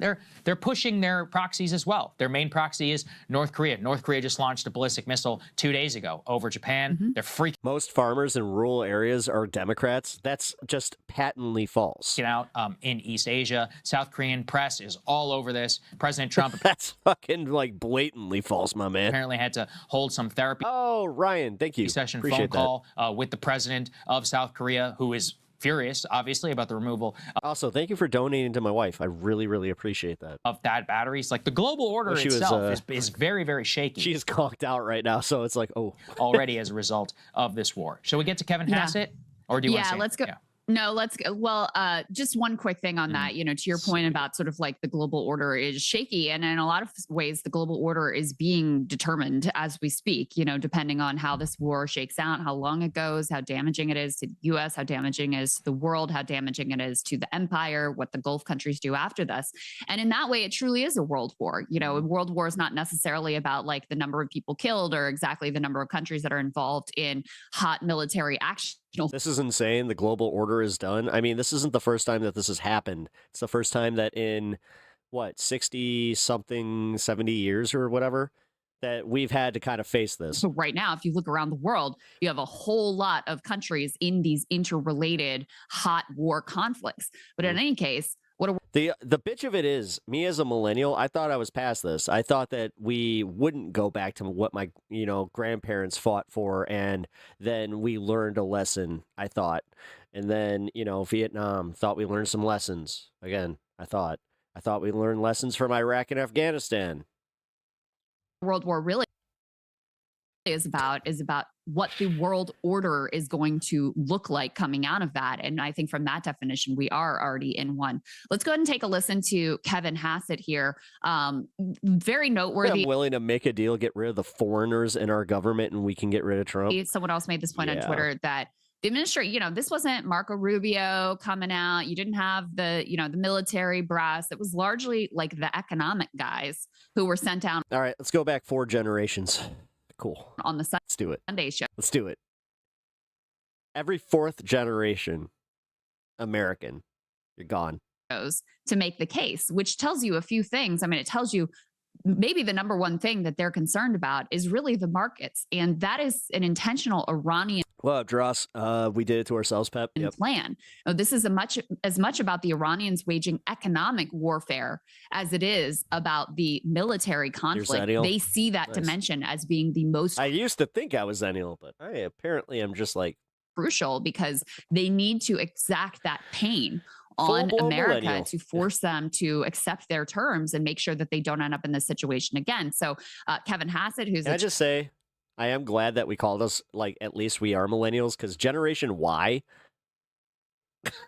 they're pushing their proxies as well. Their main proxy is North Korea. North Korea just launched a ballistic missile 2 days ago over Japan. They're freaking.
Most farmers in rural areas are Democrats. That's just patently false.
Out in East Asia. South Korean press is all over this. President Trump.
That's fucking like blatantly false, my man.
Apparently had to hold some therapy.
Oh, Ryan, thank you.
Session
Appreciate
phone call with the president of South Korea, who is furious, obviously, about the removal.
Also, thank you for donating to my wife. I really, really appreciate that.
Of THAAD batteries. Like, the global order itself is very, very shaky.
She's conked out right now, so it's like, oh.
Already as a result of this war. Shall we get to Kevin Hassett? Or do you want to say
let's go. No, let's go. Well, just one quick thing on that, to your point about sort of like the global order is shaky. And in a lot of ways, the global order is being determined as we speak, depending on how this war shakes out, how long it goes, how damaging it is to the US, how damaging it is to the world, how damaging it is to the empire, what the Gulf countries do after this. And in that way, it truly is a world war. A world war is not necessarily about like the number of people killed or exactly the number of countries that are involved in hot military action.
This is insane. The global order is done. I mean, this isn't the first time that this has happened. It's the first time that in, 60-something, 70 years or whatever, that we've had to kind of face this.
So right now, if you look around the world, you have a whole lot of countries in these interrelated hot war conflicts. But in any case,
the bitch of it is, me as a millennial, I thought I was past this. I thought that we wouldn't go back to what my, grandparents fought for, and then we learned a lesson, I thought. And then, Vietnam, thought we learned some lessons. Again, I thought we learned lessons from Iraq and Afghanistan.
World War really is about what the world order is going to look like coming out of that. And I think from that definition, we are already in one. Let's go ahead and take a listen to Kevin Hassett here. Very noteworthy.
I'm willing to make a deal, get rid of the foreigners in our government, and we can get rid of Trump.
Someone else made this point on Twitter that the administration, this wasn't Marco Rubio coming out. You didn't have the military brass. It was largely like the economic guys who were sent down.
All right, let's go back 4 generations. Cool.
On the
Let's do it.
Sunday show.
Let's do it. Every 4th generation American, you're gone.
To make the case, which tells you a few things. I mean, it tells you maybe the number one thing that they're concerned about is really the markets. And that is an intentional Iranian
Well, Dross, we did it to ourselves, Pep.
plan. This is as much about the Iranians waging economic warfare as it is about the military conflict. They see that dimension as being the most.
I used to think I was Zennial, but I apparently am just like
crucial because they need to exact that pain on America to force them to accept their terms and make sure that they don't end up in this situation again. So Kevin Hassett, who's
Can I just say, I am glad that we called us, at least we are millennials, because Generation Y,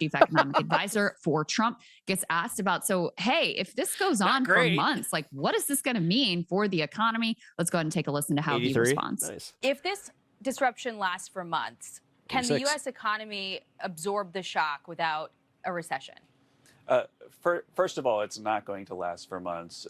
chief economic advisor for Trump, gets asked about, so, hey, if this goes on for months, what is this going to mean for the economy? Let's go ahead and take a listen to how he responds.
Nice.
If this disruption lasts for months, can the
86.
U.S. economy absorb the shock without a recession?
First of all, it's not going to last for months.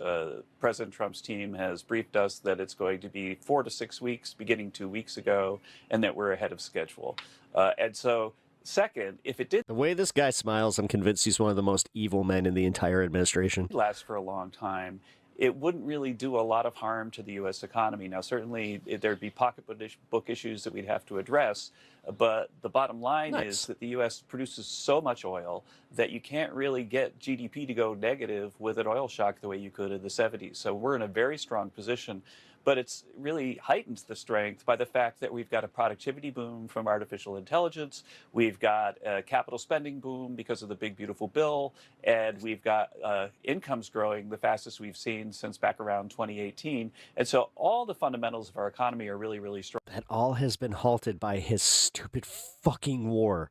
President Trump's team has briefed us that it's going to be 4 to 6 weeks, beginning 2 weeks ago, and that we're ahead of schedule. And so, second, if it did
the way this guy smiles, I'm convinced he's one of the most evil men in the entire administration.
Last for a long time, it wouldn't really do a lot of harm to the U.S. economy. Now, certainly there'd be pocketbook issues that we'd have to address, but the bottom line is that the U.S. produces so much oil that you can't really get GDP to go negative with an oil shock the way you could in the 70s. So we're in a very strong position. But it's really heightened the strength by the fact that we've got a productivity boom from artificial intelligence, we've got a capital spending boom because of the big, beautiful bill, and we've got incomes growing the fastest we've seen since back around 2018. And so all the fundamentals of our economy are really, really strong.
That all has been halted by his stupid fucking war.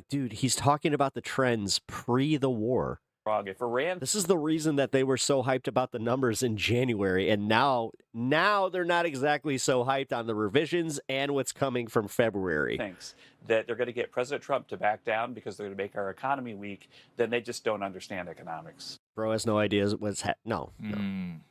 Dude, he's talking about the trends pre the war.
If Iran,
this is the reason that they were so hyped about the numbers in January, and now they're not exactly so hyped on the revisions and what's coming from February.
Thanks. That they're going to get President Trump to back down because they're going to make our economy weak, then they just don't understand economics.
Bro has no idea what's no,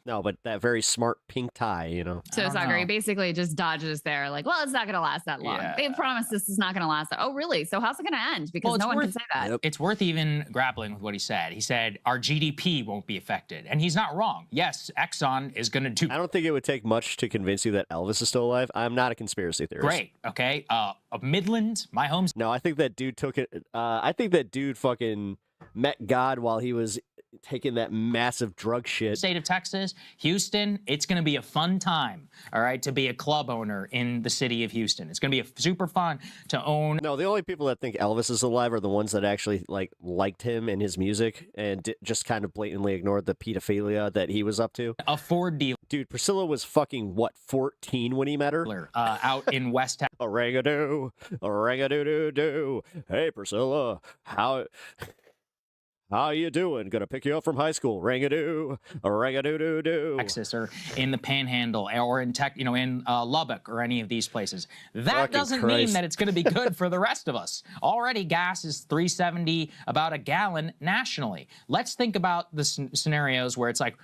but that very smart pink tie,
So Zachary basically just dodges there, well, it's not going to last that long.
Yeah.
They promised this is not going to last. Oh, really? So how's it going to end? Because no one can say that.
It's worth even grappling with what he said. He said our GDP won't be affected, and he's not wrong. Yes, Exxon is going to do.
I don't think it would take much to convince you that Elvis is still alive. I'm not a conspiracy theorist.
Great. Okay. Of Midland, my home's.
No, I think that dude took it. I think that dude fucking met God while he was taking that massive drug shit.
State of Texas, Houston, it's going to be a fun time, all right, to be a club owner in the city of Houston. It's going to be super fun to own.
No, the only people that think Elvis is alive are the ones that actually liked him and his music and just kind of blatantly ignored the pedophilia that he was up to.
A Ford dealer.
Dude, Priscilla was fucking, what, 14 when he met her?
Out in West Texas.
Orangadoo, orangadoo-doo-doo. Hey, Priscilla, how you doing? Gonna pick you up from high school. Rangadoo, rangadoo-doo-doo.
Texas or in the Panhandle or in in Lubbock or any of these places. That doesn't mean that it's going to be good for the rest of us. Already gas is $3.70 about a gallon nationally. Let's think about the scenarios where it's like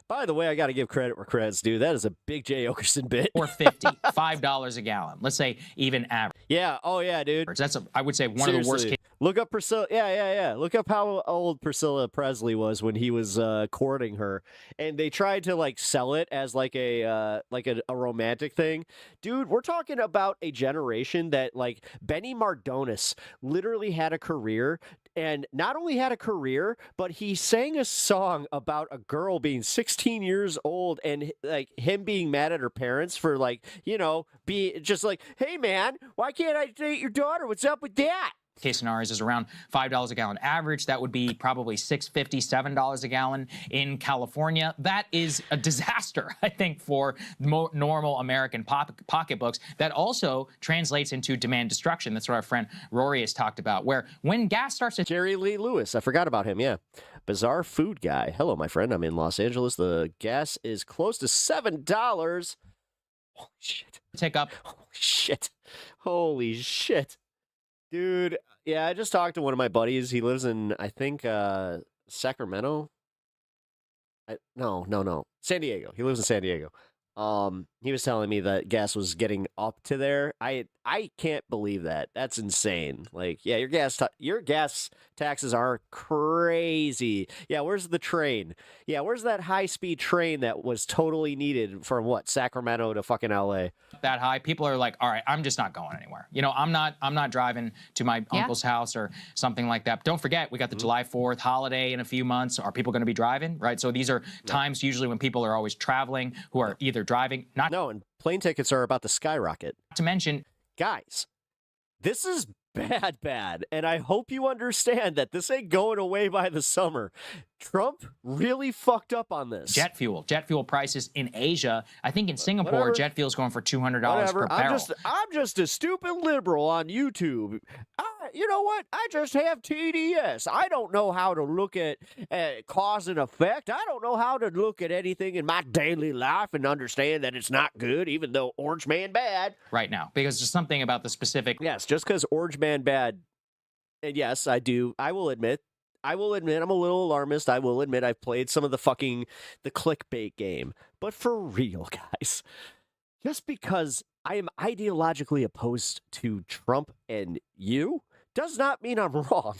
By the way, I got to give credit where credit's due. That is a big Jay Okerson bit.
$4.50, $5 a gallon. Let's say even average.
Yeah. Oh, yeah, dude.
That's I would say one of the worst cases.
Look up Priscilla. Yeah. Look up how old Priscilla Presley was when he was courting her, and they tried to sell it as a romantic thing. Dude, we're talking about a generation that Benny Mardones literally had a career. And not only had a career, but he sang a song about a girl being 16 years old and him being mad at her parents for be just hey man, why can't I date your daughter? What's up with that?
Case scenarios is around $5 a gallon average. That would be probably $6.50, $7 a gallon in California. That is a disaster, I think, for normal American pocketbooks. That also translates into demand destruction. That's what our friend Rory has talked about, where when gas starts to...
Jerry Lee Lewis, I forgot about him, yeah. Bizarre food guy. Hello, my friend. I'm in Los Angeles. The gas is close to $7. Holy shit.
Take up.
Holy shit. Holy shit. Dude, yeah, I just talked to one of my buddies. He lives in, I think, Sacramento. No. San Diego. He lives in San Diego. He was telling me that gas was getting up to there. I can't believe that. That's insane. Yeah, your gas taxes are crazy. Yeah, where's the train? Yeah, where's that high-speed train that was totally needed from Sacramento to fucking LA?
That high, people are like, all right, I'm just not going anywhere. I'm not driving to my uncle's house or something like that. But don't forget, we got the July 4th holiday in a few months. Are people going to be driving? Right. So these are times usually when people are always traveling, who are either driving,
and plane tickets are about to skyrocket.
Not to mention,
guys, this is bad, and I hope you understand that this ain't going away by the summer. Trump really fucked up on this.
Jet fuel prices in Asia. I think in Singapore, jet fuel is going for $200 per barrel.
I'm just a stupid liberal on YouTube. You know what? I just have TDS. I don't know how to look at cause and effect. I don't know how to look at anything in my daily life and understand that it's not good, even though Orange Man bad.
Right now, because there's something about the specific.
Yes, just because Orange Man bad. And yes, I do. I will admit I'm a little alarmist. I will admit I've played some of the clickbait game. But for real, guys, just because I am ideologically opposed to Trump and you does not mean I'm wrong.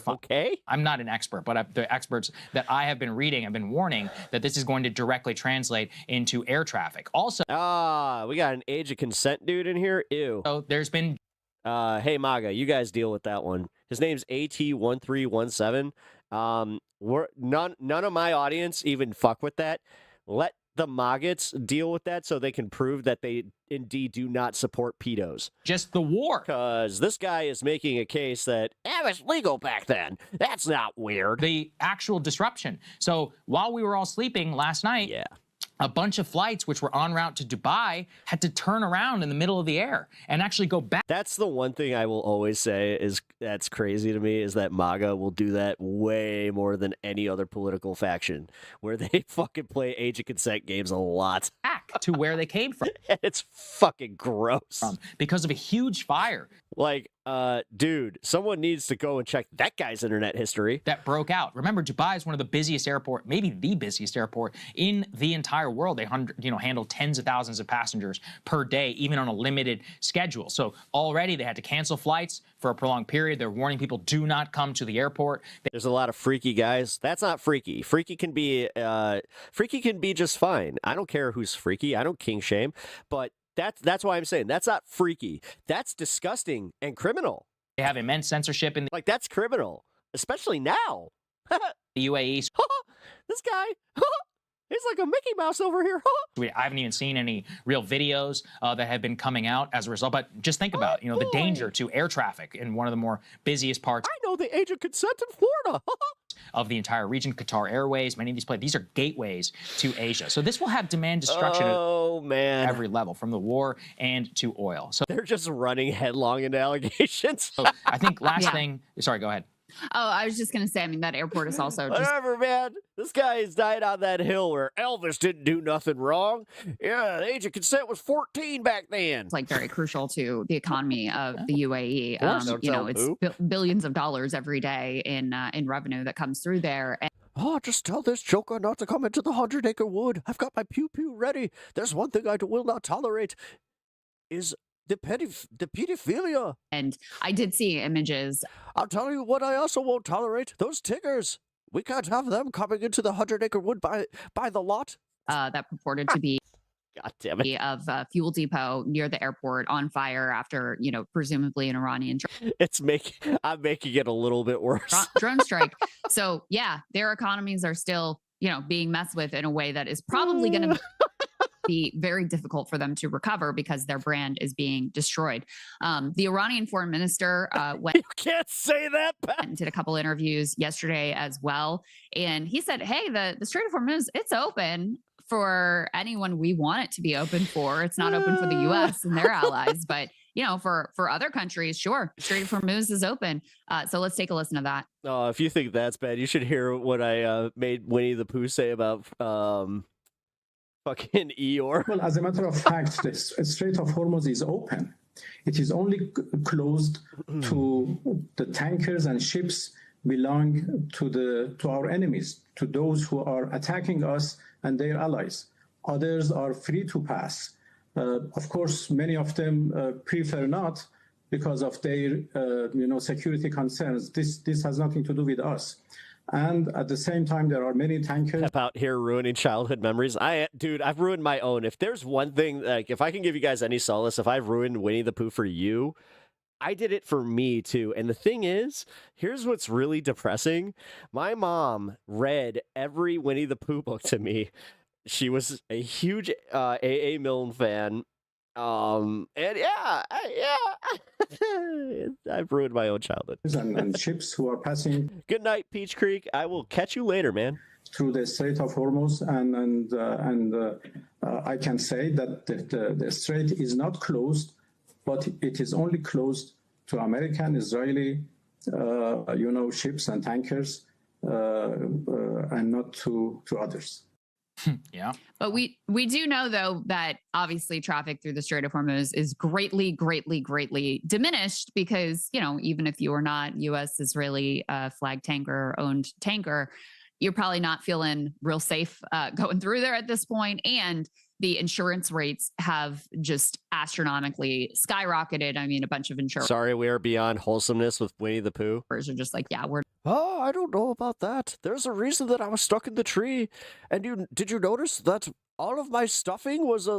Okay?
I'm not an expert, but the experts that I have been reading have been warning that this is going to directly translate into air traffic. Also,
we got an age of consent dude in here. Ew.
So there's been...
hey, MAGA, you guys deal with that one. His name's AT1317. None of my audience even fuck with that. Let the maggots deal with that so they can prove that they indeed do not support pedos.
Just the war.
Because this guy is making a case that it was legal back then. That's not weird.
The actual disruption. So while we were all sleeping last night, a bunch of flights which were en route to Dubai had to turn around in the middle of the air and actually go back.
That's the one thing I will always say is that's crazy to me is that MAGA will do that way more than any other political faction where they fucking play age of consent games a lot.
Back to where they came from.
It's fucking gross.
Because of a huge fire.
Dude, someone needs to go and check that guy's internet history.
That broke out. Remember, Dubai is one of the busiest airport, maybe the busiest airport in the entire world. They handle tens of thousands of passengers per day, even on a limited schedule. So already they had to cancel flights for a prolonged period. They're warning people, do not come to the airport.
There's a lot of freaky guys. That's not freaky. Freaky can be just fine. I don't care who's freaky. I don't king shame, but that's why I'm saying that's not freaky. That's disgusting and criminal.
They have immense censorship in
that's criminal, especially now.
The UAE.
This guy, he's like a Mickey Mouse over here.
I haven't even seen any real videos that have been coming out as a result. But just think about, the danger to air traffic in one of the more busiest parts.
I know the age of consent in Florida.
Of the entire region, Qatar Airways, many of these places, these are gateways to Asia. So this will have demand destruction at every level, from the war and to oil. So
they're just running headlong into allegations.
So I think last thing, sorry, go ahead.
Oh, I was just going to say, I mean, that airport is also just...
Whatever, man. This guy has died on that hill where Elvis didn't do nothing wrong. Yeah, the age of consent was 14 back then.
It's like very crucial to the economy of the UAE. It's billions of dollars every day in revenue that comes through there. And
just tell this joker not to come into the 100-acre wood. I've got my pew-pew ready. There's one thing I will not tolerate is the pedophilia.
And I did see images.
I'll tell you what I also won't tolerate. Those tiggers. We can't have them coming into the 100-acre wood by the lot.
That purported to be
God damn it.
Of a fuel depot near the airport on fire after, presumably an Iranian
I'm making it a little bit worse.
Drone strike. So yeah, their economies are still, being messed with in a way that is probably going to be very difficult for them to recover because their brand is being destroyed. The Iranian foreign minister went.
You can't say that.
And did a couple interviews yesterday as well, and he said, "Hey, the Strait of Hormuz, it's open for anyone we want it to be open for. It's not open for the U.S. and their allies, but for other countries, sure, Strait of Hormuz is open." So let's take a listen to that.
Oh, if you think that's bad, you should hear what I made Winnie the Pooh say about fucking Eeyore.
Well, as a matter of fact, the Strait of Hormuz is open. It is only closed to the tankers and ships belong to our enemies, to those who are attacking us and their allies. Others are free to pass. Of course, many of them prefer not because of their security concerns. This has nothing to do with us. And at the same time, there are many tankers
out here ruining childhood memories. Dude, I've ruined my own. If there's one thing, like, if I can give you guys any solace, if I've ruined Winnie the Pooh for you, I did it for me too. And the thing is, here's what's really depressing. My mom read every Winnie the Pooh book to me. She was a huge A.A. Milne fan. And I've ruined my own childhood.
and ships who are passing.
Good night, Peach Creek. I will catch you later, man.
Through the Strait of Hormuz, and I can say that the strait is not closed, but it is only closed to American, Israeli, ships and tankers, and not to others.
Yeah.
But we do know, though, that obviously traffic through the Strait of Hormuz is greatly, greatly, greatly diminished because, even if you are not U.S. Israeli flag tanker owned tanker, you're probably not feeling real safe going through there at this point. And the insurance rates have just astronomically skyrocketed. I mean, a bunch of insurance.
Sorry, we are beyond wholesomeness with Winnie the Pooh.
Are just like, yeah, we're.
Oh, I don't know about that. There's a reason that I was stuck in the tree. And did you notice that all of my stuffing was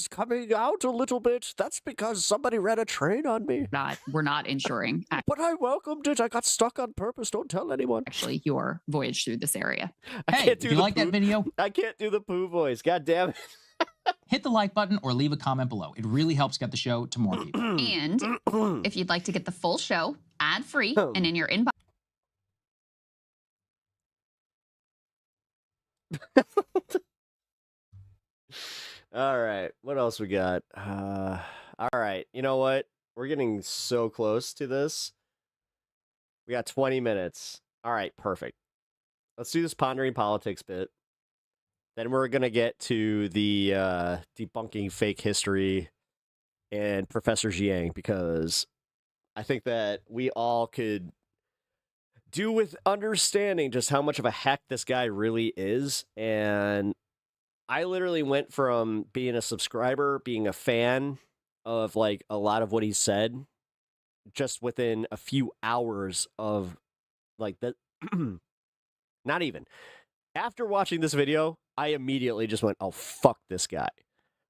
coming out a little bit? That's because somebody ran a train on me.
We're not insuring.
But I welcomed it. I got stuck on purpose. Don't tell anyone.
Actually, your voyage through this area.
Hey, if you like that video,
I can't do the Pooh voice. God damn it.
Hit the like button or leave a comment below. It really helps get the show to more people.
And if you'd like to get the full show ad-free and in your inbox.
All right. What else we got? All right. You know what? We're getting so close to this. We got 20 minutes. All right. Perfect. Let's do this pondering politics bit. Then we're going to get to the debunking fake history and Prof.Jiang, because I think that we all could do with understanding just how much of a hack this guy really is. And I literally went from being a subscriber, being a fan of like a lot of what he said, just within a few hours of like that. Not even. After watching this video, I immediately just went, oh, fuck this guy.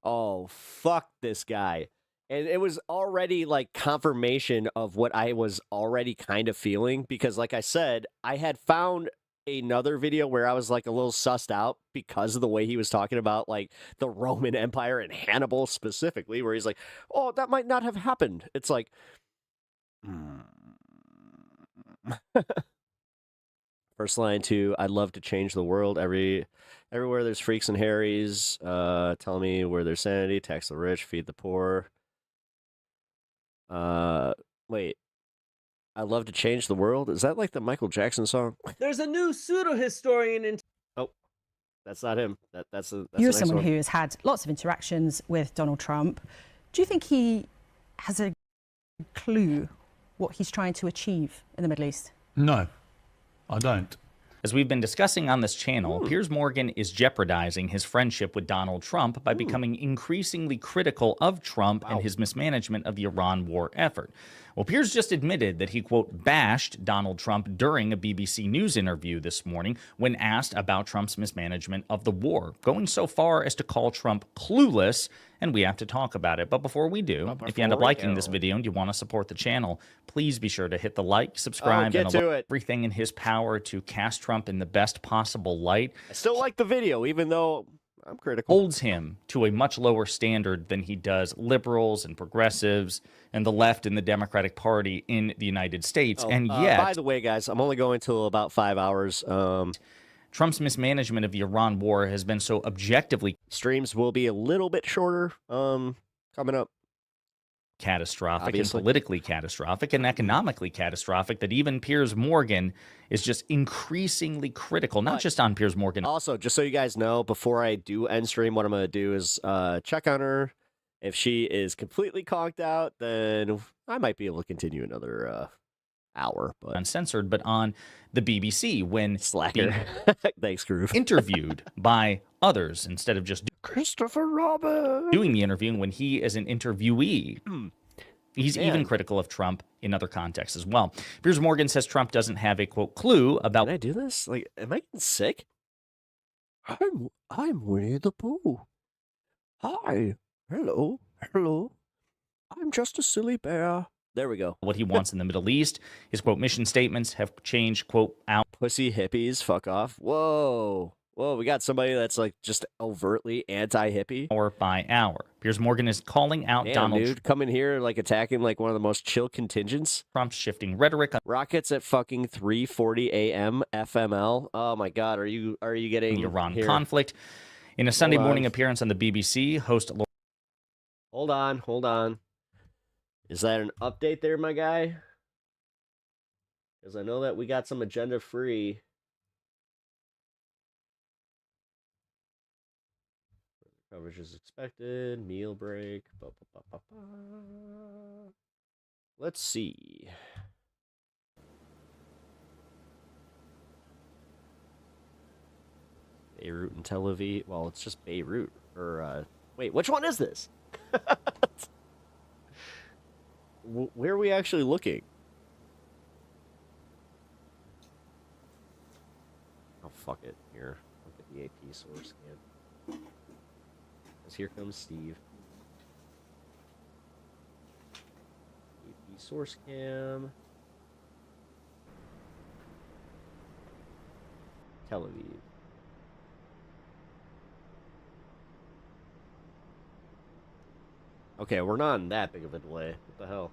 Oh, fuck this guy. And it was already like confirmation of what I was already kind of feeling, because like I said, I had found another video where I was like a little sussed out because of the way he was talking about like the Roman Empire and Hannibal specifically, where he's like, oh, that might not have happened. It's like, First line too, I'd love to change the world. Everywhere there's freaks and Harrys, tell me where there's sanity, tax the rich, feed the poor. Wait. I'd love to change the world. Is that like the Michael Jackson song?
There's a new pseudo-historian in...
Oh, that's not him. That's
You're
the next
someone
one.
who has had lots of interactions with Donald Trump. Do you think he has a clue what he's trying to achieve in the Middle East?
No, I don't.
As we've been discussing on this channel, Piers Morgan is jeopardizing his friendship with Donald Trump by becoming increasingly critical of Trump and his mismanagement of the Iran war effort. Well, Piers just admitted that he, quote, bashed Donald Trump during a BBC News interview this morning when asked about Trump's mismanagement of the war, going so far as to call Trump clueless, and we have to talk about it. But before we do, if you end up liking this video and you want to support the channel, please be sure to hit the like, subscribe, and everything in his power to cast Trump in the best possible light.
I still like the video, even though I'm critical.
Holds him to a much lower standard than he does liberals and progressives and the left and the Democratic Party in the United States. And yet,
by the way, guys, I'm only going till about 5 hours.
Trump's mismanagement of the Iran war has been so objectively...
Streams will be a little bit shorter coming up.
Catastrophic
Obviously.
and politically catastrophic and economically catastrophic that even Piers Morgan is just increasingly critical, not just on Piers Morgan.
Also, just so you guys know, before I do end stream, what I'm going to do is check on her. If she is completely conked out, then I might be able to continue another hour. But
Uncensored, but on the BBC when being
thanks, Groove.
interviewed by others instead of just
Christopher Robin
doing the interviewing when he is an interviewee. He's even critical of Trump in other contexts as well. Piers Morgan says Trump doesn't have a, quote, clue about...
Can I do this? Like, am I getting sick? I'm Winnie the Pooh. Hi. Hello. I'm just a silly bear. There we go.
What he wants in the Middle East. His, quote, mission statements have changed, quote, out.
Pussy hippies, fuck off. Whoa, we got somebody that's like just overtly anti-hippie.
Hour by hour. Piers Morgan is calling out Donald
dude, coming here like attacking like one of the most chill contingents.
Trump's shifting rhetoric.
Rockets at fucking 3:40 a.m. FML. Oh my God, are you getting
the Iran
here?
conflict? In a Sunday morning appearance on the BBC, host...
Hold on. Is that an update there, my guy? Because I know that we got some agenda free. Coverage is expected. Meal break. Let's see. Beirut and Tel Aviv. Well, it's just Beirut. Or, wait, which one is this? Where are we actually looking? Oh, fuck it. Here. Look at the AP source scan. Because here comes Steve. AP source cam. Tel Aviv. Okay, we're not in that big of a delay. What the hell?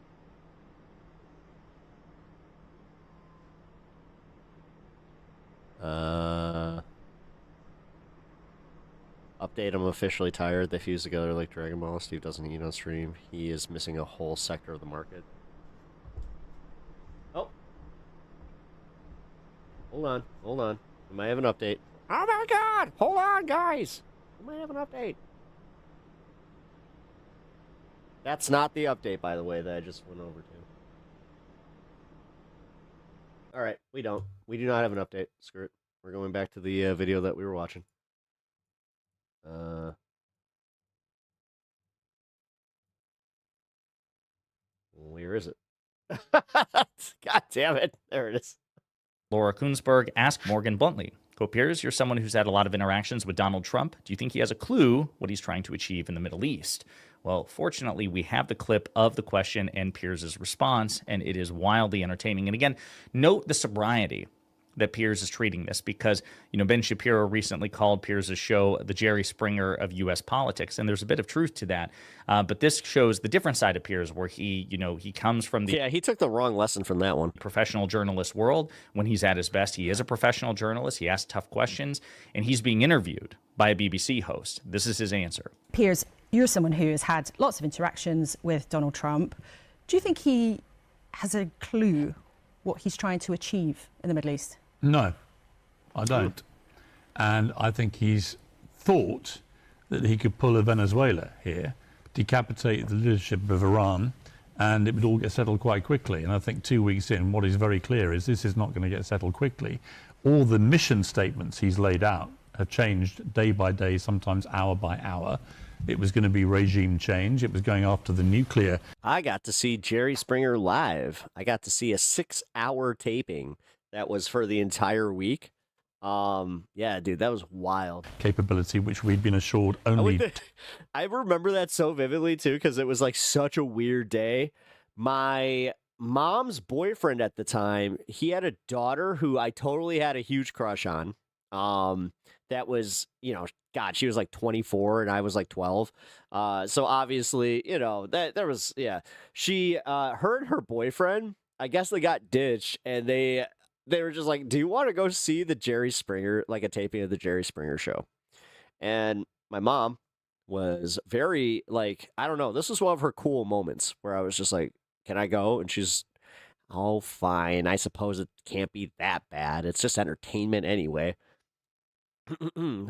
Update, I'm officially tired. They fuse together like Dragon Ball. Steve doesn't eat on stream. He is missing a whole sector of the market. Oh. Hold on. We might have an update. Oh my God! Hold on, guys! We might have an update. That's not the update, by the way, that I just went over to. Alright, we don't. We do not have an update. Screw it. We're going back to the video that we were watching. Where is it? God damn it. There it is.
Laura Kunsberg asked Morgan bluntly, quote, Piers, you're someone who's had a lot of interactions with Donald Trump. Do you think he has a clue what he's trying to achieve in the Middle East? Well, fortunately, we have the clip of the question and Piers' response, and it is wildly entertaining. And again, note the sobriety that Piers is treating this, because, Ben Shapiro recently called Piers' show the Jerry Springer of U.S. politics, and there's a bit of truth to that. But this shows the different side of Piers, where he comes from the
he took the wrong lesson from that one.
Professional journalist world. When he's at his best, he is a professional journalist. He asks tough questions, and he's being interviewed by a BBC host. This is his answer.
Piers, you're someone who has had lots of interactions with Donald Trump. Do you think he has a clue what he's trying to achieve in the Middle East?
No, I don't. And I think he's thought that he could pull a Venezuela here, decapitate the leadership of Iran, and it would all get settled quite quickly. And I think 2 weeks in, what is very clear is this is not going to get settled quickly. All the mission statements he's laid out have changed day by day, sometimes hour by hour. It was going to be regime change. It was going after the nuclear.
I got to see Jerry Springer live. I got to see a 6-hour taping that was for the entire week. Yeah, dude, that was wild.
Capability, which we'd been assured only.
I remember that so vividly, too, because it was like such a weird day. My mom's boyfriend at the time, he had a daughter who I totally had a huge crush on. That was, God, she was like 24 and I was like 12. So obviously, that there was, she, her and her boyfriend, I guess they got ditched, and they were just like, do you want to go see the Jerry Springer, like a taping of the Jerry Springer show? And my mom was very like, I don't know, this was one of her cool moments where I was just like, can I go? And she's, oh, fine. I suppose it can't be that bad. It's just entertainment anyway.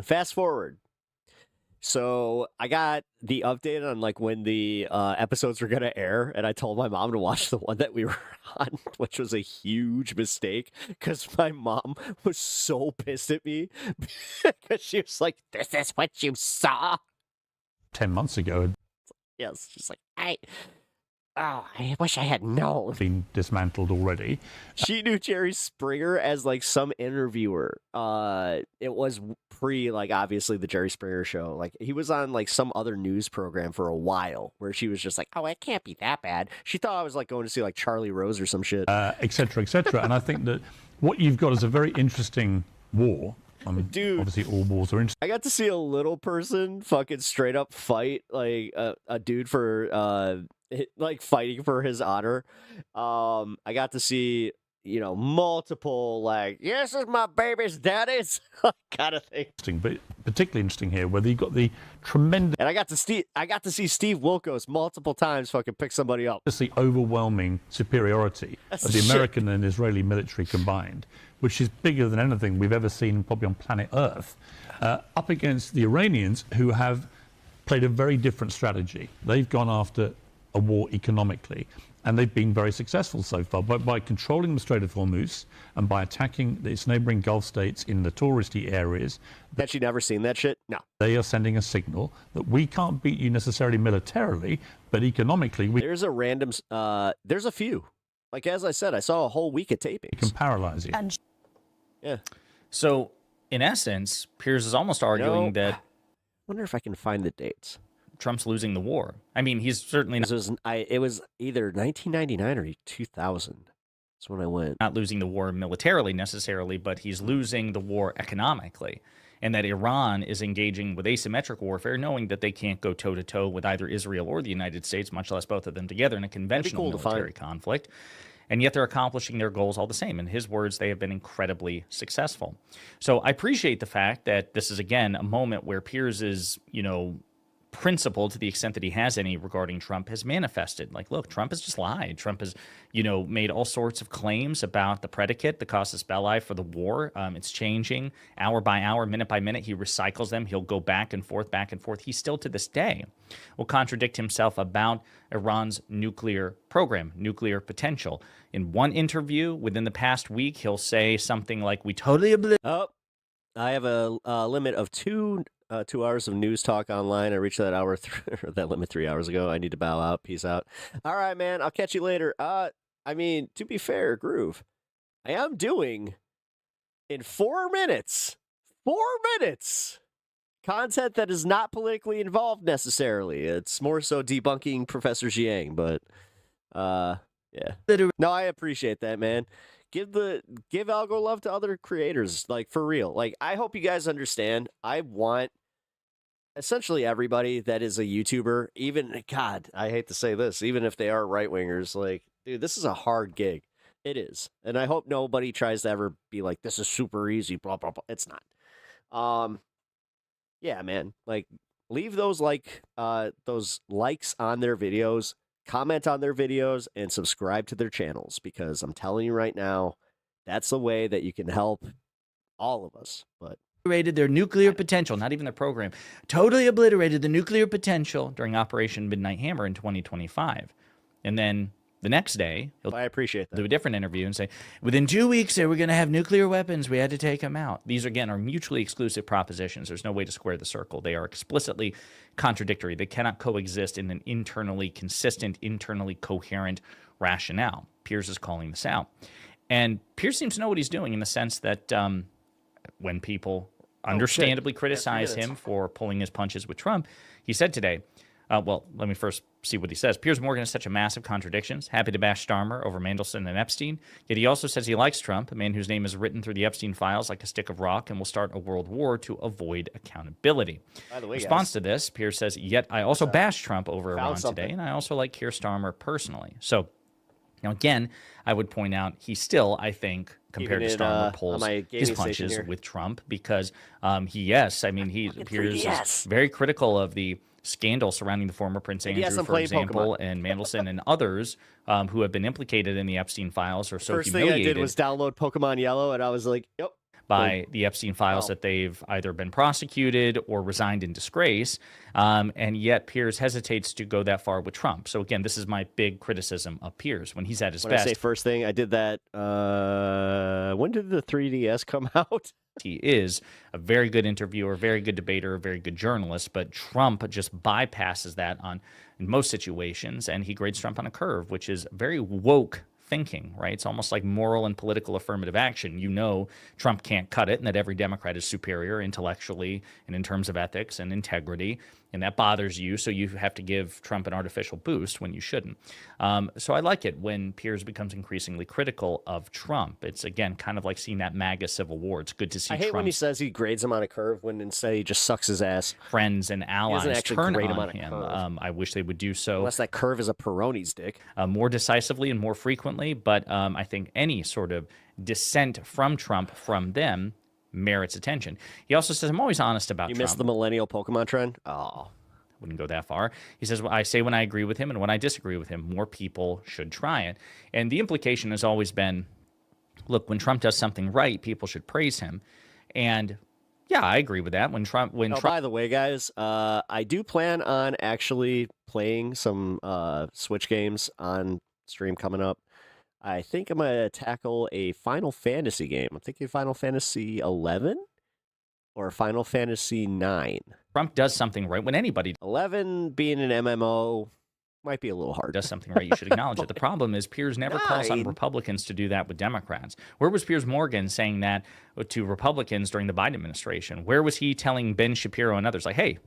Fast forward. So I got the update on like when the episodes were going to air, and I told my mom to watch the one that we were on, which was a huge mistake because my mom was so pissed at me because she was like, this is what you saw
10 months ago.
Yes, she's like, I wish I had known.
Been dismantled already.
She knew Jerry Springer as like some interviewer. It was pre, like, obviously the Jerry Springer show. Like, he was on like some other news program for a while where she was just like, oh, it can't be that bad. She thought I was like going to see like Charlie Rose or some shit.
Et cetera, et cetera. And I think that what you've got is a very interesting war.
Dude,
obviously all wars are interesting.
I got to see a little person fucking straight up fight like a dude for like fighting for his honor. I got to see, multiple like, yes, this is my baby's daddy's kind of thing.
Interesting, but particularly interesting here, whether you got the tremendous.
And I got to see Steve Wilkos multiple times fucking pick somebody up.
The overwhelming superiority of the American and Israeli military combined, which is bigger than anything we've ever seen probably on planet Earth, up against the Iranians, who have played a very different strategy. They've gone after a war economically, and they've been very successful so far by controlling the Strait of Hormuz and by attacking its neighboring Gulf states in the touristy areas.
Had you never seen that shit? No.
They are sending a signal that we can't beat you necessarily militarily, but economically we.
There's a few. Like, as I said, I saw a whole week of taping.
We can paralyze you.
Yeah.
So, in essence, Piers is almost arguing that.
I wonder if I can find the dates.
Trump's losing the war. I mean, he's certainly not.
It was either 1999 or 2000. That's when I went.
Not losing the war militarily necessarily, but he's losing the war economically. And that Iran is engaging with asymmetric warfare, knowing that they can't go toe-to-toe with either Israel or the United States, much less both of them together in a conventional military conflict. And yet they're accomplishing their goals all the same. In his words, they have been incredibly successful. So I appreciate the fact that this is, again, a moment where Piers is, principle, to the extent that he has any regarding Trump, has manifested. Like, look, Trump has just lied. Trump has, made all sorts of claims about the predicate, the casus belli for the war. It's changing hour by hour, minute by minute. He recycles them. He'll go back and forth, back and forth. He still, to this day, will contradict himself about Iran's nuclear program, nuclear potential. In one interview within the past week, he'll say something like, we totally
Oh, I have a limit of 2 hours of news talk online. I reached that that limit 3 hours ago. I need to bow out. Peace out. All right, man. I'll catch you later. I mean, to be fair, Groove, I am doing in 4 minutes, content that is not politically involved necessarily. It's more so debunking Prof.Jiang, but yeah. No, I appreciate that, man. give algo love to other creators, like for real. Like, I hope you guys understand. I want essentially everybody that is a YouTuber, even, God, I hate to say this, even if they are right wingers, like, dude, this is a hard gig. It is. And I hope nobody tries to ever be like, this is super easy, blah, blah, blah. It's not. Yeah, man. Like, leave those likes on their videos, comment on their videos, and subscribe to their channels, because I'm telling you right now, that's the way that you can help all of us. But
obliterated their nuclear potential, not even their program, totally obliterated the nuclear potential during Operation Midnight Hammer in 2025. And then the next day,
I appreciate that.
Do a different interview and say, within 2 weeks, they were going to have nuclear weapons. We had to take them out. These, again, are mutually exclusive propositions. There's no way to square the circle. They are explicitly contradictory. They cannot coexist in an internally consistent, internally coherent rationale. Piers is calling this out. And Piers seems to know what he's doing, in the sense that when people understandably criticize him for pulling his punches with Trump, he said today, well, let me first see what he says. Piers Morgan has such a massive contradictions, happy to bash Starmer over Mandelson and Epstein, yet he also says he likes Trump, a man whose name is written through the Epstein files like a stick of rock and will start a world war to avoid accountability.
By the way,
in response to this, Piers says, yet I also bash Trump over Iran today, and I also like Keir Starmer personally. So, now again, I would point out he still, I think, compared to Starmer, pulls his punches with Trump, because he Piers is very critical of the scandal surrounding the former Prince Andrew, for example, and Mandelson and others who have been implicated in the Epstein files, or so
First
humiliated.
thing I did was download Pokemon Yellow, and I was like, yep.
By the Epstein files that they've either been prosecuted or resigned in disgrace, and yet Piers hesitates to go that far with Trump. So again, this is my big criticism of Piers when he's at his best.
I say first thing, I did that. When did the 3DS come out?
He is a very good interviewer, very good debater, a very good journalist, but Trump just bypasses that in most situations, and he grades Trump on a curve, which is very woke thinking, right? It's almost like moral and political affirmative action. You know Trump can't cut it, and that every Democrat is superior intellectually and in terms of ethics and integrity, and that bothers you, so you have to give Trump an artificial boost when you shouldn't. So I like it when Piers becomes increasingly critical of Trump. It's, again, kind of like seeing that MAGA civil war. It's good to see
I hate when he says he grades him on a curve, when instead he just sucks his ass.
Friends and allies turn
grade him
on
on a
him.
curve.
I wish they would do so.
Unless that curve is a Peroni's dick.
More decisively and more frequently, but I think any sort of dissent from Trump from them merits attention. He also says, I'm always honest about Trump.
You missed the millennial Pokemon trend? Oh.
Wouldn't go that far. He says, well, I say when I agree with him, and when I disagree with him, more people should try it. And the implication has always been, look, when Trump does something right, people should praise him. And yeah, I agree with that.
By the way, guys, I do plan on actually playing some Switch games on stream coming up. I think I'm going to tackle a Final Fantasy game. I'm thinking Final Fantasy 11 or Final Fantasy 9.
Trump does something right when anybody...
11 being an MMO might be a little hard.
Does something right, you should acknowledge it. The problem is Piers never calls on Republicans to do that with Democrats. Where was Piers Morgan saying that to Republicans during the Biden administration? Where was he telling Ben Shapiro and others, like, hey,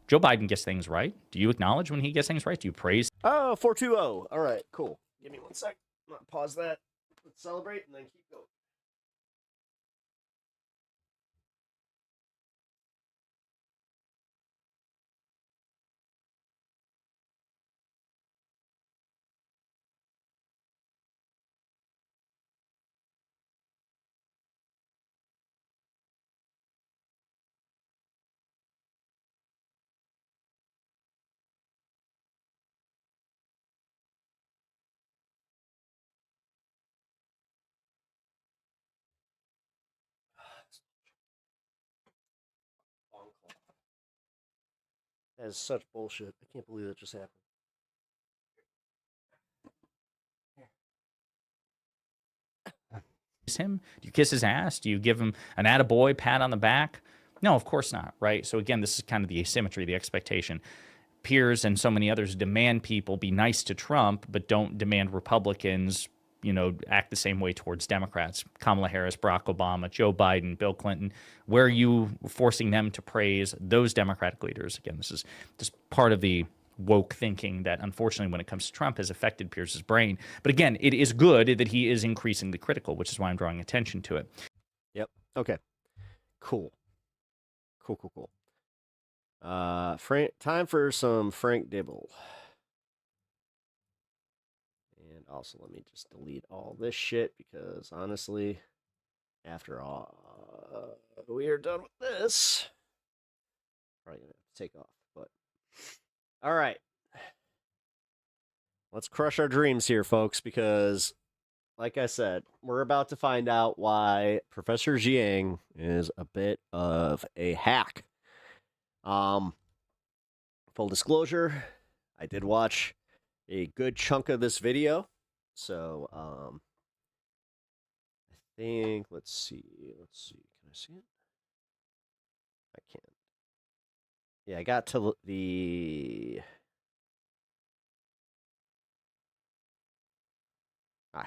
Joe Biden gets things right? Do you acknowledge when he gets things right? Do you praise?
Oh, 420. All right, cool. Give me 1 sec. I'm going to pause that. Let's celebrate and then keep going. That is such bullshit. I can't believe that just happened.
Him? Do you kiss his ass? Do you give him an attaboy pat on the back? No, of course not, right? So again, this is kind of the asymmetry, the expectation. Piers and so many others demand people be nice to Trump, but don't demand Republicans, act the same way towards Democrats. Kamala Harris, Barack Obama, Joe Biden, Bill Clinton. Where are you forcing them to praise those Democratic leaders? Again, this is just part of the woke thinking that, unfortunately, when it comes to Trump, has affected Pierce's brain. But again, it is good that he is increasingly critical, which is why I'm drawing attention to it.
Yep. Okay. Cool. Cool. Frank, time for some Frank Dibble. And also, let me just delete all this shit because honestly, after all, we are done with this. Probably gonna have to take off, but all right. Let's crush our dreams here, folks, because like I said, we're about to find out why Professor Jiang is a bit of a hack. Full disclosure, I did watch a good chunk of this video. So, I think, let's see. Can I see it? I can't. Yeah, I got to the...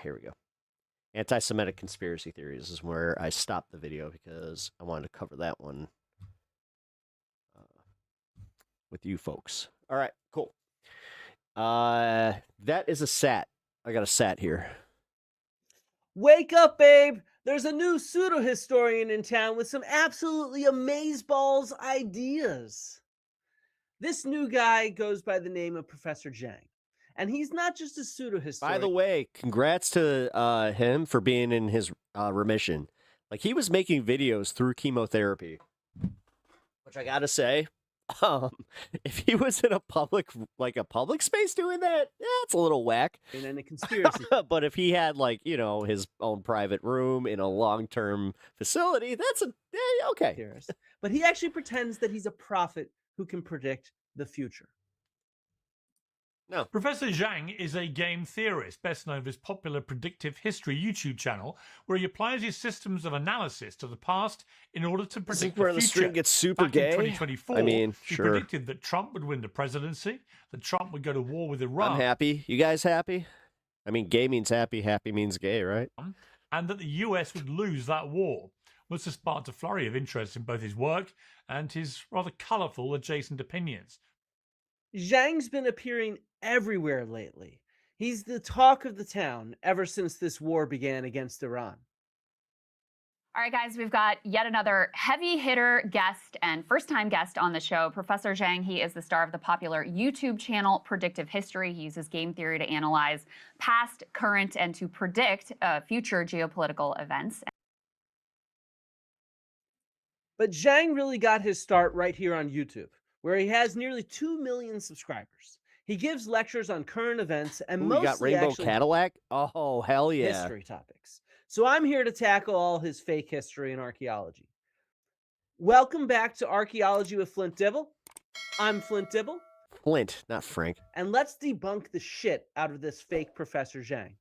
here we go. Anti-Semitic conspiracy theories is where I stopped the video because I wanted to cover that one with you folks. All right, cool. That is a sat. I got a sat here.
Wake up, babe. There's a new pseudo-historian in town with some absolutely amazeballs ideas. This new guy goes by the name of Professor Jiang. And he's not just a pseudo-historian.
By the way, congrats to him for being in his remission. Like, he was making videos through chemotherapy, which I gotta say, if he was in a public space doing that, it's a little whack.
And a conspiracy.
But if he had, like, you know, his own private room in a long-term facility, that's okay.
But he actually pretends that he's a prophet who can predict the future.
No.
Professor Jiang is a game theorist, best known for his popular Predictive History YouTube channel, where he applies his systems of analysis to the past in order to predict the
where
future.
the stream gets super
Back
gay.
in 2024,
I mean,
he
sure.
predicted that Trump would win the presidency, that Trump would go to war with Iran.
I'm happy. You guys happy? I mean, gay means happy, happy means gay, right?
And that the US would lose that war. This has sparked a flurry of interest in both his work and his rather colourful adjacent opinions.
Zhang's been appearing everywhere lately. He's the talk of the town ever since this war began against Iran.
All right, guys, we've got yet another heavy hitter guest and first-time guest on the show. Professor Jiang, he is the star of the popular YouTube channel Predictive History. He uses game theory to analyze past, current, and to predict future geopolitical events.
But Jiang really got his start right here on YouTube, where he has nearly 2 million subscribers. He gives lectures on current events and mostly
got Rainbow Cadillac? Oh, hell yeah.
history topics. So I'm here to tackle all his fake history and archaeology. Welcome back to Archaeology with Flint Dibble. I'm Flint Dibble.
Flint, not Frank.
And let's debunk the shit out of this fake Professor Jiang.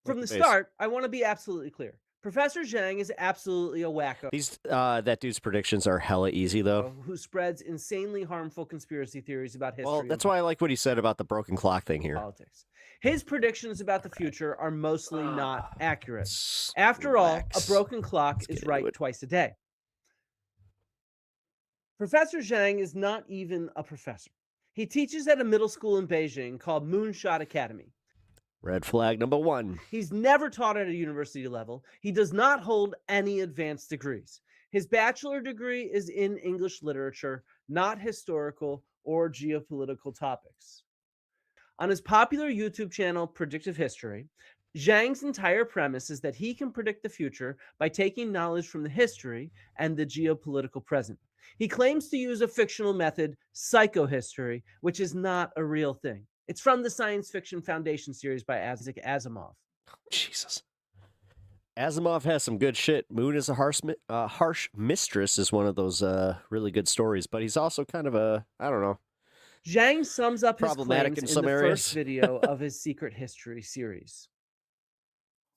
From the start, I want to be absolutely clear. Professor Jiang is absolutely a wacko.
That dude's predictions are hella easy, though.
Who spreads insanely harmful conspiracy theories about history.
Well, that's why I like what he said about the broken clock thing here.
Politics. His predictions about the future are mostly not accurate. After all, a broken clock is right twice a day. Professor Jiang is not even a professor. He teaches at a middle school in Beijing called Moonshot Academy.
Red flag number 1.
He's never taught at a university level. He does not hold any advanced degrees. His bachelor degree is in English literature, not historical or geopolitical topics. On his popular YouTube channel, Predictive History, Jiang's entire premise is that he can predict the future by taking knowledge from the history and the geopolitical present. He claims to use a fictional method, psychohistory, which is not a real thing. It's from the Science Fiction Foundation series by Isaac Asimov.
Jesus. Asimov has some good shit. Moon is a harsh mistress is one of those really good stories, but he's also kind of a, I don't know.
Jiang sums up his
Problematic
claims
in some
the
areas.
first video of his Secret History series.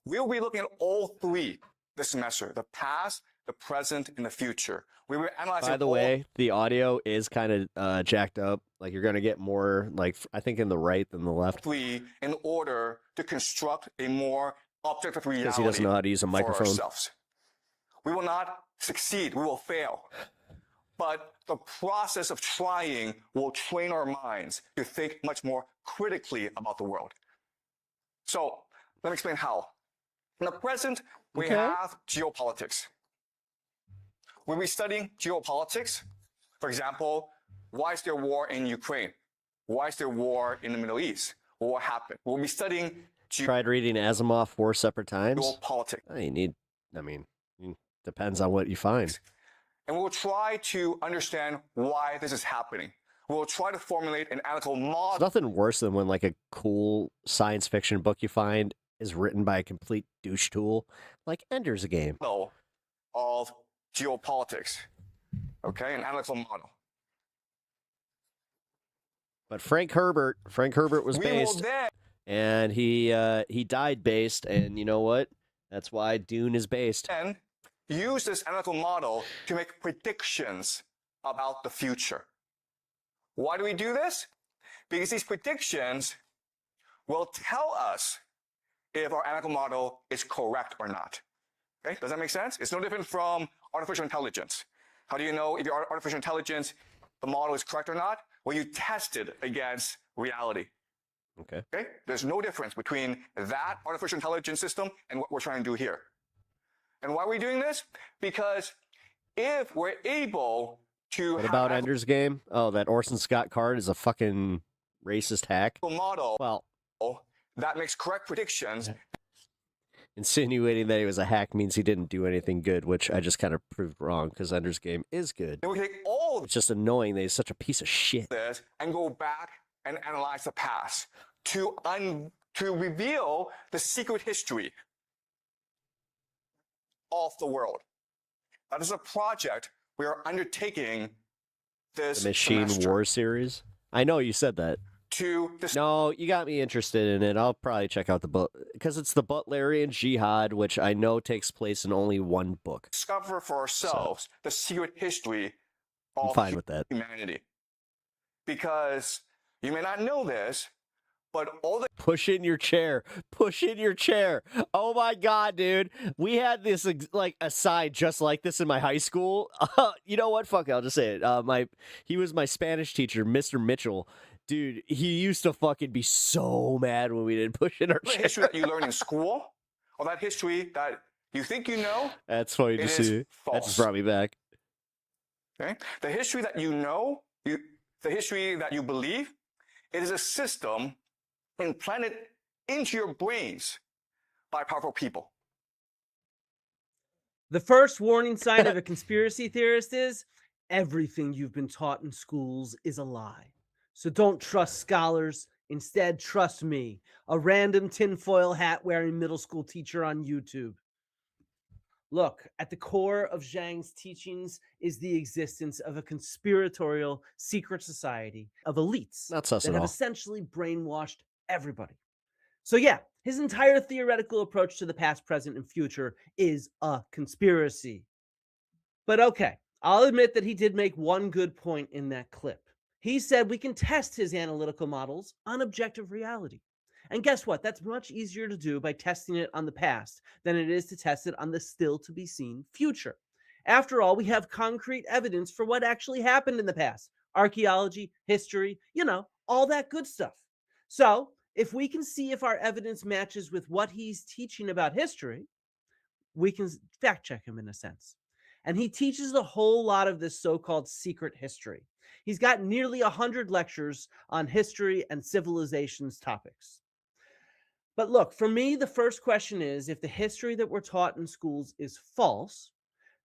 We'll be looking at all three this semester: the past, the present, and the future. We were analyzing.
By the way, the audio is kind of jacked up. Like, you're going to get more, like, I think in the right than the left.
Three in order to construct a more objective reality
Because he doesn't know how to use a
for
microphone.
ourselves. We will not succeed. We will fail. But the process of trying will train our minds to think much more critically about the world. So let me explain how. In the present, we have geopolitics. When we study geopolitics, for example, why is there war in Ukraine? Why is there war in the Middle East? Well, what happened? We'll be studying
Tried reading Asimov 4 separate times.
geopolitics.
Depends on what you find.
And we'll try to understand why this is happening. We'll try to formulate an analytical model.
There's nothing worse than when like a cool science fiction book you find is written by a complete douche tool, like Ender's Game.
Of geopolitics. Okay, an analytical model.
But Frank Herbert was based, and he died based, and you know what? That's why Dune is based.
And use this analytical model to make predictions about the future. Why do we do this? Because these predictions will tell us if our analytical model is correct or not. Okay, does that make sense? It's no different from artificial intelligence. How do you know if your artificial intelligence, the model is correct or not? Well, you test it against reality.
Okay.
Okay? There's no difference between that artificial intelligence system and what we're trying to do here. And why are we doing this? Because if we're able to
What about Ender's Game? Oh, that Orson Scott Card is a fucking racist hack.
Model
well,
that makes correct predictions.
Insinuating that he was a hack means he didn't do anything good, which I just kind of proved wrong because Ender's Game is good.
And we take all
it's just annoying that he's such a piece of shit.
This and go back and analyze the past to reveal the secret history of the world. That is a project we are undertaking this
The Machine
semester.
War series. I know you said that. No, you got me interested in it. I'll probably check out the book because it's the Butlerian Jihad, which I know takes place in only one book.
Discover for ourselves the secret history
I'm
of
fine with that.
humanity. Because you may not know this, but all the
Push in your chair. Push in your chair. Oh my god, dude. We had this like aside just like this in my high school. You know what? Fuck it, I'll just say it. He was my Spanish teacher, Mr. Mitchell. Dude, he used to fucking be so mad when we didn't push in our
the
chair.
history that you learn in school, or that history that you think you know,
That's funny to
it
see.
is
That just
false.
brought me back.
Okay? The history that you know, the history that you believe, it is a system implanted into your brains by powerful people.
The first warning sign of a conspiracy theorist is everything you've been taught in schools is a lie. So don't trust scholars. Instead, trust me, a random tinfoil hat wearing middle school teacher on YouTube. Look, at the core of Jiang's teachings is the existence of a conspiratorial secret society of elites
Not sus
that
at
have
all.
essentially brainwashed everybody. So yeah, his entire theoretical approach to the past, present, and future is a conspiracy. But okay, I'll admit that he did make one good point in that clip. He said we can test his analytical models on objective reality. And guess what? That's much easier to do by testing it on the past than it is to test it on the still-to-be-seen future. After all, we have concrete evidence for what actually happened in the past. Archaeology, history, all that good stuff. So, if we can see if our evidence matches with what he's teaching about history, we can fact-check him in a sense. And he teaches a whole lot of this so-called secret history. He's got nearly 100 lectures on history and civilizations topics. But look, for me, the first question is, if the history that we're taught in schools is false,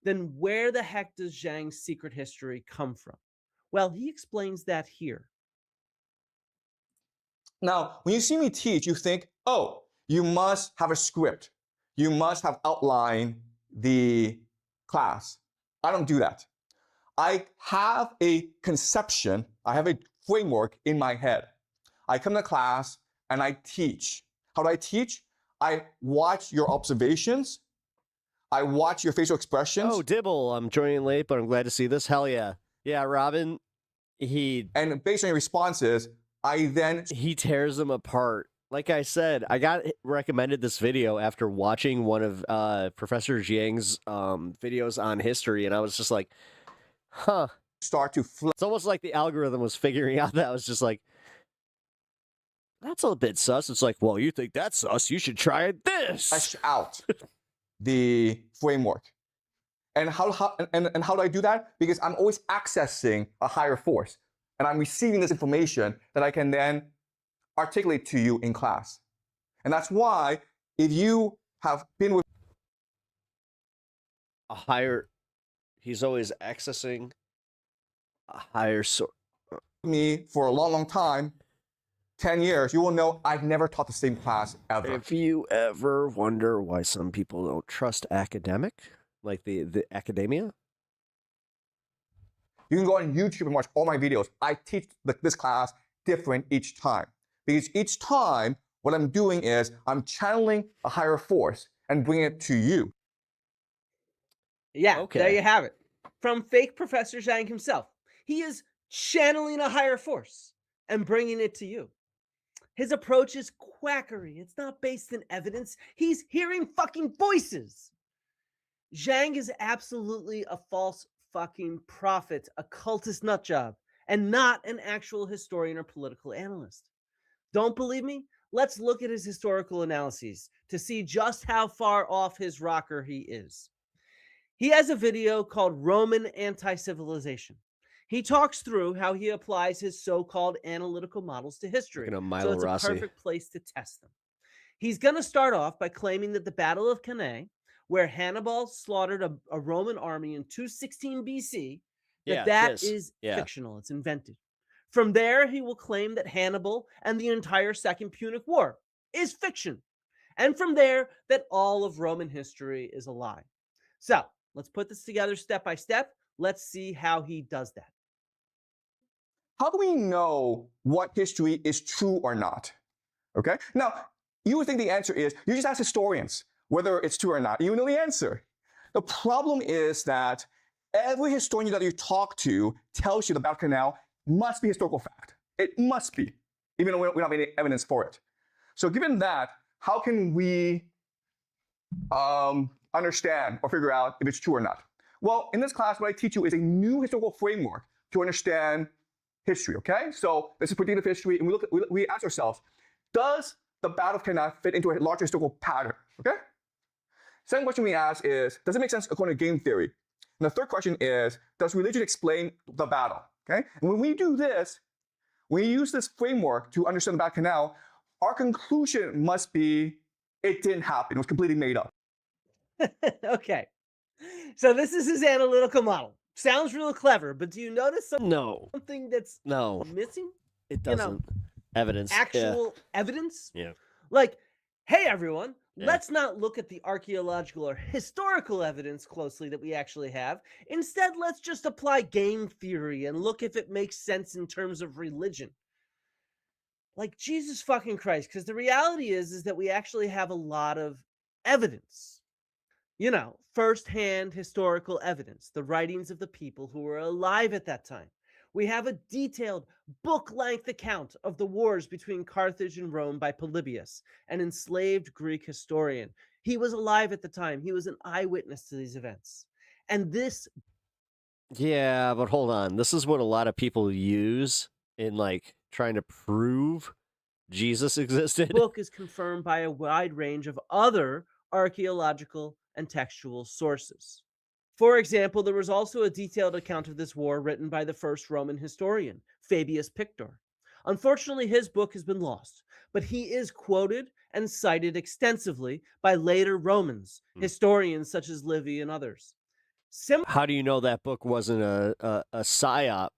then where the heck does Jiang's secret history come from? Well, he explains that here.
Now, when you see me teach, you think, oh, you must have a script. You must have outlined the class. I don't do that. I have a conception, I have a framework in my head. I come to class and I teach. How do I teach? I watch your observations. I watch your facial expressions.
Oh, Dibble, I'm joining late, but I'm glad to see this. Hell yeah. Yeah, Robin,
And based on your responses, I then...
He tears them apart Like I said, I got recommended this video after watching one of Professor Jiang's videos on history, and I was just like, huh.
Start to flip.
It's almost like the algorithm was figuring out that I was just like, that's a bit sus. It's like, well, you think that's sus, you should try this.
Flesh out the framework. And how do I do that? Because I'm always accessing a higher force, and I'm receiving this information that I can then articulate to you in class. And that's why if you have been with
a higher, he's always accessing a higher source.
Me for a long, long time, 10 years, you will know I've never taught the same class ever.
If you ever wonder why some people don't trust academic, like the academia,
you can go on YouTube and watch all my videos. I teach this class different each time. Because each time, what I'm doing is I'm channeling a higher force and bringing it to you.
Yeah,
Okay.
there you have it. From fake Professor Jiang himself. He is channeling a higher force and bringing it to you. His approach is quackery. It's not based in evidence. He's hearing fucking voices. Jiang is absolutely a false fucking prophet, a cultist nutjob, and not an actual historian or political analyst. Don't believe me? Let's look at his historical analyses to see just how far off his rocker he is. He has a video called Roman Anti-Civilization. He talks through how he applies his so-called analytical models to history. So it's a perfect place to test them. He's going to start off by claiming that the Battle of Cannae, where Hannibal slaughtered a Roman army in 216 BC, that is fictional. It's invented. From there, he will claim that Hannibal and the entire Second Punic War is fiction. And from there, that all of Roman history is a lie. So let's put this together step by step. Let's see how he does that.
How do we know what history is true or not? Okay? Now, you would think the answer is, you just ask historians whether it's true or not. You know the answer. The problem is that every historian that you talk to tells you the Battle of Canal must be historical fact. It must be, even though we don't have any evidence for it. So given that, how can we understand or figure out if it's true or not? Well, in this class, what I teach you is a new historical framework to understand history, okay? So this is predictive history, and we ask ourselves, does the Battle of Cannae fit into a larger historical pattern, okay? Second question we ask is, does it make sense according to game theory? And the third question is, does religion explain the battle, okay? And when we do this, when we use this framework to understand the Battle of Cannae, our conclusion must be, it didn't happen, it was completely made up.
Okay, so this is his analytical model. Sounds real clever, but do you notice something that's missing?
It doesn't. Evidence.
Actual evidence?
Yeah.
Like, hey, everyone, let's not look at the archaeological or historical evidence closely that we actually have. Instead, let's just apply game theory and look if it makes sense in terms of religion. Like, Jesus fucking Christ, because the reality is that we actually have a lot of evidence. You know, firsthand historical evidence, the writings of the people who were alive at that time. We have a detailed book-length account of the wars between Carthage and Rome by Polybius, an enslaved Greek historian. He was alive at the time. He was an eyewitness to these events. And this...
Yeah, but hold on. This is what a lot of people use in, like, trying to prove Jesus existed.
book is confirmed by a wide range of other archaeological and textual sources. For example, there was also a detailed account of this war written by the first Roman historian, Fabius Pictor. Unfortunately, his book has been lost, but he is quoted and cited extensively by later Romans, historians such as Livy and others.
How do you know that book wasn't a psyop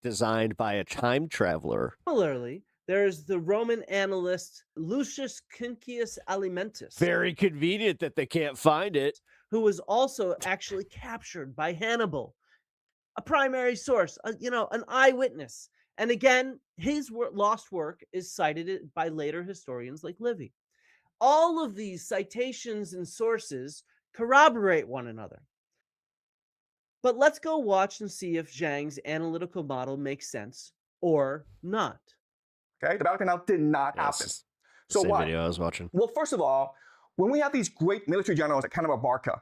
designed by a time traveler?
Similarly, there's the Roman annalist Lucius Quinctius Alimentus.
Very convenient that they can't find it.
Who was also actually captured by Hannibal. A primary source, an eyewitness. And again, his lost work is cited by later historians like Livy. All of these citations and sources corroborate one another. But let's go watch and see if Jiang's analytical model makes sense or not.
Okay, the Battle of Cannae did not happen.
the same
why?
video I was watching.
Well, first of all, when we have these great military generals like Hannibal Barca,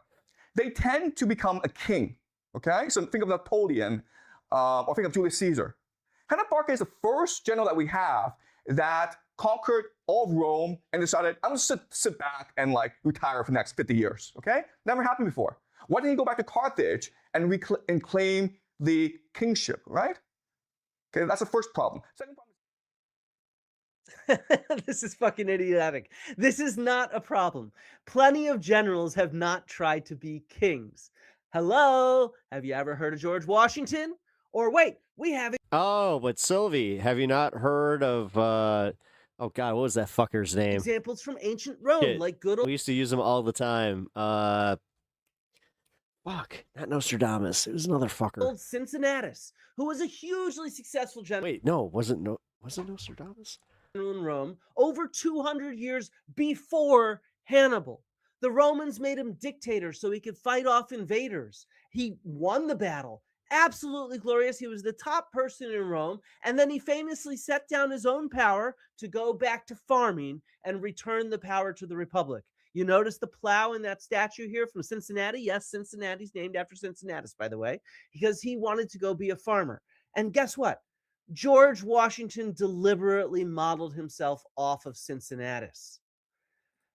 they tend to become a king, okay? So think of Napoleon or think of Julius Caesar. Hannibal Barca is the first general that we have that conquered all of Rome and decided, I'm gonna sit back and like retire for the next 50 years, okay? Never happened before. Why didn't he go back to Carthage and claim the kingship, right? Okay, that's the first problem. Second problem.
This is fucking idiotic. This is not a problem. Plenty of generals have not tried to be kings. Hello? Have you ever heard of George Washington? Or wait, we have...
Oh, but Sylvie, have you not heard of, oh God, what was that fucker's name?
examples from ancient Rome, like good old...
We used to use them all the time. Fuck, not Nostradamus. It was another fucker.
old Cincinnatus, who was a hugely successful general.
Wait, no, wasn't Nostradamus?
In Rome over 200 years before Hannibal. The Romans made him dictator so he could fight off invaders. He won the battle. Absolutely glorious. He was the top person in Rome. And then he famously set down his own power to go back to farming and return the power to the Republic. You notice the plow in that statue here from Cincinnati? Yes, Cincinnati's named after Cincinnatus, by the way, because he wanted to go be a farmer. And guess what? George Washington deliberately modeled himself off of Cincinnatus.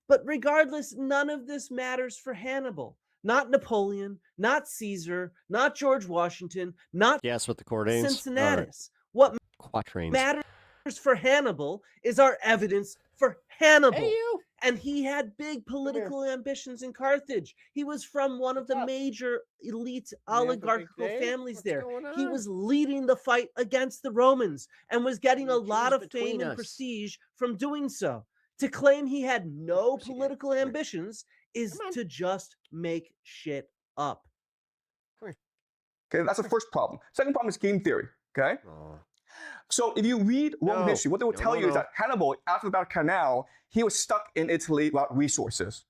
But regardless, none of this matters for Hannibal. Not Napoleon, not Caesar, not George Washington, not
Yes, with the Cordains.
Cincinnatus. What
Quatrains.
matters for Hannibal is our evidence for Hannibal.
Hey, you.
And he had big political ambitions in Carthage. He was from one of the major elite oligarchical families there. He was leading the fight against the Romans and was getting a lot of fame and prestige from doing so. To claim he had no political ambitions is to just make shit up.
Okay, that's the first problem. Second problem is game theory, okay? So if you read Roman history, what they will tell you is that Hannibal, after the Battle of Canal, he was stuck in Italy without resources.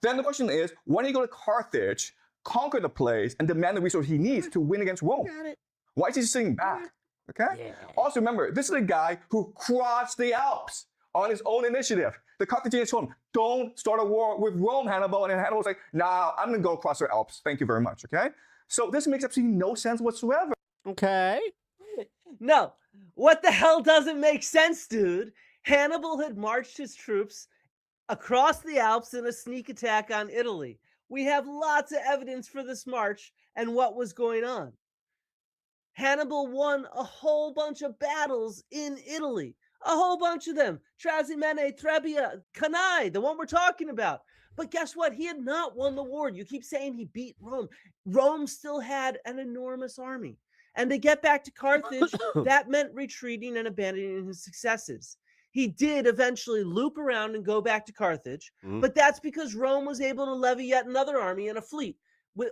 Then the question is, when he go to Carthage, conquer the place, and demand the resources he needs to win against Rome? Why is he sitting back? Okay? Also remember, this is a guy who crossed the Alps on his own initiative. The Carthaginians told him, don't start a war with Rome, Hannibal. And Hannibal was like, nah, I'm going to go across the Alps. Thank you very much, okay? So this makes absolutely no sense whatsoever.
Okay.
No, what the hell doesn't make sense, dude? Hannibal had marched his troops across the Alps in a sneak attack on Italy. We have lots of evidence for this march and what was going on. Hannibal won a whole bunch of battles in Italy. A whole bunch of them. Trasimene, Trebia, Cannae, the one we're talking about. But guess what? He had not won the war. You keep saying he beat Rome. Rome still had an enormous army. And to get back to Carthage, that meant retreating and abandoning his successes. He did eventually loop around and go back to Carthage, but that's because Rome was able to levy yet another army and a fleet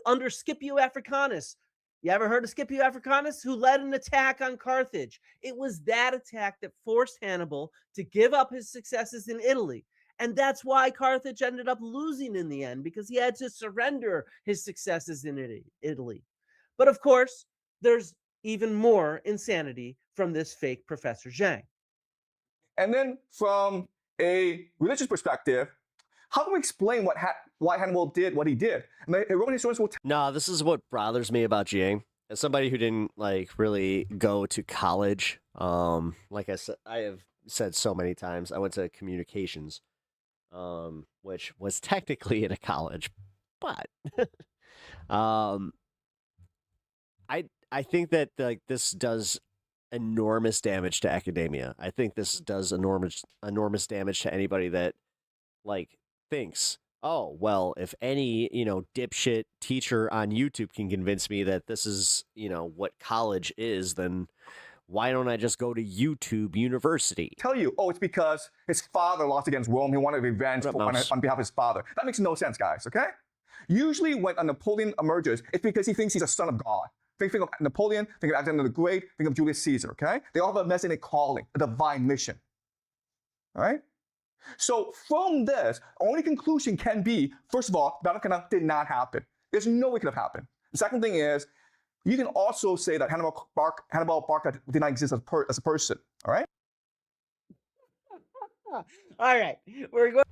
under Scipio Africanus. You ever heard of Scipio Africanus? Who led an attack on Carthage. It was that attack that forced Hannibal to give up his successes in Italy. And that's why Carthage ended up losing in the end, because he had to surrender his successes in Italy. But of course, there's even more insanity from this fake Professor Jiang.
And then from a religious perspective, how can we explain why Hannibal did what he did? And the Roman historians will
No, this is what bothers me about Jiang. As somebody who didn't really go to college, like I said, I have said so many times, I went to communications, which was technically in a college, but I think that this does enormous damage to academia. I think this does enormous damage to anybody that thinks, oh, well, if any, dipshit teacher on YouTube can convince me that this is, what college is, then why don't I just go to YouTube University?
Tell you, oh, it's because his father lost against Rome. He wanted revenge on behalf of his father. That makes no sense, guys, okay? Usually when a Napoleon emerges, it's because he thinks he's a son of God. Think of Napoleon, think of Alexander the Great, think of Julius Caesar, okay? They all have a messianic calling, a divine mission, all right? So from this, only conclusion can be, first of all, Battle of Canal did not happen. There's no way it could have happened. The second thing is, you can also say that Hannibal Barca did not exist as a person, all right?
All right, we're going.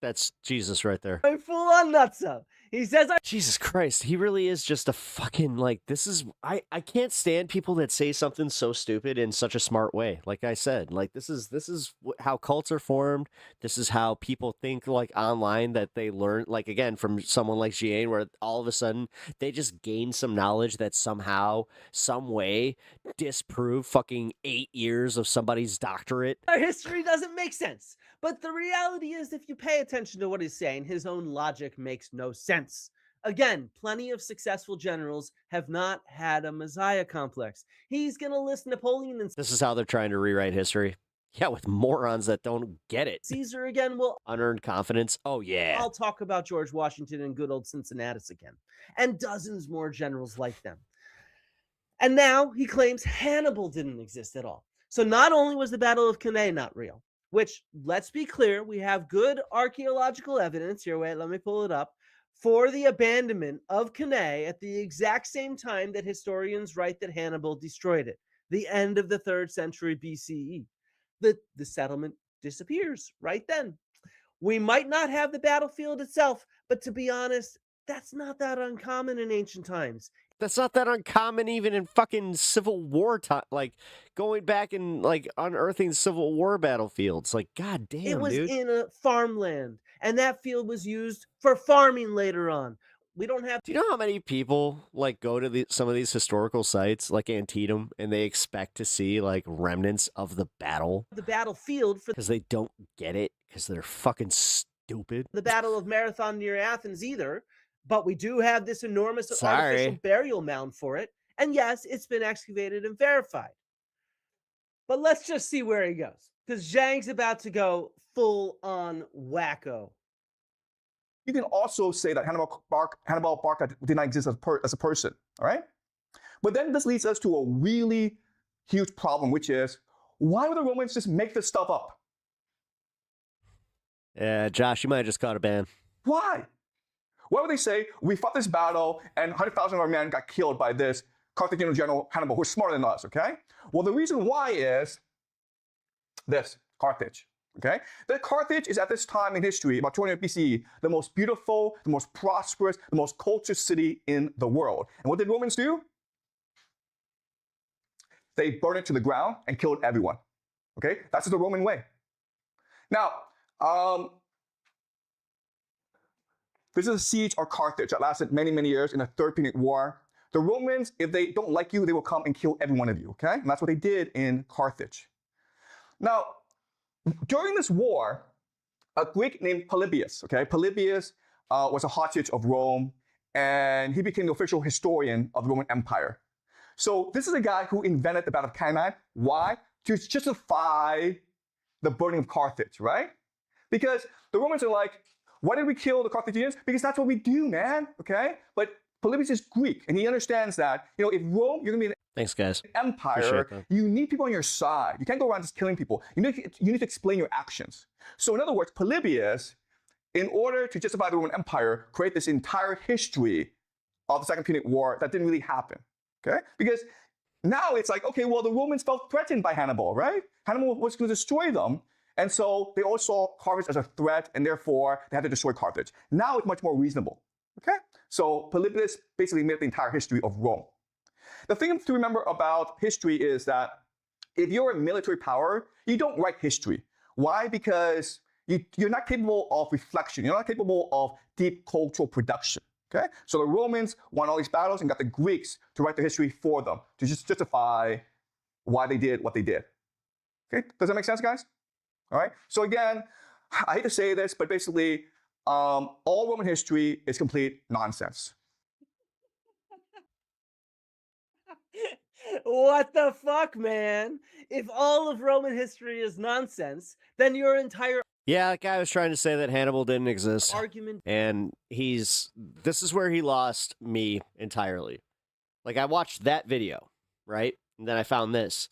That's Jesus right there.
Full on nutso. He says,
Jesus Christ, he really is just a fucking, like, this is, I can't stand people that say something so stupid in such a smart way. Like I said, like, this is how cults are formed. This is how people think, like, online, that they learn, like, again, from someone like Jiang, where all of a sudden they just gain some knowledge that somehow, some way, disprove fucking 8 years of somebody's doctorate.
our history doesn't make sense. But the reality is, if you pay attention to what he's saying, his own logic makes no sense. Again, plenty of successful generals have not had a messiah complex. He's going to list Napoleon and
This is how they're trying to rewrite history. Yeah, with morons that don't get it.
Caesar again. Well,
Unearned confidence. Oh, yeah.
I'll talk about George Washington and good old Cincinnatus again, and dozens more generals like them. And now he claims Hannibal didn't exist at all. So not only was the Battle of Cannae not real, which, let's be clear, we have good archaeological evidence here. Wait, let me pull it up. For the abandonment of Cannae at the exact same time that historians write that Hannibal destroyed it, the end of the 3rd century BCE. The settlement disappears right then. We might not have the battlefield itself, but to be honest, that's not that uncommon in ancient times.
That's not that uncommon even in fucking Civil War time. Like, going back and, like, unearthing Civil War battlefields. Like, god damn,
it was
dude.
in a farmland, and that field was used for farming later on. We don't have.
Do you know how many people, like, go to some of these historical sites, like Antietam, and they expect to see, like, remnants of the battle?
The battlefield for
because they don't get it, because they're fucking stupid.
The Battle of Marathon near Athens either. But we do have this enormous artificial burial mound for it. And yes, it's been excavated and verified. But let's just see where he goes. Because Zhang's about to go full on wacko.
You can also say that Hannibal Barca did not exist as a person, all right? But then this leads us to a really huge problem, which is, why would the Romans just make this stuff up?
Yeah, Josh, you might have just caught a ban.
Why? Why would they say, we fought this battle and 100,000 of our men got killed by this Carthaginian general Hannibal, who's smarter than us, okay? Well, the reason why is this, Carthage, okay? That Carthage is at this time in history, about 200 BCE, the most beautiful, the most prosperous, the most cultured city in the world. And what did Romans do? They burned it to the ground and killed everyone, okay? That's just the Roman way. Now, this is a siege of Carthage that lasted many, many years in the Third Punic War. The Romans, if they don't like you, they will come and kill every one of you, okay? And that's what they did in Carthage. Now, during this war, a Greek named Polybius, okay? Polybius was a hostage of Rome, and he became the official historian of the Roman Empire. So this is a guy who invented the Battle of Cannae. Why? To justify the burning of Carthage, right? Because the Romans are like, why did we kill the Carthaginians? Because that's what we do, man, okay? But Polybius is Greek, and he understands that, you know, if Rome, you're going to be
Thanks, guys.
an empire, you need people on your side. You can't go around just killing people. You need to explain your actions. So in other words, Polybius, in order to justify the Roman Empire, create this entire history of the Second Punic War that didn't really happen, okay? Because now it's like, okay, well, the Romans felt threatened by Hannibal, right? Hannibal was going to destroy them. And so they all saw Carthage as a threat, and therefore they had to destroy Carthage. Now it's much more reasonable, okay? So Polybius basically made the entire history of Rome. The thing to remember about history is that if you're a military power, you don't write history. Why? Because you're not capable of reflection. You're not capable of deep cultural production, okay? So the Romans won all these battles and got the Greeks to write the history for them, to just justify why they did what they did. Okay, does that make sense, guys? All right, so again, I hate to say this, but basically, all Roman history is complete nonsense.
What the fuck, man? If all of Roman history is nonsense, then your entire
Yeah, that guy was trying to say that Hannibal didn't exist.
argument.
And this is where he lost me entirely. Like, I watched that video, right? And then I found this.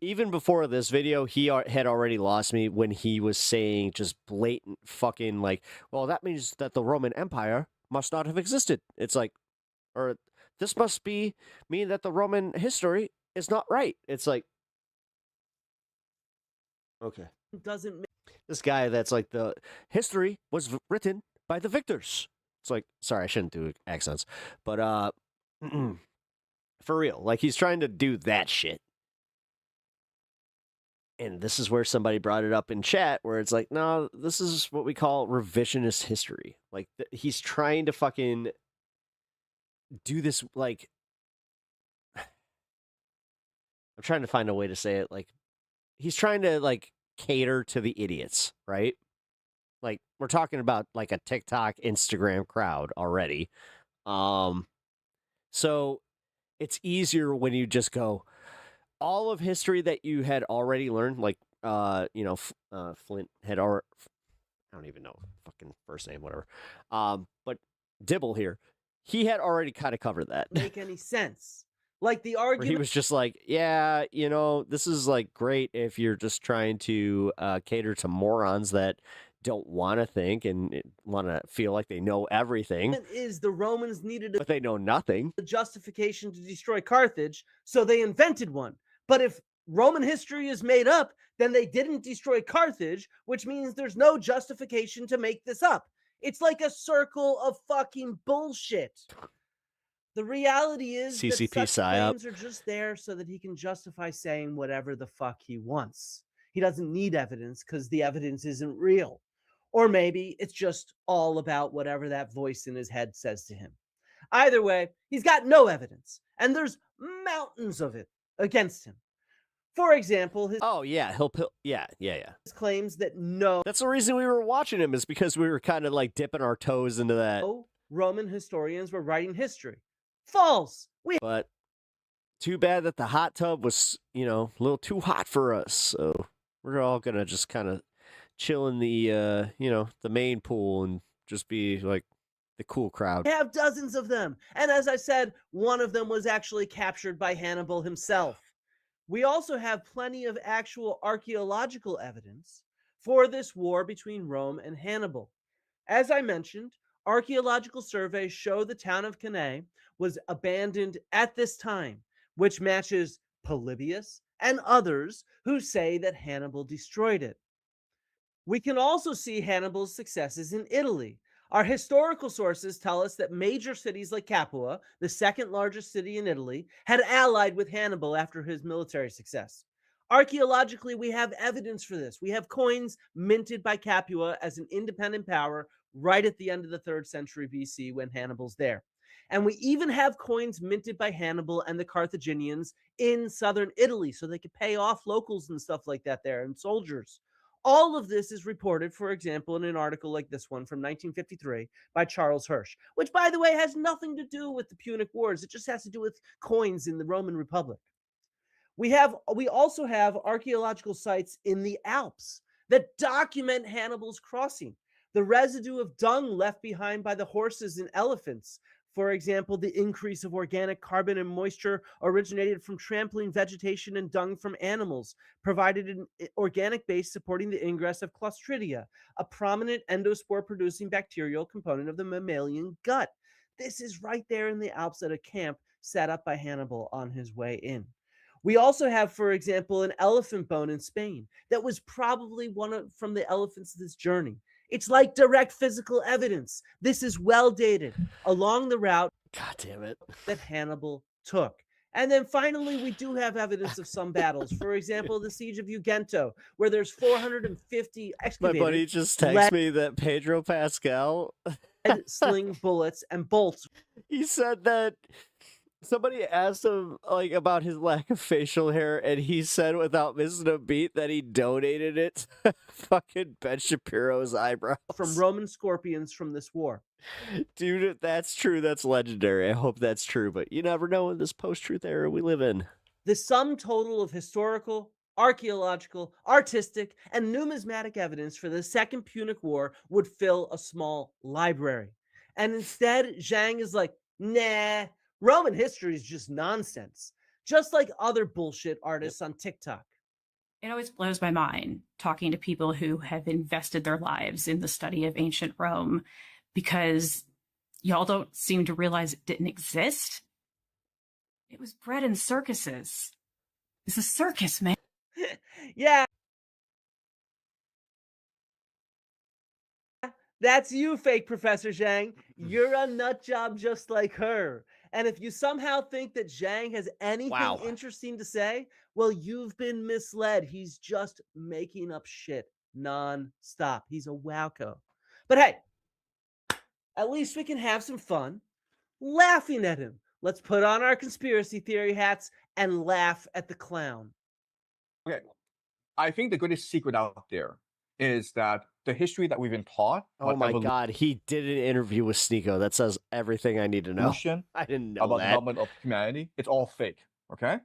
Even before this video, he had already lost me when he was saying just blatant fucking like, well, that means that the Roman Empire must not have existed. It's like, or this must mean that the Roman history is not right. It's like, Okay.
Doesn't
This guy that's like the history was written by the victors. It's like, sorry, I shouldn't do accents, but for real, like he's trying to do that shit. And this is where somebody brought it up in chat where it's like, no, this is what we call revisionist history. Like he's trying to fucking do this. Like, I'm trying to find a way to say it. Like he's trying to like cater to the idiots, right? Like we're talking about like a TikTok, Instagram crowd already. So it's easier when you just go all of history that you had already learned, like Flint had already, I don't even know fucking first name, whatever. But Dibble here, he had already kind of covered that.
Make any sense? Like the
Where
argument
he was just like, yeah, this is like great if you're just trying to cater to morons that don't want to think and want to feel like they know everything.
is the Romans needed
but they know nothing.
A justification to destroy Carthage, so they invented one. But if Roman history is made up, then they didn't destroy Carthage, which means there's no justification to make this up. It's like a circle of fucking bullshit. The reality is
CCP
that such
psyop.
claims are just there so that he can justify saying whatever the fuck he wants. He doesn't need evidence because the evidence isn't real. Or maybe it's just all about whatever that voice in his head says to him. Either way, he's got no evidence, and there's mountains of it against him. For example, his
his
claims that no.
That's the reason we were watching him, is because we were kind of like dipping our toes into that.
Roman historians were writing history. False.
But too bad that the hot tub was, a little too hot for us. So we're all gonna just kind of chill in the, the main pool and just be like the cool crowd.
We have dozens of them. And as I said, one of them was actually captured by Hannibal himself. We also have plenty of actual archaeological evidence for this war between Rome and Hannibal. As I mentioned, archaeological surveys show the town of Cannae was abandoned at this time, which matches Polybius and others who say that Hannibal destroyed it. We can also see Hannibal's successes in Italy. Our historical sources tell us that major cities like Capua, the second largest city in Italy, had allied with Hannibal after his military success. Archaeologically, we have evidence for this. We have coins minted by Capua as an independent power right at the end of the 3rd century BC when Hannibal's there. And we even have coins minted by Hannibal and the Carthaginians in southern Italy so they could pay off locals and stuff like that there and soldiers. All of this is reported, for example, in an article like this one from 1953 by Charles Hirsch, which, by the way, has nothing to do with the Punic Wars. It just has to do with coins in the Roman Republic. We also have archaeological sites in the Alps that document Hannibal's crossing. The residue of dung left behind by the horses and elephants. For example, the increase of organic carbon and moisture originated from trampling vegetation and dung from animals, provided an organic base supporting the ingress of Clostridia, a prominent endospore-producing bacterial component of the mammalian gut. This is right there in the Alps at a camp set up by Hannibal on his way in. We also have, for example, an elephant bone in Spain that was probably from the elephants of this journey. It's like direct physical evidence. This is well dated along the route that Hannibal took. And then finally, we do have evidence of some battles. For example, the Siege of Ugento, where there's 450 excavators.
My buddy just texted me that Pedro Pascal
sling bullets and bolts.
He said that somebody asked him about his lack of facial hair, and he said without missing a beat that he donated it to fucking Ben Shapiro's eyebrows.
From Roman scorpions from this war.
Dude, if that's true, that's legendary. I hope that's true, but you never know in this post-truth era we live in.
The sum total of historical, archaeological, artistic, and numismatic evidence for the Second Punic War would fill a small library. And instead, Jiang is like, nah, Roman history is just nonsense, just like other bullshit artists on TikTok.
It always blows my mind talking to people who have invested their lives in the study of ancient Rome, because y'all don't seem to realize it didn't exist. It was bred in circuses. It's a circus, man.
Yeah. That's you, fake Professor Jiang. You're a nut job just like her. And if you somehow think that Jiang has anything interesting to say, well, you've been misled. He's just making up shit non-stop. He's a wacko. But hey, at least we can have some fun laughing at him. Let's put on our conspiracy theory hats and laugh at the clown.
Okay, I think the greatest secret out there is that the history that we've been taught.
Oh my God, he did an interview with Sneeko. That says everything I need to know. I didn't know
about
that.
the development of humanity. It's all fake. Okay.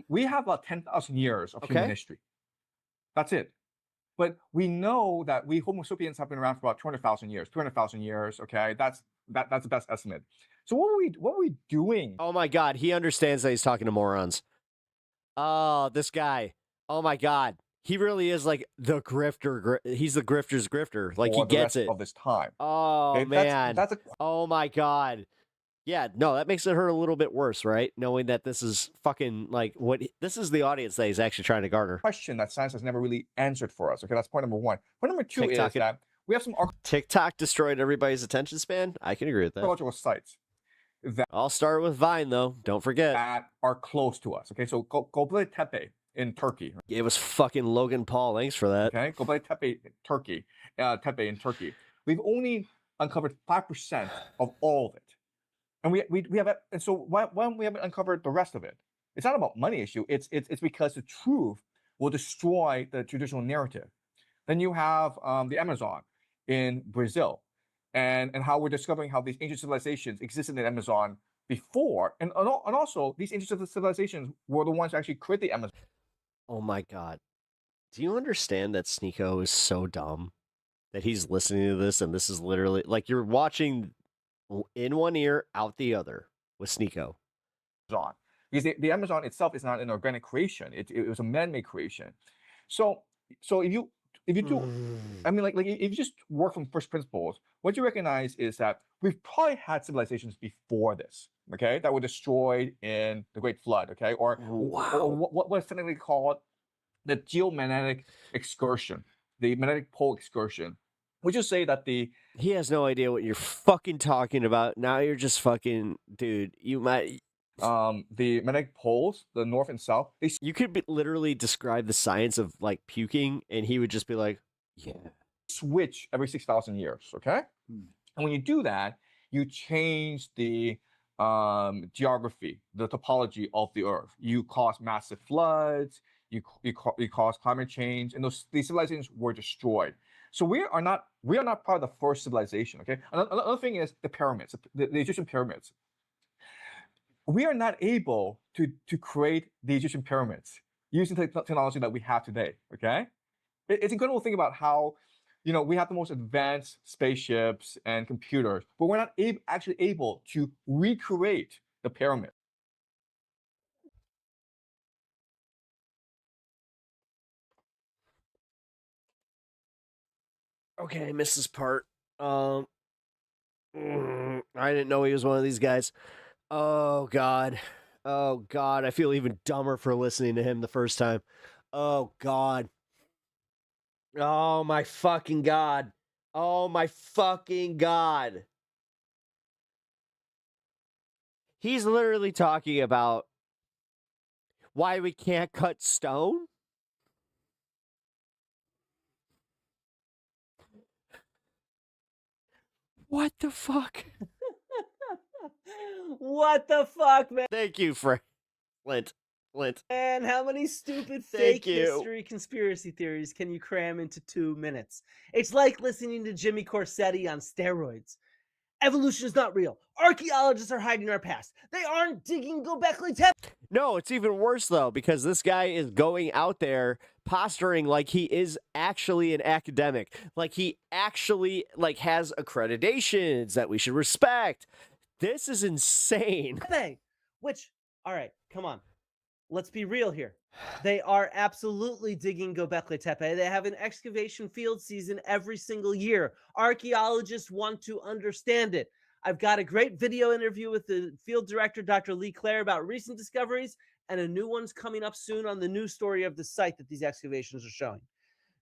We have about 10,000 years of human history. That's it. But we know that we Homo sapiens have been around for about 200,000 years. 200,000 years. Okay, that's the best estimate. So what are we doing?
Oh my God, he understands that he's talking to morons. Oh, this guy. Oh my God. He really is like the grifter. He's the grifter's grifter. Like, he gets it.
Of this time.
Oh,
Okay,
man.
that's a
Oh my God. Yeah, no, that makes it hurt a little bit worse, right? Knowing that this is fucking like this is the audience that he's actually trying to garner.
question that science has never really answered for us. Okay, that's point number one. Point number two is that we have some
TikTok destroyed everybody's attention span. I can agree with that.
archaeological sites that
I'll start with Vine, though. Don't forget.
that are close to us. Okay, so Göbekli Tepe in Turkey.
It was fucking Logan Paul. Thanks for that.
Okay, Göbekli Tepe, Turkey. Tepe in Turkey. We've only uncovered 5% of all of it. And we have, and so why we haven't uncovered the rest of it? It's not about money issue. It's because the truth will destroy the traditional narrative. Then you have the Amazon in Brazil, and how we're discovering how these ancient civilizations existed in the Amazon before, and also these ancient civilizations were the ones who actually created the Amazon.
Oh my God. Do you understand that Sneeko is so dumb that he's listening to this, and this is literally like you're watching in one ear, out the other with Sneeko.
Because the Amazon itself is not an organic creation; it was a man-made creation. So if you do, I mean, like if you just work from first principles, what you recognize is that we've probably had civilizations before this, okay, that were destroyed in the Great Flood, okay, or what was technically called the geomagnetic excursion, the magnetic pole excursion. Would you say that
he has no idea what you're fucking talking about? Now you're just fucking, dude. You might
the magnetic poles, the north and south.
You could literally describe the science of like puking, and he would just be like, "Yeah."
Switch every 6,000 years, okay? And when you do that, you change the geography, the topology of the Earth. You cause massive floods. You cause climate change, and these civilizations were destroyed. So we are not part of the first civilization. Okay. Another thing is the pyramids, the Egyptian pyramids. We are not able to create the Egyptian pyramids using the technology that we have today. Okay. It's incredible to think about how, we have the most advanced spaceships and computers, but we're not actually able to recreate the pyramid.
Okay, I missed this part. I didn't know he was one of these guys. Oh God. Oh God. I feel even dumber for listening to him the first time. Oh God. Oh my fucking God. Oh my fucking God. He's literally talking about why we can't cut stone. What the fuck?
What the fuck, man?
Thank you, Flint.
And how many stupid fake history conspiracy theories can you cram into 2 minutes? It's like listening to Jimmy Corsetti on steroids. Evolution is not real. Archaeologists are hiding our past. They aren't digging Göbekli Tepe.
No, it's even worse though, because this guy is going out there posturing like he is actually an academic, like he actually has accreditations that we should respect. This is insane.
Which, all right, come on. Let's be real here. They are absolutely digging Göbekli Tepe. They have an excavation field season every single year. Archaeologists want to understand it. I've got a great video interview with the field director, Dr. Lee Clare, about recent discoveries, and a new one's coming up soon on the news story of the site that these excavations are showing.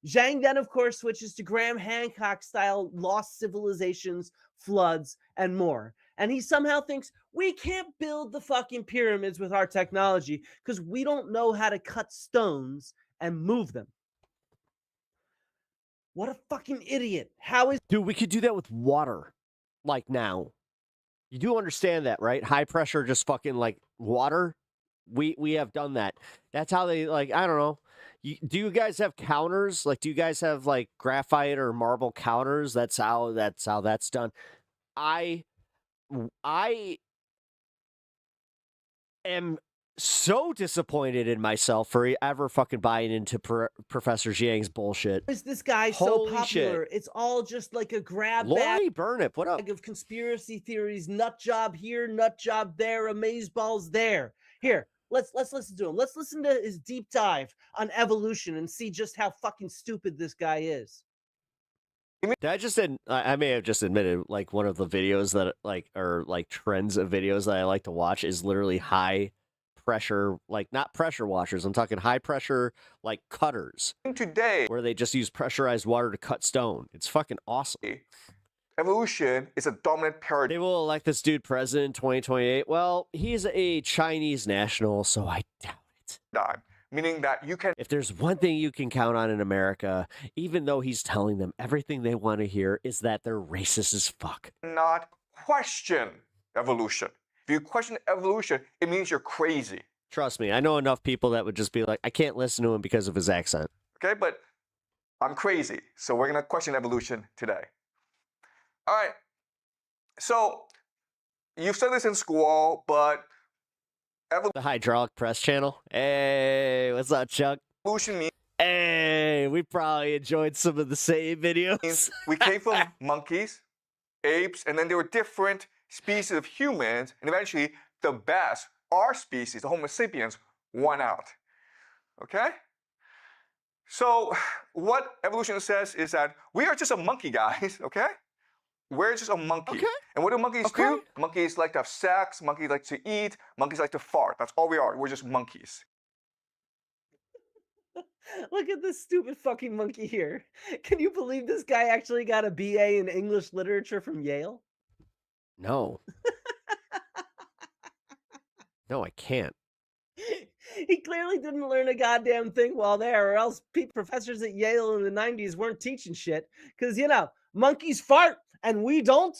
Jiang then, of course, switches to Graham Hancock-style lost civilizations, floods, and more. And he somehow thinks we can't build the fucking pyramids with our technology because we don't know how to cut stones and move them. What a fucking idiot. How is...
Dude, we could do that with water. Like now. You do understand that, right? High pressure, just fucking like water. We have done that. That's how they, like, I don't know. Do you guys have counters? Like, do you guys have like graphite or marble counters? That's how that's done. I am so disappointed in myself for ever fucking buying into Professor Jiang's bullshit.
Is this guy
Holy
so popular?
shit.
It's all just like a grab
Lori
bag
Burnip, what up?
of conspiracy theories, nut job here, nut job there, amazeballs there. Here, let's listen to him. Let's listen to his deep dive on evolution and see just how fucking stupid this guy is.
I may have just admitted, like, one of the videos that like are like trends of videos that I like to watch is literally high pressure, like not pressure washers. I'm talking high pressure, like cutters.
Today,
where they just use pressurized water to cut stone. It's fucking awesome.
Evolution is a dominant paradigm.
They will elect this dude president in 2028. Well, he's a Chinese national, so I doubt it.
Meaning that you can...
If there's one thing you can count on in America, even though he's telling them everything they want to hear, is that they're racist as fuck.
Not question evolution. If you question evolution, it means you're crazy.
Trust me, I know enough people that would just be like, I can't listen to him because of his accent.
Okay, but I'm crazy, so we're going to question evolution today. All right, so you've studied this in school, but...
The hydraulic press channel. Hey, what's up, Chuck?
Evolution means...
Hey, we probably enjoyed some of the same videos.
We came from monkeys, apes, and then there were different species of humans, and eventually the best, our species, the Homo sapiens, won out. Okay? So what evolution says is that we are just a monkey, guys, okay? We're just a monkey. Okay. And what do monkeys do? Monkeys like to have sex, monkeys like to eat, monkeys like to fart. That's all we are. We're just monkeys.
Look at this stupid fucking monkey here. Can you believe this guy actually got a BA in English literature from Yale?
No. No, I can't.
He clearly didn't learn a goddamn thing while there, or else professors at Yale in the 90s weren't teaching shit. Because, you know, monkeys fart and we don't.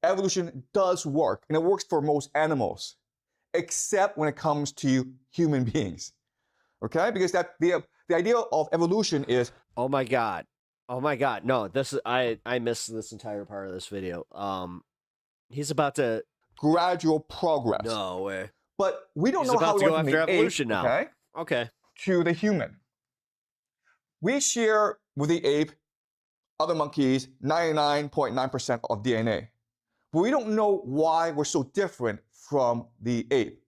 Evolution does work, and it works for most animals, except when it comes to human beings. Okay? Because that the idea of evolution is...
Oh my god. Oh my god. No, this is I missed this entire part of this video. He's about to...
Gradual progress.
No way.
But we don't
He's
know how
about
we
to go
went from
after
the
evolution
ape,
now. Okay.
To the human. We share with the ape, other monkeys, 99.9% of DNA. But we don't know why we're so different from the ape.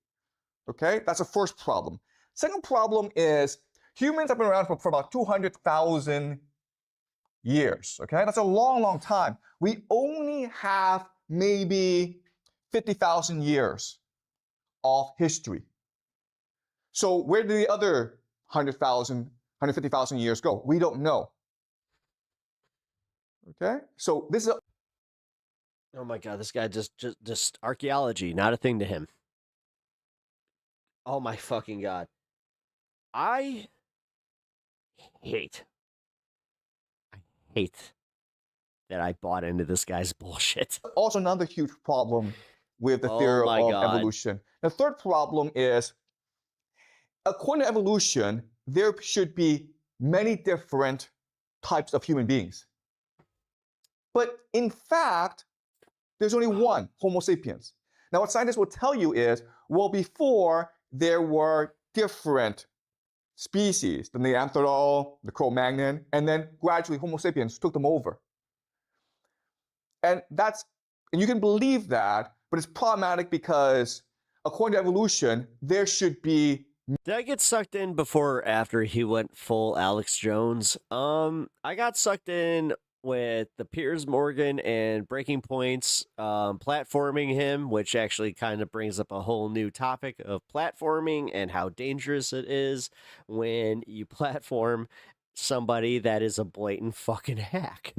Okay? That's the first problem. Second problem is humans have been around for about 200,000 years. Okay? That's a long, long time. We only have maybe 50,000 years of history. So where did the other 100,000, 150,000 years go? We don't know. Okay? So this is a...
Oh my god, this guy just archaeology, not a thing to him. Oh my fucking god. I hate that I bought into this guy's bullshit.
Also another huge problem with the theory of evolution. The third problem is, according to evolution, there should be many different types of human beings. But in fact, there's only one, Homo sapiens. Now, what scientists will tell you is, well, before there were different species, the Neanderthal, the Cro-Magnon, and then gradually Homo sapiens took them over. And you can believe that, but it's problematic because according to evolution, there should be...
Did I get sucked in before or after he went full Alex Jones? I got sucked in with the Piers Morgan and Breaking Point's platforming him, which actually kind of brings up a whole new topic of platforming and how dangerous it is when you platform somebody that is a blatant fucking hack.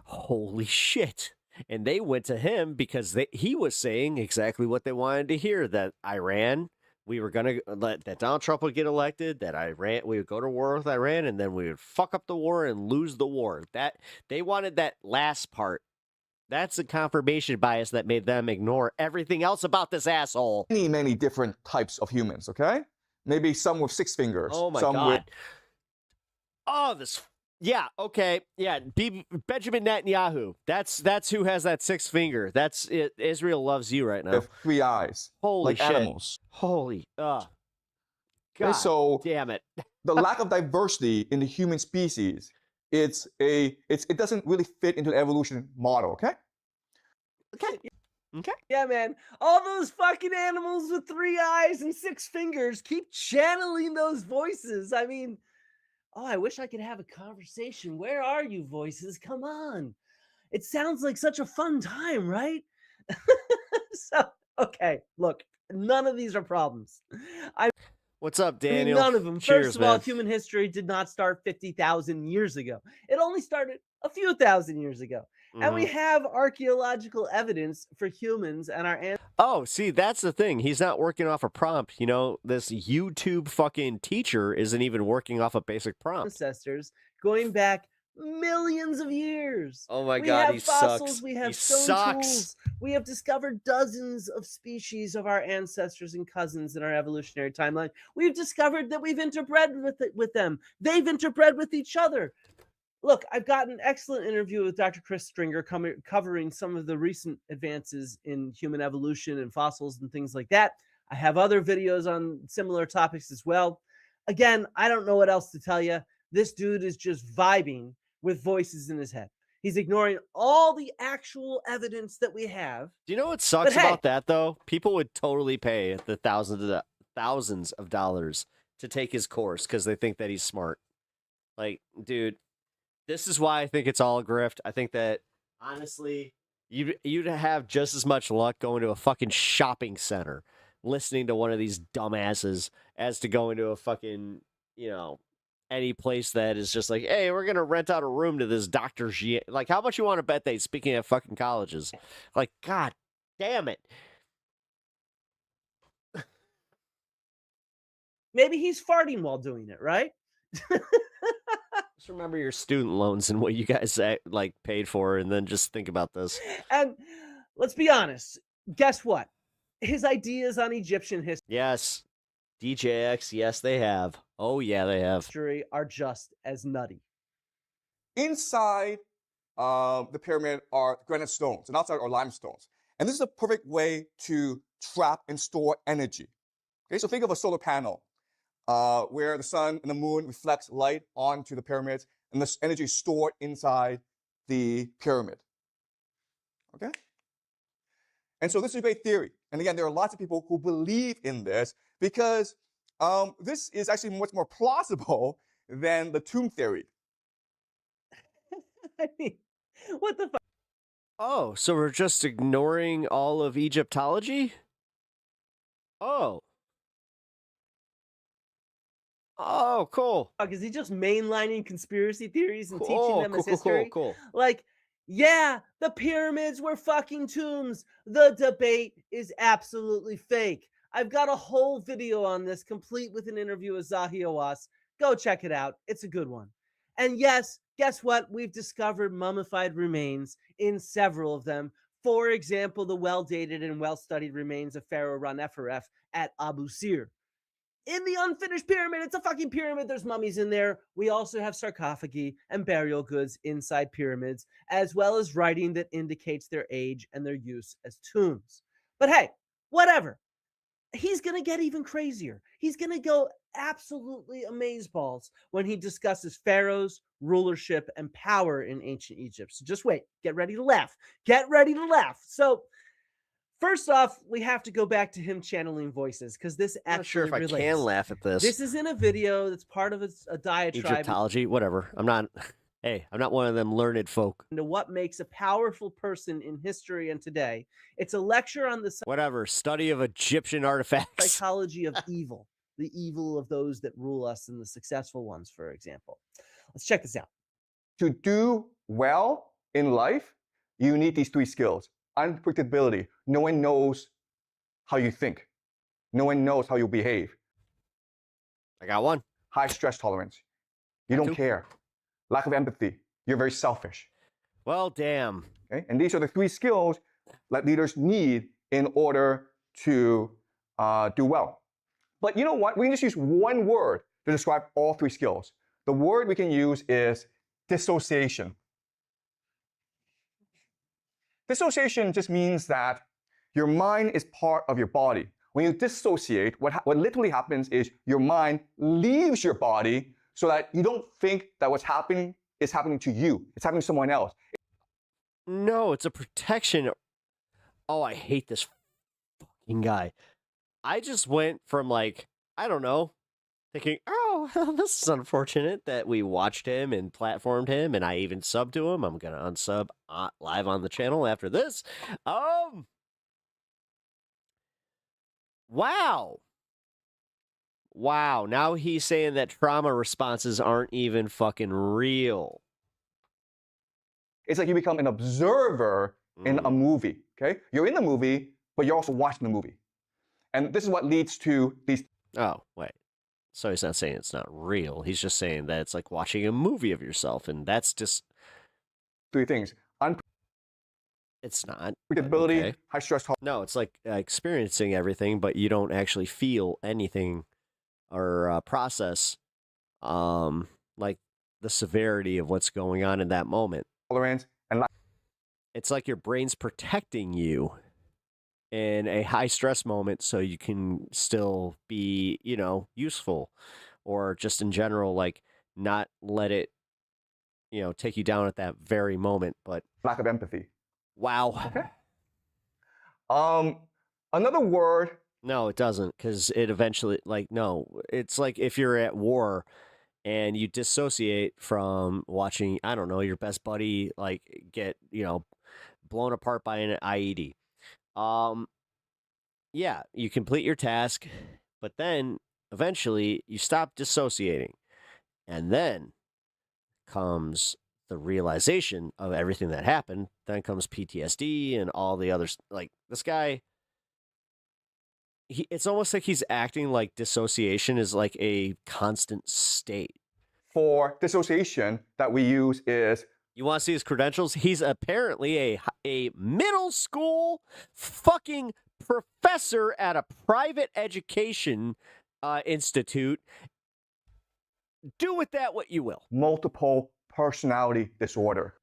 Holy shit. And they went to him because he was saying exactly what they wanted to hear, that Iran, we were going to let that Donald Trump would get elected, that we would go to war with Iran, and then we would fuck up the war and lose the war. That they wanted that last part. That's a confirmation bias that made them ignore everything else about this asshole.
Many different types of humans, okay? Maybe some with 6 fingers.
Oh my
some
God. Oh, this. Yeah, okay. Yeah, Benjamin Netanyahu. That's who has that 6th finger. That's it. Israel loves you right now.
With 3 eyes.
Holy
like
shit.
animals.
Holy. God
so
damn it.
The lack of diversity in the human species, it doesn't really fit into the evolution model, okay?
Okay.
Yeah, man. All those fucking animals with 3 eyes and 6 fingers, keep channeling those voices. I mean, oh, I wish I could have a conversation. Where are you, voices? Come on. It sounds like such a fun time, right? So, okay, look, none of these are problems.
What's up,
I mean,
Daniel?
none of them.
Cheers,
First of all,
man.
human history did not start 50,000 years ago. It only started a few thousand years ago. And we have archaeological evidence for humans and our ancestors.
Oh, see, that's the thing. He's not working off a prompt. You know, this YouTube fucking teacher isn't even working off a basic prompt.
Ancestors going back millions of years.
Oh my
we
God,
have
he
fossils,
sucks.
we have
He
stone
sucks.
tools. We have discovered dozens of species of our ancestors and cousins in our evolutionary timeline. We've discovered that we've interbred with them. They've interbred with each other. Look, I've got an excellent interview with Dr. Chris Stringer covering some of the recent advances in human evolution and fossils and things like that. I have other videos on similar topics as well. Again, I don't know what else to tell you. This dude is just vibing with voices in his head. He's ignoring all the actual evidence that we have.
Do you know what sucks
But hey,
about that, though? People would totally pay the thousands of dollars to take his course because they think that he's smart. Like, dude, this is why I think it's all a grift. I think that, honestly, you'd have just as much luck going to a fucking shopping center listening to one of these dumbasses as to going to a fucking, any place that is just like, hey, we're going to rent out a room to this Dr. Jiang. Like, how much you want to bet they speaking at fucking colleges? Like, God damn it.
maybe he's farting while doing it, right?
Just remember your student loans and what you guys paid for, and then just think about this.
And let's be honest. Guess what? His ideas on Egyptian history.
Yes. DJX, yes, they have. Oh, yeah, they have.
Are just as nutty.
Inside the pyramid are granite stones, and outside are limestones. And this is a perfect way to trap and store energy. Okay, so think of a solar panel where the sun and the moon reflects light onto the pyramids, and this energy is stored inside the pyramid. Okay? And so this is a great theory. And again, there are lots of people who believe in this because this is actually much more plausible than the tomb theory.
I mean, what the fuck?
Oh, so we're just ignoring all of Egyptology? Oh. Oh, cool.
Is he just mainlining conspiracy theories and teaching them as history?
Cool.
Like, yeah, the pyramids were fucking tombs. The debate is absolutely fake. I've got a whole video on this, complete with an interview with Zahi Hawass. Go check it out. It's a good one. And yes, guess what? We've discovered mummified remains in several of them. For example, the well-dated and well-studied remains of Pharaoh Ra-Neferef at Abu Sir. In the unfinished pyramid, it's a fucking pyramid. There's mummies in there. We also have sarcophagi and burial goods inside pyramids, as well as writing that indicates their age and their use as tombs. But hey, whatever. He's going to get even crazier. He's going to go absolutely amazeballs when he discusses pharaohs, rulership, and power in ancient Egypt. So just wait. Get ready to laugh. Get ready to laugh. So first off, we have to go back to him channeling voices because this actually
I'm not sure if
relates.
I can laugh at this.
This is in a video that's part of a diatribe.
Egyptology, whatever. I'm not. Hey, I'm not one of them learned folk.
Into what makes a powerful person in history and today. It's a lecture on the
Whatever, study of Egyptian artifacts.
psychology of evil, the evil of those that rule us and the successful ones, for example. Let's check this out.
To do well in life, you need these 3 skills. Unpredictability. No one knows how you think. No one knows how you behave.
I got one.
High stress tolerance. You don't care. Lack of empathy. You're very selfish.
Well, damn.
Okay? And these are the 3 skills that leaders need in order to do well. But you know what? We can just use one word to describe all 3 skills. The word we can use is dissociation. Dissociation just means that your mind is part of your body. When you dissociate, what literally happens is your mind leaves your body so that you don't think that what's happening is happening to you. It's happening to someone else.
No, it's a protection. Oh, I hate this fucking guy. I just went from like, I don't know, thinking, oh, this is unfortunate that we watched him and platformed him, and I even subbed to him. I'm going to unsub live on the channel after this. Wow. Wow, now he's saying that trauma responses aren't even fucking real.
It's like you become an observer in a movie, okay? You're in the movie, but you're also watching the movie. And this is what leads to these...
Oh, wait. So he's not saying it's not real. He's just saying that it's like watching a movie of yourself, and that's just...
3 things.
It's not.
Predictability,
okay.
High stress tolerance.
No, it's like experiencing everything, but you don't actually feel anything or process like the severity of what's going on in that moment.
Tolerance and
it's like your brain's protecting you in a high stress moment so you can still be, you know, useful, or just in general, like not let it, you know, take you down at that very moment. But
lack of empathy.
Wow.
Okay. Another word.
No, it doesn't, because it eventually, like, no, it's like if you're at war and you dissociate from watching, I don't know, your best buddy, like, get, you know, blown apart by an IED. Yeah, you complete your task, but then eventually you stop dissociating. And then comes the realization of everything that happened. Then comes PTSD and all the others. Like, this guy... it's almost like he's acting like dissociation is like a constant state.
For dissociation that we use is...
You want to see his credentials? He's apparently a middle school fucking professor at a private education institute. Do with that what you will.
Multiple personality disorder.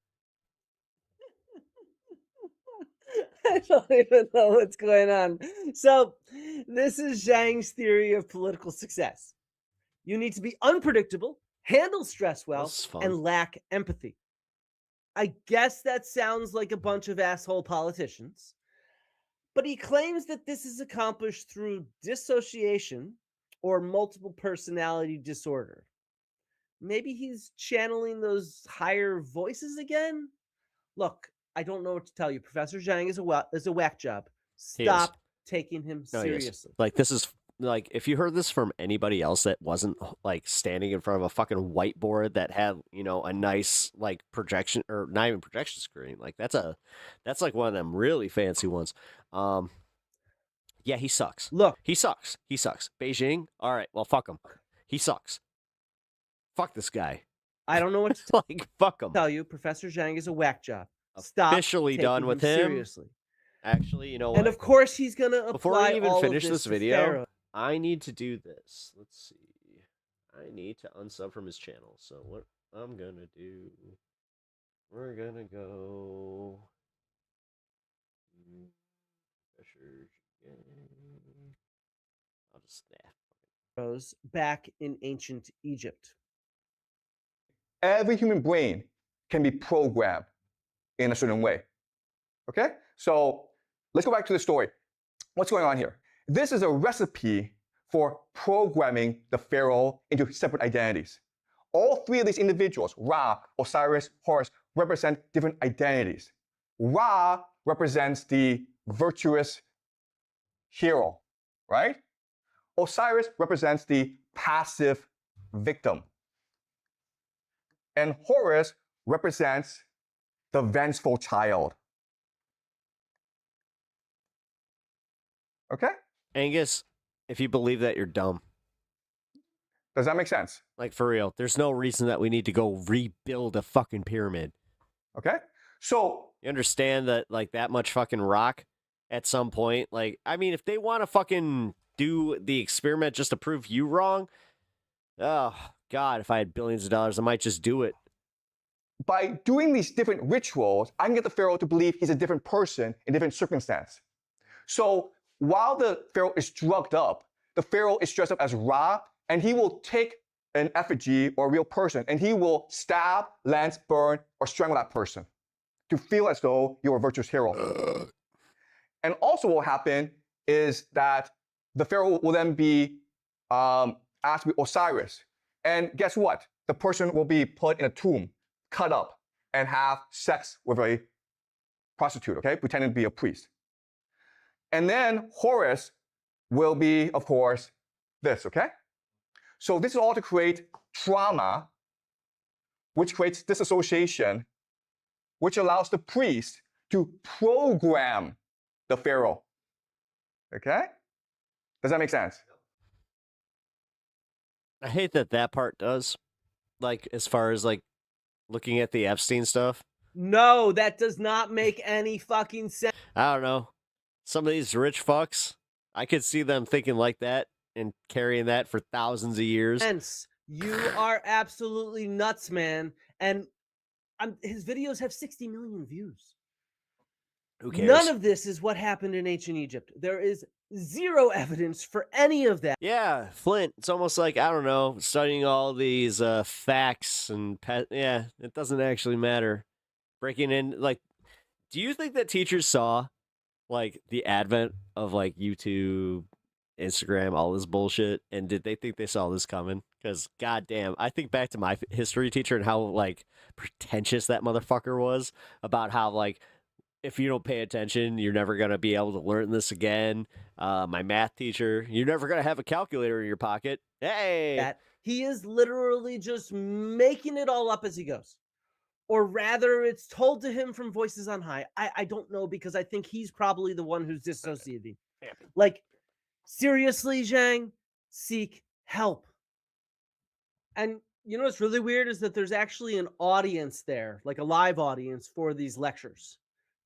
I don't even know what's going on. So, this is Jiang's theory of political success. You need to be unpredictable, handle stress well, and lack empathy. I guess that sounds like a bunch of asshole politicians, but he claims that this is accomplished through dissociation or multiple personality disorder. Maybe he's channeling those higher voices again? Look, I don't know what to tell you. Professor Jiang is a whack job. Stop taking him seriously.
Like, this is like, if you heard this from anybody else that wasn't like standing in front of a fucking whiteboard that had, you know, a nice like projection, or not even projection screen, like that's like one of them really fancy ones. Yeah, he sucks.
Look,
he sucks. Beijing. All right, well, fuck him. He sucks. Fuck this guy.
I don't know what to
like. Fuck him.
Tell you. Professor Jiang is a whack job. Stop
Officially done with him.
Seriously.
Actually, you know what?
And of course, he's gonna apply.
Before we even
all
finish
of
this video, I need to do this. Let's see. I need to unsub from his channel. So what I'm gonna do? We're gonna go. I'll just
back in ancient Egypt.
Every human brain can be programmed in a certain way. Okay? So let's go back to the story. What's going on here? This is a recipe for programming the pharaoh into separate identities. all three of these individuals, Ra, Osiris, Horus, represent different identities. Ra represents the virtuous hero, right? Osiris represents the passive victim. And Horus represents the vengeful child. Okay?
Angus, if you believe that, you're dumb.
Does that make sense?
Like, for real. There's no reason that we need to go rebuild a fucking pyramid.
Okay? So...
You understand that, like, that much fucking rock at some point? Like, I mean, if they want to fucking do the experiment just to prove you wrong, oh, God, if I had billions of dollars, I might just do it.
By doing these different rituals, I can get the pharaoh to believe he's a different person in different circumstance. So while the pharaoh is drugged up, the pharaoh is dressed up as Ra, and he will take an effigy or a real person, and he will stab, lance, burn, or strangle that person to feel as though you're a virtuous hero. And also what will happen is that the pharaoh will then be asked to be Osiris. And guess what? The person will be put in a tomb, cut up, and have sex with a prostitute, okay? Pretending to be a priest. And then Horus will be, of course, this, okay? So this is all to create trauma, which creates disassociation, which allows the priest to program the pharaoh. Okay? Does that make sense?
I hate that that part does. Like, as far as, like, looking at the Epstein stuff.
No, that does not make any fucking sense.
I don't know. Some of these rich fucks, I could see them thinking like that and carrying that for thousands of years.
You are absolutely nuts, man. And his videos have 60 million views.
Who cares?
None of this is what happened in ancient Egypt. There is zero evidence for any of that.
Yeah, Flint, it's almost like, I don't know, studying all these facts and, yeah, it doesn't actually matter. Breaking in, like, do you think that teachers saw, like, the advent of, like, YouTube, Instagram, all this bullshit, and did they think they saw this coming? Because, goddamn, I think back to my history teacher and how, like, pretentious that motherfucker was about how, like, if you don't pay attention, you're never going to be able to learn this again. My math teacher, you're never going to have a calculator in your pocket. Hey!
He is literally just making it all up as he goes. Or rather, it's told to him from voices on high. I don't know, because I think he's probably the one who's dissociating. Like, seriously, Jiang, seek help. And you know what's really weird is that there's actually an audience there, like a live audience for these lectures.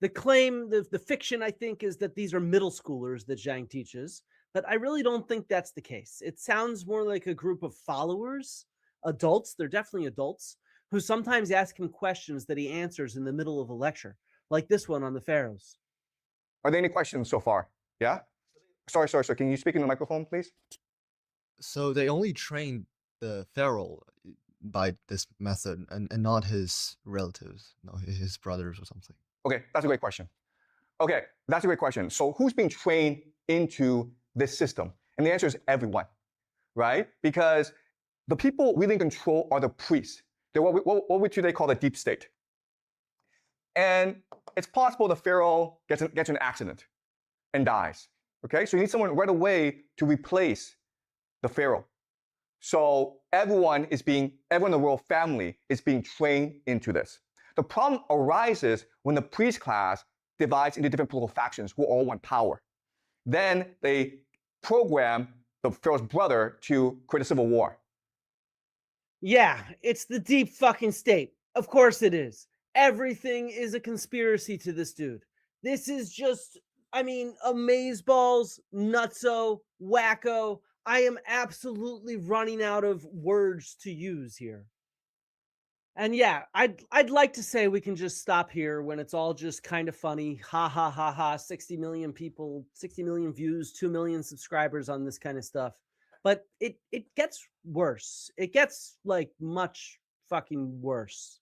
The claim, the fiction, I think, is that these are middle schoolers that Jiang teaches, but I really don't think that's the case. It sounds more like a group of followers, adults, they're definitely adults, who sometimes ask him questions that he answers in the middle of a lecture, like this one on the pharaohs.
Are there any questions so far? Yeah? Sorry. Can you speak in the microphone, please?
So they only trained the pharaoh by this method and not his relatives, no, his brothers or something.
Okay, that's a great question. So who's being trained into this system? And the answer is everyone, right? Because the people really in control are the priests. They're what we today call the deep state. And it's possible the pharaoh gets an accident and dies. Okay, so you need someone right away to replace the pharaoh. So everyone in the royal family is being trained into this. The problem arises when the priest class divides into different political factions who all want power. Then they program the pharaoh's brother to create a civil war.
Yeah, it's the deep fucking state. Of course it is. Everything is a conspiracy to this dude. This is just, amazeballs, nutso, wacko. I am absolutely running out of words to use here. And yeah, I'd like to say we can just stop here when it's all just kind of funny. Ha ha ha ha, 60 million people, 60 million views, 2 million subscribers on this kind of stuff. But it gets worse. It gets like much fucking worse.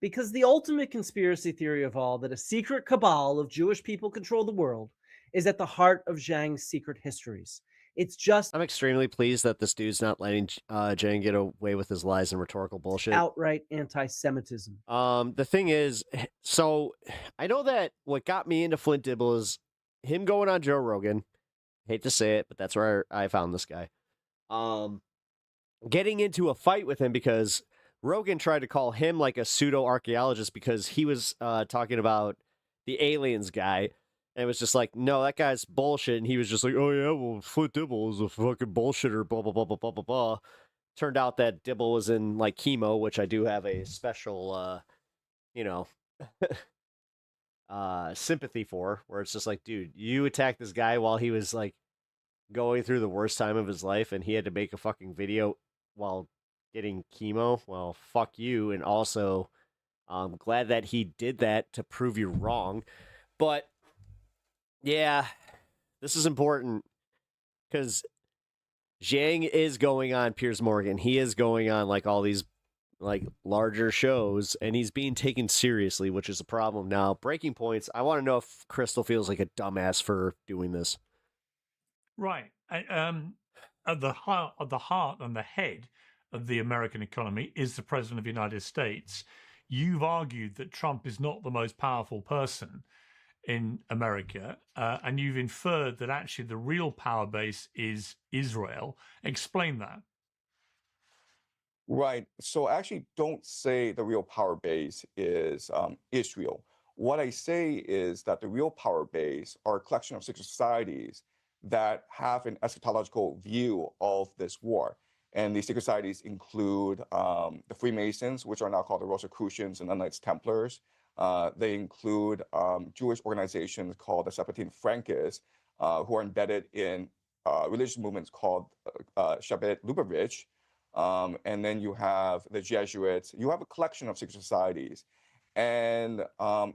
Because the ultimate conspiracy theory of all, that a secret cabal of Jewish people control the world, is at the heart of Jiang's secret histories. It's just
I'm extremely pleased that this dude's not letting Jiang get away with his lies and rhetorical bullshit.
outright anti-Semitism.
The thing is, so I know that what got me into Flint Dibble is him going on Joe Rogan. Hate to say it, but that's where I found this guy. Getting into a fight with him because Rogan tried to call him like a pseudo archaeologist because he was talking about the aliens guy. And it was just like, no, that guy's bullshit. And he was just like, oh yeah, well, Flint Dibble is a fucking bullshitter, blah, blah, blah, blah, blah, blah, blah. Turned out that Dibble was in like chemo, which I do have a special, sympathy for, where it's just like, dude, you attacked this guy while he was like going through the worst time of his life and he had to make a fucking video while getting chemo. Well, fuck you. And also, I'm glad that he did that to prove you wrong. But yeah, this is important because Jiang is going on Piers Morgan. He is going on like all these like larger shows and he's being taken seriously, which is a problem. Now, breaking points, I want to know if Crystal feels like a dumbass for doing this.
Right. At the heart and the head of the American economy is the President of the United States. You've argued that Trump is not the most powerful person in America, and you've inferred that actually the real power base is Israel. Explain that.
Right. So I actually don't say the real power base is Israel. What I say is that the real power base are a collection of secret societies that have an eschatological view of this war. And these secret societies include the Freemasons, which are now called the Rosicrucians and the Knights Templars. They include Jewish organizations called the Sephardim Frankists, who are embedded in religious movements called Shabbat Lubavitch. And then you have the Jesuits. You have a collection of secret societies. And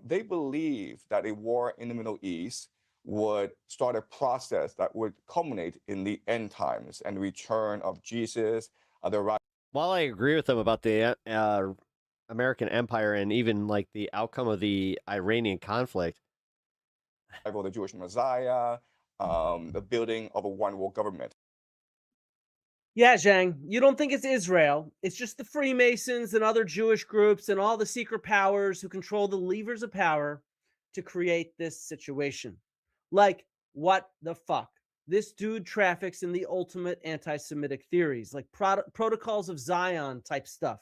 they believe that a war in the Middle East would start a process that would culminate in the end times and the return of Jesus.
While I agree with them about the American empire and even like the outcome of the Iranian conflict,
the Jewish Messiah, the building of a one world government.
Yeah, Jiang, you don't think it's Israel. It's just the Freemasons and other Jewish groups and all the secret powers who control the levers of power to create this situation. Like, what the fuck? This dude traffics in the ultimate anti-Semitic theories, like protocols of Zion type stuff.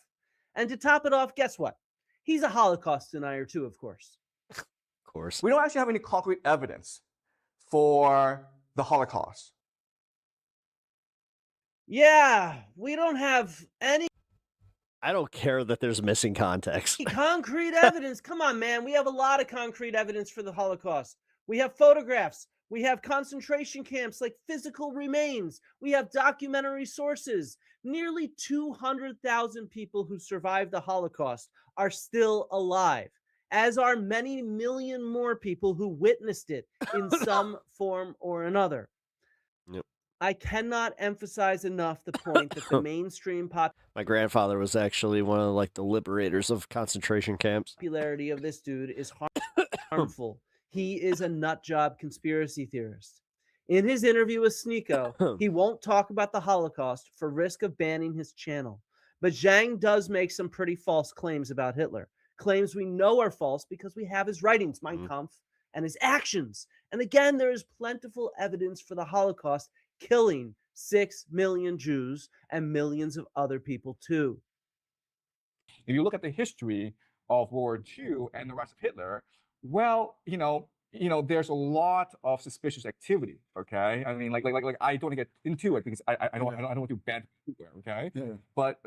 And to top it off, guess what? He's a Holocaust denier too, of course.
Of course.
We don't actually have any concrete evidence for the Holocaust.
Yeah, we don't have any.
I don't care that there's missing context.
Concrete evidence. Come on, man. We have a lot of concrete evidence for the Holocaust. We have photographs. We have concentration camps, like physical remains. We have documentary sources. Nearly 200,000 people who survived the Holocaust are still alive, as are many million more people who witnessed it in some form or another.
Yep.
I cannot emphasize enough the point that the mainstream
My grandfather was actually one of like the liberators of concentration camps.
Popularity of this dude is harmful. He is a nutjob conspiracy theorist. In his interview with Sneeko, he won't talk about the Holocaust for risk of banning his channel. But Jiang does make some pretty false claims about Hitler. Claims we know are false because we have his writings, Mein Kampf, and his actions. And again, there is plentiful evidence for the Holocaust killing 6 million Jews and millions of other people too.
If you look at the history of World War II and the rise of Hitler, well, there's a lot of suspicious activity. Okay, I mean, like I don't want to get into it because I don't want to ban Hitler. Okay, but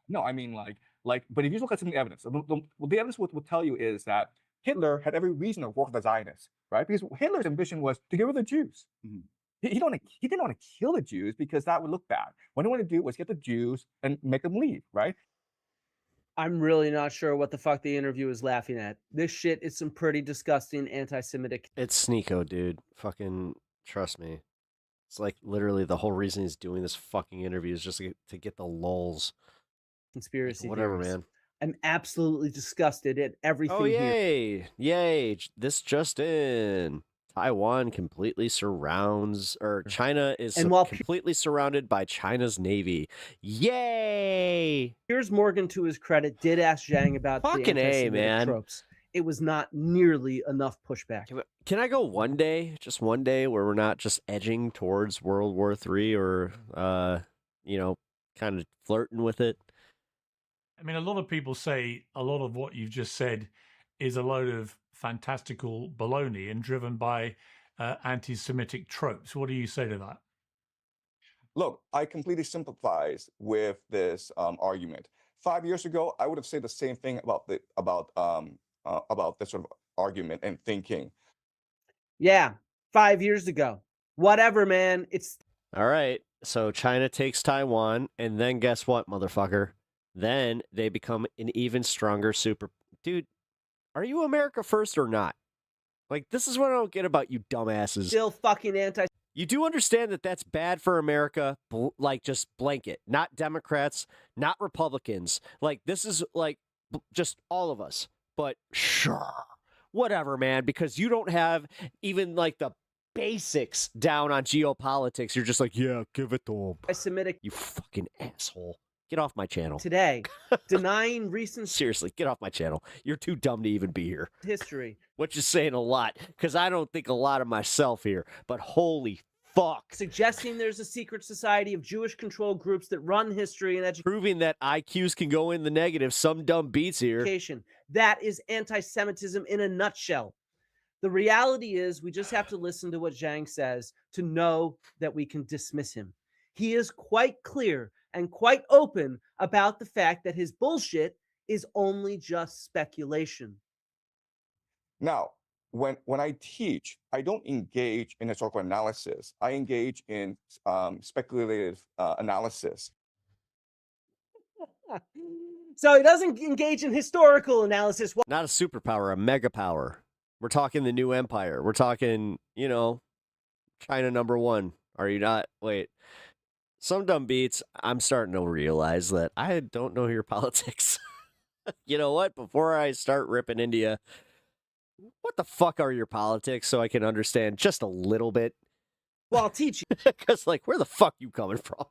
no, I mean but if you look at some of the evidence, the evidence will tell you is that Hitler had every reason to work with the Zionists, right? Because Hitler's ambition was to get rid of the Jews. He didn't want to kill the Jews because that would look bad. What he wanted to do was get the Jews and make them leave, right?
I'm really not sure what the fuck the interview is laughing at. This shit is some pretty disgusting anti-Semitic.
It's Sneeko, dude. Fucking trust me. It's like literally the whole reason he's doing this fucking interview is just to get the lulz.
Conspiracy
whatever,
theories.
man.
I'm absolutely disgusted at everything
Oh,
here.
yay. Yay. This just in. Taiwan completely surrounds, or China is
And while
completely surrounded by China's navy. Yay!
Piers Morgan, to his credit, did ask Jiang about
Fucking
the
A,
anti-Semitic
man.
tropes. It was not nearly enough pushback.
Can I go one day, just one day, where we're not just edging towards World War III or, kind of flirting with it?
I mean, a lot of people say a lot of what you've just said is a load of fantastical baloney and driven by anti-Semitic tropes. What do you say to that?
Look, I completely sympathize with this argument. 5 years ago, I would have said the same thing about this sort of argument and thinking.
Yeah, 5 years ago. Whatever, man. It's
All right. So China takes Taiwan, and then guess what, motherfucker? Then they become an even stronger super. Dude, are you America first or not? Like, this is what I don't get about you dumbasses.
still fucking anti.
You do understand that that's bad for America, like, just blanket. Not Democrats, not Republicans. Like, this is, like, just all of us. But sure, whatever, man, because you don't have even, like, the basics down on geopolitics. You're just like, yeah, give it to them.
Anti-Semitic.
You fucking asshole. Get off my channel.
Today, denying recent
Seriously, get off my channel. You're too dumb to even be here.
history.
Which is saying a lot, because I don't think a lot of myself here, but holy fuck.
Suggesting there's a secret society of Jewish-controlled groups that run history and
Proving that IQs can go in the negative, some dumb beats here.
education. That is anti-Semitism in a nutshell. The reality is we just have to listen to what Jiang says to know that we can dismiss him. He is quite clear and quite open about the fact that his bullshit is only just speculation.
Now, when I teach, I don't engage in historical analysis. I engage in speculative analysis.
So he doesn't engage in historical analysis.
Not a superpower, a mega power. We're talking the new empire. We're talking, China #1. Are you not? Wait. Some dumb beats, I'm starting to realize that I don't know your politics. You know what? Before I start ripping India, what the fuck are your politics so I can understand just a little bit?
While teaching.
Because, like, where the fuck you coming from?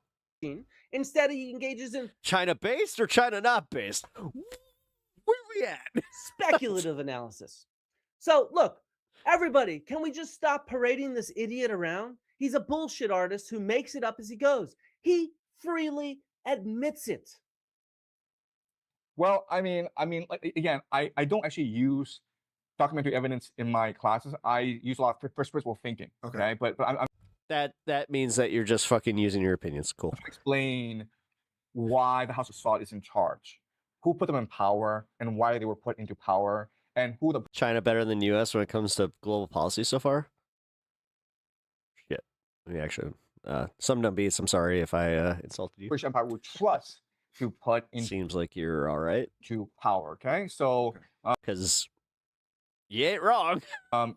Instead, he engages in
China-based or China not based? Where we at?
Speculative analysis. So, look, everybody, can we just stop parading this idiot around? He's a bullshit artist who makes it up as he goes. He freely admits it.
Well, I mean, like, again, I don't actually use documentary evidence in my classes. I use a lot of first principle thinking. Okay, but I'm
That means that you're just fucking using your opinions. Cool.
explain why the House of Saud is in charge, who put them in power, and why they were put into power, and who the
China better than U.S. when it comes to global policy so far? Shit. Let me actually. Some dumb beats. I'm sorry if I insulted you.
British Empire would trust to put into
Seems like you're all right.
Power. Okay, so
because you ain't wrong.
So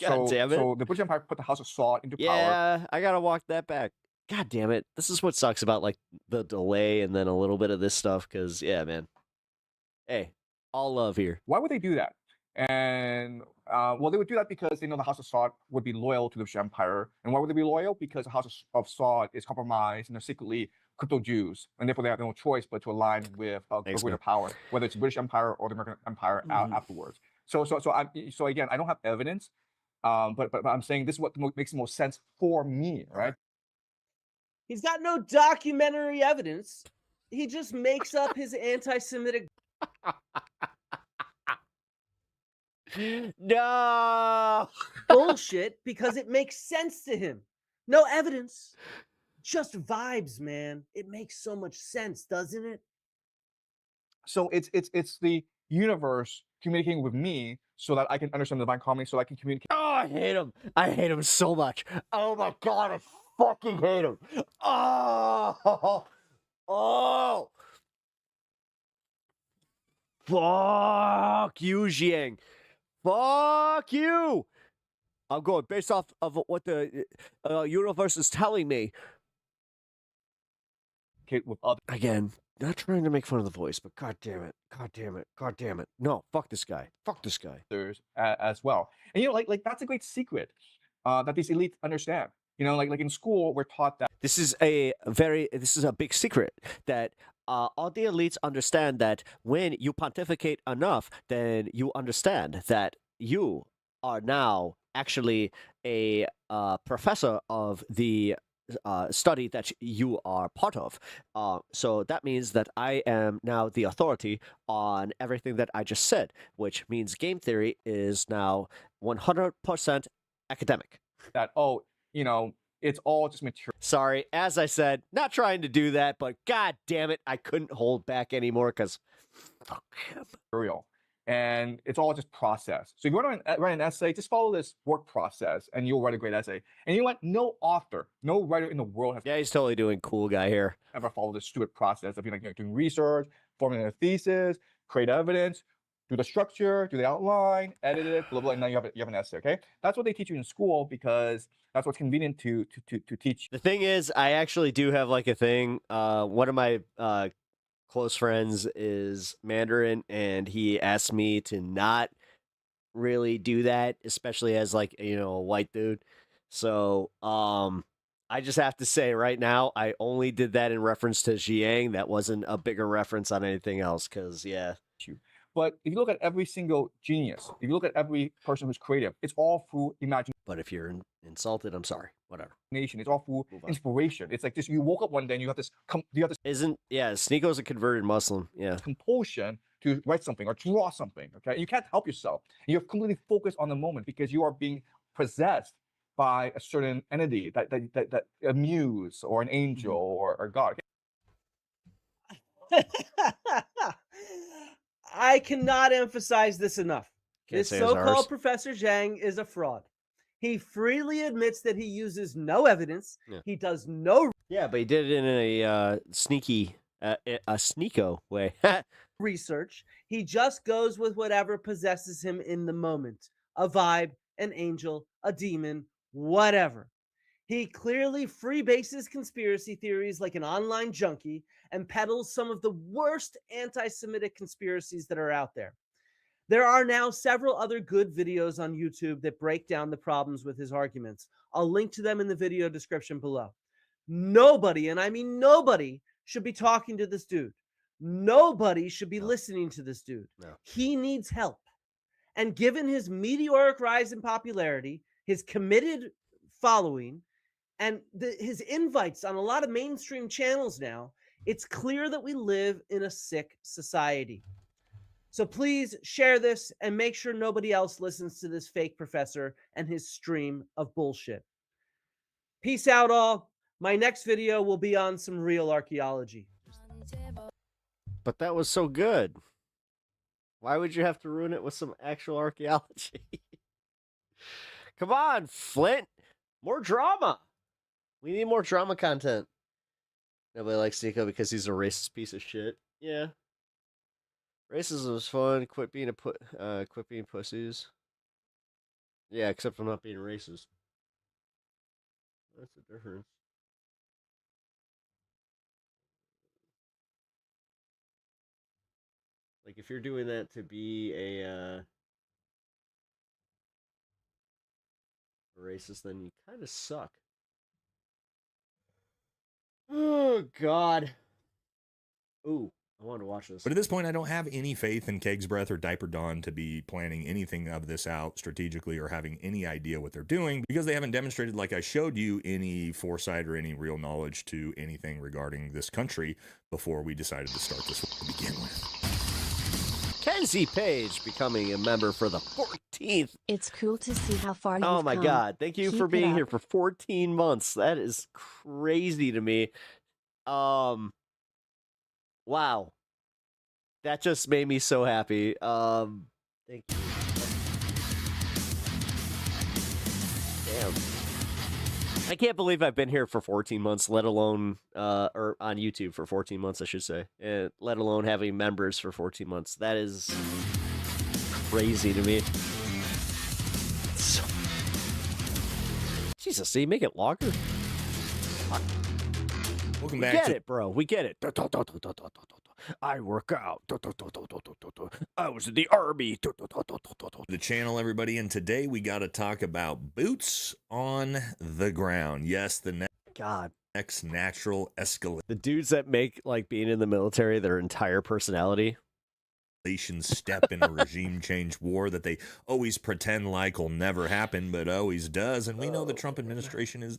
God damn it.
So the British Empire put the House of Saud into power.
Yeah, I gotta walk that back. God damn it. This is what sucks about, like, the delay and then a little bit of this stuff, because, yeah, man. Hey, all love here.
Why would they do that? And, well, they would do that because they know the House of Saud would be loyal to the British Empire. And why would they be loyal? Because the House of Saud is compromised and they're secretly crypto Jews. And therefore, they have no choice but to align with a greater power, whether it's the British Empire or the American Empire afterwards. So again, I don't have evidence, but I'm saying this is what makes the most sense for me, right?
He's got no documentary evidence. He just makes up his anti-Semitic
no
bullshit because it makes sense to him. No evidence, just vibes, man. It makes so much sense, doesn't it?
So it's the universe communicating with me so that I can understand the divine comedy, so I can communicate.
Oh, I hate him. I hate him so much. Oh my god, I fucking hate him. Oh. Fuck you, Jiang. Fuck you. I'm going based off of what the universe is telling me.
With other
Again, not trying to make fun of the voice, but god damn it, god damn it, god damn it. No, fuck this guy. Fuck this guy.
As well. And like that's a great secret that these elites understand. Like in school, we're taught that
This is a big secret that all the elites understand that when you pontificate enough, then you understand that you are now actually a professor of the study that you are part of. So that means that I am now the authority on everything that I just said, which means game theory is now 100% academic.
that it's all just material.
Sorry, as I said, not trying to do that, but god damn it, I couldn't hold back anymore because fuck him.
And it's all just process. So if you want to write an essay, just follow this work process and you'll write a great essay. And you know what? No author, no writer in the world has
he's totally doing cool guy here.
ever followed this stupid process of doing research, forming a thesis, create evidence, do the structure, do the outline, edit it, blah, blah, and now you have an essay, okay? That's what they teach you in school because that's what's convenient to teach.
The thing is, I actually do have like a thing. One of my close friends is Mandarin, and he asked me to not really do that, especially as like, a white dude. So I just have to say right now, I only did that in reference to Jiang. That wasn't a bigger reference on anything else, because yeah.
But if you look at every single genius, if you look at every person who's creative, it's all through imagination.
But if you're insulted, I'm sorry. Whatever.
It's all through inspiration. It's like this: you woke up one day and you have this.
Sneako's a converted Muslim? Yeah.
Compulsion to write something or draw something. Okay, you can't help yourself. You're completely focused on the moment because you are being possessed by a certain entity, that a muse or an angel or God.
I cannot emphasize this enough.
Can't
This
say it's ours.
so-called Professor Jiang is a fraud. He freely admits that he uses no evidence.
Yeah.
He does no
Yeah, but he did it in a sneaky, a sneako way.
research. He just goes with whatever possesses him in the moment. A vibe, an angel, a demon, whatever. He clearly freebases conspiracy theories like an online junkie and peddles some of the worst anti-Semitic conspiracies that are out there. There are now several other good videos on YouTube that break down the problems with his arguments. I'll link to them in the video description below. Nobody, and I mean nobody, should be talking to this dude. Nobody should be listening to this dude.
No.
He needs help. And given his meteoric rise in popularity, his committed following, and his invites on a lot of mainstream channels now, it's clear that we live in a sick society. So please share this and make sure nobody else listens to this fake professor and his stream of bullshit. Peace out, all. My next video will be on some real archaeology.
But that was so good. Why would you have to ruin it with some actual archaeology? Come on, Flint. More drama. We need more drama content. Nobody likes Nico because he's a racist piece of shit. Yeah. Racism is fun. Quit being pussies. Yeah, except for not being racist. That's the difference. Like, if you're doing that to be a racist, then you kind of suck. Oh, God. Ooh, I wanted to watch this.
But at this point, I don't have any faith in Keg's Breath or Diaper Dawn to be planning anything of this out strategically or having any idea what they're doing, because they haven't demonstrated, like I showed you, any foresight or any real knowledge to anything regarding this country before we decided to start this to begin with.
Kenzie Page becoming a member for the 14th.
It's cool to see how far you've come.
Oh my God. Thank you for being here for 14 months. That is crazy to me. Wow. That just made me so happy. Thank you. Damn. I can't believe I've been here for 14 months, let alone, or on YouTube for 14 months, I should say, and let alone having members for 14 months. That is crazy to me. So... Jesus, did you make it longer? Fuck.
Welcome
We
back
get
to
it, bro. We get it. I work out. I was in the army.
the channel, everybody, and today we got to talk about boots on the ground. Yes, the next natural escalation.
The dudes that make like being in the military their entire personality.
Step in a regime change war that they always pretend like will never happen, but always does. And we know the Trump administration is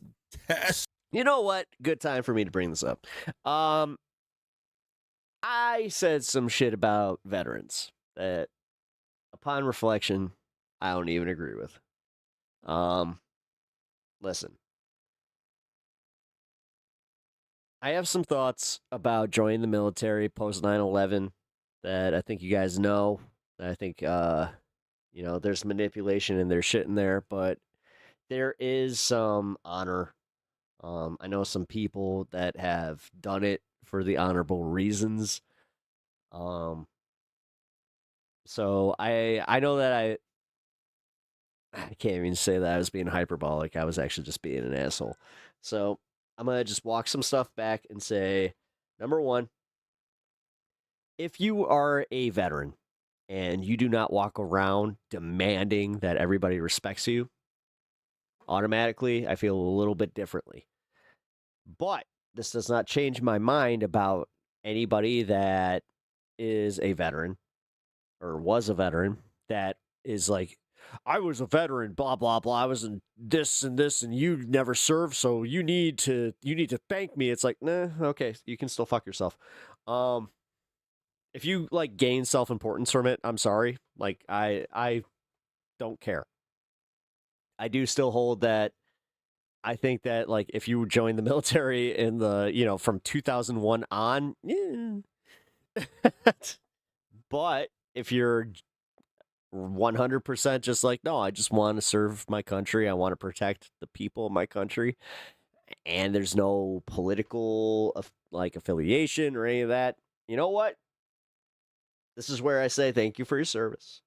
You know what? Good time for me to bring this up. I said some shit about veterans that, upon reflection, I don't even agree with. Listen. I have some thoughts about joining the military post 9/11 that I think you guys know. I think, there's manipulation and there's shit in there, but there is some honor. I know some people that have done it for the honorable reasons. So I know that I can't even say that I was being hyperbolic. I was actually just being an asshole. So I'm going to just walk some stuff back and say, number one, if you are a veteran and you do not walk around demanding that everybody respects you, automatically I feel a little bit differently. But this does not change my mind about anybody that is a veteran or was a veteran that is like, I was a veteran, blah, blah, blah. I was in this and this, and you never served, so you need to thank me. It's like, nah, okay, you can still fuck yourself. If you like gain self-importance from it, I'm sorry. Like, I don't care. I do still hold that. I think that, like, if you join the military in the, from 2001 on, yeah. But if you're 100% just like, no, I just want to serve my country, I want to protect the people of my country, and there's no political, affiliation or any of that, you know what? This is where I say thank you for your service.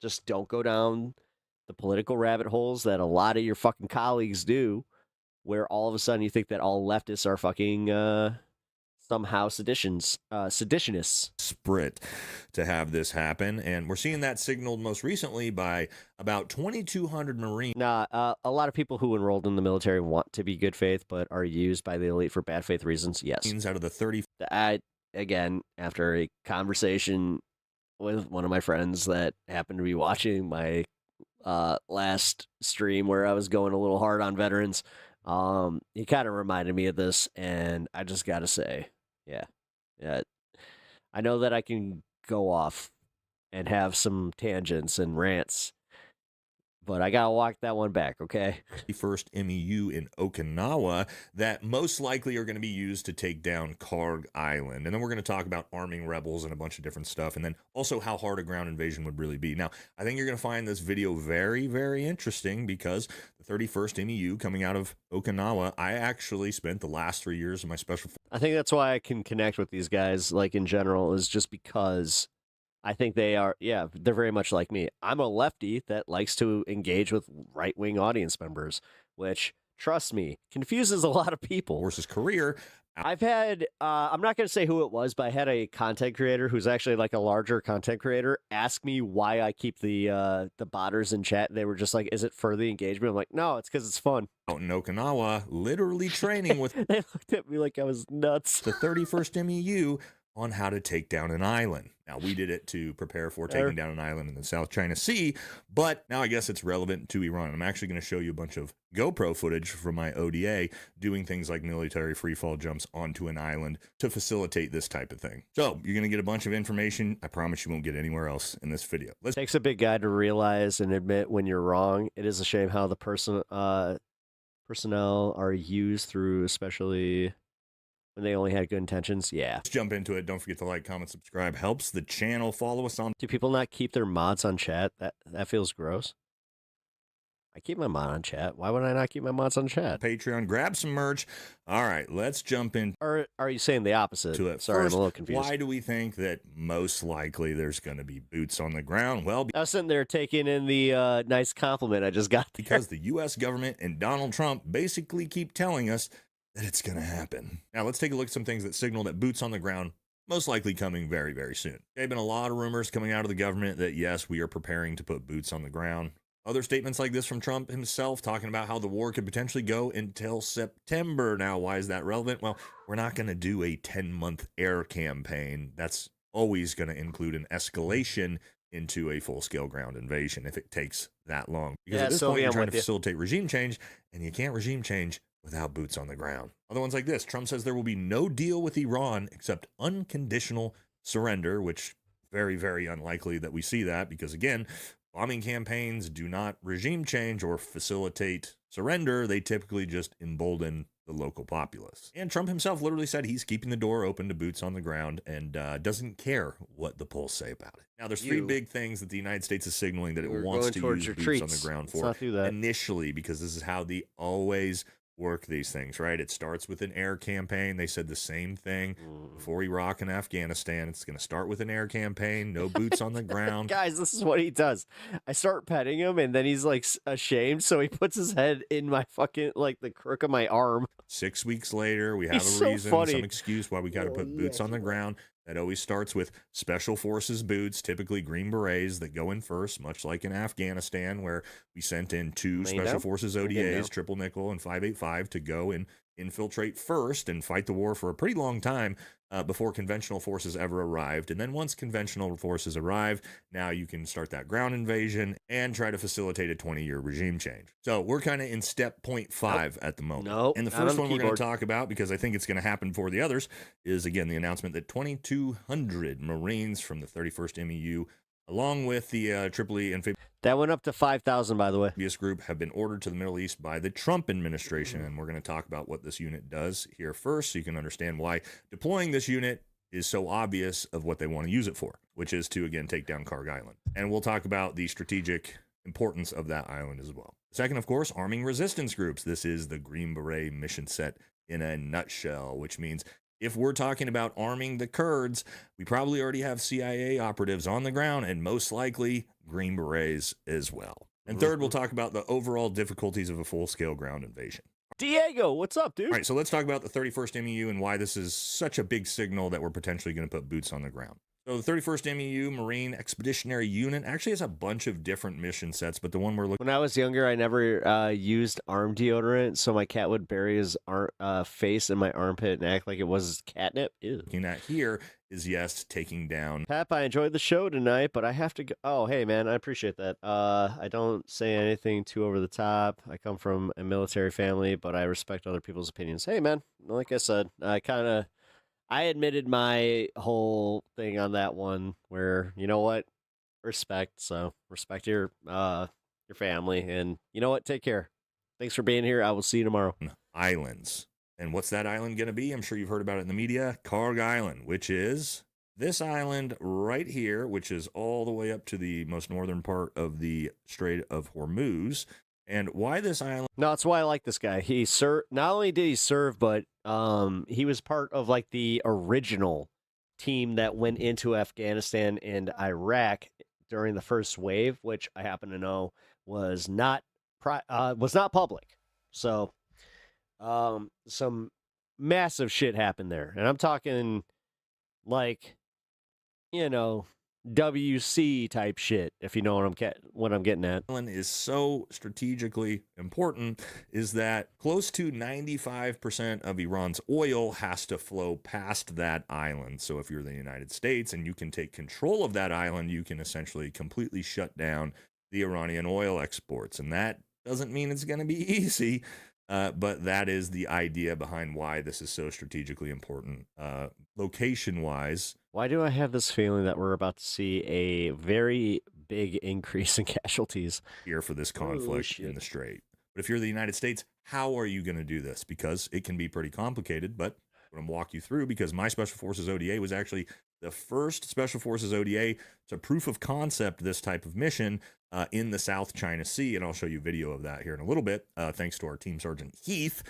Just don't go down the political rabbit holes that a lot of your fucking colleagues do, where all of a sudden you think that all leftists are fucking somehow seditionists.
Sprit to have this happen, and we're seeing that signaled most recently by about 2,200 Marines.
A lot of people who enrolled in the military want to be good faith, but are used by the elite for bad faith reasons. Yes.
Out of the 30.
Again, after a conversation with one of my friends that happened to be watching my last stream where I was going a little hard on veterans, he kind of reminded me of this, and I just got to say, yeah. I know that I can go off and have some tangents and rants, but I got to walk that one back, okay?
First MEU in Okinawa that most likely are going to be used to take down Karg Island. And then we're going to talk about arming rebels and a bunch of different stuff, and then also how hard a ground invasion would really be. Now, I think you're going to find this video very, very interesting because the 31st MEU coming out of Okinawa, I actually spent the last 3 years of my special...
I think that's why I can connect with these guys, like, in general, is just because... I think they're very much like me. I'm a lefty that likes to engage with right-wing audience members, which, trust me, confuses a lot of people.
Versus career.
I've had, I'm not going to say who it was, but I had a content creator who's actually like a larger content creator ask me why I keep the botters in chat. They were just like, is it for the engagement? I'm like, no, it's because it's fun.
Out in Okinawa, literally training with...
They looked at me like I was nuts.
The 31st MEU on how to take down an island. Now, we did it to prepare for taking down an island in the South China Sea, but now I guess it's relevant to Iran. I'm actually going to show you a bunch of GoPro footage from my ODA doing things like military freefall jumps onto an island to facilitate this type of thing. So you're going to get a bunch of information. I promise you won't get anywhere else in this video.
It takes a big guy to realize and admit when you're wrong. It is a shame how the personnel are used through, especially... when they only had good intentions. Yeah.
Let's jump into it. Don't forget to like, comment, subscribe. Helps the channel. Follow us on...
Do people not keep their mods on chat? That feels gross. I keep my mod on chat. Why would I not keep my mods on chat?
Patreon. Grab some merch. All right, let's jump in.
Or are you saying the opposite?
To it.
Sorry,
First,
I'm a little confused.
Why do we think that most likely there's going to be boots on the ground? Well,
I was sitting there taking in the nice compliment I just got there.
Because the U.S. government and Donald Trump basically keep telling us that it's going to happen. Now, let's take a look at some things that signal that boots on the ground most likely coming very, very soon. There have been a lot of rumors coming out of the government that, yes, we are preparing to put boots on the ground. Other statements like this from Trump himself, talking about how the war could potentially go until September. Now, why is that relevant? Well, we're not going to do a 10-month air campaign. That's always going to include an escalation into a full-scale ground invasion if it takes that long. Because at this point, you're trying to facilitate regime change, and you can't regime change without boots on the ground. Other ones like this, Trump says there will be no deal with Iran except unconditional surrender, which very, very unlikely that we see that because, again, bombing campaigns do not regime change or facilitate surrender. They typically just embolden the local populace. And Trump himself literally said he's keeping the door open to boots on the ground and doesn't care what the polls say about it. Now, there's three big things that the United States is signaling that it wants to use boots on the ground for initially, because this is how they always work these things, right? It starts with an air campaign. They said the same thing before Iraq and Afghanistan. It's going to start with an air campaign, no boots on the ground.
Guys, this is what he does. I start petting him, and then he's like ashamed, so he puts his head in my fucking, like, the crook of my arm.
6 weeks later, we have a reason, some excuse why we got to put boots on the ground. That always starts with special forces boots, typically Green Berets that go in first, much like in Afghanistan, where we sent in two special forces ODAs, Triple Nickel and 585, to go and infiltrate first and fight the war for a pretty long time before conventional forces ever arrived. And then once conventional forces arrive, now you can start that ground invasion and try to facilitate a 20-year regime change. So we're kind of in step 0.5 at the moment. And the first one we're going to talk about, because I think it's going to happen before the others, is, again, the announcement that 2,200 Marines from the 31st MEU, along with the Tripoli and
that went up to 5,000, by the way.
This group have been ordered to the Middle East by the Trump administration, and we're going to talk about what this unit does here first, so you can understand why deploying this unit is so obvious of what they want to use it for, which is to, again, take down Karg Island. And we'll talk about the strategic importance of that island as well. Second, of course, arming resistance groups. This is the Green Beret mission set in a nutshell, which means if we're talking about arming the Kurds, we probably already have CIA operatives on the ground and most likely Green Berets as well. And third, we'll talk about the overall difficulties of a full-scale ground invasion.
Diego, what's up, dude?
All right, so let's talk about the 31st MEU and why this is such a big signal that we're potentially going to put boots on the ground. So the 31st MEU Marine Expeditionary Unit actually has a bunch of different mission sets, but the one we're looking
When I was younger, I never used arm deodorant, so my cat would bury his face in my armpit and act like it was catnip. Ew.
looking at here is, yes, taking down.
Pap, I enjoyed the show tonight, but I have to go. Oh, hey, man, I appreciate that. I don't say anything too over the top. I come from a military family, but I respect other people's opinions. Hey, man, like I said, I admitted my whole thing on that one where, you know what, respect. So respect your family, and you know what, take care. Thanks for being here. I will see you tomorrow.
Islands. And what's that island going to be? I'm sure you've heard about it in the media. Karg Island, which is this island right here, which is all the way up to the most northern part of the Strait of Hormuz. And why this island?
No, that's why I like this guy. He not only did he serve, but he was part of like the original team that went into Afghanistan and Iraq during the first wave, which I happen to know was not public. So some massive shit happened there, and I'm talking like, you know, WC type shit, if you know what I'm getting at.
Island is so strategically important is that close to 95% of Iran's oil has to flow past that island. So if you're the United States and you can take control of that island, you can essentially completely shut down the Iranian oil exports. And that doesn't mean it's going to be easy, but that is the idea behind why this is so strategically important. Location-wise,
why do I have this feeling that we're about to see a very big increase in casualties
here for this conflict in the Strait? But if you're the United States, how are you going to do this? Because it can be pretty complicated, but I'm going to walk you through, because my Special Forces ODA was actually the first Special Forces ODA to proof of concept this type of mission in the South China Sea, and I'll show you video of that here in a little bit, thanks to our Team Sergeant Heath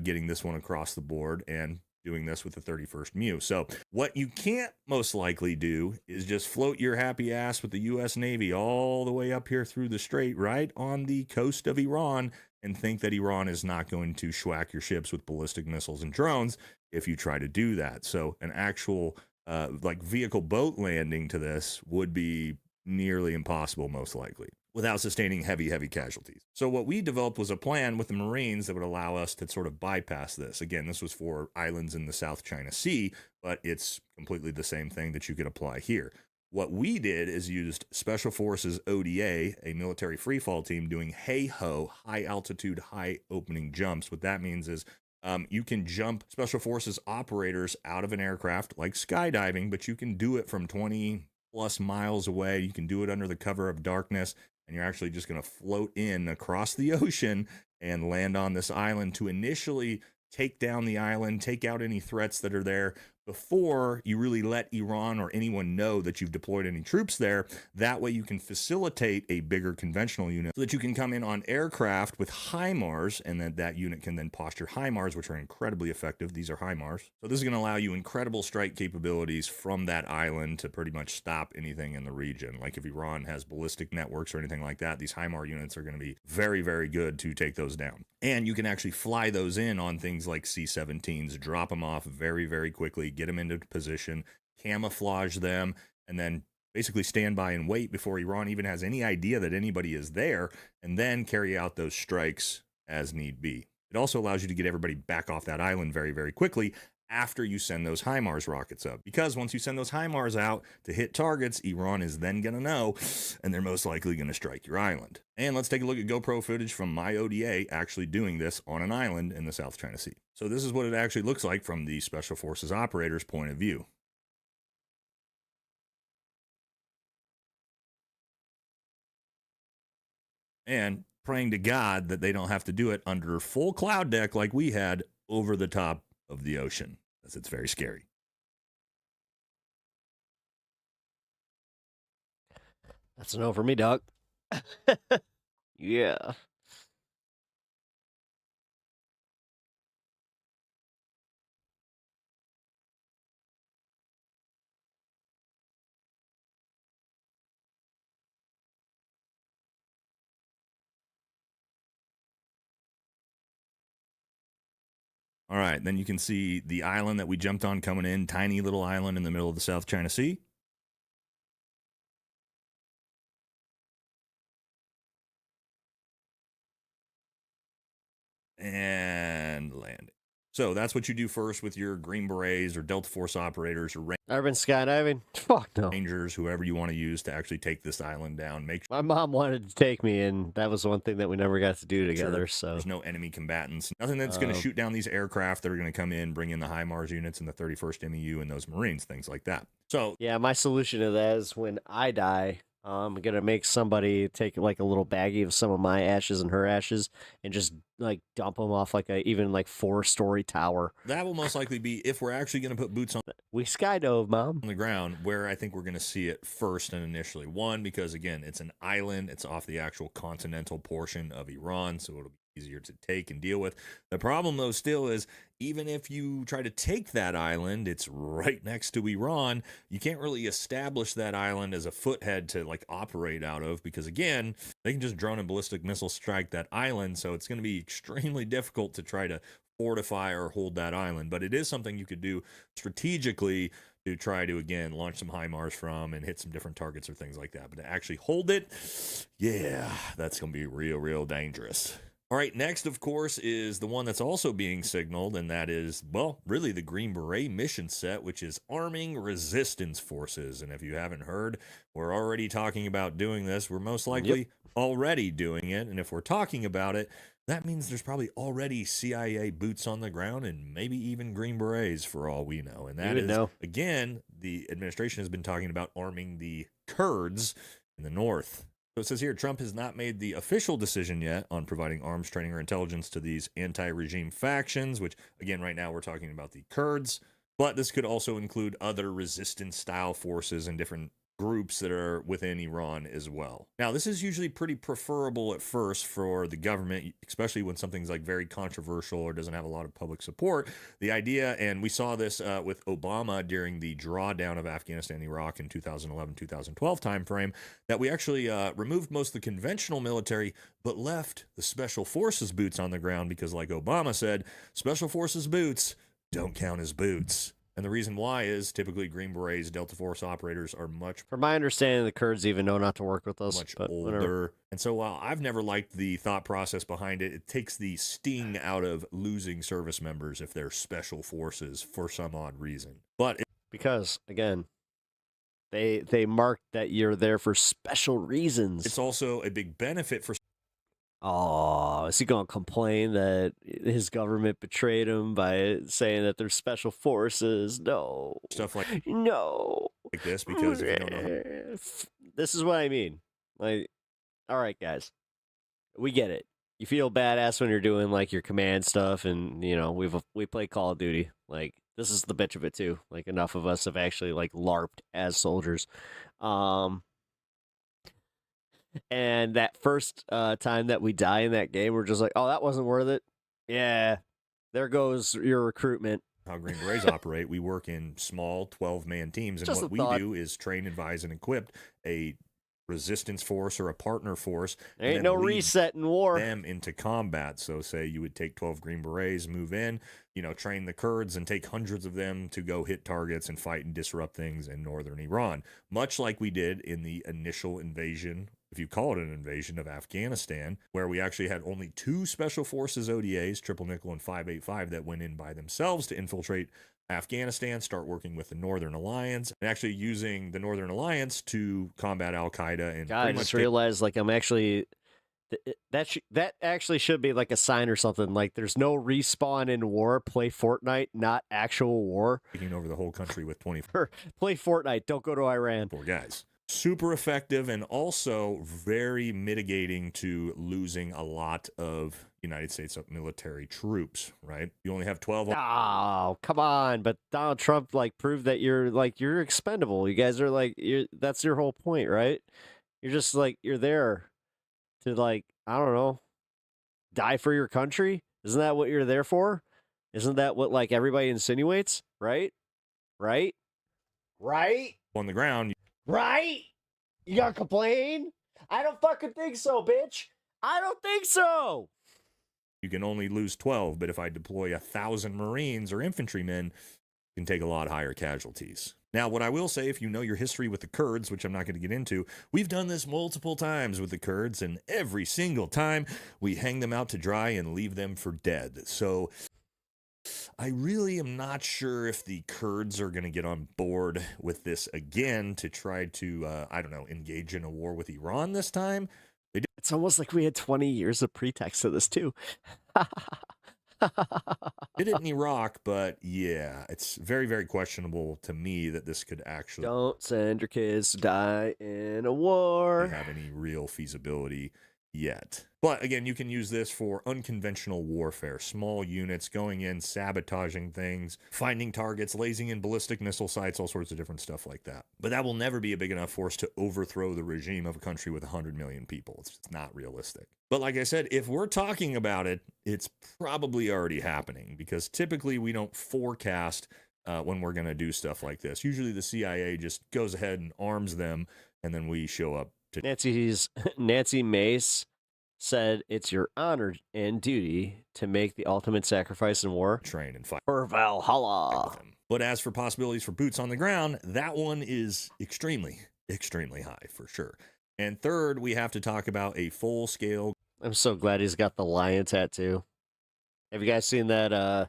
getting this one across the board and doing this with the 31st MEU. So what you can't most likely do is just float your happy ass with the U.S. Navy all the way up here through the strait, right on the coast of Iran, and think that Iran is not going to schwack your ships with ballistic missiles and drones if you try to do that. So an actual like vehicle boat landing to this would be nearly impossible, most likely, without sustaining heavy casualties. So what we developed was a plan with the Marines that would allow us to sort of bypass this. Again, this was for islands in the South China Sea, but it's completely the same thing that you could apply here. What we did is used Special Forces ODA, a military freefall team, doing hey-ho, high altitude, high opening jumps. What that means is you can jump Special Forces operators out of an aircraft like skydiving, but you can do it from 20 plus miles away. You can do it under the cover of darkness, and you're actually just going to float in across the ocean and land on this island to initially take down the island, take out any threats that are there before you really let Iran or anyone know that you've deployed any troops there. That way you can facilitate a bigger conventional unit so that you can come in on aircraft with HIMARS, and then that unit can then posture HIMARS, which are incredibly effective. These are HIMARS. So this is going to allow you incredible strike capabilities from that island to pretty much stop anything in the region. Like if Iran has ballistic networks or anything like that, these HIMARS units are going to be very, very good to take those down. And you can actually fly those in on things like C-17s, drop them off very, very quickly, get them into position, camouflage them, and then basically stand by and wait before Iran even has any idea that anybody is there, and then carry out those strikes as need be. It also allows you to get everybody back off that island very, very quickly after you send those HIMARS rockets up. Because once you send those HIMARS out to hit targets, Iran is then going to know, and they're most likely going to strike your island. And let's take a look at GoPro footage from my ODA actually doing this on an island in the South China Sea. So this is what it actually looks like from the Special Forces operator's point of view. And praying to God that they don't have to do it under full cloud deck like we had over the top of the ocean, as it's very scary.
That's a no for me, Doc. Yeah.
All right, then you can see the island that we jumped on coming in, tiny little island in the middle of the South China Sea. And landing. So that's what you do first with your Green Berets or Delta Force operators or
I've been skydiving. Fuck no.
Rangers, whoever you want to use to actually take this island down. Make sure
my mom wanted to take me, and that was one thing that we never got to do together. So
there's no enemy combatants, nothing that's going to shoot down these aircraft that are going to come in, bring in the HIMARS units and the 31st MEU and those Marines, things like that. So
yeah, my solution to that is when I die, I'm gonna make somebody take like a little baggie of some of my ashes and her ashes, and just like dump them off like a even like 4-story tower.
That will most likely be if we're actually going to put boots on.
We skydove, Mom,
on the ground, where I think we're going to see it first and initially. One, because again, it's an island; it's off the actual continental portion of Iran, so it'll be easier to take and deal with. The problem, though, still is even if you try to take that island, it's right next to Iran. You can't really establish that island as a foothead to like operate out of, because again, they can just drone and ballistic missile strike that island. So it's going to be extremely difficult to try to fortify or hold that island. But it is something you could do strategically to try to, again, launch some HIMARS from and hit some different targets or things like that. But to actually hold it, yeah, that's going to be real dangerous. All right, next, of course, is the one that's also being signaled, and that is, well, really the Green Beret mission set, which is arming resistance forces. And if you haven't heard, we're already talking about doing this. We're most likely already doing it. And if we're talking about it, that means there's probably already CIA boots on the ground and maybe even Green Berets for all we know. And that is, again, the administration has been talking about arming the Kurds in the north. So it says here, Trump has not made the official decision yet on providing arms training or intelligence to these anti-regime factions, which, again, right now we're talking about the Kurds. But this could also include other resistance-style forces in different groups that are within Iran as well. Now, this is usually pretty preferable at first for the government, especially when something's like very controversial or doesn't have a lot of public support. The idea, and we saw this with Obama during the drawdown of Afghanistan, Iraq in 2011-2012 timeframe, that we actually removed most of the conventional military, but left the special forces boots on the ground because, like Obama said, special forces boots don't count as boots. And the reason why is typically Green Berets, Delta Force operators are much...
From my understanding, the Kurds even know not to work with us.
Much
but
older.
whatever.
And so while I've never liked the thought process behind it, it takes the sting out of losing service members if they're special forces for some odd reason. But
because, again, they mark that you're there for special reasons.
It's also a big benefit for...
Oh, is he going to complain that his government betrayed him by saying that they're special forces? No.
Stuff like
this,
because if you don't know...
This is what I mean. Like, all right, guys. We get it. You feel badass when you're doing, like, your command stuff, and, you know, we play Call of Duty. Like, this is the bitch of it, too. Like, enough of us have actually, like, LARPed as soldiers. And that first time that we die in that game, we're just like, oh, that wasn't worth it. Yeah, there goes your recruitment.
How Green Berets operate, we work in small 12-man teams, and
Just
what
a thought.
we do is train, advise, and equip a resistance force or a partner force.
There ain't no reset in war.
Them into combat. So say you would take 12 Green Berets, move in, you know, train the Kurds and take hundreds of them to go hit targets and fight and disrupt things in northern Iran. Much like we did in the initial invasion, if you call it an invasion, of Afghanistan, where we actually had only 2 Special Forces ODAs, Triple Nickel and 585, that went in by themselves to infiltrate Afghanistan, start working with the Northern Alliance, and actually using the Northern Alliance to combat Al-Qaeda. And
God, I just realized, like, I'm actually... That actually should be like a sign or something. Like, there's no respawn in war. Play Fortnite, not actual war.
Taking over the whole country with 24.
Play Fortnite. Don't go to Iran.
Poor guys. Super effective and also very mitigating to losing a lot of United States military troops, right? You only have 12.
Oh, come on. But Donald Trump, like, proved that you're expendable. You guys are like, that's your whole point, right? You're just like, you're there to, like, I don't know, die for your country. Isn't that what you're there for? Isn't that what, like, everybody insinuates? Right? Right? Right?
On the ground.
Right? You gonna complain? I don't fucking think so, bitch. I don't think so.
You can only lose 12, but if I deploy 1,000 Marines or infantrymen, you can take a lot higher casualties. Now, what I will say, if you know your history with the Kurds, which I'm not going to get into, we've done this multiple times with the Kurds, and every single time we hang them out to dry and leave them for dead. So I really am not sure if the Kurds are going to get on board with this again to try to, I don't know, engage in a war with Iran this time.
It's almost like we had 20 years of pretext to this, too.
Did it in Iraq, but yeah, it's very, very questionable to me that this could actually...
Don't send your kids to die in a war.
...have any real feasibility yet. But again, you can use this for unconventional warfare, small units going in, sabotaging things, finding targets, lasing in ballistic missile sites, all sorts of different stuff like that. But that will never be a big enough force to overthrow the regime of a country with 100 million people. It's just not realistic. But like I said, if we're talking about it, it's probably already happening, because typically we don't forecast when we're going to do stuff like this. Usually the CIA just goes ahead and arms them, and then we show up to...
Nancy Mace said it's your honor and duty to make the ultimate sacrifice in war.
Train and fight
for Valhalla.
But as for possibilities for boots on the ground, that one is extremely, extremely high for sure. And third, we have to talk about a full-scale...
I'm so glad he's got the lion tattoo. Have you guys seen that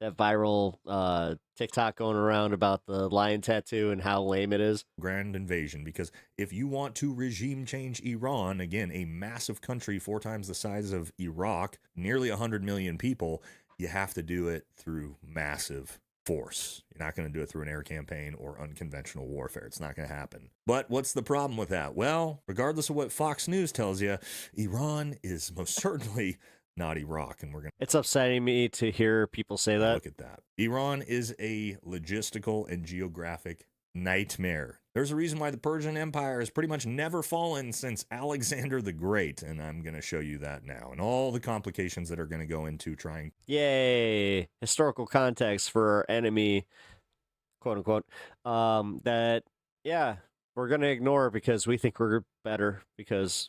that viral TikTok going around about the lion tattoo and how lame it is?
Grand invasion, because if you want to regime change Iran, again, a massive country 4 times the size of Iraq, nearly 100 million people, you have to do it through massive force. You're not going to do it through an air campaign or unconventional warfare. It's not going to happen. But what's the problem with that? Well, regardless of what Fox News tells you, Iran is most certainly not Iraq, and we're going to...
It's upsetting me to hear people say that.
Look at that. Iran is a logistical and geographic nightmare. There's a reason why the Persian Empire has pretty much never fallen since Alexander the Great, and I'm going to show you that now, and all the complications that are going to go into trying.
Yay! Historical context for our enemy, quote unquote, that, yeah, we're going to ignore because we think we're better because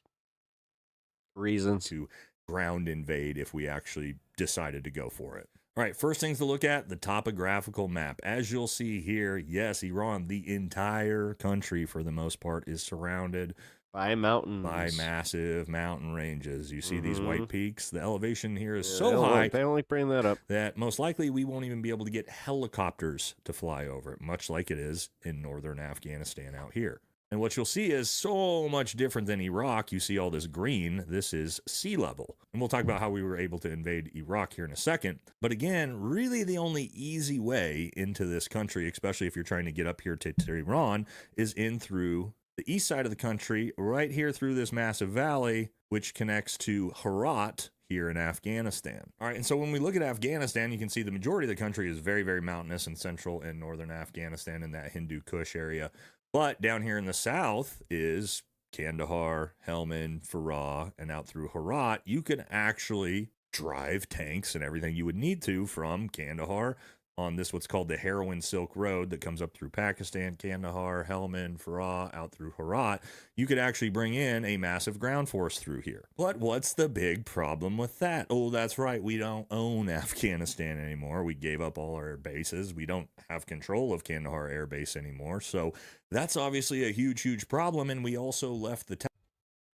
reasons.
To ground invade if we actually decided to go for it. All right, first things to look at, the topographical map. As you'll see here, yes, Iran, the entire country for the most part is surrounded
by mountains,
by massive mountain ranges. You see these white peaks? The elevation here is
Yeah,
so high.
They only bring that up.
That most likely we won't even be able to get helicopters to fly over it, much like it is in northern Afghanistan out here. And what you'll see is so much different than Iraq. You see all this green. This is sea level. And we'll talk about how we were able to invade Iraq here in a second. But again, really the only easy way into this country, especially if you're trying to get up here to Tehran, is in through the east side of the country, right here through this massive valley, which connects to Herat here in Afghanistan. All right, and so when we look at Afghanistan, you can see the majority of the country is very, very mountainous in central and northern Afghanistan in that Hindu Kush area. But down here in the south is Kandahar, Helmand, Farah, and out through Herat. You can actually drive tanks and everything you would need to from Kandahar on this what's called the Heroin Silk Road that comes up through Pakistan, Kandahar, Helmand, Farah, out through Herat. You could actually bring in a massive ground force through here. But what's the big problem with that? Oh, that's right. We don't own Afghanistan anymore. We gave up all our bases. We don't have control of Kandahar Air Base anymore. So that's obviously a huge, huge problem. And we also left the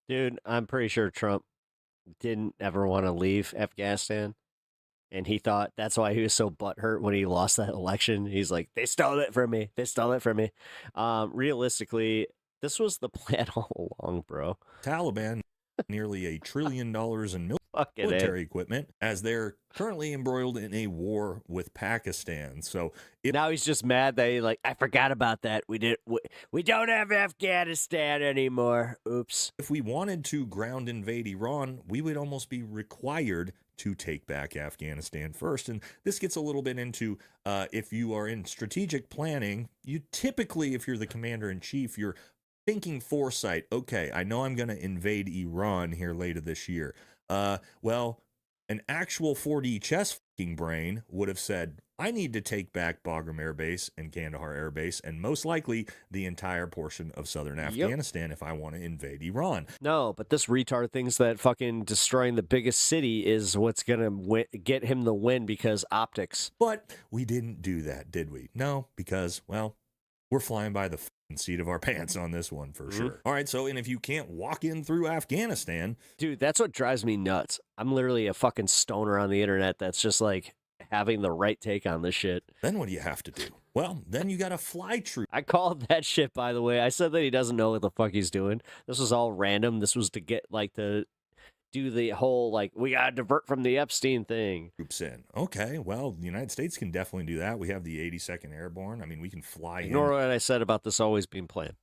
Dude, I'm pretty sure Trump didn't ever want to leave Afghanistan. And he thought that's why he was so butthurt when he lost that election. He's like, they stole it from me. They stole it from me. Realistically, this was the plan all along, bro.
Taliban, nearly $1 trillion in military equipment, as they're currently embroiled in a war with Pakistan. So
now he's just mad that I forgot about that. We don't have Afghanistan anymore. Oops.
If we wanted to ground invade Iran, we would almost be required to take back Afghanistan first. And this gets a little bit into if you are in strategic planning, you typically, if you're the commander-in-chief, you're thinking foresight. Okay, I know I'm going to invade Iran here later this year. Well, an actual 4D chess brain would have said, I need to take back Bagram Air Base and Kandahar Air Base, and most likely the entire portion of southern Afghanistan if I want to invade Iran.
No, but this retard thinks that fucking destroying the biggest city is what's going to get him the win because optics.
But we didn't do that, did we? No, because, well, we're flying by the seat of our pants on this one for sure. All right, so, and if you can't walk in through Afghanistan.
Dude, that's what drives me nuts. I'm literally a fucking stoner on the internet that's just like having the right take on this shit.
Then what do you have to do? Well, then you got to fly troop.
I called that shit, by the way. I said that he doesn't know what the fuck he's doing. This was all random. This was to get to do the whole we gotta divert from the Epstein thing.
Troops in. Okay, well, the United States can definitely do that. We have the 82nd Airborne. I mean, we can fly.
Ignore what I said about this always being planned.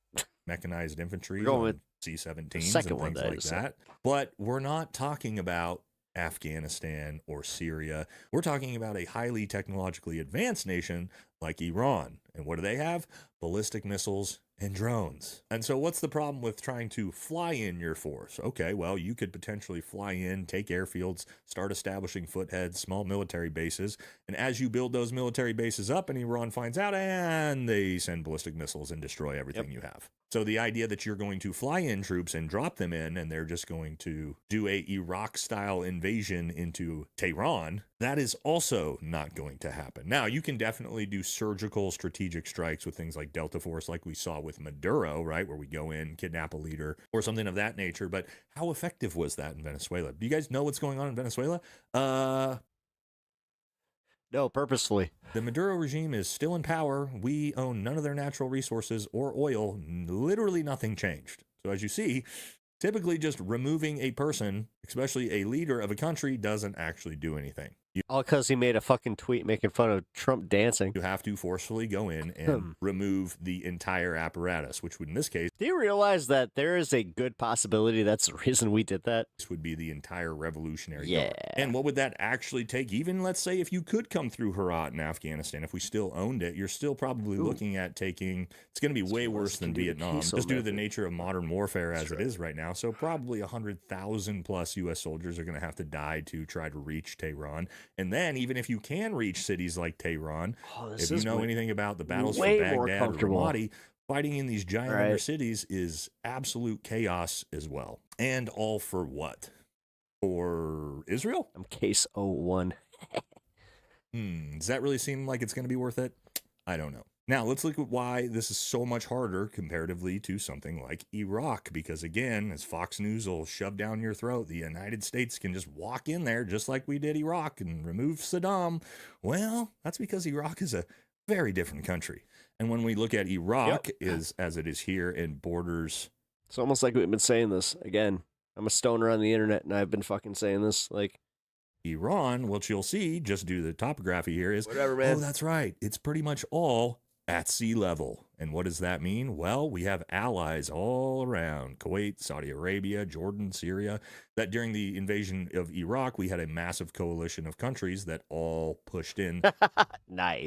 Mechanized infantry,
going with
C-17s,
second
and
one
things like that. But we're not talking about Afghanistan or Syria. We're talking about a highly technologically advanced nation like Iran. And what do they have? Ballistic missiles and drones. And so what's the problem with trying to fly in your force? Okay, well, you could potentially fly in, take airfields, start establishing footheads, small military bases. And as you build those military bases up and Iran finds out, and they send ballistic missiles and destroy everything you have. So the idea that you're going to fly in troops and drop them in, and they're just going to do a Iraq-style invasion into Tehran, that is also not going to happen. Now, you can definitely do surgical strategic strikes with things like Delta Force, like we saw with Maduro, right, where we go in, kidnap a leader, or something of that nature. But how effective was that in Venezuela? Do you guys know what's going on in Venezuela?
No, purposefully.
The Maduro regime is still in power. We own none of their natural resources or oil. Literally nothing changed. So as you see, typically just removing a person, especially a leader of a country, doesn't actually do anything.
All because he made a fucking tweet making fun of Trump dancing.
You have to forcefully go in and remove the entire apparatus, which would in this case...
Do you realize that there is a good possibility that's the reason we did that?
This would be the entire Revolutionary Guard. And what would that actually take? Even, let's say, if you could come through Herat in Afghanistan, if we still owned it, you're still probably looking at taking... It's going to be way worse than Vietnam, just due to the nature of modern warfare as it is right now. So probably 100,000 plus U.S. soldiers are going to have to die to try to reach Tehran. And then, even if you can reach cities like Tehran, if you know anything about the battles for Baghdad or Ramadi, fighting in these giant other cities is absolute chaos as well. And all for what? For Israel?
I'm case 01.
Does that really seem like it's going to be worth it? I don't know. Now, let's look at why this is so much harder comparatively to something like Iraq. Because again, as Fox News will shove down your throat, the United States can just walk in there just like we did Iraq and remove Saddam. Well, that's because Iraq is a very different country. And when we look at Iraq as it is here and borders...
It's almost like we've been saying this. Again, I'm a stoner on the internet and I've been fucking saying this like...
Iran, which you'll see, just due to the topography here, is...
Whatever, man.
Oh, that's right. It's pretty much all... at sea level. And what does that mean? Well, we have allies all around Kuwait, Saudi Arabia, Jordan, Syria, that during the invasion of Iraq, we had a massive coalition of countries that all pushed in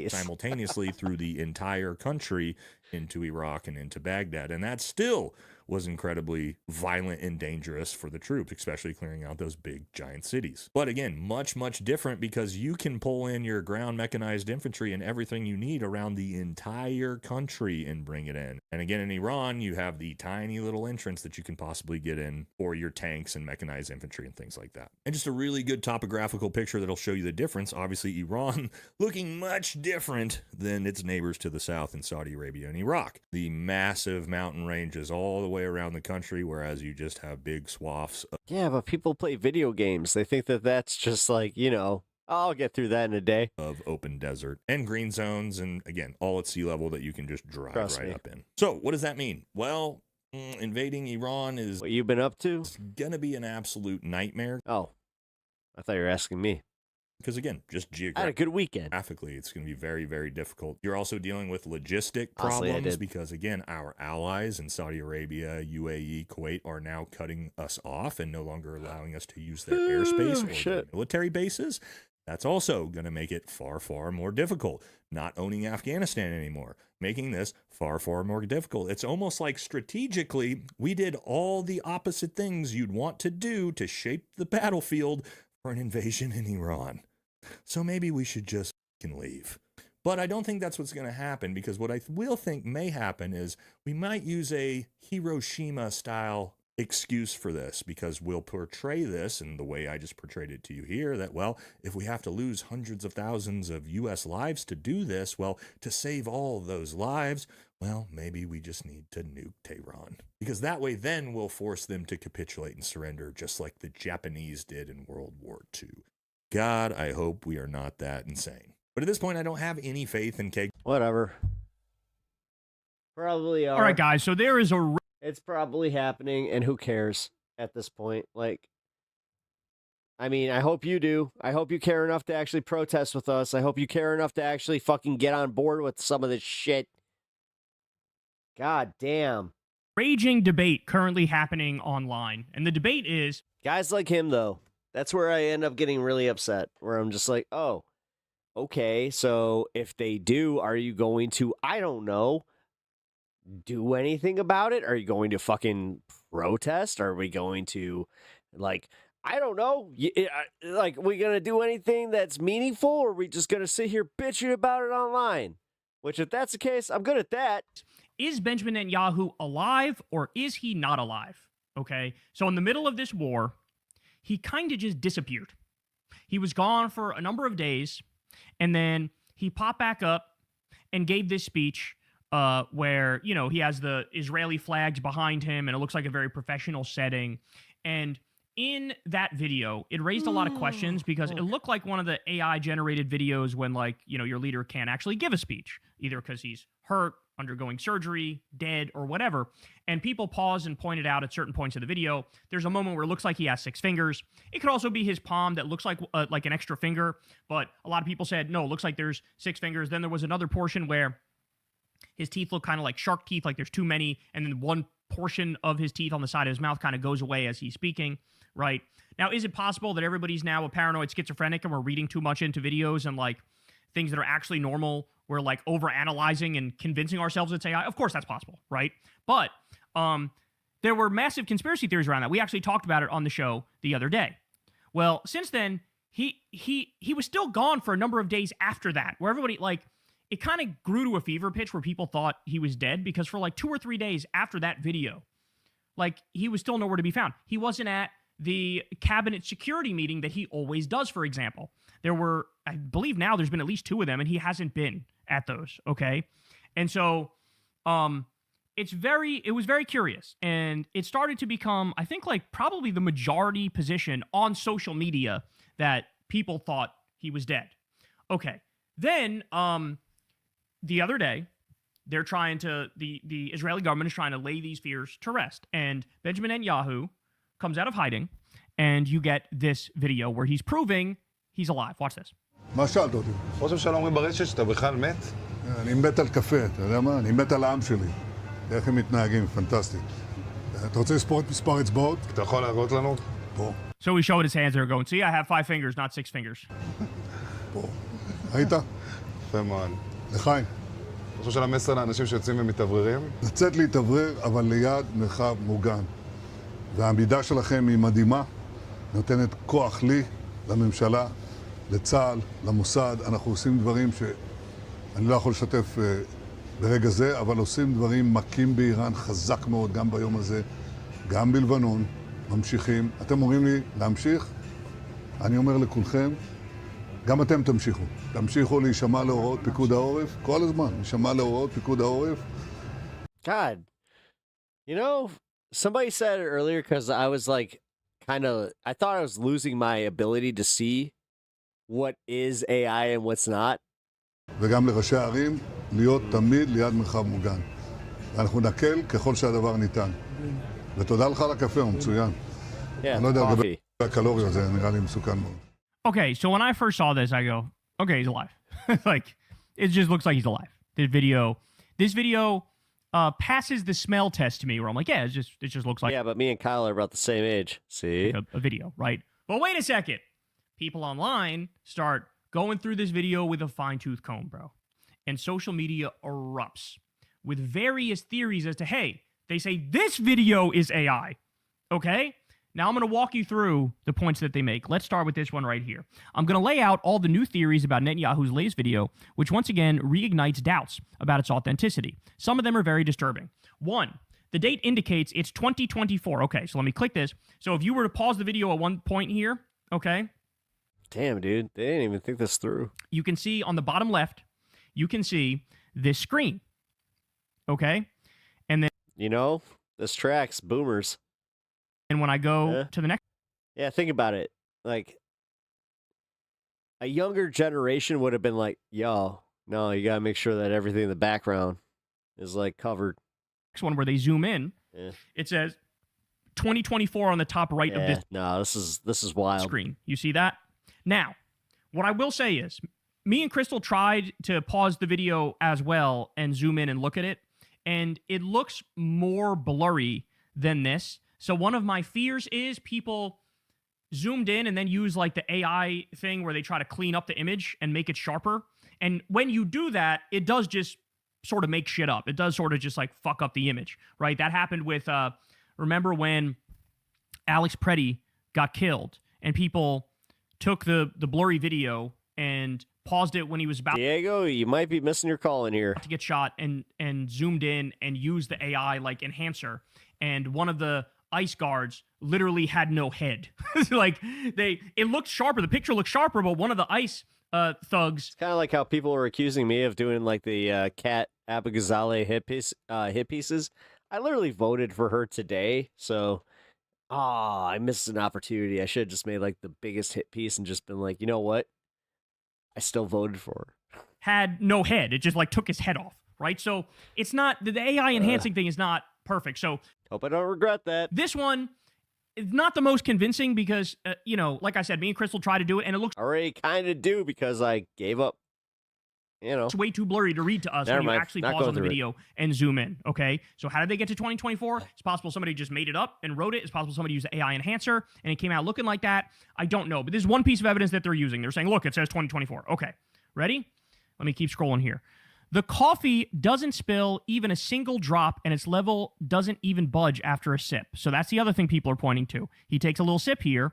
simultaneously through the entire country into Iraq and into Baghdad. And that still was incredibly violent and dangerous for the troops, especially clearing out those big giant cities. But again, much, much different because you can pull in your ground mechanized infantry and everything you need around the entire country and bring it in. And again, in Iran, you have the tiny little entrance that you can possibly get in for your tanks and mechanized infantry and things like that. And just a really good topographical picture that'll show you the difference. Obviously, Iran looking much different than its neighbors to the south in Saudi Arabia and Iraq. The massive mountain ranges all the way around the country, whereas you just have big swaths.
Yeah, but people play video games. They think that that's just like, you know, I'll get through that in a day.
Of open desert and green zones, and again, all at sea level that you can just drive up in. So what does that mean? Well, invading Iran is...
What you've been up to?
It's going to be an absolute nightmare.
Oh, I thought you were asking me.
Because again, just
I had a good weekend.
Geographically, it's going to be very, very difficult. You're also dealing with logistic problems because, again, our allies in Saudi Arabia, UAE, Kuwait are now cutting us off and no longer allowing us to use their airspace or their military bases. That's also going to make it far, far more difficult. Not owning Afghanistan anymore, making this far, far more difficult. It's almost like strategically, we did all the opposite things you'd want to do to shape the battlefield for an invasion in Iran. So maybe we should just leave. But I don't think that's what's going to happen, because what I will think may happen is we might use a Hiroshima-style excuse for this, because we'll portray this in the way I just portrayed it to you here, that, well, if we have to lose hundreds of thousands of U.S. lives to do this, well, to save all those lives, well, maybe we just need to nuke Tehran. Because that way then we'll force them to capitulate and surrender, just like the Japanese did in World War II. God, I hope we are not that insane. But at this point, I don't have any faith in Keg.
Whatever. Probably are.
All right, guys, so there is a...
It's probably happening, and who cares at this point? Like, I mean, I hope you do. I hope you care enough to actually protest with us. I hope you care enough to actually fucking get on board with some of this shit. God damn.
Raging debate currently happening online, and the debate is...
Guys like him, though. That's where I end up getting really upset, where I'm just like, oh, okay, so if they do, are you going to, I don't know, do anything about it? Are you going to fucking protest? Are we going to, like, I don't know, like, we going to do anything that's meaningful, or are we just going to sit here bitching about it online? Which, if that's the case, I'm good at that.
Is Benjamin Netanyahu alive, or is he not alive? Okay, so in the middle of this war, he kind of just disappeared. He was gone for a number of days, and then he popped back up and gave this speech where, you know, he has the Israeli flags behind him, and it looks like a very professional setting. And in that video, it raised a lot of questions because it looked like one of the AI-generated videos when, like, you know, your leader can't actually give a speech, either because he's hurt, undergoing surgery, dead, or whatever. And people paused and pointed out at certain points of the video, there's a moment where it looks like he has 6 fingers. It could also be his palm that looks like an extra finger, but a lot of people said, no, it looks like there's 6 fingers. Then there was another portion where his teeth look kind of like shark teeth, like there's too many, and then one portion of his teeth on the side of his mouth kind of goes away as he's speaking, right? Now, is it possible that everybody's now a paranoid schizophrenic and we're reading too much into videos and like things that are actually normal, we're like overanalyzing and convincing ourselves it's AI? Of course that's possible, right? But there were massive conspiracy theories around that. We actually talked about it on the show the other day. Well, since then, he was still gone for a number of days after that, where everybody, like, it kind of grew to a fever pitch where people thought he was dead, because for like 2 or 3 days after that video, like, he was still nowhere to be found. He wasn't at the cabinet security meeting that he always does, for example. There were, I believe now there's been at least 2 of them, and he hasn't been at those, okay? And so it was very curious, and it started to become, I think, like probably the majority position on social media that people thought he was dead. Okay, then the other day, they're trying to, the Israeli government is trying to lay these fears to rest, and Benjamin Netanyahu comes out of hiding, and you get this video where he's proving he's alive. Watch this.
מה שאלת אותי? ראש הממשלה אומרים ברשת שאתה בכלל מת? אני מת על קפה, אתה יודע מה? אני מת על העם שלי. איך הם מתנהגים, פנטסטי. אתה רוצה לספור את מספר אצבעות? אתה יכול להראות לנו? פה.
So he showed his hands there going, see, I have 5 fingers, not 6 fingers.
פה. ראית? יפה מאוד. לחיים. אתה חושב של המסר לאנשים שיוצאים ומתאווררים? לצאת להתאוורר, אבל ליד מרחב מוגן. והעמידה שלכם היא מדהימה, נותנת כוח לי, לממשלה, לצה"ל, למוסד. אנחנו עושים דברים שאני לא יכול לשתף ברגע זה, אבל עושים דברים מכים באיראן חזק מאוד, גם ביום הזה, גם בלבנון, ממשיכים. אתם אומרים לי להמשיך? אני אומר לכולכם, גם אתם תמשיכו. תמשיכו להישמע להוראות פיקוד העורף, כל הזמן, להישמע להוראות פיקוד העורף.
God, you know, somebody said it earlier because I was like, I thought I was losing my ability to see what is AI and what's not.
וגם לראשי הערים, להיות תמיד ליד מרחב מוגן. ואנחנו נקל ככל שהדבר ניתן. ותודה לך על הקפה, הוא מצוין. אני לא יודע לגבי הקלוריות, זה נראה לי מסוכן מאוד.
Okay, so when I first saw this, I go, okay, he's alive. Like, it just looks like he's alive. This video passes the smell test to me, where I'm like, yeah, it just looks like.
Yeah, but me and Kyle are about the same age. See?
A video, right? But wait a second. People online start going through this video with a fine-tooth comb, bro. And social media erupts with various theories as to, hey, they say this video is AI. Okay? Now I'm going to walk you through the points that they make. Let's start with this one right here. I'm going to lay out all the new theories about Netanyahu's latest video, which once again reignites doubts about its authenticity. Some of them are very disturbing. 1, the date indicates it's 2024. Okay, so let me click this. So if you were to pause the video at one point here, okay?
Damn, dude. They didn't even think this through.
You can see on the bottom left, you can see this screen. Okay? And then...
You know, this tracks boomers.
And when I go to the next...
Yeah, think about it. Like, a younger generation would have been like, yo, no, you got to make sure that everything in the background is, like, covered.
Next one where they zoom in, it says 2024 on the top right of this...
No, this is wild.
Screen. You see that? Now, what I will say is, me and Crystal tried to pause the video as well and zoom in and look at it, and it looks more blurry than this. So one of my fears is people zoomed in and then use like the AI thing where they try to clean up the image and make it sharper. And when you do that, it does just sort of make shit up. It does sort of just like fuck up the image, right? That happened with, remember when Alex Preddy got killed and people took the blurry video and paused it when he was about
Diego, you might be missing your call in here
to get shot and zoomed in and used the AI like enhancer. And one of the ICE guards literally had no head. Like it looked sharper. The picture looked sharper, but one of the ICE thugs.
It's kind of like how people were accusing me of doing like the Kat Abou-Ghazaleh hit pieces. I literally voted for her today, so I missed an opportunity. I should have just made like the biggest hit piece and just been like, you know what? I still voted for her.
Had no head. It just like took his head off, right? So it's not, the AI enhancing thing is not perfect. So
hope I don't regret that.
This one is not the most convincing because, you know, like I said, me and Crystal tried to do it, and it looks
already kind of do because I gave up. You know,
it's way too blurry to read to us when you actually pause on the video and zoom in. Okay, so how did they get to 2024? It's possible somebody just made it up and wrote it. It's possible somebody used the AI enhancer and it came out looking like that. I don't know, but this is one piece of evidence that they're using. They're saying, look, it says 2024. Okay, ready? Let me keep scrolling here. The coffee doesn't spill even a single drop, and its level doesn't even budge after a sip. So that's the other thing people are pointing to. He takes a little sip here.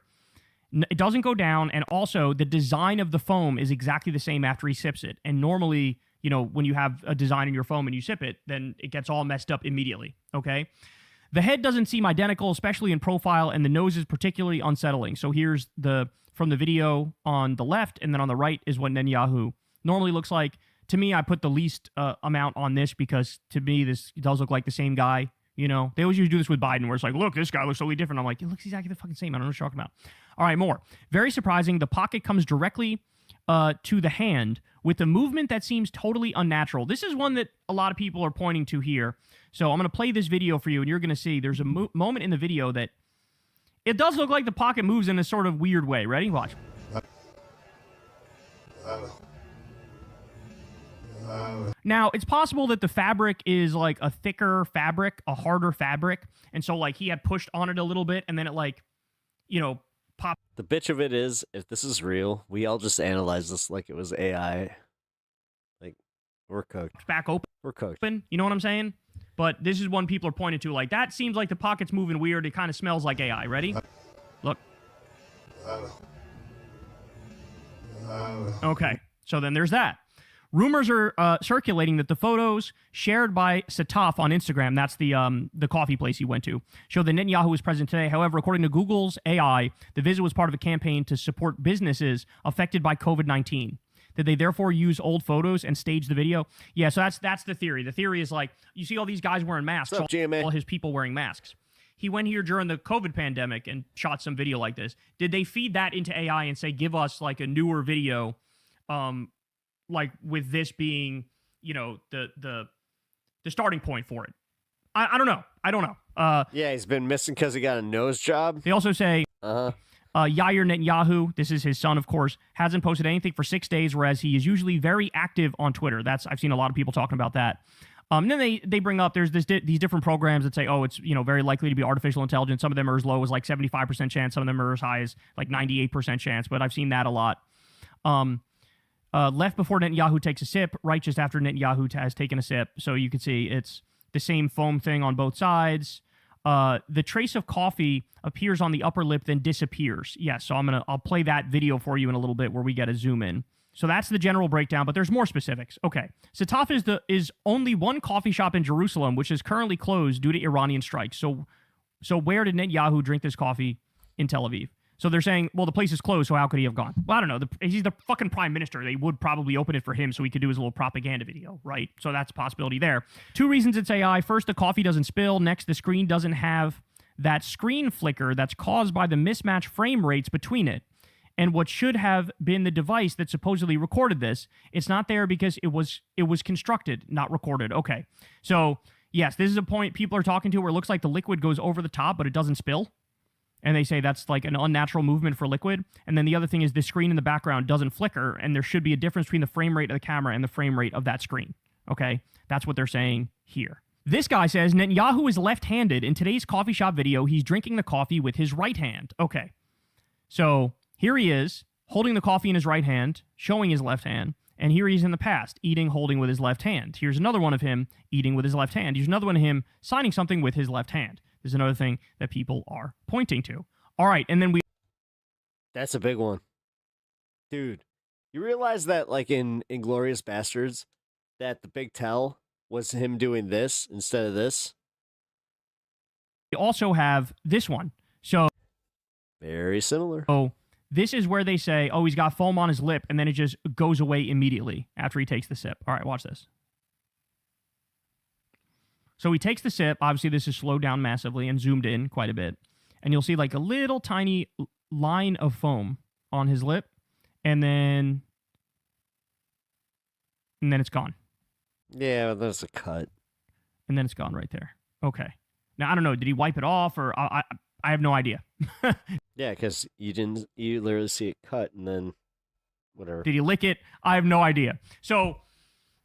It doesn't go down, and also the design of the foam is exactly the same after he sips it. And normally, you know, when you have a design in your foam and you sip it, then it gets all messed up immediately, okay? The head doesn't seem identical, especially in profile, and the nose is particularly unsettling. So here's from the video on the left, and then on the right is what Netanyahu normally looks like. To me, I put the least amount on this because, to me, this does look like the same guy. You know, they always usually do this with Biden, where it's like, look, this guy looks totally different. I'm like, it looks exactly the fucking same. I don't know what you're talking about. All right, more. Very surprising. The pocket comes directly to the hand with a movement that seems totally unnatural. This is one that a lot of people are pointing to here. So I'm going to play this video for you, and you're going to see there's a moment in the video that it does look like the pocket moves in a sort of weird way. Ready? Watch. Now, it's possible that the fabric is like a thicker fabric, a harder fabric, and so like he had pushed on it a little bit, and then it like, you know, popped.
The bitch of it is, if this is real, we all just analyze this like it was AI. Like, we're cooked.
Back open.
We're cooked.
You know what I'm saying? But this is one people are pointing to. Like, that seems like the pocket's moving weird. It kind of smells like AI. Ready? Look. Okay, so then there's that. Rumors are circulating that the photos shared by Sataf on Instagram, that's the coffee place he went to, show that Netanyahu was present today. However, according to Google's AI, the visit was part of a campaign to support businesses affected by COVID-19. Did they therefore use old photos and stage the video? Yeah, so that's the theory. The theory is like, you see all these guys wearing masks,
What's up, GMA?
all his people wearing masks. He went here during the COVID pandemic and shot some video like this. Did they feed that into AI and say, give us like a newer video, like with this being, you know, the starting point for it? I don't know. I don't know.
Yeah, he's been missing because he got a nose job.
They also say Yair Netanyahu, this is his son, of course, hasn't posted anything for 6 days, whereas he is usually very active on Twitter. I've seen a lot of people talking about that. And then they bring up there's these different programs that say, oh, it's, you know, very likely to be artificial intelligence. Some of them are as low as like 75% chance. Some of them are as high as like 98% chance. But I've seen that a lot. Left before Netanyahu takes a sip, right just after Netanyahu has taken a sip. So you can see it's the same foam thing on both sides. The trace of coffee appears on the upper lip, then disappears. Yes, so I'll play that video for you in a little bit where we get a zoom in. So that's the general breakdown, but there's more specifics. Okay, Sataf is only one coffee shop in Jerusalem, which is currently closed due to Iranian strikes. So where did Netanyahu drink this coffee in Tel Aviv? So they're saying, well, the place is closed, so how could he have gone? Well, I don't know. He's the fucking prime minister. They would probably open it for him so he could do his little propaganda video, right? So that's a possibility there. Two reasons it's AI. First, the coffee doesn't spill. Next, the screen doesn't have that screen flicker that's caused by the mismatched frame rates between it and what should have been the device that supposedly recorded this. It's not there because it was constructed, not recorded. Okay. So, yes, this is a point people are talking to where it looks like the liquid goes over the top, but it doesn't spill. And they say that's like an unnatural movement for liquid. And then the other thing is the screen in the background doesn't flicker, and there should be a difference between the frame rate of the camera and the frame rate of that screen. Okay? That's what they're saying here. This guy says Netanyahu is left-handed. In today's coffee shop video, he's drinking the coffee with his right hand. Okay. So here he is, holding the coffee in his right hand, showing his left hand. And here he's in the past, eating, holding with his left hand. Here's another one of him eating with his left hand. Here's another one of him signing something with his left hand. There's another thing that people are pointing to. All right, and then
That's a big one. Dude, you realize that, like, in Inglourious Bastards, that the big tell was him doing this instead of this?
we also have this one. So
very similar.
Oh, this is where they say, oh, he's got foam on his lip, and then it just goes away immediately after he takes the sip. All right, watch this. So he takes the sip. Obviously, this is slowed down massively and zoomed in quite a bit. And you'll see like a little tiny line of foam on his lip. And then it's gone.
Yeah, there's a cut.
And then it's gone right there. Okay. Now, I don't know. Did he wipe it off or I have no idea.
Yeah, because you literally see it cut and then whatever.
Did he lick it? I have no idea. So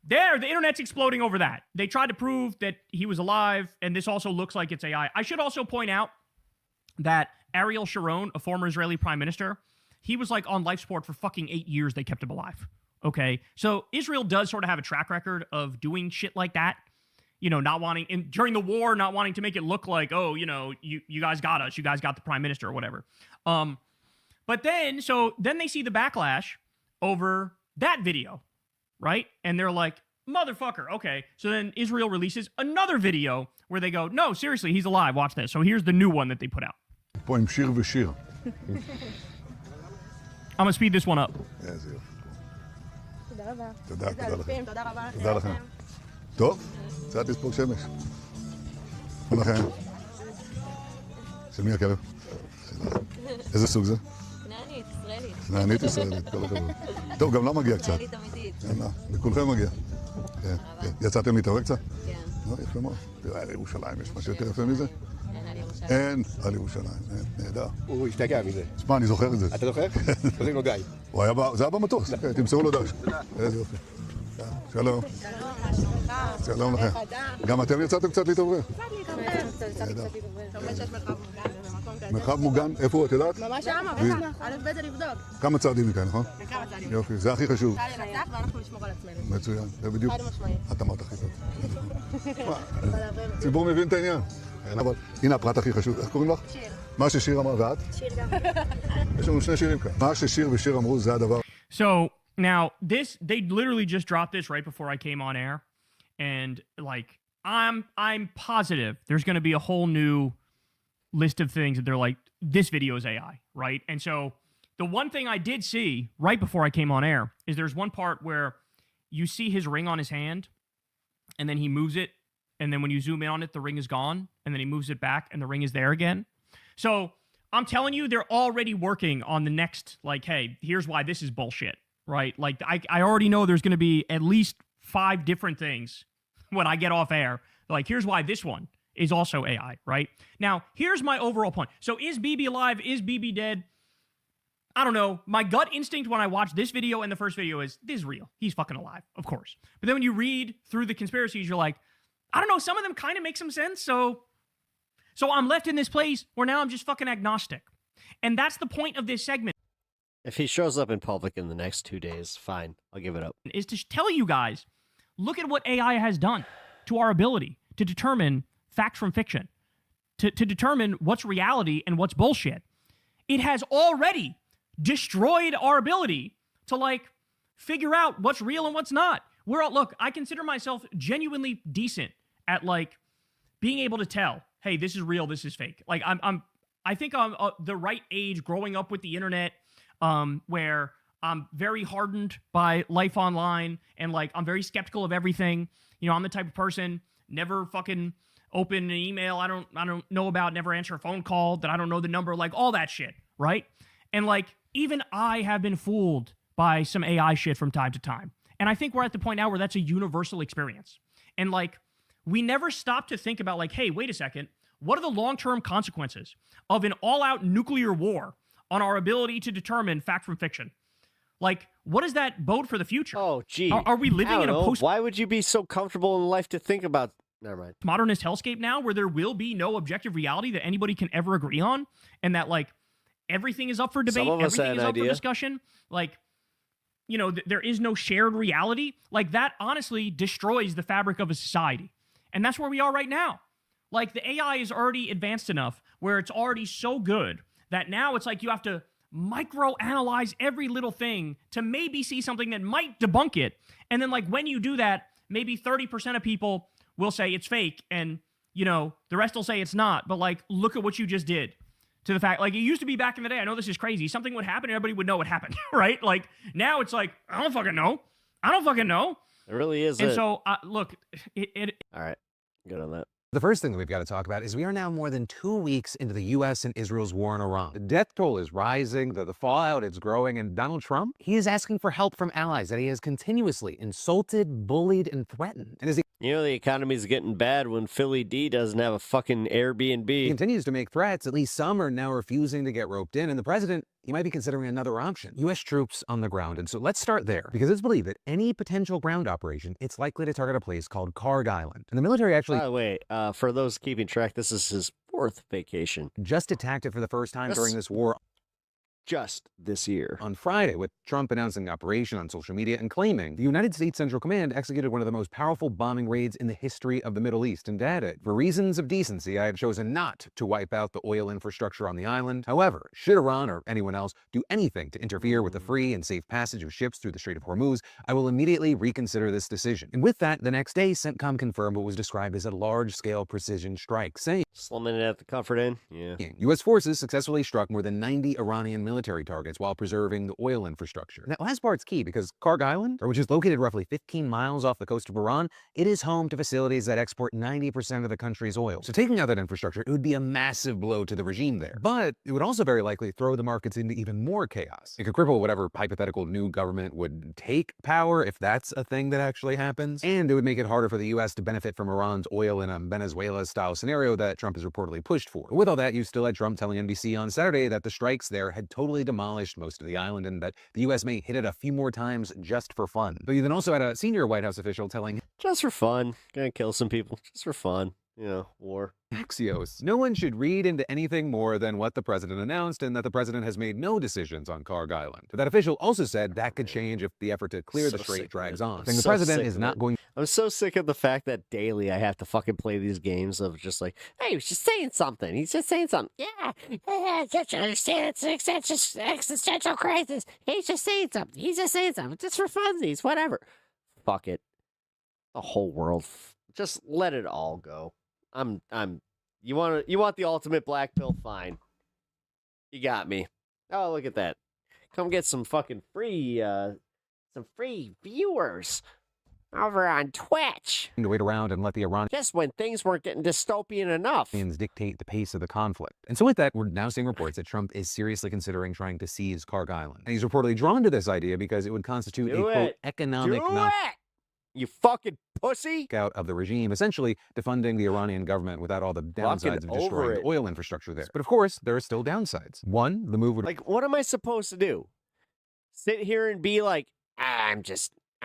the internet's exploding over that. They tried to prove that he was alive, and this also looks like it's AI. I should also point out that Ariel Sharon, a former Israeli prime minister, he was like on life support for fucking 8 years. They kept him alive. Okay. So Israel does sort of have a track record of doing shit like that. You know, not wanting, during the war, not wanting to make it look like, oh, you know, you guys got us. You guys got the prime minister or whatever. But then they see the backlash over that video, right? And they're like, motherfucker, okay. So then Israel releases another video where they go, no, seriously, he's alive. Watch this. So here's the new one that they put out.
פה עם שיר ושיר.
I'm gonna speed this one up.
איזה יופי.
תודה רבה.
תודה לכם.
תודה רבה.
תודה לכם. טוב, קצת לספוג שמש. תודה לכם. של מי הכלב? איזה סוג זה?
נענית, ישראלית.
נענית ישראלית, כל הכבוד. טוב, גם לה מגיע קצת.
ישראלית אמיתית.
לכולכם מגיע. יצאתם להתעורר קצת?
כן.
יפה מאוד. תראה, על ירושלים יש משהו יותר יפה מזה?
אין על ירושלים.
אין על ירושלים, נהדר.
הוא השתגע מזה.
תשמע, אני זוכר את זה.
אתה זוכר? קוראים לו גיא.
זה היה במטוס, תמסרו לו דש. איזה יופי. שלום. שלום לכם. גם אתם יצאתם קצת להתעורר?
יצאתי קצת להתעורר. אתה אומר שיש מרחב מוגן במקום כזה?
מרחב מוגן? איפה הוא, את יודעת?
ממש שם, בטח. א' ב' זה לבדוק.
כמה צעדים מכאן, נכון?
כמה צעדים.
יופי, זה הכי חשוב.
צעד לנצח ואנחנו נשמור על עצמנו.
מצוין, זה בדיוק.
חד משמעית.
את אמרת הכי טוב. הציבור מבין את העניין. אבל הנה הפרט הכי חשוב, איך קוראים לך?
שיר.
מה ששיר אמר, ואת?
שיר גם.
יש לנו שני שירים כאן. מה ששיר ושיר אמרו, זה הדבר.
So now they literally just dropped this right before I came on air, and like I'm positive there's going to be a whole new list of things that they're like, this video is AI, right? And so the one thing I did see right before I came on air is there's one part where you see his ring on his hand, and then he moves it, and then when you zoom in on it, the ring is gone, and then he moves it back, and the ring is there again. So I'm telling you, they're already working on the next, like, hey, here's why this is bullshit, right? Like, I already know there's going to be at least 5 different things when I get off air. Like, here's why this one is also AI, right? Now, here's my overall point. So is Bibi alive? Is Bibi dead? I don't know. My gut instinct when I watched this video and the first video is, this is real. He's fucking alive, of course. But then when you read through the conspiracies, you're like, I don't know, some of them kind of make some sense. So I'm left in this place where now I'm just fucking agnostic. And that's the point of this segment.
If he shows up in public in the next 2 days, fine. I'll give it up.
Is to tell you guys, look at what AI has done to our ability to determine facts from fiction, to determine what's reality and what's bullshit. It has already destroyed our ability to, like, figure out what's real and what's not. Look, I consider myself genuinely decent at, like, being able to tell, hey, this is real, this is fake. Like, I think I'm the right age growing up with the internet, where I'm very hardened by life online, and, like, I'm very skeptical of everything. You know, I'm the type of person, never fucking open an email I don't know about, never answer a phone call that I don't know the number, like, all that shit, right? And, like, even I have been fooled by some AI shit from time to time. And I think we're at the point now where that's a universal experience. And, like, we never stop to think about, like, hey, wait a second, what are the long-term consequences of an all-out nuclear war on our ability to determine fact from fiction? Like, what does that bode for the future?
Oh, gee.
Are we living in a post...
Why would you be so comfortable in life to think about... Never mind.
Modernist hellscape now, where there will be no objective reality that anybody can ever agree on, and that, like, everything is up for debate, everything is up for discussion. Like, you know, there is no shared reality. Like, that honestly destroys the fabric of a society. And that's where we are right now. Like, the AI is already advanced enough where it's already so good that now it's like you have to micro-analyze every little thing to maybe see something that might debunk it. And then, like, when you do that, maybe 30% of people will say it's fake, and, you know, the rest will say it's not. But, like, look at what you just did to the fact, like, it used to be back in the day, I know this is crazy, something would happen and everybody would know what happened, right? Like, now it's like, I don't fucking know. I don't fucking know.
It really is.
And so, look,
All right. Good on that.
The first thing that we've got to talk about is we are now more than 2 weeks into the U.S. and Israel's war in Iran. The death toll is rising, the fallout is growing, and Donald Trump, he is asking for help from allies that he has continuously insulted, bullied, and threatened. And as he
You know the economy's getting bad when Philly D doesn't have a fucking Airbnb.
continues to make threats, at least some are now refusing to get roped in, and the president, he might be considering another option. U.S. troops on the ground. And so let's start there, because it's believed that any potential ground operation, it's likely to target a place called Karg Island. And the military actually...
By the way, for those keeping track, this is his 4th vacation.
Just attacked it for the first time during this war.
Just this year.
On Friday, with Trump announcing the operation on social media and claiming the United States Central Command executed one of the most powerful bombing raids in the history of the Middle East, and added, for reasons of decency, I have chosen not to wipe out the oil infrastructure on the island. However, should Iran or anyone else do anything to interfere with the free and safe passage of ships through the Strait of Hormuz, I will immediately reconsider this decision. And with that, the next day, CENTCOM confirmed what was described as a large-scale precision strike, saying,
slumming it at the Comfort Inn? Yeah.
U.S. forces successfully struck more than 90 Iranian military targets while preserving the oil infrastructure. And that last part's key because Karg Island, which is located roughly 15 miles off the coast of Iran, it is home to facilities that export 90% of the country's oil. So taking out that infrastructure, it would be a massive blow to the regime there. But it would also very likely throw the markets into even more chaos. It could cripple whatever hypothetical new government would take power, if that's a thing that actually happens. And it would make it harder for the U.S. to benefit from Iran's oil in a Venezuela-style scenario that Trump has reportedly pushed for. With all that, you still had Trump telling NBC on Saturday that the strikes there had totally demolished most of the island and that the U.S. may hit it a few more times just for fun. But you then also had a senior White House official telling,
just for fun, gonna kill some people, just for fun. You know, war.
Axios. No one should read into anything more than what the president announced, and that the president has made no decisions on Karg Island. But that official also said that could change if the effort to clear the strait drags on. Saying the president is not going...
I'm so sick of the fact that daily I have to fucking play these games of just like, hey, he's just saying something. He's just saying something. Yeah, don't you understand? It's an existential crisis. He's just saying something. He's just saying something. Just for funsies, whatever. Fuck it. The whole world. Just let it all go. You want the ultimate black pill? Fine. You got me. Oh, look at that. Come get some fucking free viewers over on Twitch.
To wait around and let the Iranians
just when things weren't getting dystopian enough
dictate the pace of the conflict. And so with that, we're now seeing reports that Trump is seriously considering trying to seize Karg Island. And he's reportedly drawn to this idea because it would constitute quote, economic
you fucking pussy
out of the regime, essentially defunding the Iranian government without all the downsides of destroying the oil infrastructure there. But of course, there are still downsides. One, the move would...
Like, what am I supposed to do? Sit here and be like, I'm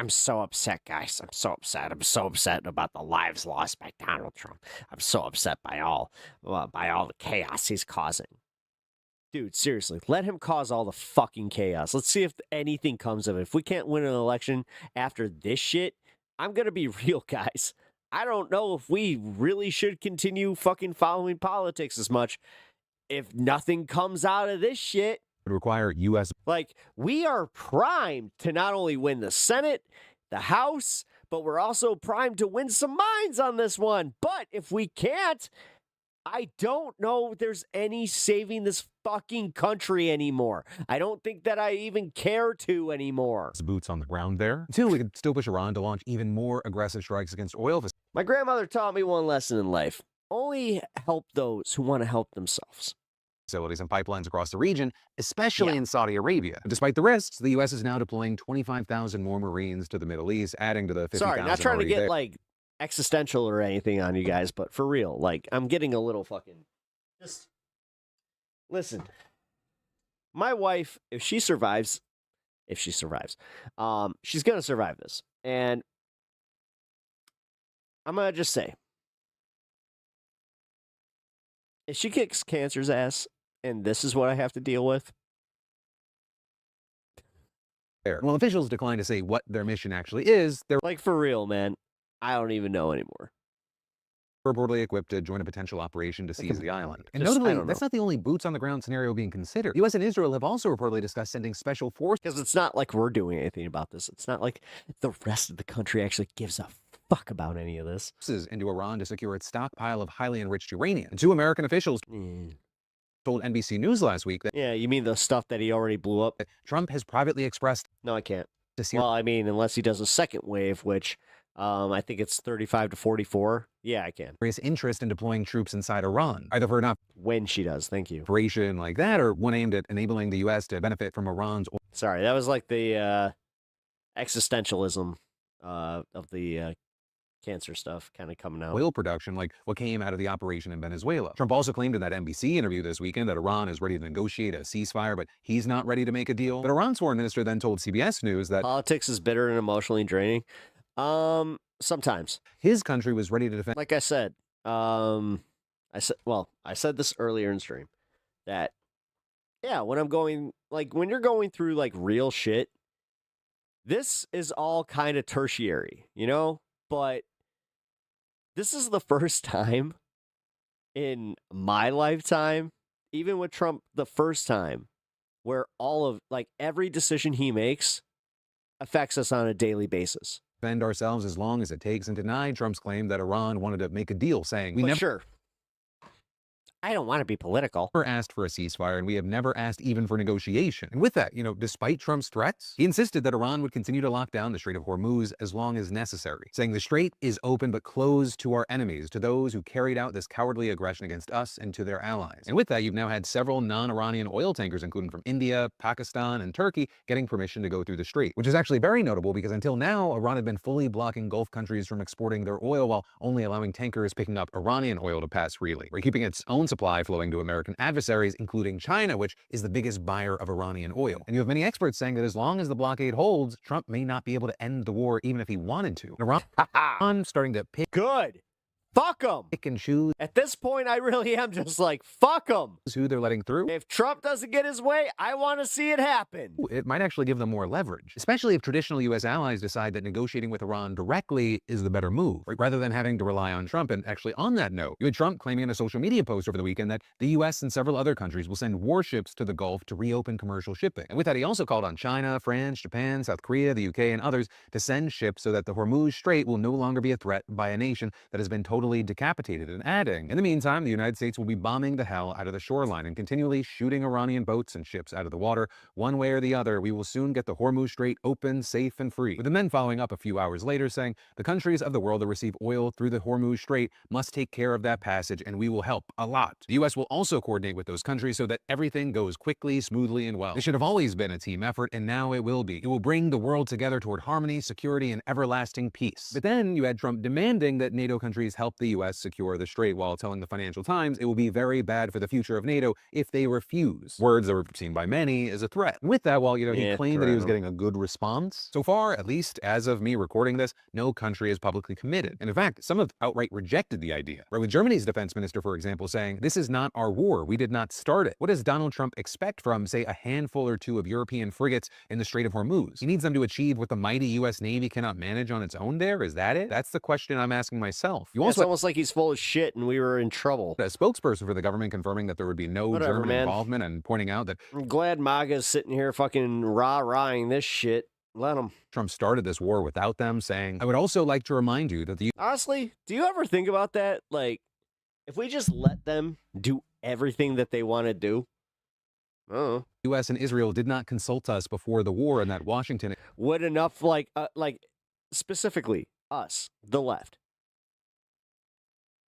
so upset, guys. I'm so upset. I'm so upset about the lives lost by Donald Trump. I'm so upset by all the chaos he's causing. Dude, seriously, let him cause all the fucking chaos. Let's see if anything comes of it. If we can't win an election after this shit, I'm going to be real, guys. I don't know if we really should continue fucking following politics as much if nothing comes out of this shit.
Would require U.S.
Like, we are primed to not only win the Senate, the House, but we're also primed to win some minds on this one. But if we can't, I don't know if there's any saving this fucking country anymore. I don't think that I even care to anymore.
Boots on the ground there. Two, we could still push Iran to launch even more aggressive strikes against oil facilities.
My grandmother taught me one lesson in life. Only help those who want to help themselves.
Facilities and pipelines across the region, especially in Saudi Arabia. Despite the risks, the U.S. is now deploying 25,000 more Marines to the Middle East, adding to the 50,000
Sorry, not trying to get
there.
like existential or anything on you guys, but for real, like, I'm getting a little fucking... Just listen. My wife, if she survives, she's gonna survive this. And I'm gonna just say, if she kicks cancer's ass, and this is what I have to deal with.
Well, officials declined to say what their mission actually is. They're
like, for real, man. I don't even know anymore.
Reportedly equipped to join a potential operation to seize the island. And notably, that's not the only boots on the ground scenario being considered. The U.S. and Israel have also reportedly discussed sending special forces.
Because it's not like we're doing anything about this. It's not like the rest of the country actually gives a fuck about any of this.
Into Iran to secure its stockpile of highly enriched uranium. And two American officials told NBC News last week that...
Yeah, you mean the stuff that he already blew up?
Trump has privately expressed...
No, I can't. Well, I mean, unless he does a second wave, which... I think it's 35 to 44. Yeah, I can.
Interest in deploying troops inside Iran, either for an
when she does. Thank you.
Operation like that, or one aimed at enabling the U.S. to benefit from Iran's.
Sorry, that was like the existentialism of the cancer stuff kind of coming out.
Oil production, like what came out of the operation in Venezuela. Trump also claimed in that NBC interview this weekend that Iran is ready to negotiate a ceasefire, but he's not ready to make a deal. But Iran's foreign minister then told CBS News that
politics is bitter and emotionally draining. Sometimes
his country was ready to defend.
Like I said, I said this earlier in stream that, yeah, when you're going through like real shit, this is all kind of tertiary, you know? But this is the first time in my lifetime, even with Trump, the first time where all of like every decision he makes affects us on a daily basis.
Defend ourselves as long as it takes, and denied Trump's claim that Iran wanted to make a deal, saying, "We never."
Sure. I don't want to be political.
Never asked for a ceasefire, and we have never asked even for negotiation. And with that, despite Trump's threats, he insisted that Iran would continue to lock down the Strait of Hormuz as long as necessary, saying the strait is open but closed to our enemies, to those who carried out this cowardly aggression against us and to their allies. And with that, you've now had several non-Iranian oil tankers, including from India, Pakistan, and Turkey, getting permission to go through the strait, which is actually very notable because until now, Iran had been fully blocking Gulf countries from exporting their oil while only allowing tankers picking up Iranian oil to pass freely, or keeping its own supply flowing to American adversaries, including China, which is the biggest buyer of Iranian oil. And you have many experts saying that as long as the blockade holds, Trump may not be able to end the war even if he wanted to. Iran starting to pick.
Good. Fuck them.
Pick and choose.
At this point, I really am just like, fuck them.
Who they're letting through.
If Trump doesn't get his way, I want to see it happen.
It might actually give them more leverage, especially if traditional U.S. allies decide that negotiating with Iran directly is the better move, right? Rather than having to rely on Trump. And actually, on that note, you had Trump claiming in a social media post over the weekend that the U.S. and several other countries will send warships to the Gulf to reopen commercial shipping. And with that, he also called on China, France, Japan, South Korea, the UK, and others to send ships so that the Hormuz Strait will no longer be a threat by a nation that has been totally decapitated. And adding, in the meantime, the United States will be bombing the hell out of the shoreline and continually shooting Iranian boats and ships out of the water. One way or the other, we will soon get the Hormuz Strait open, safe, and free. With him then following up a few hours later saying, the countries of the world that receive oil through the Hormuz Strait must take care of that passage, and we will help a lot. The U.S. will also coordinate with those countries so that everything goes quickly, smoothly, and well. This should have always been a team effort, and now it will be. It will bring the world together toward harmony, security, and everlasting peace. But then you had Trump demanding that NATO countries help the U.S. secure the strait, while telling the Financial Times it will be very bad for the future of NATO if they refuse. Words that were seen by many as a threat. And with that, while he claimed that he was getting a good response, so far, at least as of me recording this, no country is publicly committed. And in fact, some have outright rejected the idea. Right, with Germany's defense minister, for example, saying, "This is not our war. We did not start it." What does Donald Trump expect from, say, a handful or two of European frigates in the Strait of Hormuz? He needs them to achieve what the mighty U.S. Navy cannot manage on its own there? Is that it? That's the question I'm asking myself.
It's almost like he's full of shit and we were in trouble.
A spokesperson for the government confirming that there would be no German involvement and pointing out that
I'm glad MAGA's sitting here fucking rah-rahing this shit. Let them.
Trump started this war without them, saying, "I would also like to remind you that the..."
Honestly, do you ever think about that? Like, if we just let them do everything that they want to do?
U.S. and Israel did not consult us before the war, and that Washington
would enough, specifically us, the left.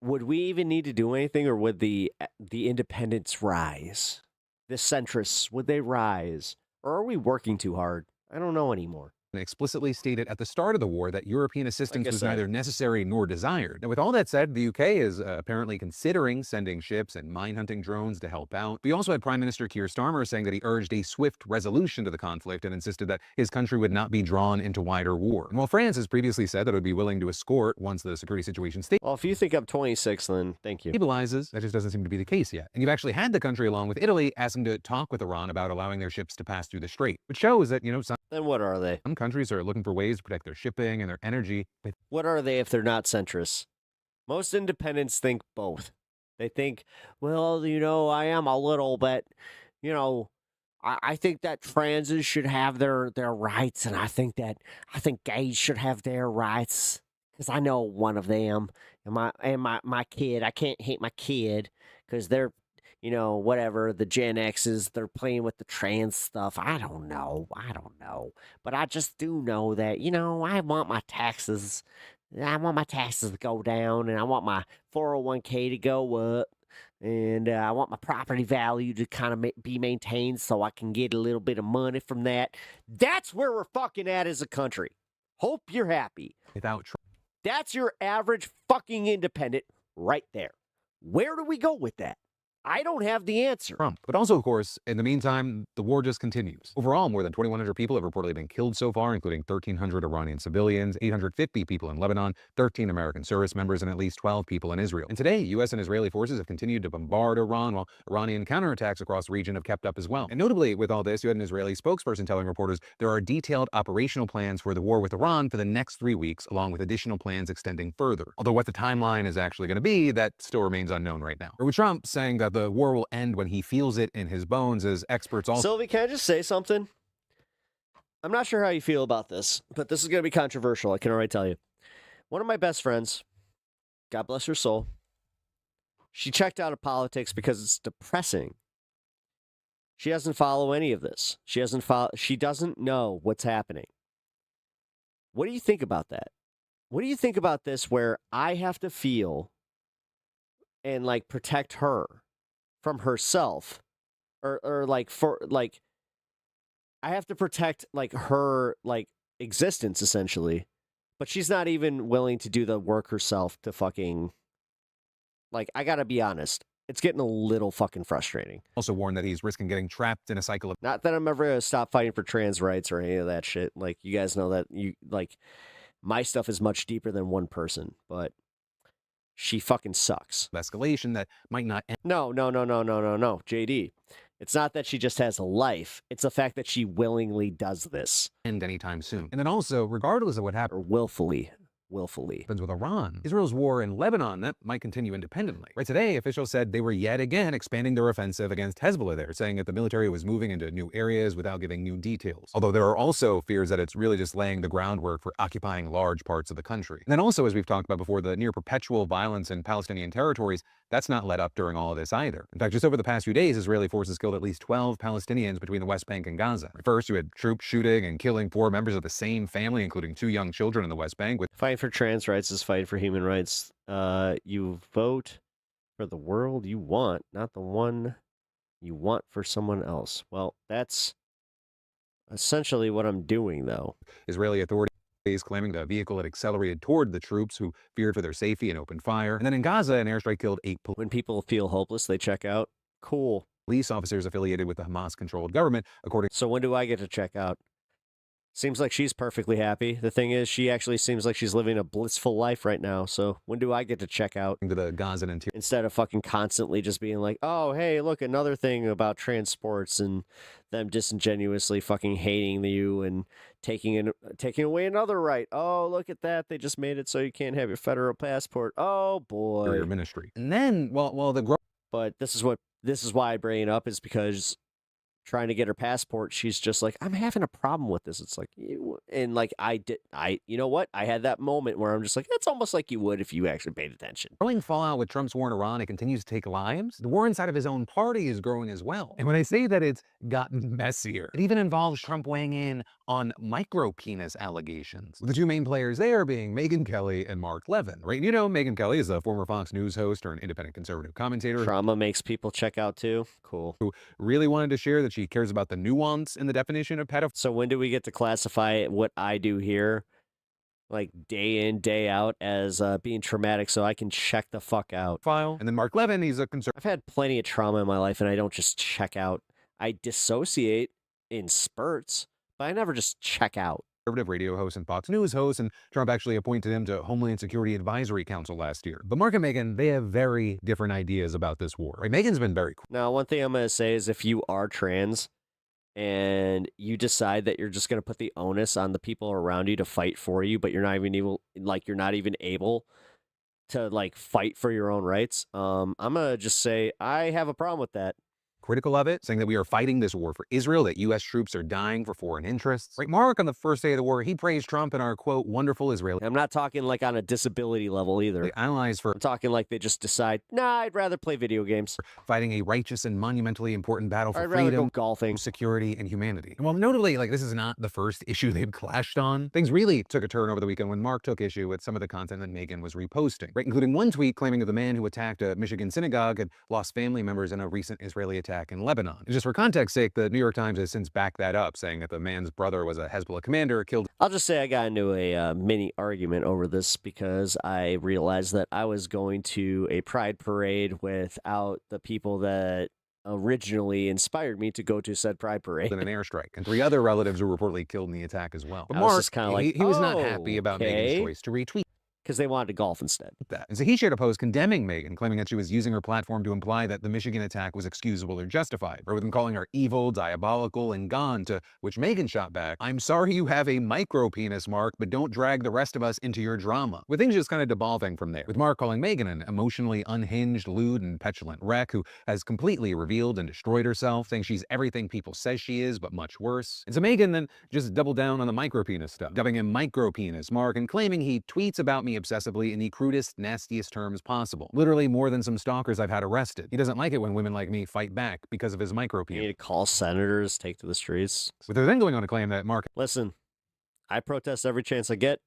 Would we even need to do anything, or would the independents rise? The centrists, would they rise? Or are we working too hard? I don't know anymore.
Explicitly stated at the start of the war that European assistance was neither necessary nor desired. Now, with all that said, the UK is apparently considering sending ships and mine-hunting drones to help out. We also had Prime Minister Keir Starmer saying that he urged a swift resolution to the conflict and insisted that his country would not be drawn into wider war. And while France has previously said that it would be willing to escort once the security situation stabilizes.
Well, if you think I'm 26, then thank you.
Stabilizes, that just doesn't seem to be the case yet. And you've actually had the country, along with Italy, asking to talk with Iran about allowing their ships to pass through the strait, which shows that,
Then what are they?
Some countries are looking for ways to protect their shipping and their energy.
What are they if they're not centrists? Most independents think both. They think, well, I am a little, but, I think that transes should have their rights, and I think gays should have their rights, because I know one of them, and my kid. I can't hate my kid because they're, whatever, the Gen X's, they're playing with the trans stuff. I don't know. But I just do know that, I want my taxes
I want my taxes to go down, and I want my 401k to go up, and I want my property value to kind of be maintained so I can get a little bit of money from that. That's where we're fucking at as a country. Hope you're happy.
Without Trump.
That's your average fucking independent right there. Where do we go with that? I don't have the answer.
Trump. But also, of course, in the meantime, the war just continues. Overall, more than 2,100 people have reportedly been killed so far, including 1,300 Iranian civilians, 850 people in Lebanon, 13 American service members, and at least 12 people in Israel. And today, U.S. and Israeli forces have continued to bombard Iran, while Iranian counterattacks across the region have kept up as well. And notably, with all this, you had an Israeli spokesperson telling reporters there are detailed operational plans for the war with Iran for the next 3 weeks, along with additional plans extending further. Although what the timeline is actually going to be, that still remains unknown right now. Or with Trump saying that the war will end when he feels it in his bones, as experts also...
Sylvie, can I just say something? I'm not sure how you feel about this, but this is going to be controversial, I can already tell you. One of my best friends, God bless her soul, she checked out of politics because it's depressing. She doesn't follow any of this. She doesn't know what's happening. What do you think about that? What do you think about this where I have to feel and like protect her from herself, or like for like I have to protect like her like existence essentially, but she's not even willing to do the work herself to fucking, like, I gotta be honest, it's getting a little fucking frustrating.
Also warned that he's risking getting trapped in a cycle of...
Not that I'm ever gonna stop fighting for trans rights or any of that shit. Like, you guys know that my stuff is much deeper than one person, but she fucking sucks.
Escalation that might not end.
No, JD. It's not that she just has a life. It's the fact that she willingly does this.
End anytime soon. And then also, regardless of what happens...
Or willfully.
Happens with Iran. Israel's war in Lebanon, that might continue independently. Right today, officials said they were yet again expanding their offensive against Hezbollah there, saying that the military was moving into new areas without giving new details. Although there are also fears that it's really just laying the groundwork for occupying large parts of the country. And then also, as we've talked about before, the near perpetual violence in Palestinian territories, that's not let up during all of this either. In fact, just over the past few days, Israeli forces killed at least 12 Palestinians between the West Bank and Gaza. First, you had troops shooting and killing 4 members of the same family, including 2 young children in the West Bank.
Fighting for trans rights is fighting for human rights. You vote for the world you want, not the one you want for someone else. Well, that's essentially what I'm doing, though.
Israeli authorities claiming the vehicle had accelerated toward the troops, who feared for their safety and opened fire. And then in Gaza, an airstrike killed 8 police.
When people feel hopeless, they check out. Cool.
Police officers affiliated with the Hamas-controlled government, according...
So when do I get to check out? Seems like she's perfectly happy. The thing is, she actually seems like she's living a blissful life right now. So when do I get to check out?
To the Gaza interior.
Instead of fucking constantly just being like, oh, hey, look, another thing about transports and them disingenuously fucking hating you and taking away another right. Oh, look at that. They just made it so you can't have your federal passport. Oh, boy.
Your ministry. And then,
But this is why I bring it up, is because trying to get her passport, she's just like, I'm having a problem with this. It's like, you know what? I had that moment where I'm just like, it's almost like you would if you actually paid attention.
Growing fallout with Trump's war in Iran, it continues to take lives. The war inside of his own party is growing as well. And when I say that it's gotten messier, it even involves Trump weighing in on micro-penis allegations, with the 2 main players there being Megyn Kelly and Mark Levin, right? You know, Megyn Kelly is a former Fox News host or an independent conservative commentator.
Trauma makes people check out too. Cool.
Who really wanted to share that she cares about the nuance in the definition of pedophile.
So when do we get to classify what I do here, like day in, day out, as being traumatic so I can check the fuck out?
And then Mark Levin, he's a conservative.
I've had plenty of trauma in my life, and I don't just check out. I dissociate in spurts, but I never just check out.
Conservative radio host and Fox News host, and Trump actually appointed him to Homeland Security Advisory Council last year. But Mark and Megyn, they have very different ideas about this war. Right? Megyn's been very cool.
Now, one thing I'm going to say is, if you are trans and you decide that you're just going to put the onus on the people around you to fight for you, but you're not even able to like fight for your own rights, I'm going to just say I have a problem with that.
critical of it, saying that we are fighting this war for Israel, that U.S. troops are dying for foreign interests. Right, Mark, on the first day of the war, he praised Trump and our, quote, wonderful Israeli.
I'm not talking like on a disability level either.
Allies for
I'm talking like they just decide, nah, I'd rather play video games.
Fighting a righteous and monumentally important battle for
I'd rather
freedom,
go golfing,
security, and humanity. And while notably, like, this is not the first issue they've clashed on, things really took a turn over the weekend when Mark took issue with some of the content that Megyn was reposting, right? Including one tweet claiming that the man who attacked a Michigan synagogue had lost family members in a recent Israeli attack in Lebanon. And just for context's sake, the New York Times has since backed that up, saying that the man's brother was a Hezbollah commander killed.
I'll just say I got into a mini argument over this because I realized that I was going to a pride parade without the people that originally inspired me to go to said pride parade.
In an airstrike, and 3 other relatives were reportedly killed in the attack as well. But
I was
Mark,
just kind of like,
he was not happy about Megyn's choice to retweet
because they wanted to golf instead.
That. And so he shared a post condemning Megyn, claiming that she was using her platform to imply that the Michigan attack was excusable or justified, rather than calling her evil, diabolical, and gone, to which Megyn shot back, "I'm sorry you have a micro penis, Mark, but don't drag the rest of us into your drama," with things just kind of devolving from there, with Mark calling Megyn an emotionally unhinged, lewd, and petulant wreck who has completely revealed and destroyed herself, saying she's everything people say she is, but much worse. And so Megyn then just doubled down on the micro penis stuff, dubbing him micro penis Mark, and claiming he tweets about me obsessively in the crudest, nastiest terms possible. Literally more than some stalkers I've had arrested. He doesn't like it when women like me fight back because of his micro penis.
You need to call senators, take to the streets.
With her then going on to claim that Mark...
Listen, I protest every chance I get.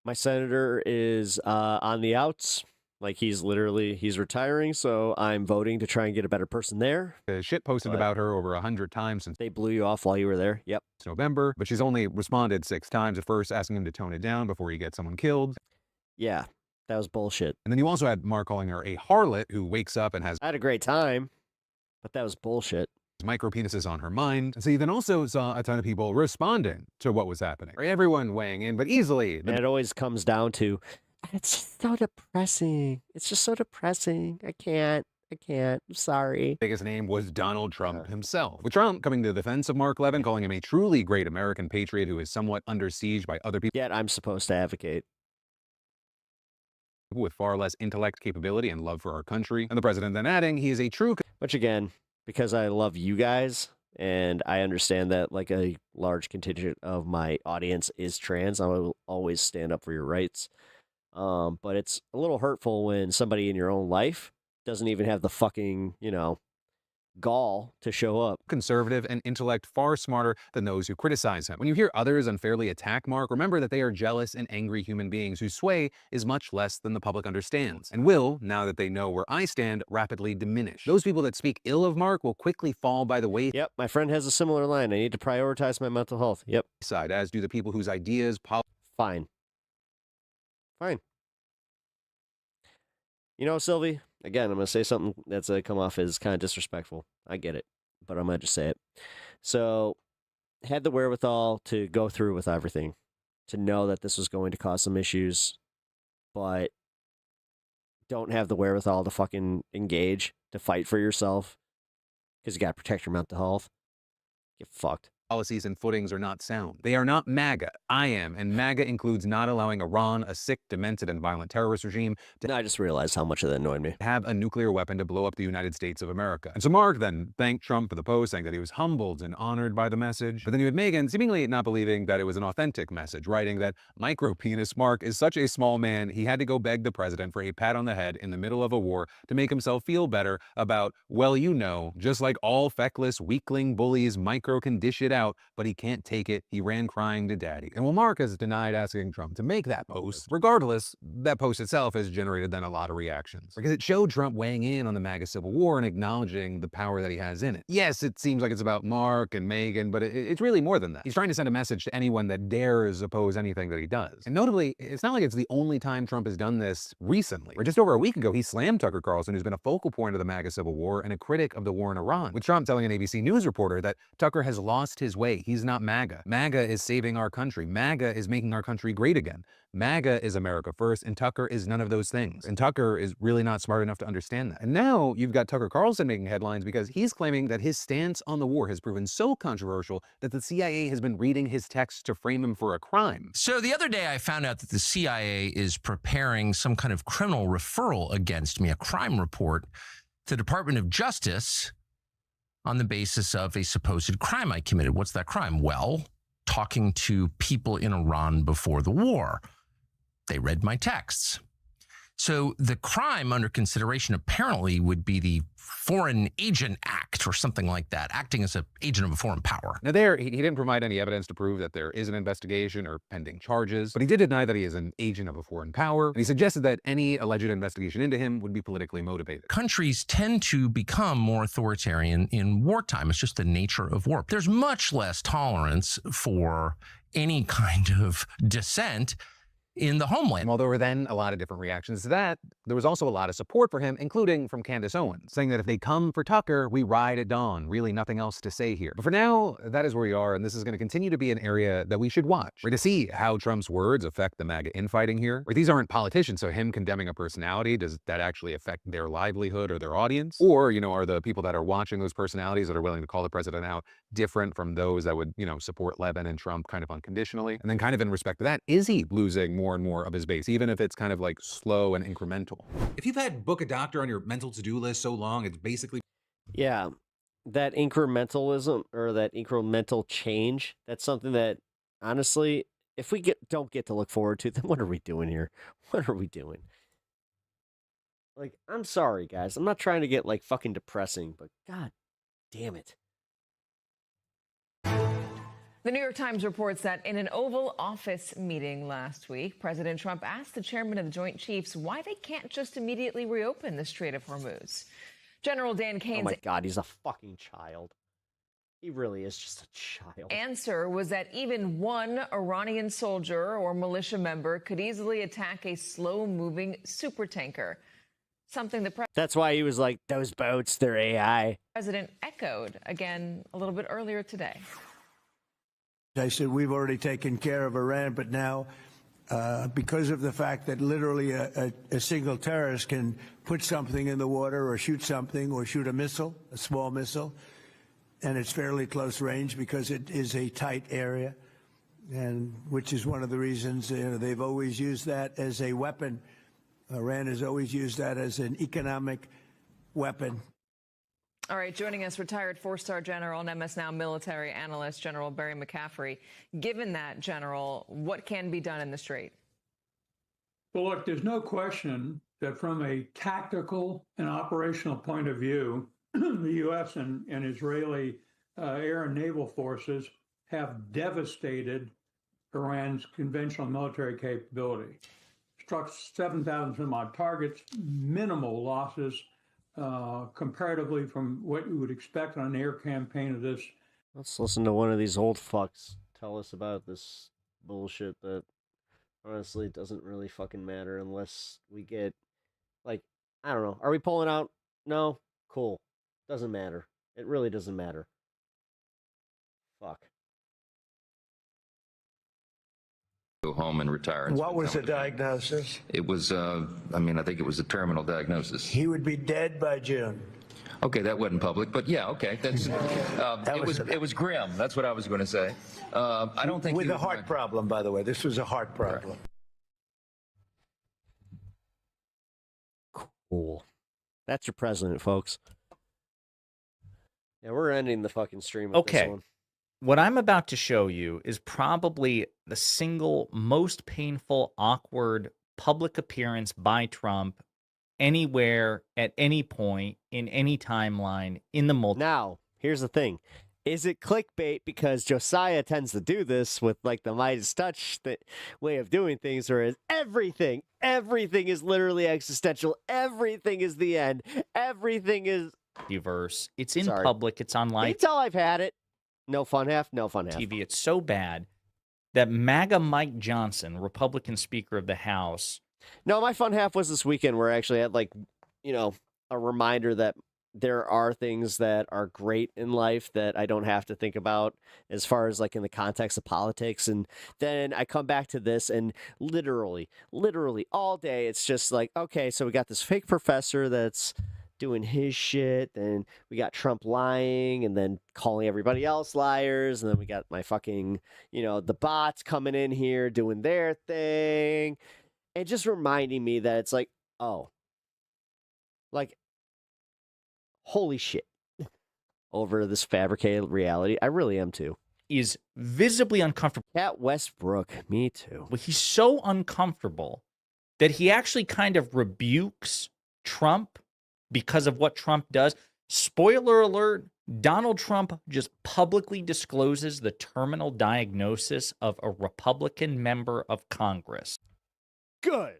My senator is on the outs. Like, he's retiring, so I'm voting to try and get a better person there.
Shit posted about her over 100 times since...
They blew you off while you were there? Yep.
November, but she's only responded 6 times, at first asking him to tone it down before he gets someone killed.
Yeah, that was bullshit.
And then you also had Mark calling her a harlot who wakes up and has...
I had a great time, but that was bullshit.
Micro penises on her mind. And so you then also saw a ton of people responding to what was happening. Right? Everyone weighing in, but easily.
And it always comes down to, it's just so depressing. It's just so depressing. I can't. I'm sorry.
Biggest name was Donald Trump himself. With Trump coming to the defense of Mark Levin, calling him a truly great American patriot who is somewhat under siege by other people.
Yet I'm supposed to advocate.
With far less intellect, capability, and love for our country. And the president then adding, he is a true...
Which again, because I love you guys, and I understand that like a large contingent of my audience is trans, I will always stand up for your rights. But it's a little hurtful when somebody in your own life doesn't even have the fucking, gall to show up.
Conservative and intellect far smarter than those who criticize him. When you hear others unfairly attack Mark, remember that they are jealous and angry human beings whose sway is much less than the public understands, and will, now that they know where I stand, rapidly diminish. Those people that speak ill of Mark will quickly fall by the wayside.
Yep, my friend has a similar line. I need to prioritize my mental health. Yep.
As do the people whose ideas...
Fine. Sylvie, again, I'm going to say something that's going to come off as kind of disrespectful. I get it, but I'm going to just say it. So, had the wherewithal to go through with everything, to know that this was going to cause some issues, but don't have the wherewithal to fucking engage, to fight for yourself, because you got to protect your mental health. Get fucked.
Policies and footings are not sound. They are not MAGA. I am, and MAGA includes not allowing Iran, a sick, demented, and violent terrorist regime, to...
I just realized how much of that annoyed me.
...have a nuclear weapon to blow up the United States of America. And so Mark then thanked Trump for the post, saying that he was humbled and honored by the message. But then you had Megyn seemingly not believing that it was an authentic message, writing that micro penis Mark is such a small man, he had to go beg the president for a pat on the head in the middle of a war to make himself feel better about, well, just like all feckless, weakling bullies, micro can dish it out, but he can't take it. He ran crying to daddy. And while Mark has denied asking Trump to make that post, regardless, that post itself has generated then a lot of reactions. Because it showed Trump weighing in on the MAGA civil war and acknowledging the power that he has in it. Yes, it seems like it's about Mark and Megyn, but it's really more than that. He's trying to send a message to anyone that dares oppose anything that he does. And notably, it's not like it's the only time Trump has done this recently. Or just over a week ago, he slammed Tucker Carlson, who's been a focal point of the MAGA civil war and a critic of the war in Iran, with Trump telling an ABC News reporter that Tucker has lost his way. He's not MAGA. MAGA is saving our country. MAGA is making our country great again. MAGA is America first, and Tucker is none of those things. And Tucker is really not smart enough to understand that. And now you've got Tucker Carlson making headlines because he's claiming that his stance on the war has proven so controversial that the CIA has been reading his texts to frame him for a crime.
So the other day I found out that the CIA is preparing some kind of criminal referral against me, a crime report, to the Department of Justice, on the basis of a supposed crime I committed. What's that crime? Well, talking to people in Iran before the war. They read my texts. So the crime under consideration apparently would be the Foreign Agent Act or something like that, acting as an agent of a foreign power.
Now he didn't provide any evidence to prove that there is an investigation or pending charges, but he did deny that he is an agent of a foreign power, and he suggested that any alleged investigation into him would be politically motivated.
Countries tend to become more authoritarian in wartime. It's just the nature of war. There's much less tolerance for any kind of dissent in the homeland.
While there were then a lot of different reactions to that, there was also a lot of support for him, including from Candace Owens, saying that if they come for Tucker, we ride at dawn. Really nothing else to say here. But for now, that is where we are, and this is going to continue to be an area that we should watch, right, to see how Trump's words affect the MAGA infighting here. Right, these aren't politicians, so him condemning a personality, does that actually affect their livelihood or their audience? Or, are the people that are watching those personalities that are willing to call the president out different from those that would, support Levin and Trump kind of unconditionally? And then kind of in respect to that, is he losing more and more of his base, even if it's kind of like slow and incremental? If you've had book a doctor on your mental to-do list so long, it's basically...
Yeah, that incrementalism or that incremental change, that's something that, honestly, if we don't get to look forward to, then what are we doing here? What are we doing? Like, I'm sorry, guys. I'm not trying to get, fucking depressing, but god damn it.
The New York Times reports that in an Oval Office meeting last week, President Trump asked the chairman of the Joint Chiefs why they can't just immediately reopen the Strait of Hormuz. General Dan Kane's...
Oh my god, he's a fucking child. He really is just a child.
Answer was that even one Iranian soldier or militia member could easily attack a slow-moving supertanker. Something the
That's why he was like, those boats, they're AI.
president echoed again a little bit earlier today.
I said, we've already taken care of Iran, but now, because of the fact that literally a single terrorist can put something in the water or shoot something or shoot a missile, a small missile, and it's fairly close range because it is a tight area, and which is one of the reasons they've always used that as a weapon. Iran has always used that as an economic weapon.
All right, joining us, retired four-star general and MS Now military analyst, General Barry McCaffrey. Given that, General, what can be done in the Strait?
Well, look, there's no question that from a tactical and operational point of view, the U.S. and Israeli air and naval forces have devastated Iran's conventional military capability. Struck 7,000 some odd targets, minimal losses, comparatively from what you would expect on an air campaign of this.
Let's listen to one of these old fucks tell us about this bullshit that honestly doesn't really fucking matter unless we get, I don't know. Are we pulling out? No? Cool. Doesn't matter. It really doesn't matter. Fuck.
Go home and retire. And
What was the diagnosis?
It was, I think it was a terminal diagnosis.
He would be dead by June.
Okay, that wasn't public, but yeah, okay. That's it was grim. That's what I was going to say. I don't think
with a heart problem, by the way. This was a heart problem.
Cool. That's your president, folks. Yeah, we're ending the fucking stream with this one.
What I'm about to show you is probably the single most painful, awkward public appearance by Trump anywhere, at any point, in any timeline, in the
Now, here's the thing. Is it clickbait because Josiah tends to do this with the Midas touch way of doing things, or is everything is literally existential, everything is the end, everything is...
Multiverse. It's in public, it's on live.
You can tell I've had it. No fun half, no fun half.
TV. It's so bad that MAGA Mike Johnson, Republican Speaker of the House.
No, my fun half was this weekend where I actually had a reminder that there are things that are great in life that I don't have to think about as far as in the context of politics. And then I come back to this and literally all day it's just okay, so we got this fake professor that's doing his shit, and we got Trump lying and then calling everybody else liars, and then we got my fucking, the bots coming in here doing their thing, and just reminding me that it's holy shit. over this fabricated reality. I really am too.
Is visibly uncomfortable.
At Westbrook, me too.
Well, he's so uncomfortable that he actually kind of rebukes Trump because of what Trump does. Spoiler alert, Donald Trump just publicly discloses the terminal diagnosis of a Republican member of Congress.
Good.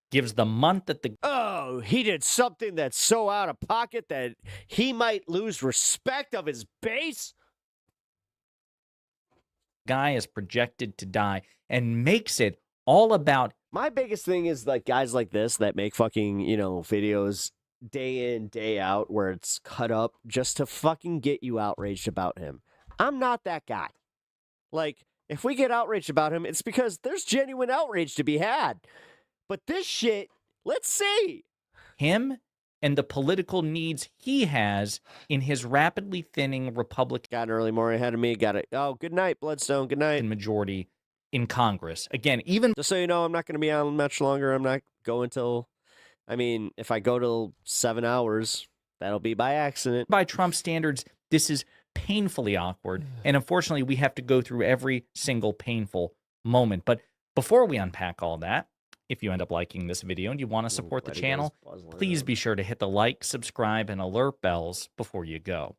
Gives the month that the...
Oh, he did something that's so out of pocket that he might lose respect of his base?
Guy is projected to die and makes it all about...
My biggest thing is like guys like this that make fucking, videos day in, day out where it's cut up just to fucking get you outraged about him. I'm not that guy. Like, if we get outraged about him, it's because there's genuine outrage to be had. But this shit, let's see.
Him and the political needs he has in his rapidly thinning Republican...
Got an early morning ahead of me. Got it. Oh, good night, Bloodstone. Good night.
...majority in Congress. Again, even...
Just so you know, I'm not going to be on much longer. I'm not going till... if I go till 7 hours, that'll be by accident.
By Trump standards, this is painfully awkward. And unfortunately, we have to go through every single painful moment. But before we unpack all that, if you end up liking this video and you want to support the channel, please be sure to hit the like, subscribe, and alert bells before you go.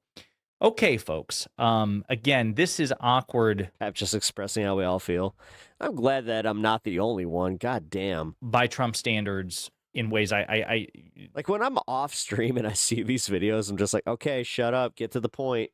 Okay, folks. Again, this is awkward.
I'm just expressing how we all feel. I'm glad that I'm not the only one. God damn.
By Trump standards, in ways I
like when I'm off stream and I see these videos, I'm just like, okay, shut up, get to the point.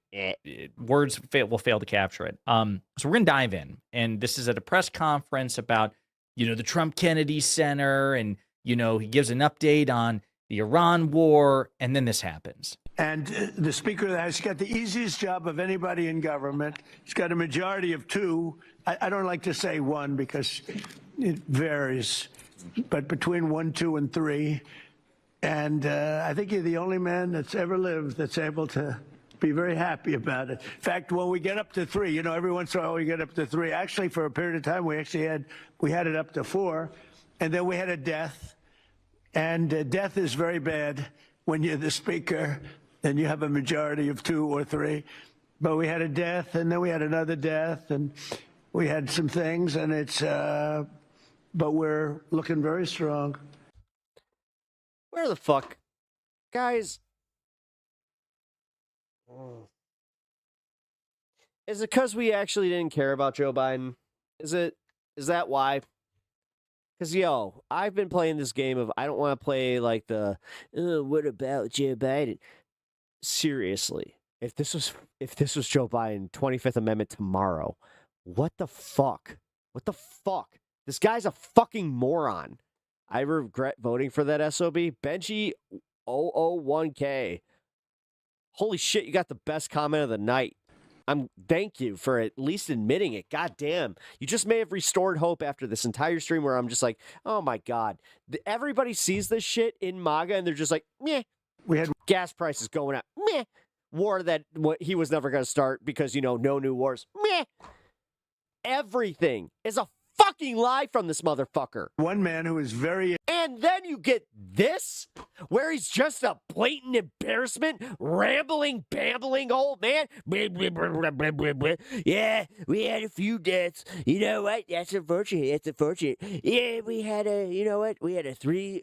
Words will fail to capture it. So we're gonna dive in, and this is at a press conference about the Trump Kennedy Center, and he gives an update on the Iran war, and then this happens.
And the speaker has got the easiest job of anybody in government. He's got a majority of 2. I don't like to say 1 because it varies, but between 1, 2, and 3. And I think you're the only man that's ever lived that's able to be very happy about it. In fact, when we get up to 3, every once in a while we get up to 3. Actually, for a period of time, we had it up to 4, and then we had a death. And death is very bad when you're the speaker and you have a majority of 2 or 3. But we had a death, and then we had another death, and we had some things, and it's. But we're looking very strong.
Where the fuck, guys? Is it because we actually didn't care about Joe Biden? Is that why? Because, I've been playing this game of I don't want to play like the, what about Joe Biden? Seriously, if this was Joe Biden, 25th Amendment tomorrow, what the fuck? What the fuck? This guy's a fucking moron. I regret voting for that SOB. Benji 001K. Holy shit, you got the best comment of the night. Thank you for at least admitting it. God damn. You just may have restored hope after this entire stream where I'm just like, oh my God. Everybody sees this shit in MAGA and they're just like, meh. We had gas prices going up. Meh. War that he was never going to start because, no new wars. Meh. Everything is a fucking lie from this motherfucker.
One man who is very...
And then you get this, where he's just a blatant embarrassment, rambling, babbling old man. Yeah, we had a few deaths. You know what? That's unfortunate. That's unfortunate. Yeah, we had we had 3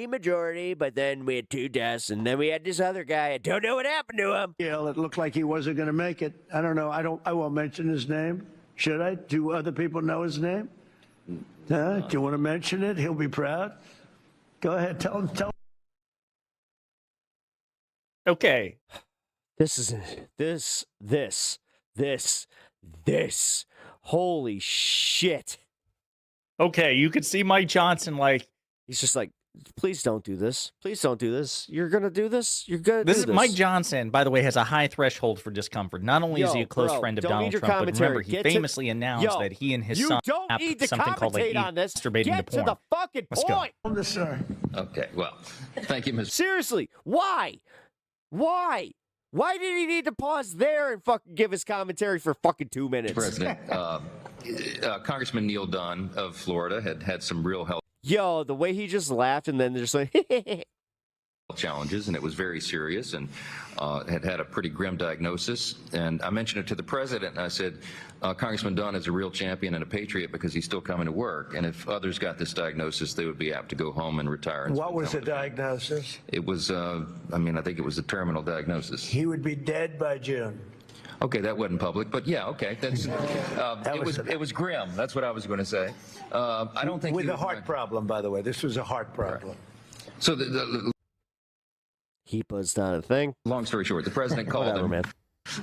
majority, but then we had 2 deaths, and then we had this other guy. I don't know what happened to him.
Yeah, it looked like he wasn't going to make it. I don't know. I won't mention his name. Should I? Do other people know his name? Do you want to mention it? He'll be proud. Go ahead. Tell him.
Okay.
This. Holy shit.
Okay, you could see Mike Johnson
he's just like, please don't do this. Please don't do this. You're going to do this? You're going to
do
this?
Mike Johnson, by the way, has a high threshold for discomfort. Not only is he a close friend of Donald Trump, but remember, he famously announced that he and his son have something called masturbating to porn.
Get to the fucking point.
Okay, well, thank you, Mr.
Seriously, why? Why did he need to pause there and fucking give his commentary for fucking 2 minutes?
President, Congressman Neil Dunn of Florida had some real health
the way he just laughed and then just like
challenges, and it was very serious, and had a pretty grim diagnosis. And I mentioned it to the president, and I said, Congressman Dunn is a real champion and a patriot because he's still coming to work. And if others got this diagnosis, they would be apt to go home and retire. And
What was the diagnosis?
it was, I think it was a terminal diagnosis.
He would be dead by June.
Okay, that wasn't public, but yeah, okay. That's it was grim. That's what I was going to say. I don't think
with a heart problem, by the way. This was a heart problem.
Right. So
HEPA's not a thing.
Long story short, the president called
Whatever,
him.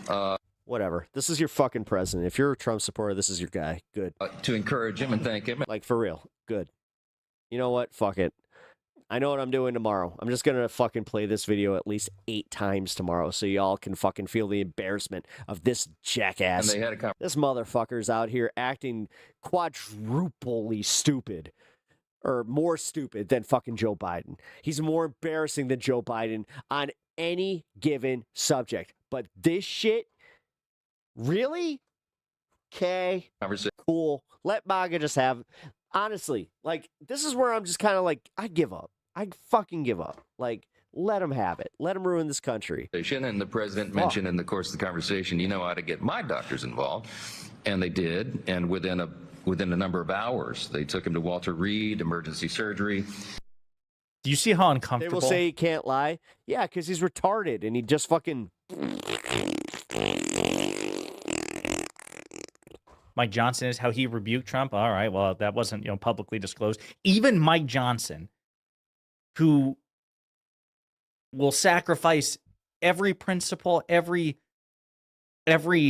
man. Whatever. This is your fucking president. If you're a Trump supporter, this is your guy. Good.
To encourage him and thank him.
Like, for real. Good. You know what? Fuck it. I know what I'm doing tomorrow. I'm just going to fucking play this video at least 8 times tomorrow so y'all can fucking feel the embarrassment of this jackass.
And they had a
this motherfucker's out here acting quadruply stupid. Or more stupid than fucking Joe Biden. He's more embarrassing than Joe Biden on any given subject. But this shit, really? Okay. Cool. Let MAGA just have... Honestly, like, this is where I'm just kind of like, I give up. I fucking give up. Like, let him have it. Let him ruin this country.
And the president mentioned in the course of the conversation, you know how to get my doctors involved. And they did. And within a number of hours, they took him to Walter Reed, emergency surgery.
Do you see how
They
uncomfortable?
will say he can't lie. Yeah, because he's retarded and he just fucking...
Mike Johnson is how he rebuked Trump. All right, well, that wasn't publicly disclosed. Even Mike Johnson, who will sacrifice every principle, every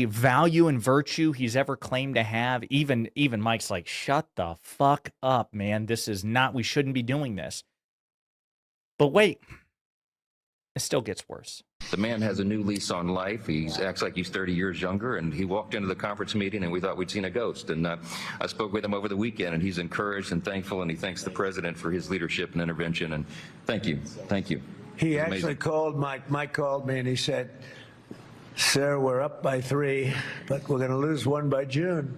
value and virtue he's ever claimed to have, even Mike's like, shut the fuck up, man. This is not, we shouldn't be doing this. But wait, it still gets worse.
The man has a new lease on life. He acts like he's 30 years younger, and he walked into the conference meeting, and we thought we'd seen a ghost. And I spoke with him over the weekend, and he's encouraged and thankful, and he thanks the president for his leadership and intervention. And thank you. Thank you.
He actually called Mike. Mike called me, and he said, sir, we're up by 3, but we're going to lose 1 by June.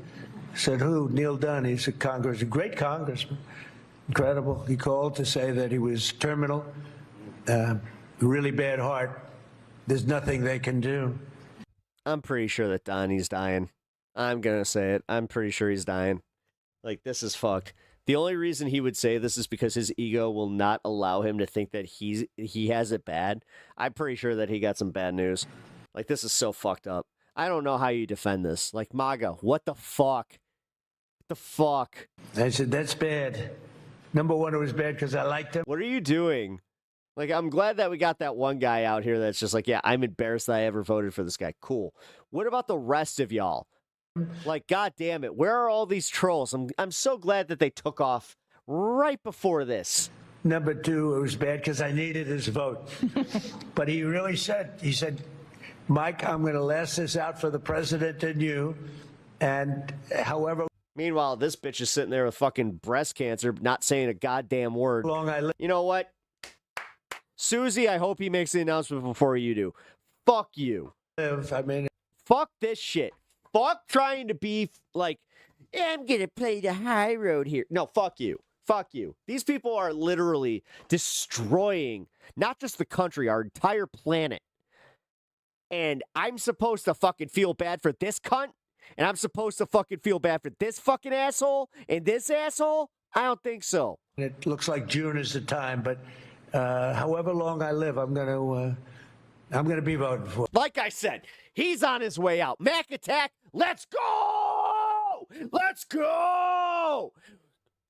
I said, who? Neil Dunn. He's a great congressman. Incredible. He called to say that he was terminal, really bad heart. There's nothing they can do.
I'm pretty sure that Donnie's dying. I'm going to say it. I'm pretty sure he's dying. Like, this is fucked. The only reason he would say this is because his ego will not allow him to think that he has it bad. I'm pretty sure that he got some bad news. Like, this is so fucked up. I don't know how you defend this. Like, MAGA, what the fuck? What the fuck?
I said, that's bad. Number one, it was bad because I liked him.
What are you doing? Like, I'm glad that we got that one guy out here that's just like, yeah, I'm embarrassed that I ever voted for this guy. Cool. What about the rest of y'all? Like, God damn it. Where are all these trolls? I'm so glad that they took off right before this.
Number two, it was bad because I needed his vote. But he really said, Mike, I'm going to last this out for the president and you. And however...
Meanwhile, this bitch is sitting there with fucking breast cancer, not saying a goddamn word. You know what? Susie, I hope he makes the announcement before you do. Fuck you. Fuck this shit. Fuck trying to be like, I'm going to play the high road here. No, fuck you. Fuck you. These people are literally destroying not just the country, our entire planet. And I'm supposed to fucking feel bad for this cunt? And I'm supposed to fucking feel bad for this fucking asshole and this asshole? I don't think so.
It looks like June is the time, but however long I live, I'm going to be voting for.
Like I said, he's on his way out. Mac attack. Let's go! Let's go!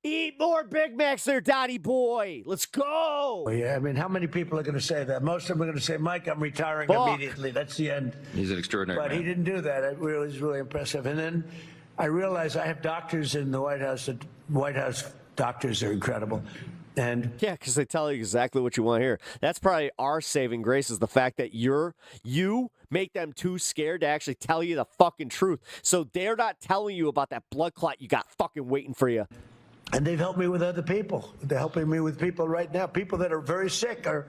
Eat more Big Macs there, Donnie boy. Let's go.
Yeah, I mean, how many people are going to say that? Most of them are going to say, Mike, I'm retiring immediately. That's the end.
He's an extraordinary
But
man.
he didn't do that. It was really impressive. And then I realized I have doctors in the White House. The White House doctors are incredible. And
yeah, because they tell you exactly what you want to hear. That's probably our saving grace, is the fact that you make them too scared to actually tell you the fucking truth. So they're not telling you about that blood clot you got fucking waiting for you.
And they've helped me with other people. They're helping me with people right now. People that are very sick are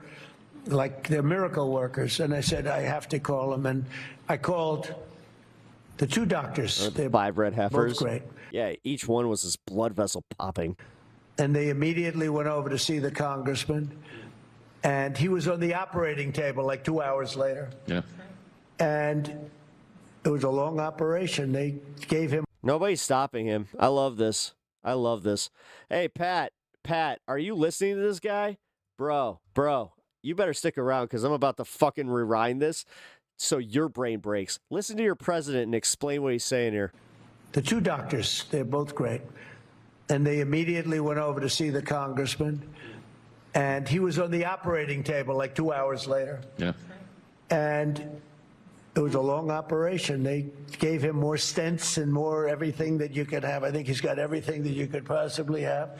like, they're miracle workers. And I said, I have to call them. And I called the 2 doctors.
They're 5 red heifers.
Both great.
Yeah, each one was this blood vessel popping.
And they immediately went over to see the congressman. And he was on the operating table like 2 hours later.
Yeah.
And it was a long operation. They gave him.
Nobody's stopping him. I love this. I love this. Hey, Pat, are you listening to this guy? Bro, you better stick around because I'm about to fucking rewind this so your brain breaks. Listen to your president and explain what he's saying here.
The two doctors, they're both great. And they immediately went over to see the congressman. And he was on the operating table like 2 hours later.
Yeah.
And it was a long operation. They gave him more stents and more everything that you could have. I think he's got everything that you could possibly have.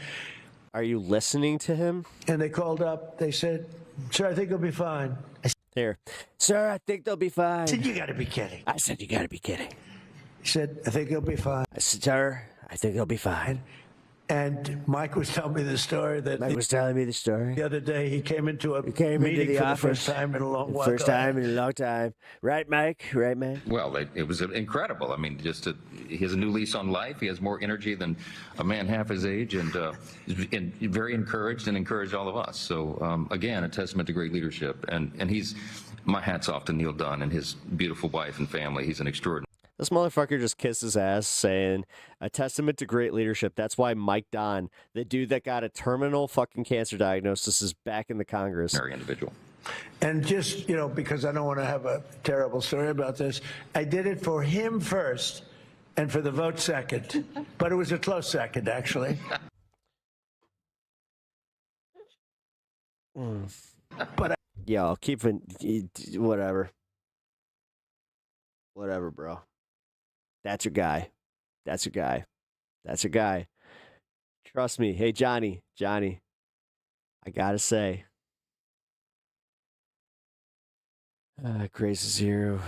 Are you listening to him?
And they called up. They said, sir, I think he'll be fine.
Here. Sir, I think they'll be fine.
I said, you got to be kidding.
I said, you got to be kidding.
He said, I think he'll be fine.
I said, sir, I think he'll be fine.
And Mike was telling me the story that
the
other day he came into a
meeting
meeting for
office.
the first time in a long while.
First time in a long time. Right, Mike? Right, man?
Well, it was incredible. I mean, he has a new lease on life. He has more energy than a man half his age, and very encouraged and encouraged all of us. So, again, a testament to great leadership. And he's, my hat's off to Neil Dunn and his beautiful wife and family. He's an extraordinary.
This motherfucker just kissed his ass saying, a testament to great leadership. That's why Mike Don, the dude that got a terminal fucking cancer diagnosis, is back in the Congress.
Individual.
And just, because I don't want to have a terrible story about this, I did it for him first and for the vote second. But it was a close second, actually. But
Yo, keep it, whatever. Whatever, bro. That's your guy. That's your guy. That's your guy. Trust me. Hey, Johnny, I gotta say. Grace is here with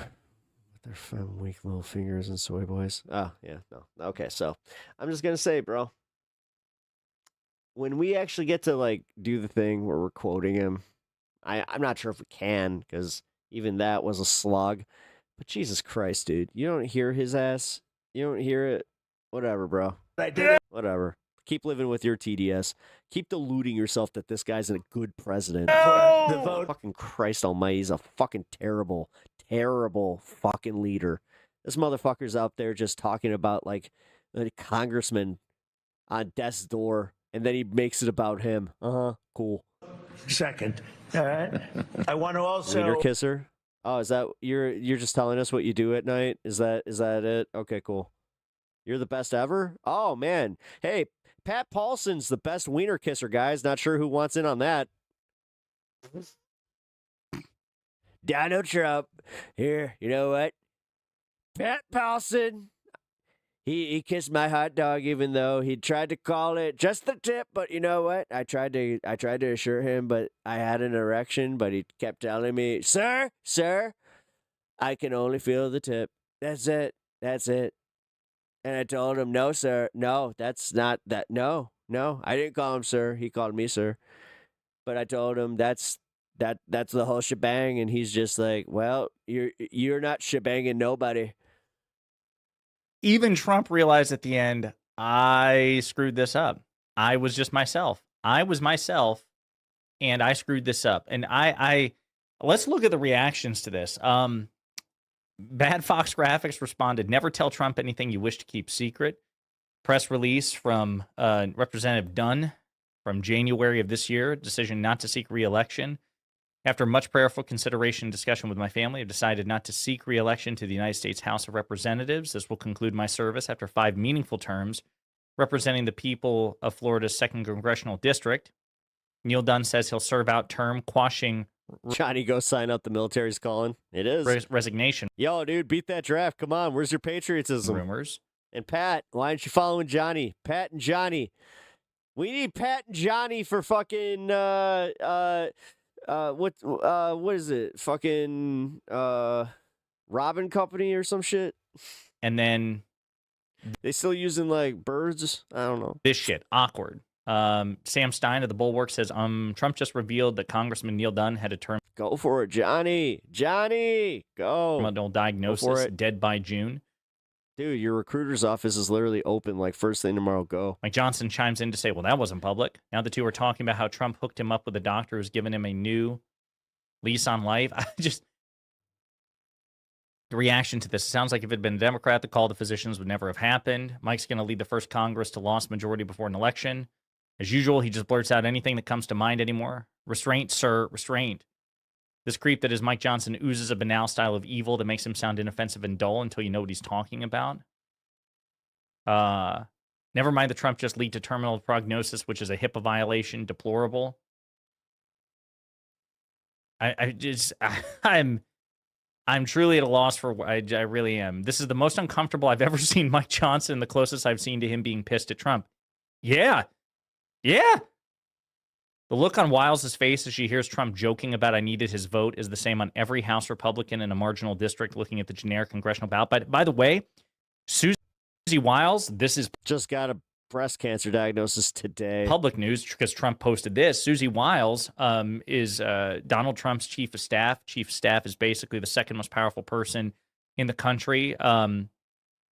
their fun, weak little fingers and soy boys. Oh, yeah, no. Okay, so I'm just gonna say, bro. When we actually get to, do the thing where we're quoting him, I'm not sure if we can, because even that was a slog. But Jesus Christ, dude. You don't hear his ass. You don't hear it. Whatever, bro.
I did it.
Whatever. Keep living with your TDS. Keep deluding yourself that this guy's a good president.
No! The vote.
Fucking Christ almighty. He's a fucking terrible, terrible fucking leader. This motherfucker's out there just talking about, a congressman on death's door, and then he makes it about him. Cool.
Second. All right. I want to also.
Wiener kisser? Oh, is that you're just telling us what you do at night? Is that it? Okay, cool. You're the best ever? Oh man. Hey, Pat Paulson's the best wiener kisser, guys. Not sure who wants in on that. Donald Trump. Here, you know what? Pat Paulson. He kissed my hot dog, even though he tried to call it just the tip. But you know what? I tried to assure him, but I had an erection. But he kept telling me, "Sir, I can only feel the tip. That's it. And I told him, "No, sir. No, that's not that. No. I didn't call him sir. He called me sir. But I told him that's the whole shebang. And he's just like, well, you're not shebanging nobody."
Even Trump realized at the end, I screwed this up. I was just myself. I was myself, and I screwed this up. And I let's look at the reactions to this. Bad Fox Graphics responded, "Never tell Trump anything you wish to keep secret." Press release from Representative Dunn from January of this year, decision not to seek re-election. After much prayerful consideration and discussion with my family, I've decided not to seek re-election to the United States House of Representatives. This will conclude my service after 5 meaningful terms representing the people of Florida's 2nd Congressional District. Neil Dunn says he'll serve out term, quashing...
Johnny, go sign up. The military's calling. It is.
Resignation.
Yo, dude, beat that draft. Come on. Where's your patriotism?
Rumors.
And Pat, why aren't you following Johnny? Pat and Johnny. We need Pat and Johnny for fucking... what is it? Fucking Robin Company or some shit.
And then
they still using birds. I don't know.
This shit awkward. Sam Stein of the Bulwark says Trump just revealed that Congressman Neil Dunn had a terminal
Go for it, Johnny. Johnny, go.
Diagnosis, dead by June.
Dude, your recruiter's office is literally open like first thing tomorrow. Go.
Mike Johnson chimes in to say, well, that wasn't public. Now the two are talking about how Trump hooked him up with a doctor who's given him a new lease on life. The reaction to this, it sounds like if it had been a Democrat, the call to physicians would never have happened. Mike's going to lead the first Congress to lost majority before an election. As usual, he just blurts out anything that comes to mind anymore. Restraint, sir, restraint. This creep that is Mike Johnson oozes a banal style of evil that makes him sound inoffensive and dull until you know what he's talking about. Never mind the Trump just leaked a terminal prognosis, which is a HIPAA violation, deplorable. I'm truly at a loss for, I really am. This is the most uncomfortable I've ever seen Mike Johnson, the closest I've seen to him being pissed at Trump. Yeah. The look on Wiles' face as she hears Trump joking about I needed his vote is the same on every House Republican in a marginal district looking at the generic congressional ballot. By the way, Susie Wiles, this is
just got a breast cancer diagnosis today.
Public news because Trump posted this. Susie Wiles is Donald Trump's chief of staff. Chief of staff is basically the second most powerful person in the country.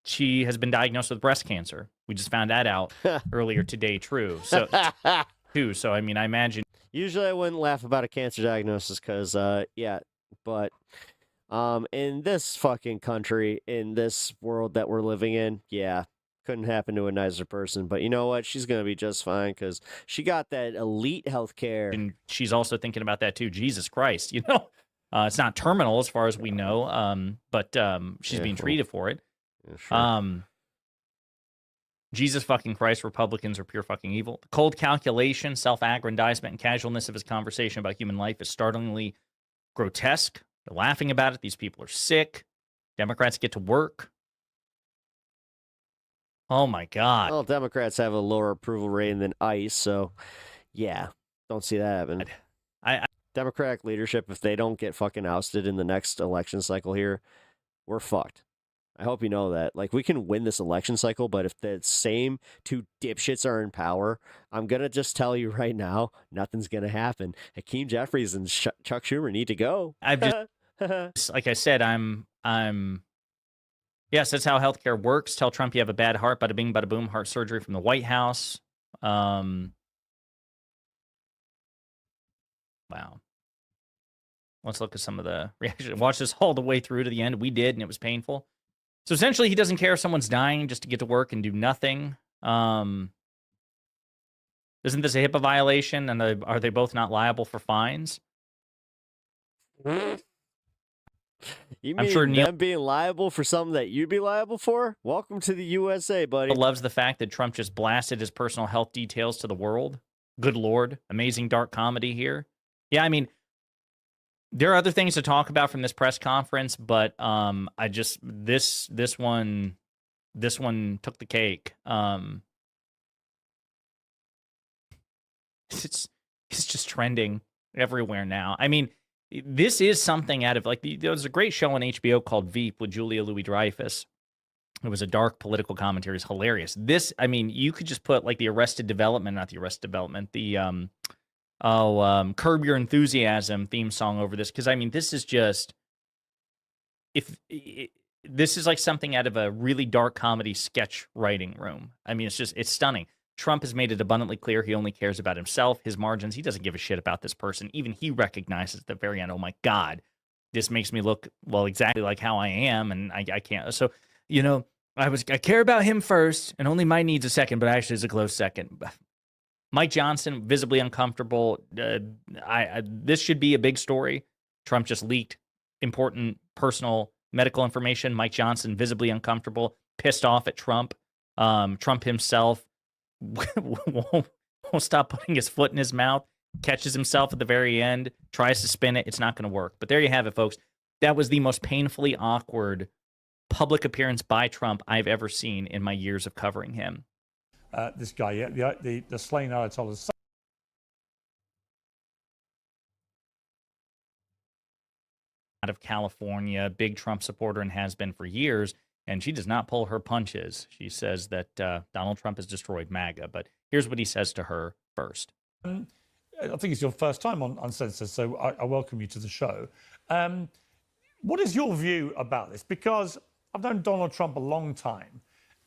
She has been diagnosed with breast cancer. We just found that out earlier today. True. So, I mean, I imagine.
Usually, I wouldn't laugh about a cancer diagnosis because, but in this fucking country, in this world that we're living in, couldn't happen to a nicer person. But you know what? She's gonna be just fine because she got that elite health care.
And she's also thinking about that too. Jesus Christ, it's not terminal as far as we know, but she's being treated for it.
Yeah, sure.
Jesus fucking Christ, Republicans are pure fucking evil. The cold calculation, self-aggrandizement, and casualness of his conversation about human life is startlingly grotesque. They're laughing about it. These people are sick. Democrats get to work. Oh my God.
Well, Democrats have a lower approval rating than ICE, so don't see that happen. Democratic leadership, if they don't get fucking ousted in the next election cycle here, we're fucked. I hope you know that. Like, we can win this election cycle, but if the same two dipshits are in power, I'm going to just tell you right now, nothing's going to happen. Hakeem Jeffries and Chuck Schumer need to go.
I've just, like I said, yes, that's how healthcare works. Tell Trump you have a bad heart, bada bing, bada boom, heart surgery from the White House. Wow. Let's look at some of the reactions. Watch this all the way through to the end. We did, and it was painful. So essentially, he doesn't care if someone's dying just to get to work and do nothing. Isn't this a HIPAA violation? And are they both not liable for fines?
You mean
I'm sure Neil
them being liable for something that you'd be liable for? Welcome to the USA, buddy.
loves the fact that Trump just blasted his personal health details to the world. Good Lord. Amazing dark comedy here. Yeah, I mean, there are other things to talk about from this press conference, but I just this one took the cake. It's just trending everywhere now. I mean, this is something out of there was a great show on HBO called Veep with Julia Louis-Dreyfus. It was a dark political commentary. It's hilarious. This, I mean, you could just put like the Arrested Development, not the Arrested Development, the Curb Your Enthusiasm theme song over this, because I mean, this is just this is like something out of a really dark comedy sketch writing room. I mean, it's stunning. Trump has made it abundantly clear he only cares about himself, his margins. He doesn't give a shit about this person. Even he recognizes at the very end, oh my God, this makes me look, well, exactly like how I am, and I can't. So, I care about him first, and only my needs a second, but actually it's a close second. Mike Johnson, visibly uncomfortable. This should be a big story. Trump just leaked important personal medical information. Mike Johnson, visibly uncomfortable, pissed off at Trump. Trump himself won't stop putting his foot in his mouth, catches himself at the very end, tries to spin it. It's not going to work. But there you have it, folks. That was the most painfully awkward public appearance by Trump I've ever seen in my years of covering him.
This guy, the slain Ayatollah.
Out of California, big Trump supporter and has been for years, and she does not pull her punches. She says that Donald Trump has destroyed MAGA, but here's what he says to her first.
I think it's your first time on Census, so I welcome you to the show. What is your view about this? Because I've known Donald Trump a long time,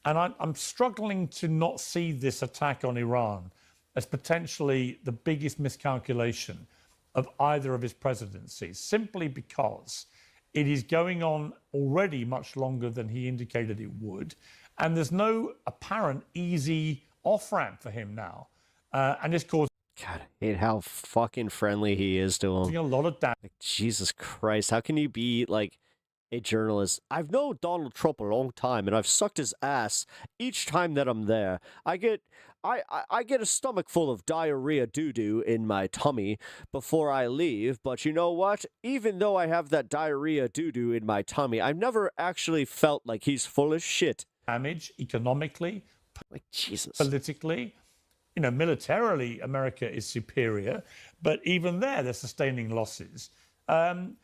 and I'm struggling to not see this attack on Iran as potentially the biggest miscalculation of either of his presidencies, simply because it is going on already much longer than he indicated it would, and there's no apparent easy off-ramp for him now, and it's causing
God, I hate how fucking friendly he is to him.
a lot of damage.
Like, Jesus Christ, how can you be like a journalist? I've known Donald Trump a long time, and I've sucked his ass each time that I'm there. I get a stomach full of diarrhea doo-doo in my tummy before I leave, but you know what? Even though I have that diarrhea doo-doo in my tummy, I've never actually felt like he's full of shit.
Damage economically,
like Jesus,
politically. You know, militarily, America is superior, but even there, they're sustaining losses. And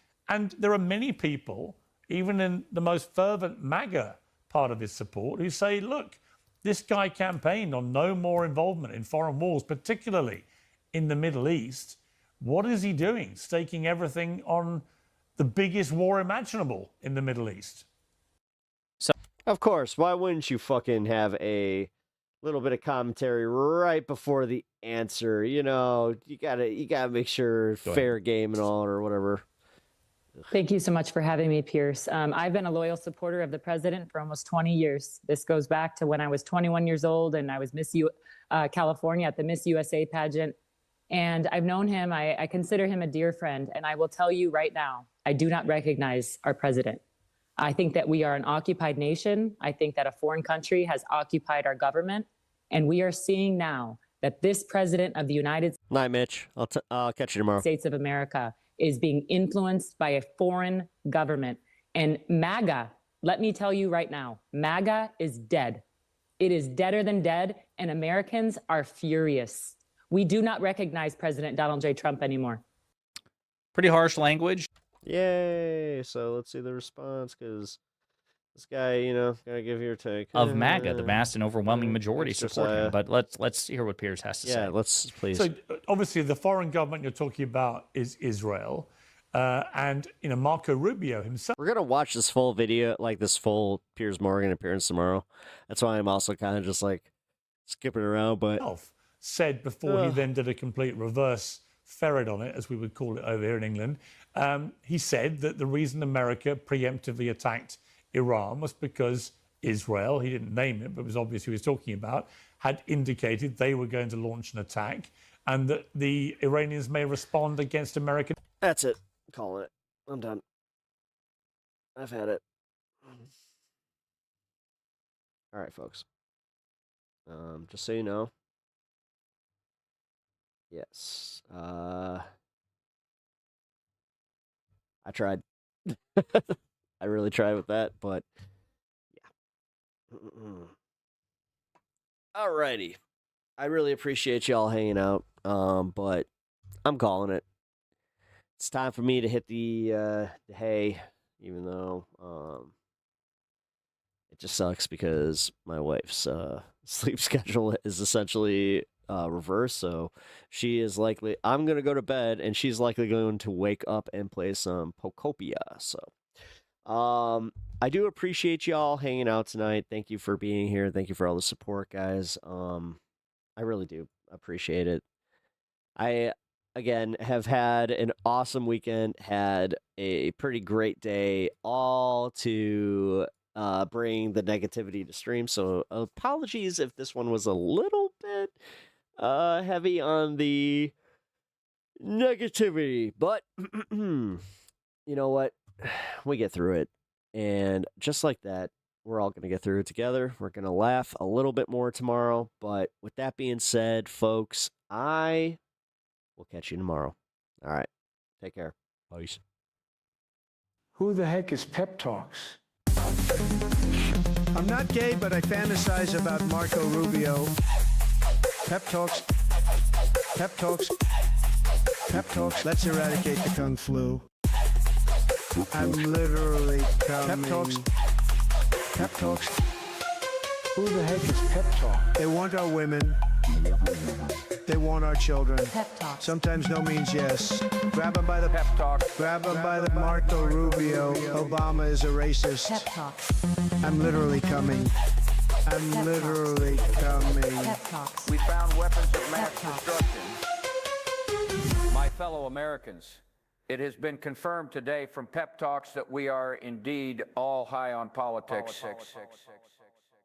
there are many people, even in the most fervent MAGA part of his support, who say, look, this guy campaigned on no more involvement in foreign wars, particularly in the Middle East. What is he doing? Staking everything on the biggest war imaginable in the Middle East.
So, of course, why wouldn't you fucking have a little bit of commentary right before the answer? You know, you gotta make sure fair game and all, or whatever.
Thank you so much for having me, Pierce. I've been a loyal supporter of the president for almost 20 years. This goes back to when I was 21 years old and I was Miss California at the Miss USA pageant. And I've known him. I consider him a dear friend. And I will tell you right now, I do not recognize our president. I think that we are an occupied nation. I think that a foreign country has occupied our government. And we are seeing now that this president of the United
Night, Mitch. I'll catch you tomorrow.
States of America is being influenced by a foreign government. And MAGA, let me tell you right now, MAGA is dead. It is deader than dead, and Americans are furious. We do not recognize President Donald J. Trump anymore.
Pretty harsh language.
Yay! So let's see the response, because this guy, you know, gotta give your take.
Of MAGA, the vast and overwhelming majority support him. But let's hear what Piers has to say.
Yeah, let's please.
So obviously, the foreign government you're talking about is Israel, and you know Marco Rubio himself.
We're gonna watch this full video, like this full Piers Morgan appearance tomorrow. That's why I'm also kind of just like skipping around. But
said before he then did a complete reverse ferret on it, as we would call it over here in England. He said that the reason America preemptively attacked Iran was because Israel, he didn't name it, but it was obvious he was talking about, had indicated they were going to launch an attack and that the Iranians may respond against American.
That's it. I'm calling it. I'm done. I've had it. All right, folks. Just so you know. Yes. I tried. I really tried with that, but yeah. Alrighty. I really appreciate y'all hanging out, but I'm calling it. It's time for me to hit the hay, even though it just sucks because my wife's sleep schedule is essentially reverse, so she is likely, I'm gonna go to bed and she's likely going to wake up and play some Pokopia. So I do appreciate y'all hanging out tonight. Thank you for being here. Thank you for all the support, guys. I really do appreciate it. I again have had an awesome weekend, had a pretty great day, all to bring the negativity to stream. So apologies if this one was a little bit heavy on the negativity, but you know what? We get through it. And just like that, we're all going to get through it together. We're going to laugh a little bit more tomorrow. But with that being said, folks, I will catch you tomorrow. All right. Take care. Peace.
Who the heck is Pep Talks? I'm not gay, but I fantasize about Marco Rubio. Pep Talks. Pep Talks. Pep Talks. Let's eradicate the Kung Flu. I'm literally coming. Pep Talks. Pep Talks. Who the heck is Pep Talk? They want our women. They want our children.
Pep talk.
Sometimes no means yes. Grab them by the pep talk. Grab them by the Marco Rubio. Obama is a racist.
Pep talk.
I'm literally coming. I'm literally coming.
Pep talks.
We found weapons of mass destruction. My fellow Americans, it has been confirmed today from pep talks that we are indeed all high on politics.